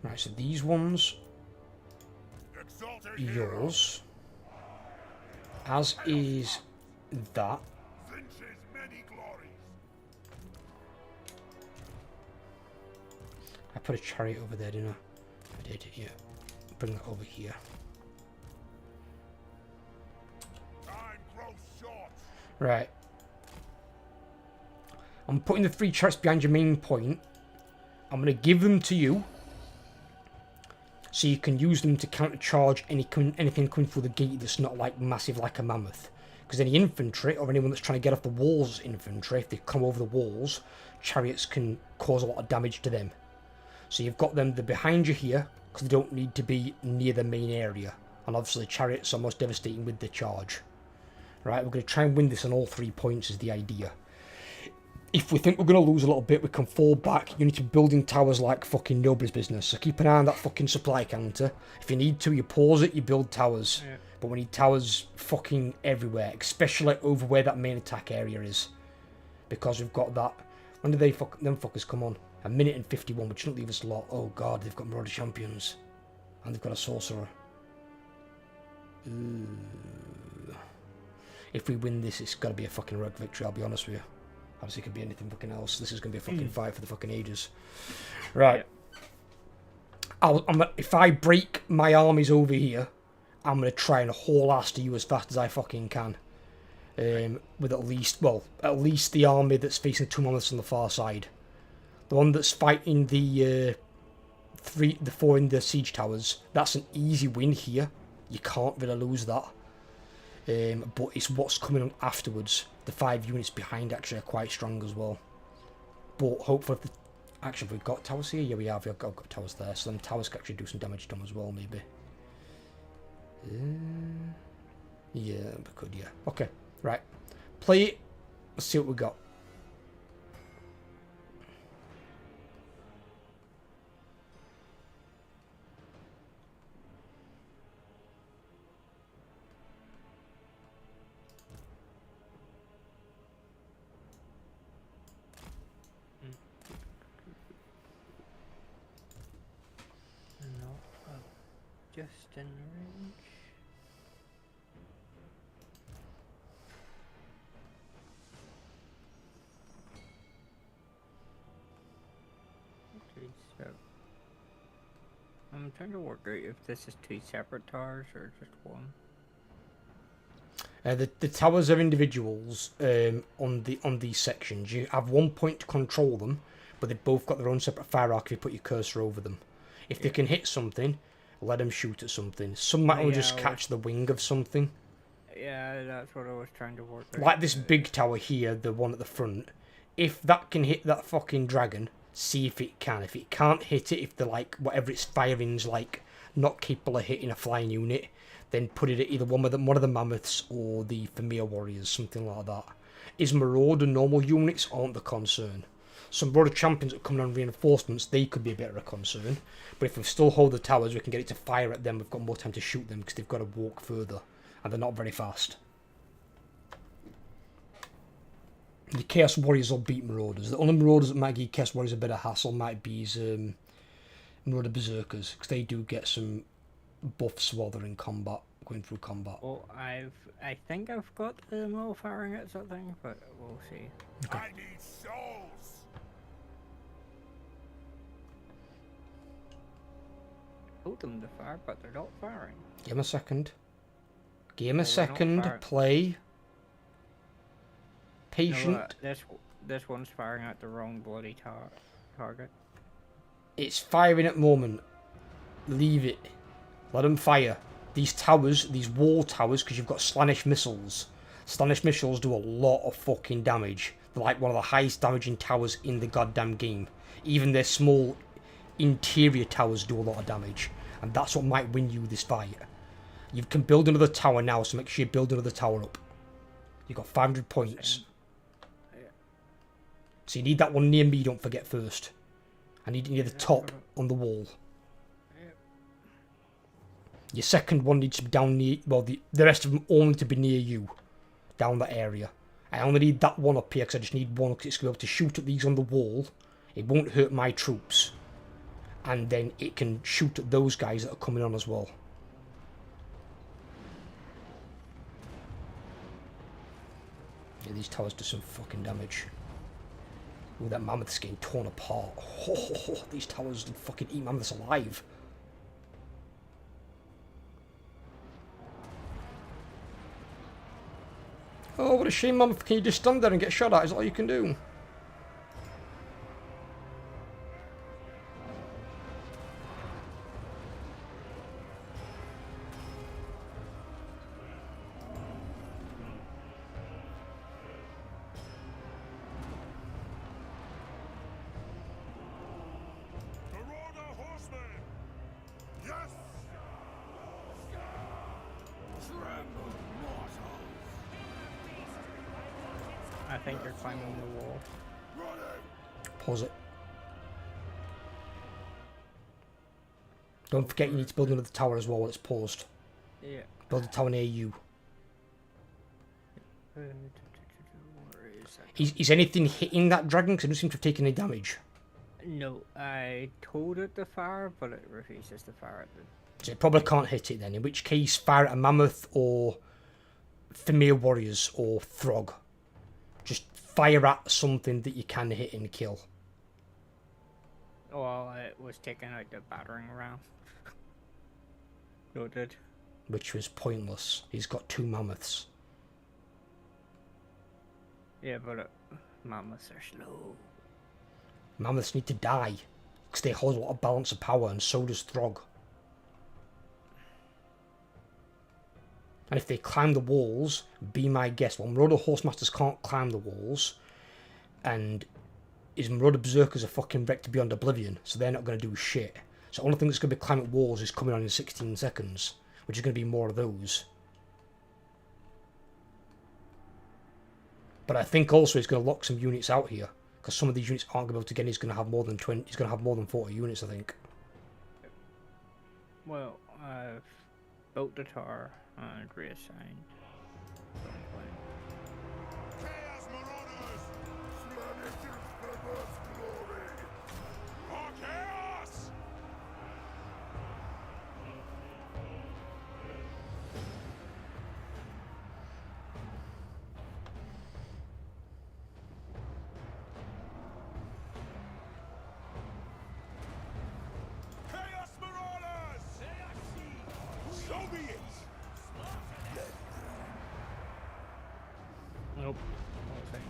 Right, so these ones Exalted are hero. yours. As is that. Finch's many glories. I put a chariot over there, didn't I? I did, yeah. Bring that over here. Time grows short. Right. I'm putting the 3 chariots behind your main point. I'm going to give them to you. So you can use them to countercharge anything coming through the gate that's not like massive like a mammoth. Because any infantry or anyone that's trying to get off the walls infantry, if they come over the walls, chariots can cause a lot of damage to them. So you've got them, they're behind you here, because they don't need to be near the main area. And obviously chariots are most devastating with the charge. Right, we're going to try and win this on all 3 points is the idea. If we think we're going to lose a little bit, we can fall back. You need to be building towers like fucking nobody's business. So keep an eye on that fucking supply counter. If you need to, you pause it, you build towers. Yeah. But we need towers fucking everywhere, especially over where that main attack area is. Because we've got that... When do them fuckers come on? 1 minute and 51, which shouldn't leave us a lot. Oh god, they've got Marauder Champions. And they've got a Sorcerer. Ooh. If we win this, it's got to be a fucking rogue victory, I'll be honest with you. Obviously, it could be anything fucking else. This is going to be a fucking fight for the fucking ages. Right. If I break my armies over here, I'm going to try and haul ass to you as fast as I fucking can. With at least the army that's facing 2 mammoths on the far side. The one that's fighting the 4 in the siege towers, that's an easy win here. You can't really lose that. But it's what's coming on afterwards. The 5 units behind actually are quite strong as well. But hopefully, actually, have we got towers here? Yeah, we have. I've got towers there, so them towers can actually do some damage to them as well, maybe. Yeah, we could. Yeah. Okay. Right. Play it. Let's see what we got. just in range. Okay, so I'm trying to work out if this is two separate towers or just one. The towers are individuals on these sections. You have 1 point to control them, but they've both got their own separate fire arc if you put your cursor over them. If they can hit something, let them shoot at something. Some might will just catch the wing of something. Yeah, that's what I was trying to work out. Like this big tower here, the one at the front. If that can hit that fucking dragon, see if it can. If it can't hit it, if the like whatever it's firing's like not capable of hitting a flying unit, then put it at either one of the mammoths or the Familiar Warriors, something like that. Is Marauder normal units aren't the concern. Some Marauder champions that come on reinforcements, they could be a bit of a concern. But if we still hold the towers, we can get it to fire at them. We've got more time to shoot them because they've got to walk further, and they're not very fast. The Chaos Warriors will beat Marauders. The only Marauders that might give Chaos Warriors a bit of hassle might be Marauder Berserkers, because they do get some buffs while they're in combat, going through combat. Well, I think I've got them all firing at something, but we'll see. Okay. I need souls. Told them to fire, but they're not firing. Give him a second. Give him a Well, we're not second. fire- Play. No, Patient. this one's firing at the wrong bloody target. It's firing at the moment. Leave it. Let them fire. These towers, these wall towers, because you've got Slanish missiles. Slanish missiles do a lot of fucking damage. They're like one of the highest damaging towers in the goddamn game. Even their small interior towers do a lot of damage. And that's what might win you this fight. You can build another tower now, so make sure you build another tower up. You've got 500 points. So you need that one near me, don't forget first. I need it near the top on the wall. Your second one needs to be down near, well, the rest of them all need to be near you. Down that area. I only need that one up here because I just need one because it's going to be able to shoot at these on the wall. It won't hurt my troops. And then it can shoot at those guys that are coming on as well. Yeah, these towers do some fucking damage. Ooh, that mammoth's getting torn apart. Oh, these towers will fucking eat mammoths alive. Oh, what a shame, mammoth. Can you just stand there and get shot at? Is that all you can do? Marauder horsemen. Yes. Tremble, mortals. I think they're climbing the wall. Running. Pause it. Don't forget you need to build another tower as well while it's paused. Yeah. Build a tower near you. Where is that? Is anything hitting that dragon? Because it doesn't seem to have taken any damage. No, I told it to fire, but it refuses to fire at the... So it probably can't hit it then. In which case, fire at a mammoth or Familiar Warriors or Throg. Just fire at something that you can hit and kill. Well, it was taking out the battering ram. No, it did. Which was pointless. He's got 2 mammoths. Yeah, but mammoths are slow. Mammoths need to die. Because they hold a lot of balance of power, and so does Throg. And if they climb the walls, be my guest. Well, Marauder Horsemasters can't climb the walls. And his Marauder Berserkers are fucking wrecked beyond oblivion, so they're not going to do shit. So the only thing that's going to be climbing walls is coming on in 16 seconds, which is going to be more of those. But I think also he's going to lock some units out here, because some of these units aren't going to be able to get in. He's going to have more than 20. He's going to have more than 40 units, I think. Well, I've built the tower and reassigned. Chaos Marauders. Slanish Emperor's glory. For chaos. Nope. Whole thing.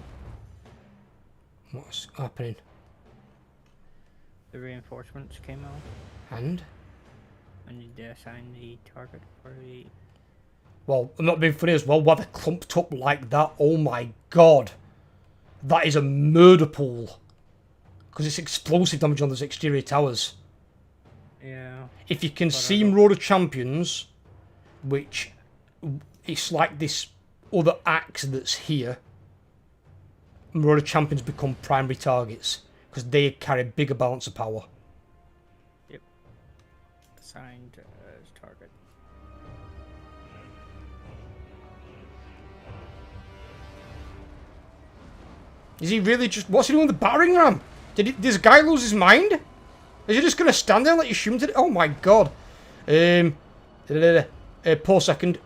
What's happening? The reinforcements came out. And? I need to assign the target for the... Well, I'm not being funny as well. Why they're clumped up like that? Oh my god. That is a murder pool. Because it's explosive damage on those exterior towers. Yeah. If you can see Marauder Champions, which it's like this other axe that's here, Marauder Champions become primary targets because they carry a bigger balance of power. Yep. Assigned as target. Is he really just... What's he doing with the battering ram? Did this guy lose his mind? Is he just going to stand there and let you shoot him? Oh my god. Pause second.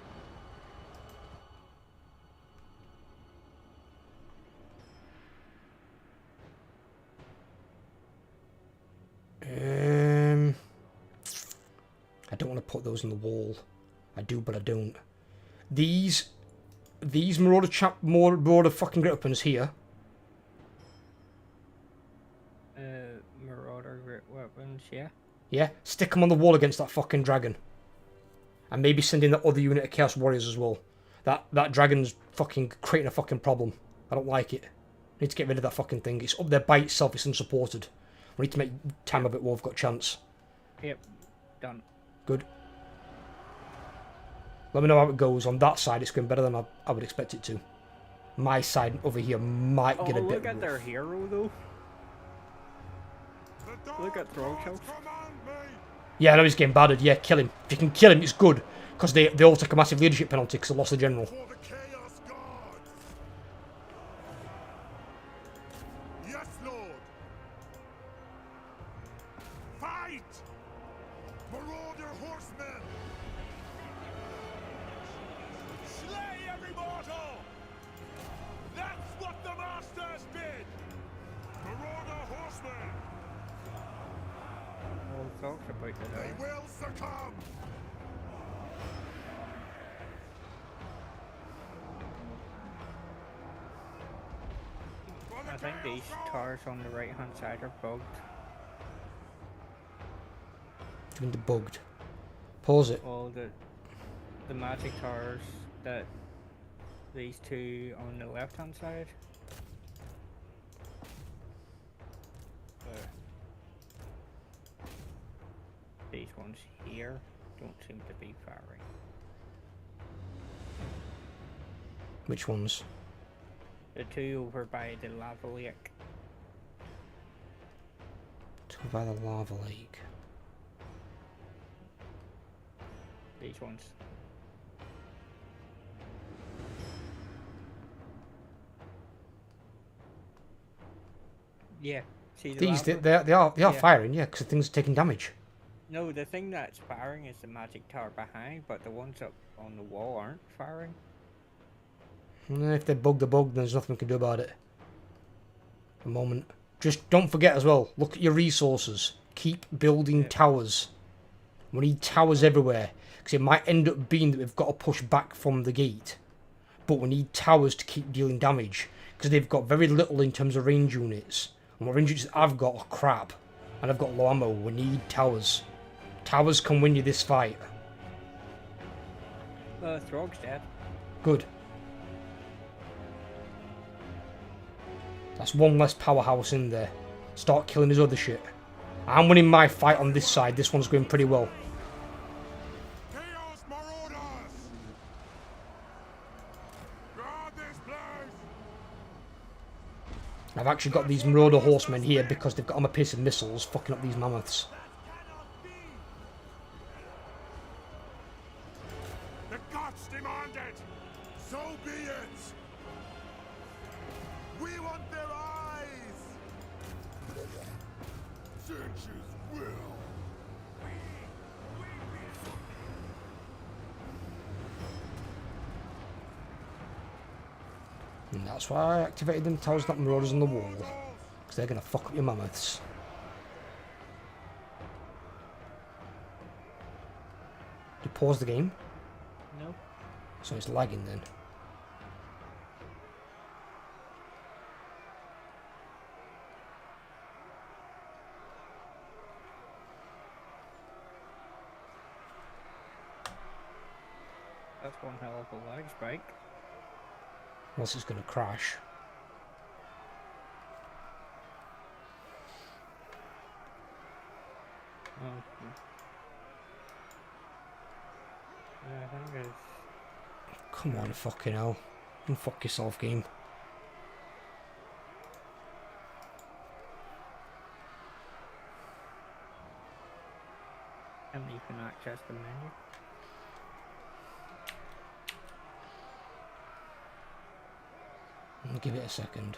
I don't want to put those on the wall. I do, but I don't. These Marauder fucking Great Weapons here. Marauder Great Weapons, yeah. Yeah, stick them on the wall against that fucking dragon. And maybe send in that other unit of Chaos Warriors as well. That dragon's fucking creating a fucking problem. I don't like it. I need to get rid of that fucking thing. It's up there by itself, it's unsupported. We need to make time of it while we've got a chance. Yep. Done. Good. Let me know how it goes. On that side, it's going better than I would expect it to. My side over here might get a bit... look at their hero, though. Look at Throg's. Yeah, I know he's getting battered. Yeah, kill him. If you can kill him, it's good. Because they all take a massive leadership penalty because they lost the general. For the Chaos Guard. Yes, Lord. Fight! Marauder horsemen! Slay every mortal! That's what the masters did! Marauder horsemen! All Throg's about to They die. will succumb! For the I think Chaos these Guard! towers on the right hand side are bugged. Doing the bugged. Pause it. All the magic towers that these two on the left hand side. These ones here don't seem to be firing. Which ones? The two over by the lava lake. To by the lava lake. These ones. Yeah. See the These, lava? they are Yeah. firing, yeah, because the things are taking damage. No, the thing that's firing is the magic tower behind, but the ones up on the wall aren't firing. And if they bug the bug, then there's nothing we can do about it. A moment. Just don't forget as well, look at your resources. Keep building towers. We need towers everywhere. Because it might end up being that we've got to push back from the gate. But we need towers to keep dealing damage. Because they've got very little in terms of range units. And what range units I've got are crap. And I've got low ammo. We need towers. Towers can win you this fight. Throg's dead. Good. That's one less powerhouse in there. Start killing his other shit. I'm winning my fight on this side. This one's going pretty well. Chaos Marauders! Guard this place! I've actually got these Marauder horsemen here because they've got armor-piercing missiles fucking up these mammoths. The gods demand it! So be it! We want their eyes! Sensuous will! And that's why I activated them towers, not Marauders on the wall. Because they're going to fuck up your mammoths. Did you pause the game? No. So it's lagging then. That's one hell of a lag spike. Unless it's going to crash. Oh. Yeah, I think it's... Come on, fucking hell. And fuck yourself, game. And you can access the menu. Give it a second.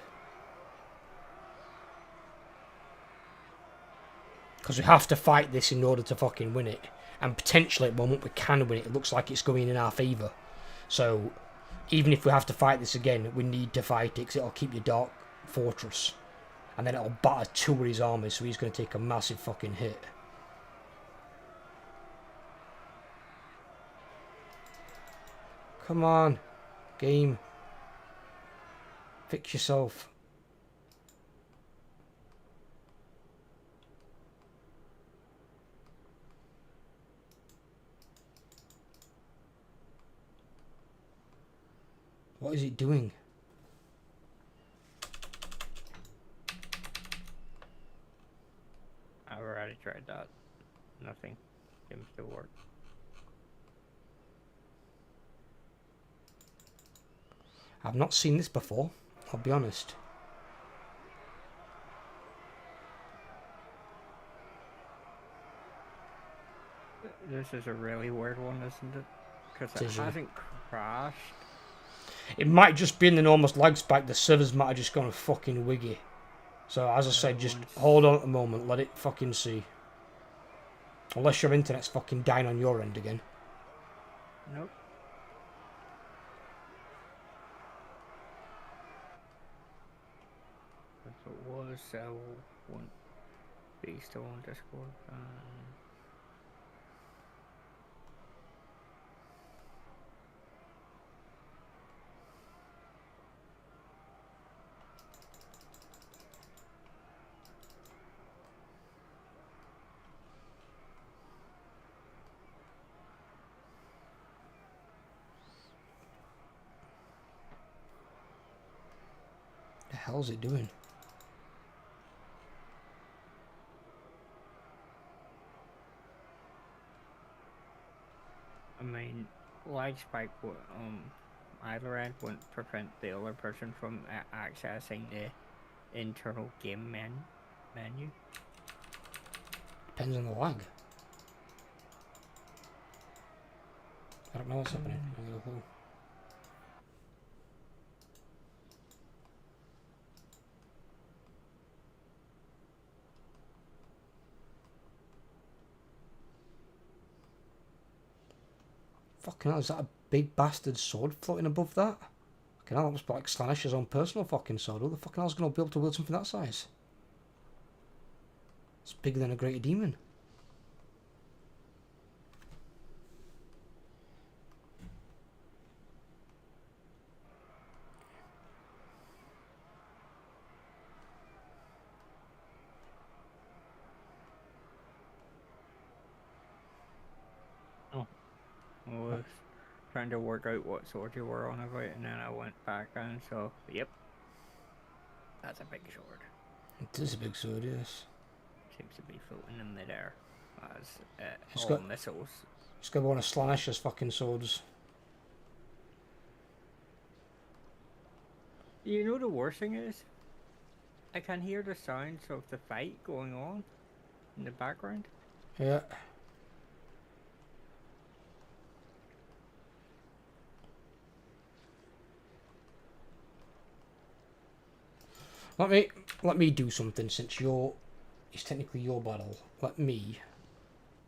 Because we have to fight this in order to fucking win it. And potentially at the moment we can win it. It looks like it's going in our favour. So, even if we have to fight this again, we need to fight it because it'll keep your Dark Fortress. And then it'll batter two of his armies, so he's going to take a massive fucking hit. Come on, game. Fix yourself. What is it doing? I've already tried that. Nothing seems to work. I've not seen this before, I'll be honest. This is a really weird one, isn't it? Because it It is, yeah. hasn't crashed. It might just be in an almost lag spike, the servers might have just gone fucking wiggy. So as I said, just hold on at the moment, let it fucking see. Unless your internet's fucking dying on your end again. Nope. If it was, I won't be still on Discord. The hell's it doing? I mean, lag spike would, either end wouldn't prevent the other person from accessing the internal game menu. Depends on the lag. I don't know what's happening. I don't know. Fucking hell, is that a big bastard sword floating above that? Fucking hell, that must be like Slanish's own personal fucking sword. Who the fucking hell's going to be able to wield something that size? It's bigger than a greater demon. I was trying to work out what sword you were on about, and then I went back and so, yep. That's a big sword. It is a big sword, yes. Seems to be floating in midair as It's all got- missiles. It's going to be one of Slanish's fucking swords. You know the worst thing is? I can hear the sounds of the fight going on in the background. Yeah. Let me do something since it's technically your battle. Let me,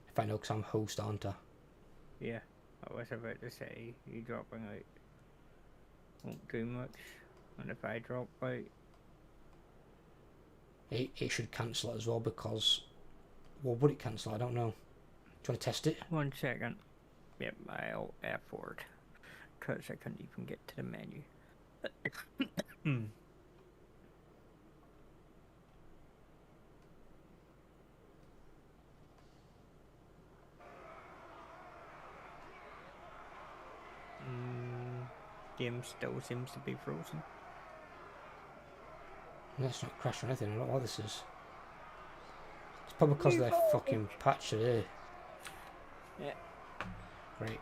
if I know, because I'm host, aren't I? Yeah, I was about to say, you dropping out won't do much, and if I drop out... It should cancel it as well because, well, would it cancel? I don't know. Do you want to test it? 1 second. Yep, I'll F-word, because I couldn't even get to the menu. game still seems to be frozen. No, it's not crashed or anything. I don't know what this is. It's probably because they fucking patched it here. Yeah. Great.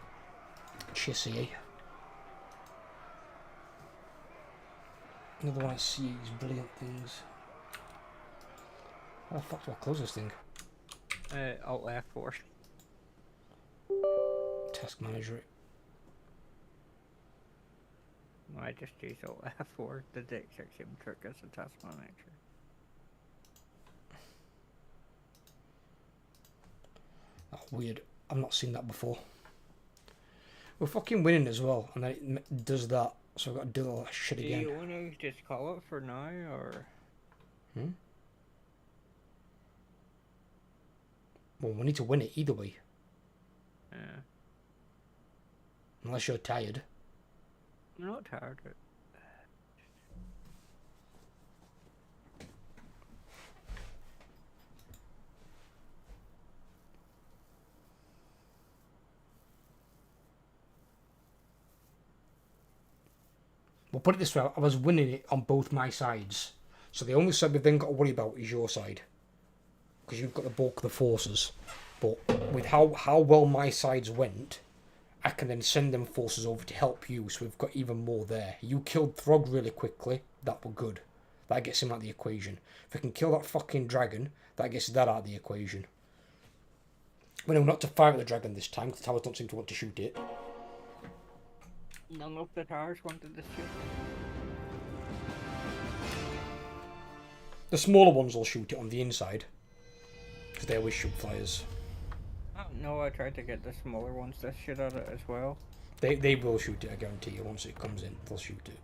Chissy. Another one I see these brilliant things. How the fuck do I close this thing? Alt F4. Task manager. I just use Alt F4 to do the exact same trick as the task manager. Oh, weird. I've not seen that before. We're fucking winning as well, and then it does that, so I've got to do all that shit again. Do you want to just call it for now, or? Well, we need to win it either way. Yeah. Unless you're tired. I'm not tired. Well, put it this way, I was winning it on both my sides. So the only side we've then got to worry about is your side. Because you've got the bulk of the forces. But with how well my sides went, I can then send them forces over to help you, so we've got even more there. You killed Throg really quickly, that were good. That gets him out of the equation. If we can kill that fucking dragon, that gets that out of the equation. Well, no, not to fire at the dragon this time, because the towers don't seem to want to shoot it. None of the towers wanted to shoot. The smaller ones will shoot it on the inside. Because they always shoot fires. Oh, no, I tried to get the smaller ones to shoot at it as well. They will shoot it, I guarantee you. Once it comes in, they'll shoot it.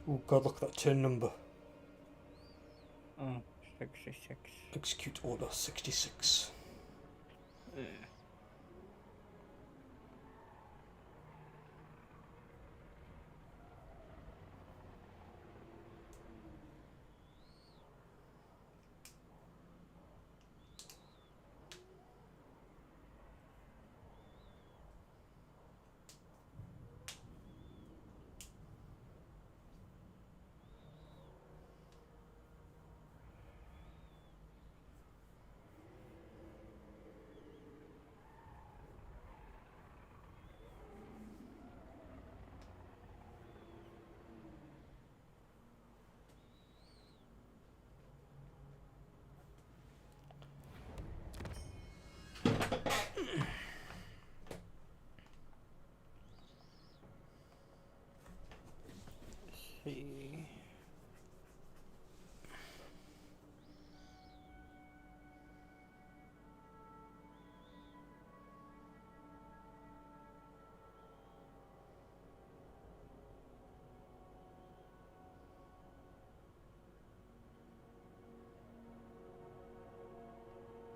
Oh god, look at that turn number. Oh, 66. Execute order 66. Yeah. See.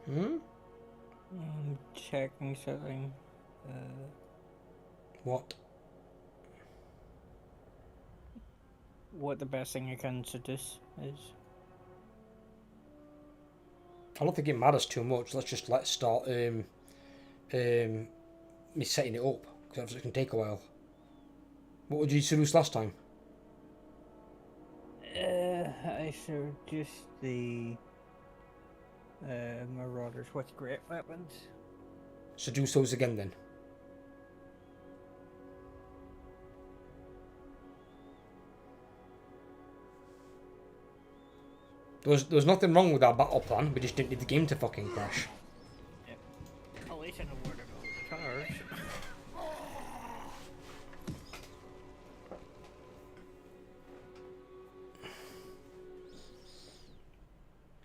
I'm checking something. What? What the best thing I can seduce is. I don't think it matters too much. Let's start me setting it up, because it can take a while. What would you seduce last time? I seduced the Marauders with great weapons. Seduce those again then. There was nothing wrong with our battle plan, we just didn't need the game to fucking crash. Yep. At least I know where to go with the towers.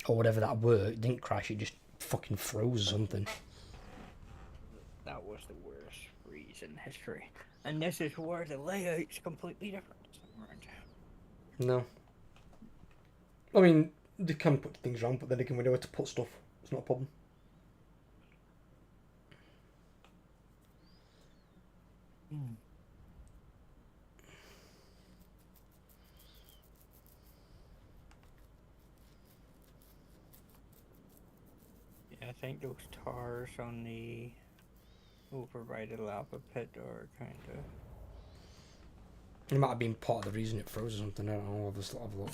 Or whatever that were, it didn't crash, it just fucking froze or something. That was the worst freeze in history. And this is where the layout's completely different. No. I mean, they can put things wrong, but then again, we know where to put stuff. It's not a problem. Yeah, I think those towers on the over by the lava pit are kind of. It might have been part of the reason it froze or something. I don't know. I'll just have a look.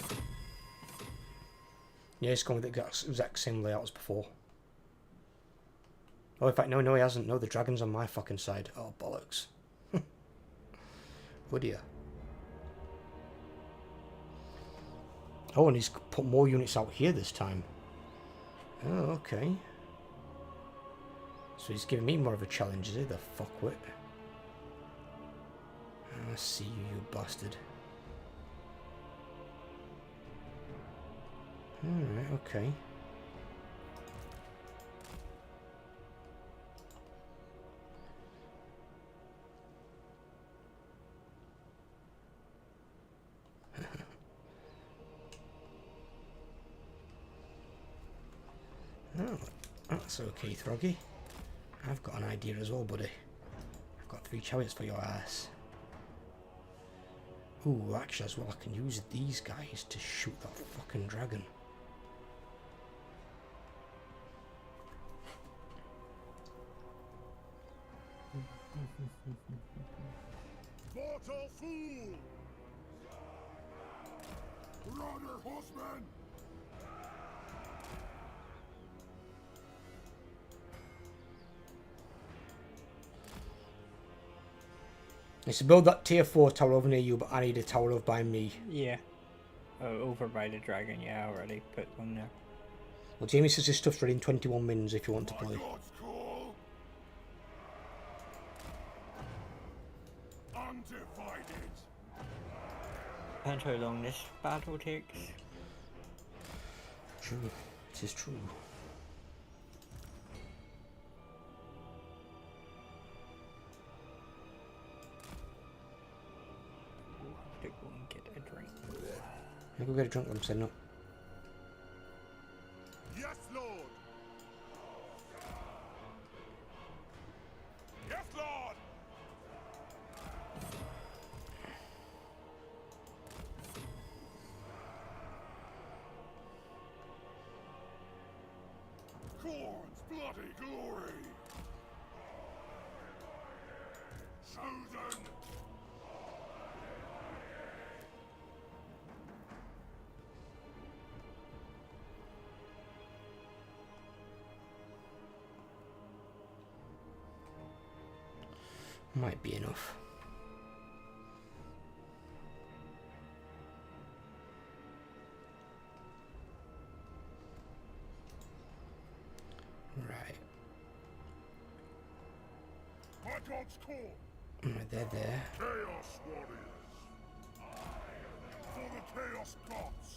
Yeah, it's going with the exact same layout as before. Oh, in fact, no, he hasn't. No, the dragon's on my fucking side. Oh, bollocks. Oh dear. Oh, and he's put more units out here this time. Oh, okay. So he's giving me more of a challenge, is he? The fuckwit. I see you, you bastard. Alright, okay. Oh, that's okay, Throggy. I've got an idea as well, buddy. I've got 3 chariots for your ass. Ooh, actually as well, I can use these guys to shoot that fucking dragon. Mortal fool! Runner horseman! It's to build that tier 4 tower over near you, but I need a tower over by me. Yeah. Over by the dragon, yeah, I already put one there. Well, Jamie says his stuff's ready in 21 minutes if you want to My play. God's call! Undivided! Depends how long this battle takes. True. It is true. We'll have to go and get a drink. I go get a drink, I'm saying no. Yes, Lord! Yes, Lord! Khorne's bloody glory! Chosen! Might be enough. Right. My God's call! Right, they're there. Chaos warriors! For the Chaos gods!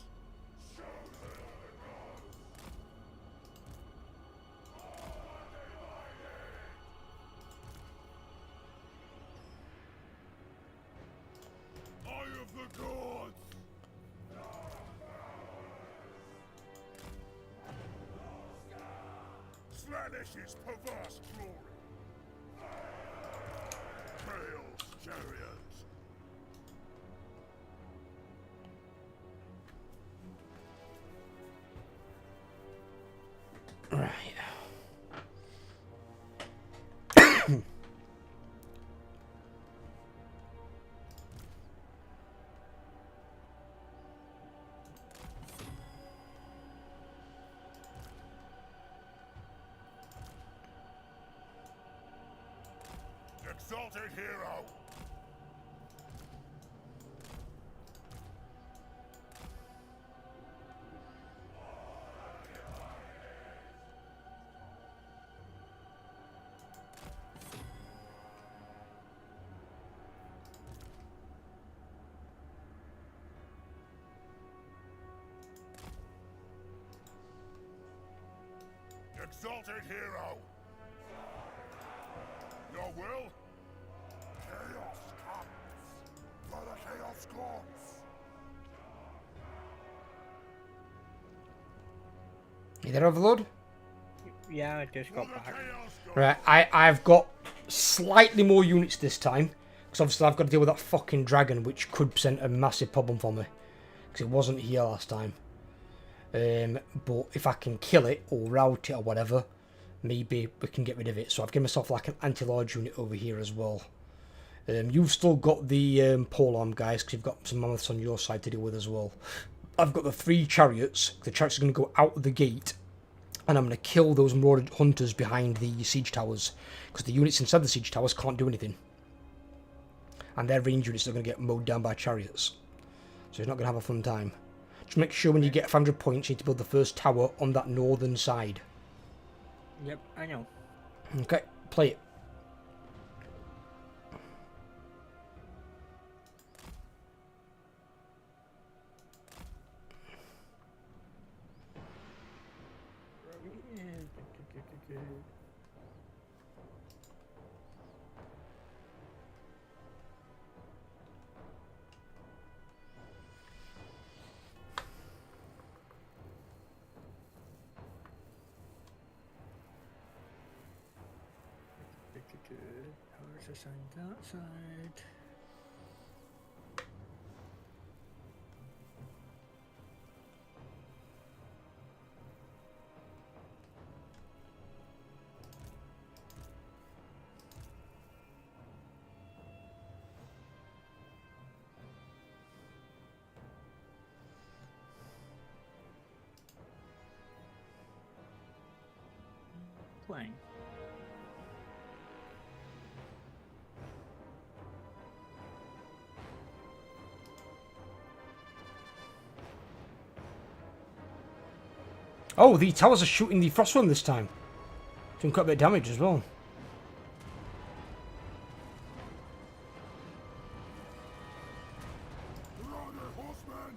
Eye of the gods! Slanish's perverse glory! Chaos chariots! Right. Exalted hero! Exalted hero! Your will? Chaos comes for the Chaos gods! You there, Overlord? Yeah, I just got back. Right, I've got slightly more units this time. Because obviously I've got to deal with that fucking dragon, which could present a massive problem for me. Because it wasn't here last time. But if I can kill it, or route it, or whatever, maybe we can get rid of it. So I've given myself like an anti-large unit over here as well. You've still got the polearm guys, because you've got some mammoths on your side to deal with as well. I've got the 3 chariots. The chariots are going to go out the gate. And I'm going to kill those marauded hunters behind the siege towers. Because the units inside the siege towers can't do anything. And their range units are going to get mowed down by chariots. So he's not going to have a fun time. Just make sure when you get 500 points, you need to build the first tower on that northern side. Yep, I know. Okay, play it. Powers assigned that side. Playing. Oh, the towers are shooting the frostworm this time. Doing quite a bit of damage as well. Brother, horseman!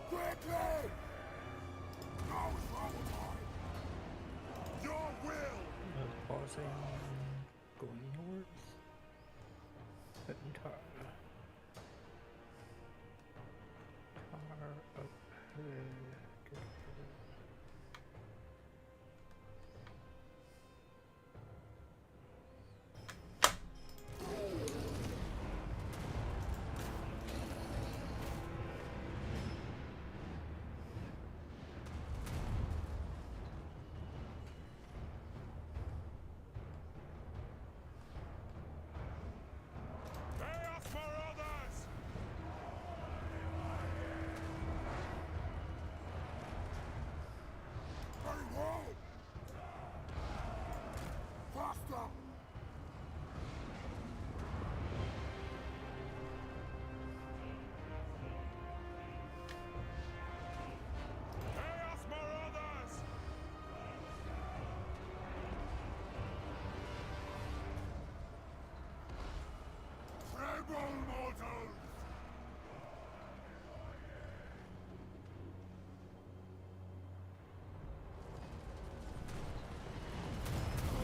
Quickly! Now is our time! Your will! Pausing. Going north. Hitting tar. Tar up here. Chaos Marauders! Very well! Faster! Chaos Marauders! Tremble, mortals!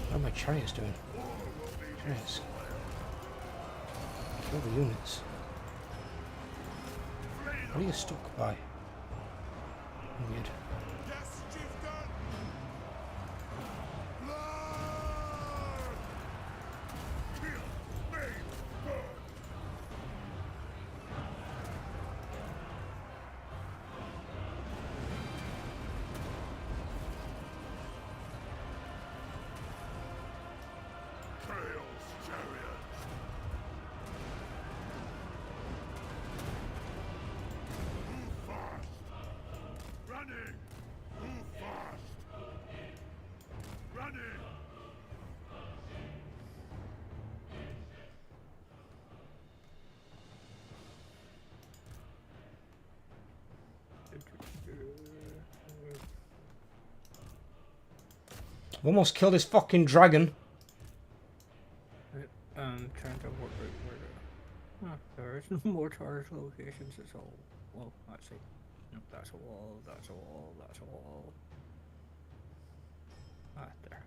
What are my chariots doing? Chariots. Kill the units. What are you stuck by? Weird. Yes, chieftain! Blood! Kill, maim, burn! Chaos chariots! Move fast! Running! Move fast! Running! I've almost killed this fucking dragon. Trying to work out where the... Huh, there is no more charge locations, it's all... Well, let's see. No, that's a wall, that's a wall, that's a wall. Ah, there.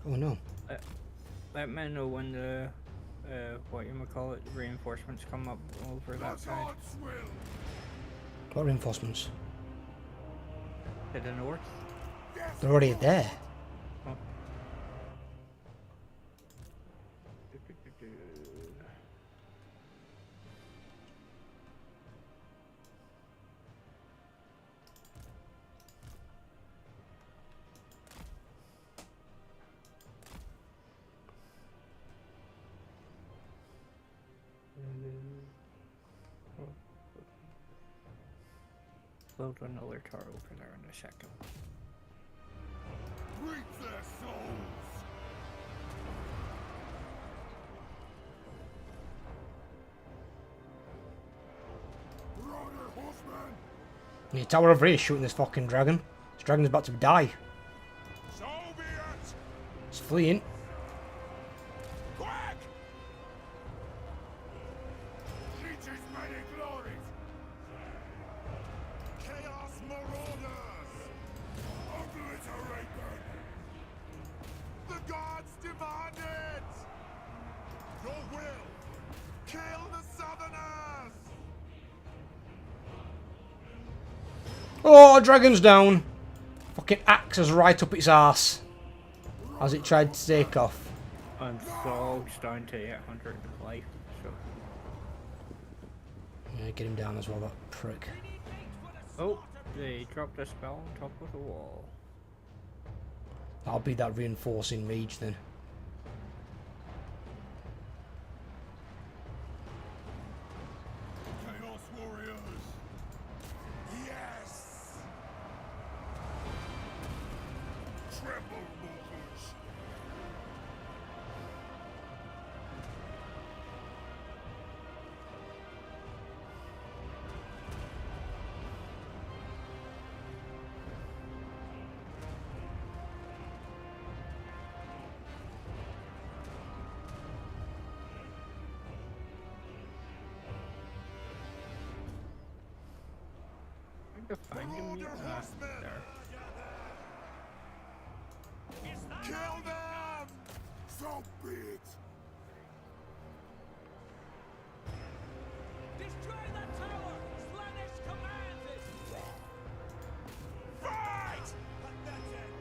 Oh no. Let me know when the what you might call it, reinforcements come up over that side. God's will. What reinforcements? To the north. Yes, They're already there. Oh. Build another tower over there in a second. reap their souls. Rider, horseman. Yeah, Tower of Rage shooting this fucking dragon. This dragon's about to die. So be it. It's fleeing. Quick! Leeches many glories. Chaos marauders. Obliterate them. The gods demand it. Your will. Kill the Southerners. Oh, dragon's down. Fucking axe is right up its arse as it tried to take off. And Zog's down to 800 life, so. Yeah, get him down as well, that prick. Oh, they dropped a spell on top of the wall. That'll be that reinforcing mage then. Chaos warriors. Yes. Tremble, mortals. I think to find him yet. Ah, there. Kill them! So be it! Destroy that tower! Slaanesh commands it! Fight! Pathetic!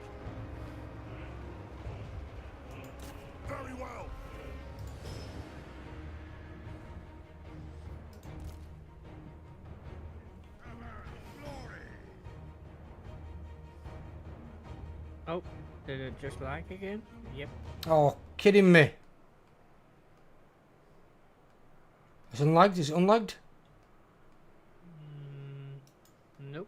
Very well! Glory! Oh, did it just lag again? Yep. Oh, kidding me. It's unlagged? Is it unlagged? Nope.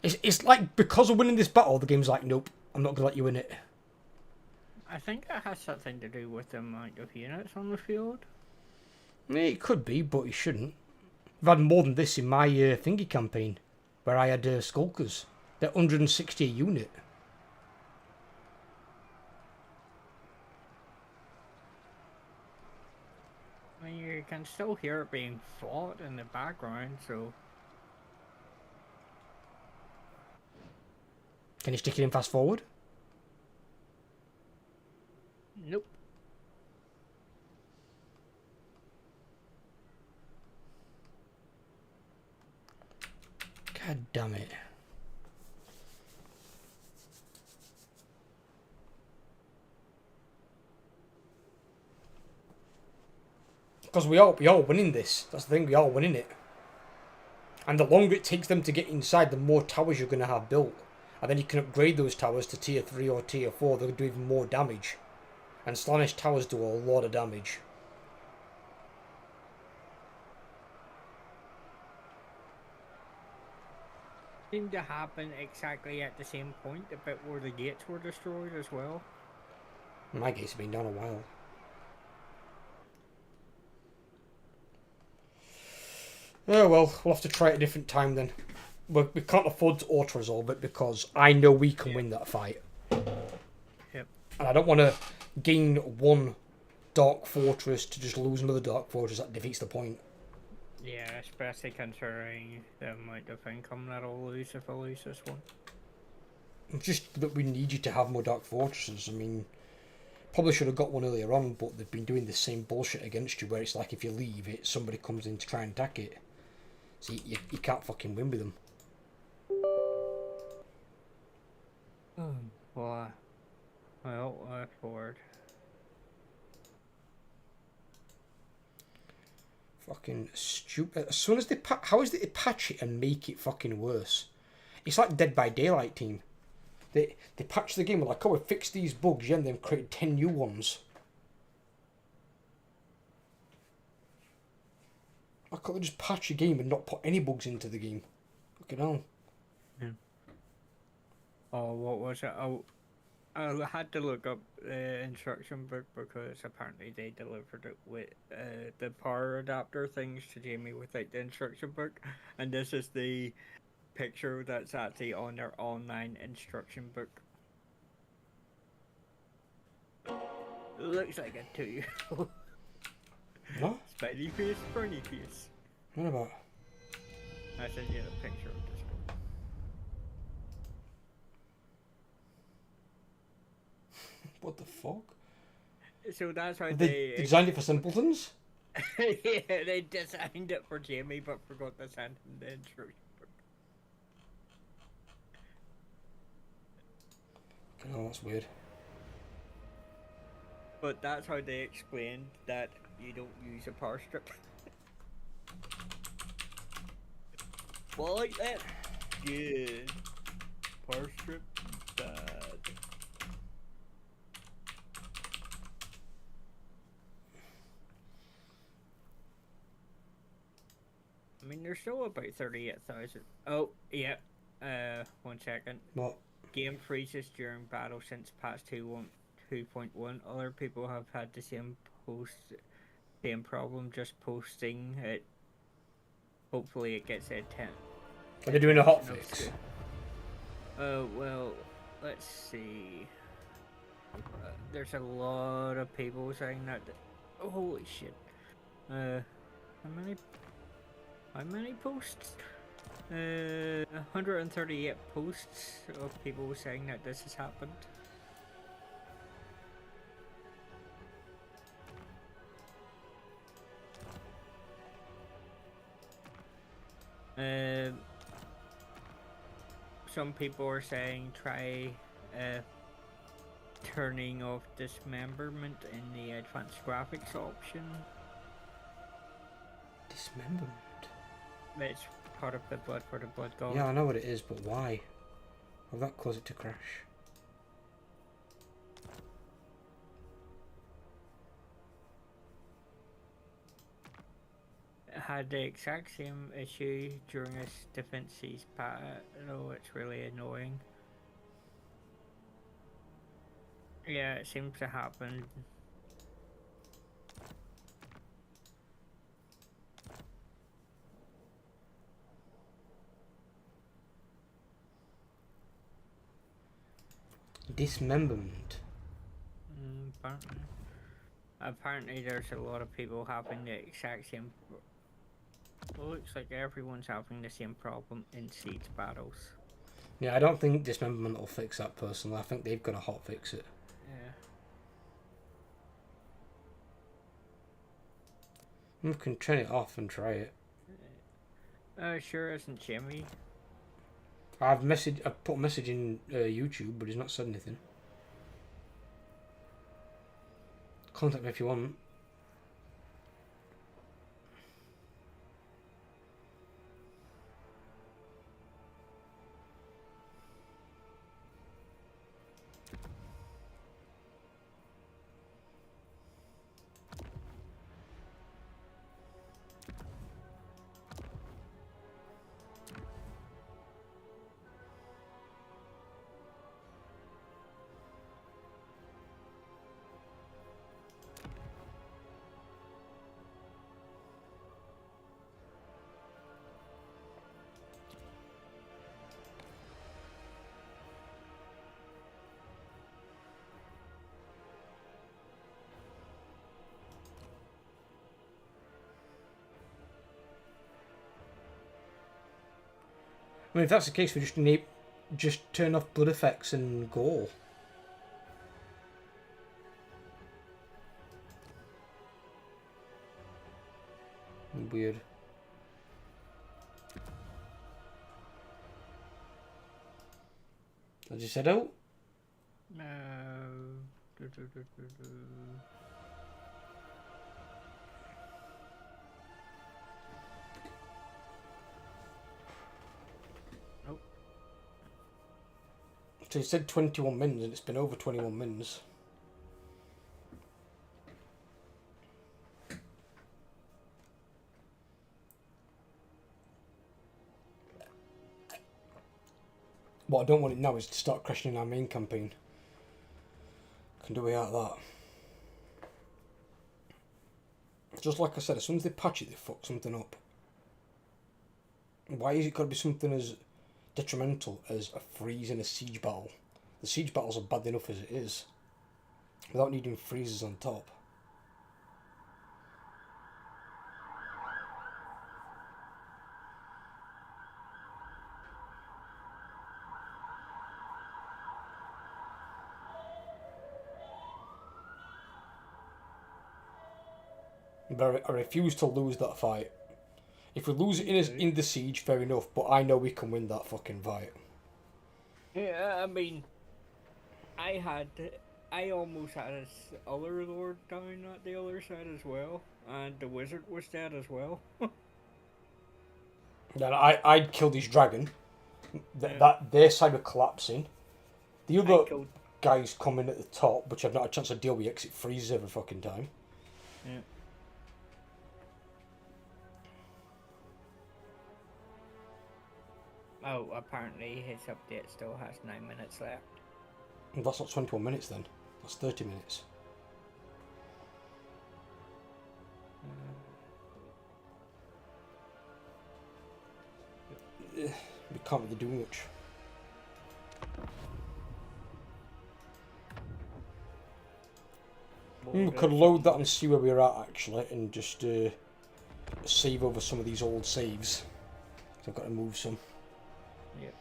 It's like because of winning this battle, the game's like, nope, I'm not gonna let you win it. I think it has something to do with the amount of units on the field. Yeah, it could be, but it shouldn't. I've had more than this in my thingy campaign, where I had skulkers. They're 160 a unit. I mean, you can still hear it being fought in the background, so. Can you stick it in fast forward? Nope. God damn it. Because we are winning this. That's the thing, we are winning it. And the longer it takes them to get inside, the more towers you're going to have built. And then you can upgrade those towers to tier 3 or tier 4. They'll do even more damage. And Slaanesh towers do a lot of damage. Seemed to happen exactly at the same point, the bit where the gates were destroyed as well. My gates have been down a while. Oh well, we'll have to try it a different time then. We can't afford to auto-resolve it because I know we can win that fight. Yep. And I don't want to gain one Dark Fortress to just lose another Dark Fortress. That defeats the point. Yeah, especially considering the amount of income that I'll lose if I lose this one. It's just that we need you to have more Dark Fortresses. I mean, probably should have got one earlier on, but they've been doing the same bullshit against you where it's like if you leave it, somebody comes in to try and attack it. So you can't fucking win with them. Well, forward. Fucking stupid. As soon as they how is it they patch it and make it fucking worse? It's like Dead by Daylight team. They patch the game, like, oh, we fixed these bugs, yeah, and then create 10 new ones. I could just patch a game and not put any bugs into the game. Fucking hell. Yeah. Oh, what was it? Oh, I had to look up the instruction book because apparently they delivered it with the power adapter things to Jamie without the instruction book, and this is the picture that's actually on their online instruction book. It looks like it too. What? Spidey face, Fernie face. What about? I sent you a picture of this one. What the fuck? So that's how They designed it for simpletons? yeah, they designed it for Jamie but forgot to send him the instruction book. Oh, that's weird. But that's how they explained that you don't use a power strip. Well, like that. Good. Power strip, bad. I mean, there's still about 38,000. Oh, yeah. 1 second. What? Game freezes during battle since patch 2.1. Other people have had the same problem just posting it. Hopefully it gets a 10. Are they doing a hotfix? Well, let's see. There's a lot of people saying that. Oh, holy shit. How many posts? 138 posts of people saying that this has happened. Some people are saying try turning off dismemberment in the advanced graphics option. Dismemberment? It's part of the blood for the blood god. Yeah, I know what it is, but why? Will that cause it to crash? It had the exact same issue during its defenses patch. No, it's really annoying. Yeah, it seems to happen. Dismemberment. Apparently there's a lot of people having the exact same. Looks like everyone's having the same problem in Siege battles. Yeah, I don't think dismemberment will fix that personally. I think they've got to hotfix it. Yeah. We can turn it off and try it. Sure isn't Jimmy. I've put a message in YouTube, but he's not said anything. Contact me if you want. mean, if that's the case, we just need just turn off blood effects and go. Weird. As you said out. No. Nope. So you said 21 mins, and it's been over 21 mins. What I don't want it now is to start crashing our main campaign. Can do without that. Just like I said, as soon as they patch it, they fuck something up. Why is it got to be something as detrimental as a freeze in a siege battle? The siege battles are bad enough as it is, without needing freezes on top. But I refuse to lose that fight. If we lose it in the siege, fair enough, but I know we can win that fucking fight. Yeah, I mean, I almost had a other lord down at the other side as well, and the wizard was dead as well. Then I'd killed his dragon. That their side were collapsing. The other guys coming at the top, which I've not had a chance to deal with because it freezes every fucking time. Yeah. Oh, apparently his update still has 9 minutes left. And that's not 21 minutes then. That's 30 minutes. We can't really do much. We could load that and see where we're at actually, and just save over some of these old saves. So I've got to move some. Yep.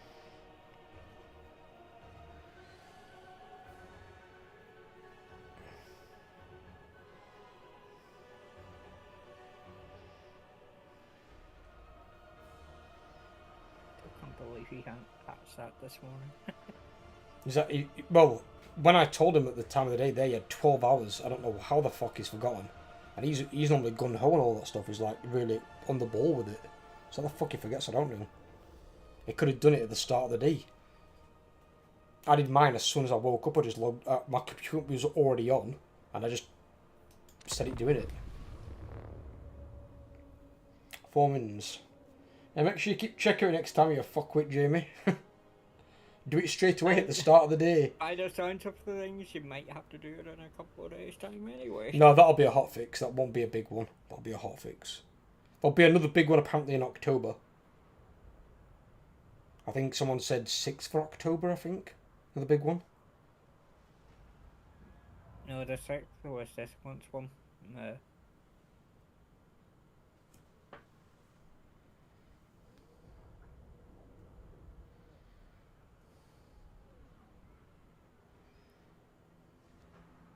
I can't believe he can't patch that this morning. Is that well? When I told him at the time of the day, they had 12 hours. I don't know how the fuck he's forgotten. And he's normally gun ho and all that stuff. He's like really on the ball with it. So the fuck he forgets, I don't know. He could have done it at the start of the day. I did mine as soon as I woke up. I just logged. My computer was already on, and I just set it doing it. 4 minutes. And make sure you keep checking it next time you fuckwit, Jamie. Do it straight away at the start of the day. By the sounds of the things, you might have to do it in a couple of days' time anyway. No, that'll be a hot fix. That won't be a big one. That'll be a hot fix. There'll be another big one apparently in October. I think someone said 6th for October, I think. Another big one. No, the 6th was this month's one.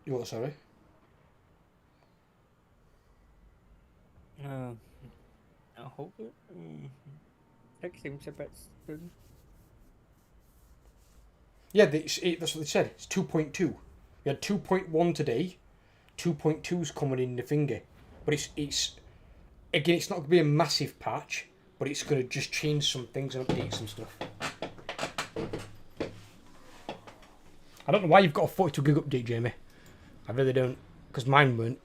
You what, sorry? I hope it. It seems a bit soon. Yeah, that's what they said. It's 2.2. We had 2.1 today. 2.2's coming in the finger. But it's again, it's not going to be a massive patch, but it's going to just change some things and update some stuff. I don't know why you've got a 42 gig update, Jamie. I really don't, because mine weren't.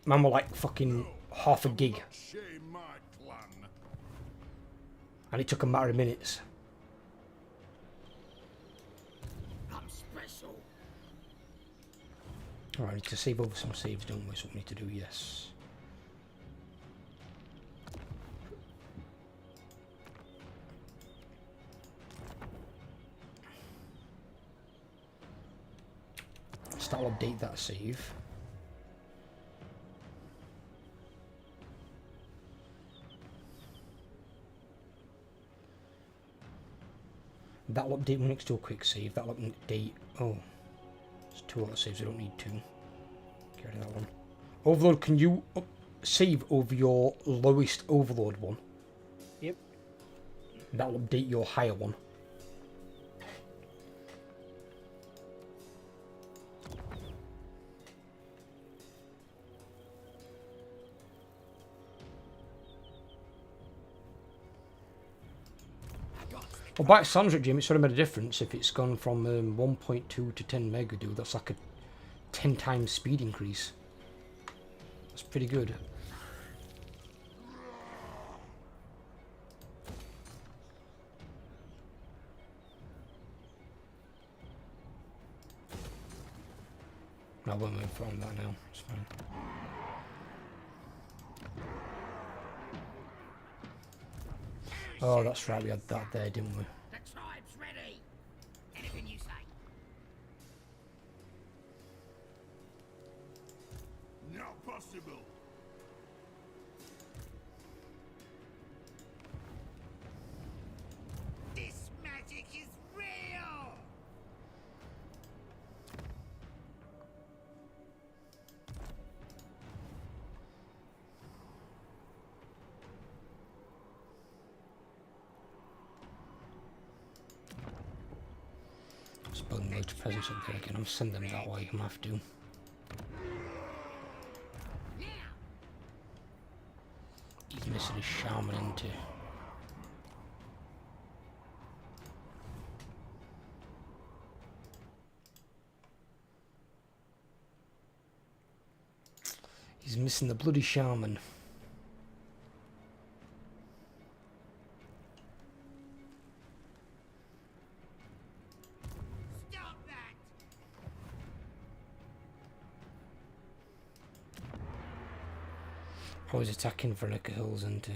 Mine were like fucking half a gig. Shame my clan. And it took a matter of minutes. I'm special. Alright, I need to save over some saves, don't we? That's what we need to do, yes. I'll update that save. That'll update when next do a quick save. That'll update. Oh, it's 2 autosaves. I don't need 2. Get rid of that one. Overload. Can you save over your lowest overload one? Yep. That'll update your higher one. Well, by the sounds of it, Jim, it sort of made a difference if it's gone from 1.2 to 10 mega, dude. That's like a 10 times speed increase. That's pretty good. I won't move from that now. It's fine. Oh, that's right. We had that there, didn't we? The tribe's ready. Anything you say. Not possible. This magic is real. Let's build loads of presents up there again. I'm sending them that way. I'm gonna have to. He's missing his shaman into. He's missing the bloody shaman. Stop that. Oh, he's attacking Veronica Hills into.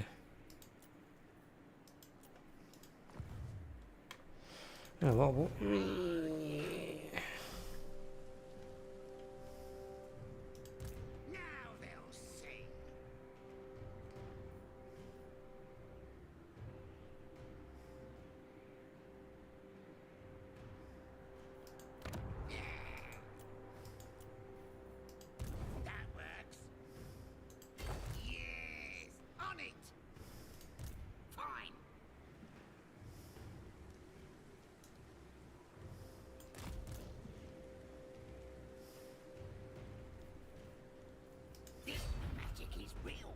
Oh, what? Now they'll see. That works. Yes, on it. Fine. This magic is real.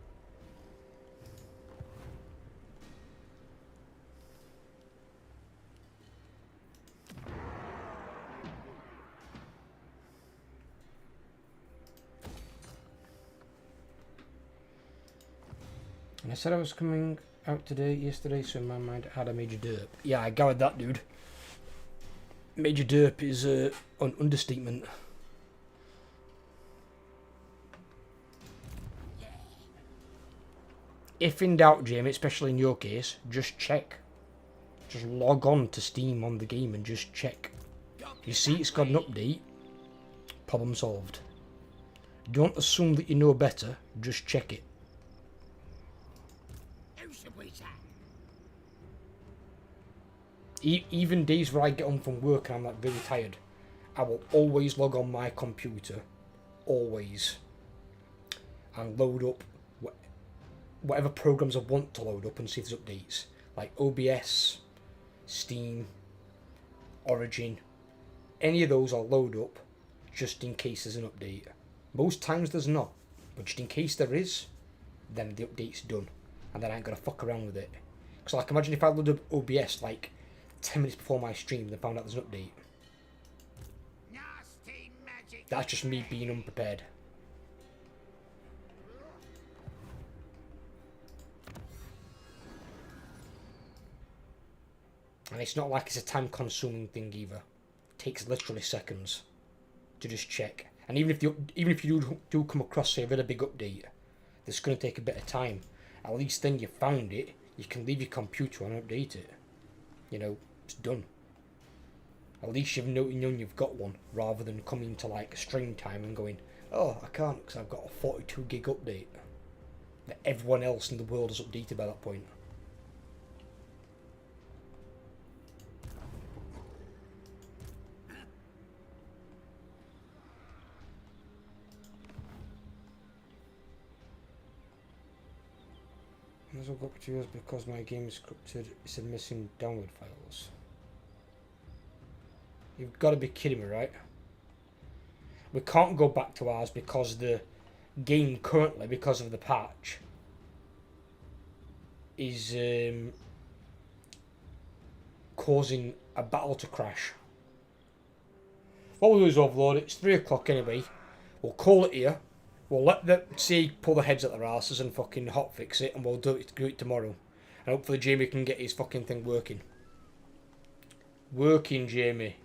And I said I was coming out yesterday, so in my mind I had a major derp. Yeah, I gathered that, dude. Major derp is an understatement. If in doubt, Jamie, especially in your case, just check. Just log on to Steam on the game and just check. You see it's got an update, problem solved. Don't assume that you know better, just check it. Who should we say? Even days where I get home from work and I'm like really tired, I will always log on my computer, always, and load up whatever programs I want to load up and see if there's updates, like OBS, Steam, Origin, any of those I'll load up just in case there's an update. Most times there's not, but just in case there is, then the update's done, and then I ain't gonna fuck around with it. Because like imagine if I load up OBS like 10 minutes before my stream and found out there's an update. Nasty magic. That's just me being unprepared. And it's not like it's a time consuming thing either. It takes literally seconds to just check. And even if you do come across say a really big update that's going to take a bit of time, at least then you found it, you can leave your computer on and update it. You know, it's done. At least you've known you've got one, rather than coming to like stream time and going, oh, I can't because I've got a 42 gig update that everyone else in the world has updated by that point. This will go up to yours because my game is corrupted. It said missing download files. You've got to be kidding me, right? We can't go back to ours because the game currently, because of the patch, is causing a battle to crash. What we'll do is overload it. It's 3 o'clock anyway. We'll call it here. We'll let the C pull their heads at their asses and fucking hotfix it, and we'll do it tomorrow. And hopefully Jamie can get his fucking thing working. Working, Jamie.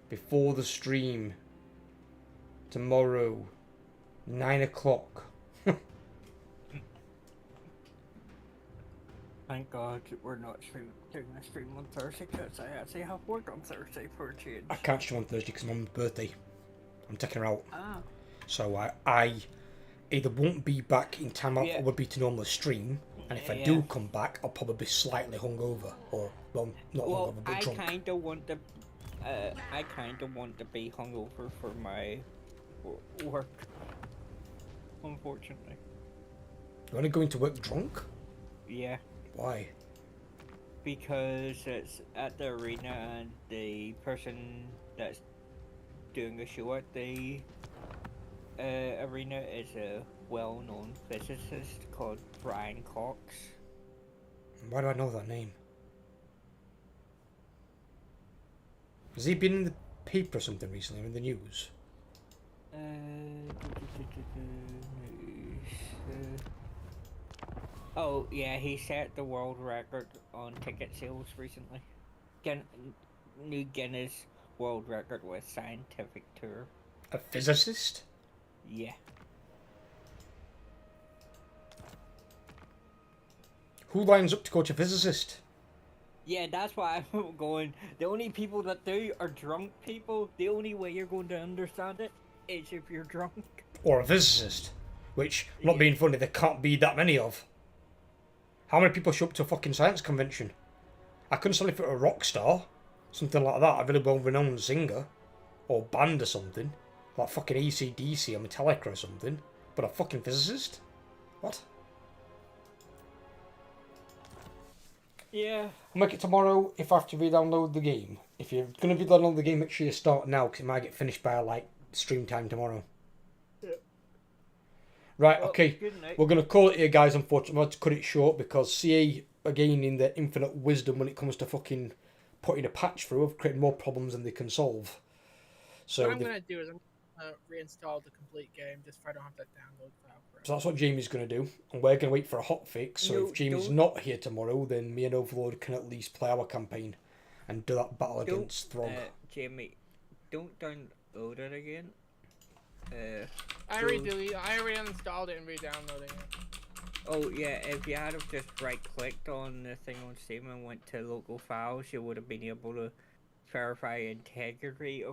Before the stream. Tomorrow. 9 o'clock. Thank God we're not doing a stream on Thursday because I actually have work on Thursday for a change. I can't stream on Thursday because Mum's birthday. I'm taking her out. Ah. So I either won't be back in time or would be to normally stream, and if I do come back, I'll probably be slightly hungover, or well, not hungover, but drunk. I kind of want to be hungover for my work. Unfortunately. You want to go into work drunk? Yeah. Why? Because it's at the arena and the person that's doing a show at the arena is a well-known physicist called Brian Cox. Why do I know that name? Has he been in the paper or something recently, or in the news? Oh yeah, he set the world record on ticket sales recently. New Guinness World Record with scientific tour. A physicist? Yeah. Who lines up to coach a physicist? Yeah, that's why I'm going. The only people that do are drunk people. The only way you're going to understand it is if you're drunk. Or a physicist. Which, not being funny, there can't be that many of. How many people show up to a fucking science convention? I couldn't sell it for a rock star. Something like that, a really well-renowned singer. Or band or something. Like fucking AC/DC or Metallica or something. But a fucking physicist? What? Yeah. I'll make it tomorrow if I have to re-download the game. If you're going to re-download the game, make sure you start now, because it might get finished by, like, stream time tomorrow. Yeah. Right, Well, okay. We're going to call it here, guys, unfortunately. We'll have to cut it short, because CA are gaining their infinite wisdom when it comes to fucking putting a patch through of creating more problems than they can solve. So what I'm going to do is I'm going to reinstall the complete game just so I don't have that download file. So that's what Jamie's going to do, and we're going to wait for a hotfix. So No, if Jamie's don't- not here tomorrow, then me and Overlord can at least play our campaign and do that battle against Throg. Jamie, don't download it again. I already uninstalled it and re-downloading it. Oh yeah, if you had have just right-clicked on the thing on Steam and went to local files, you would have been able to verify integrity of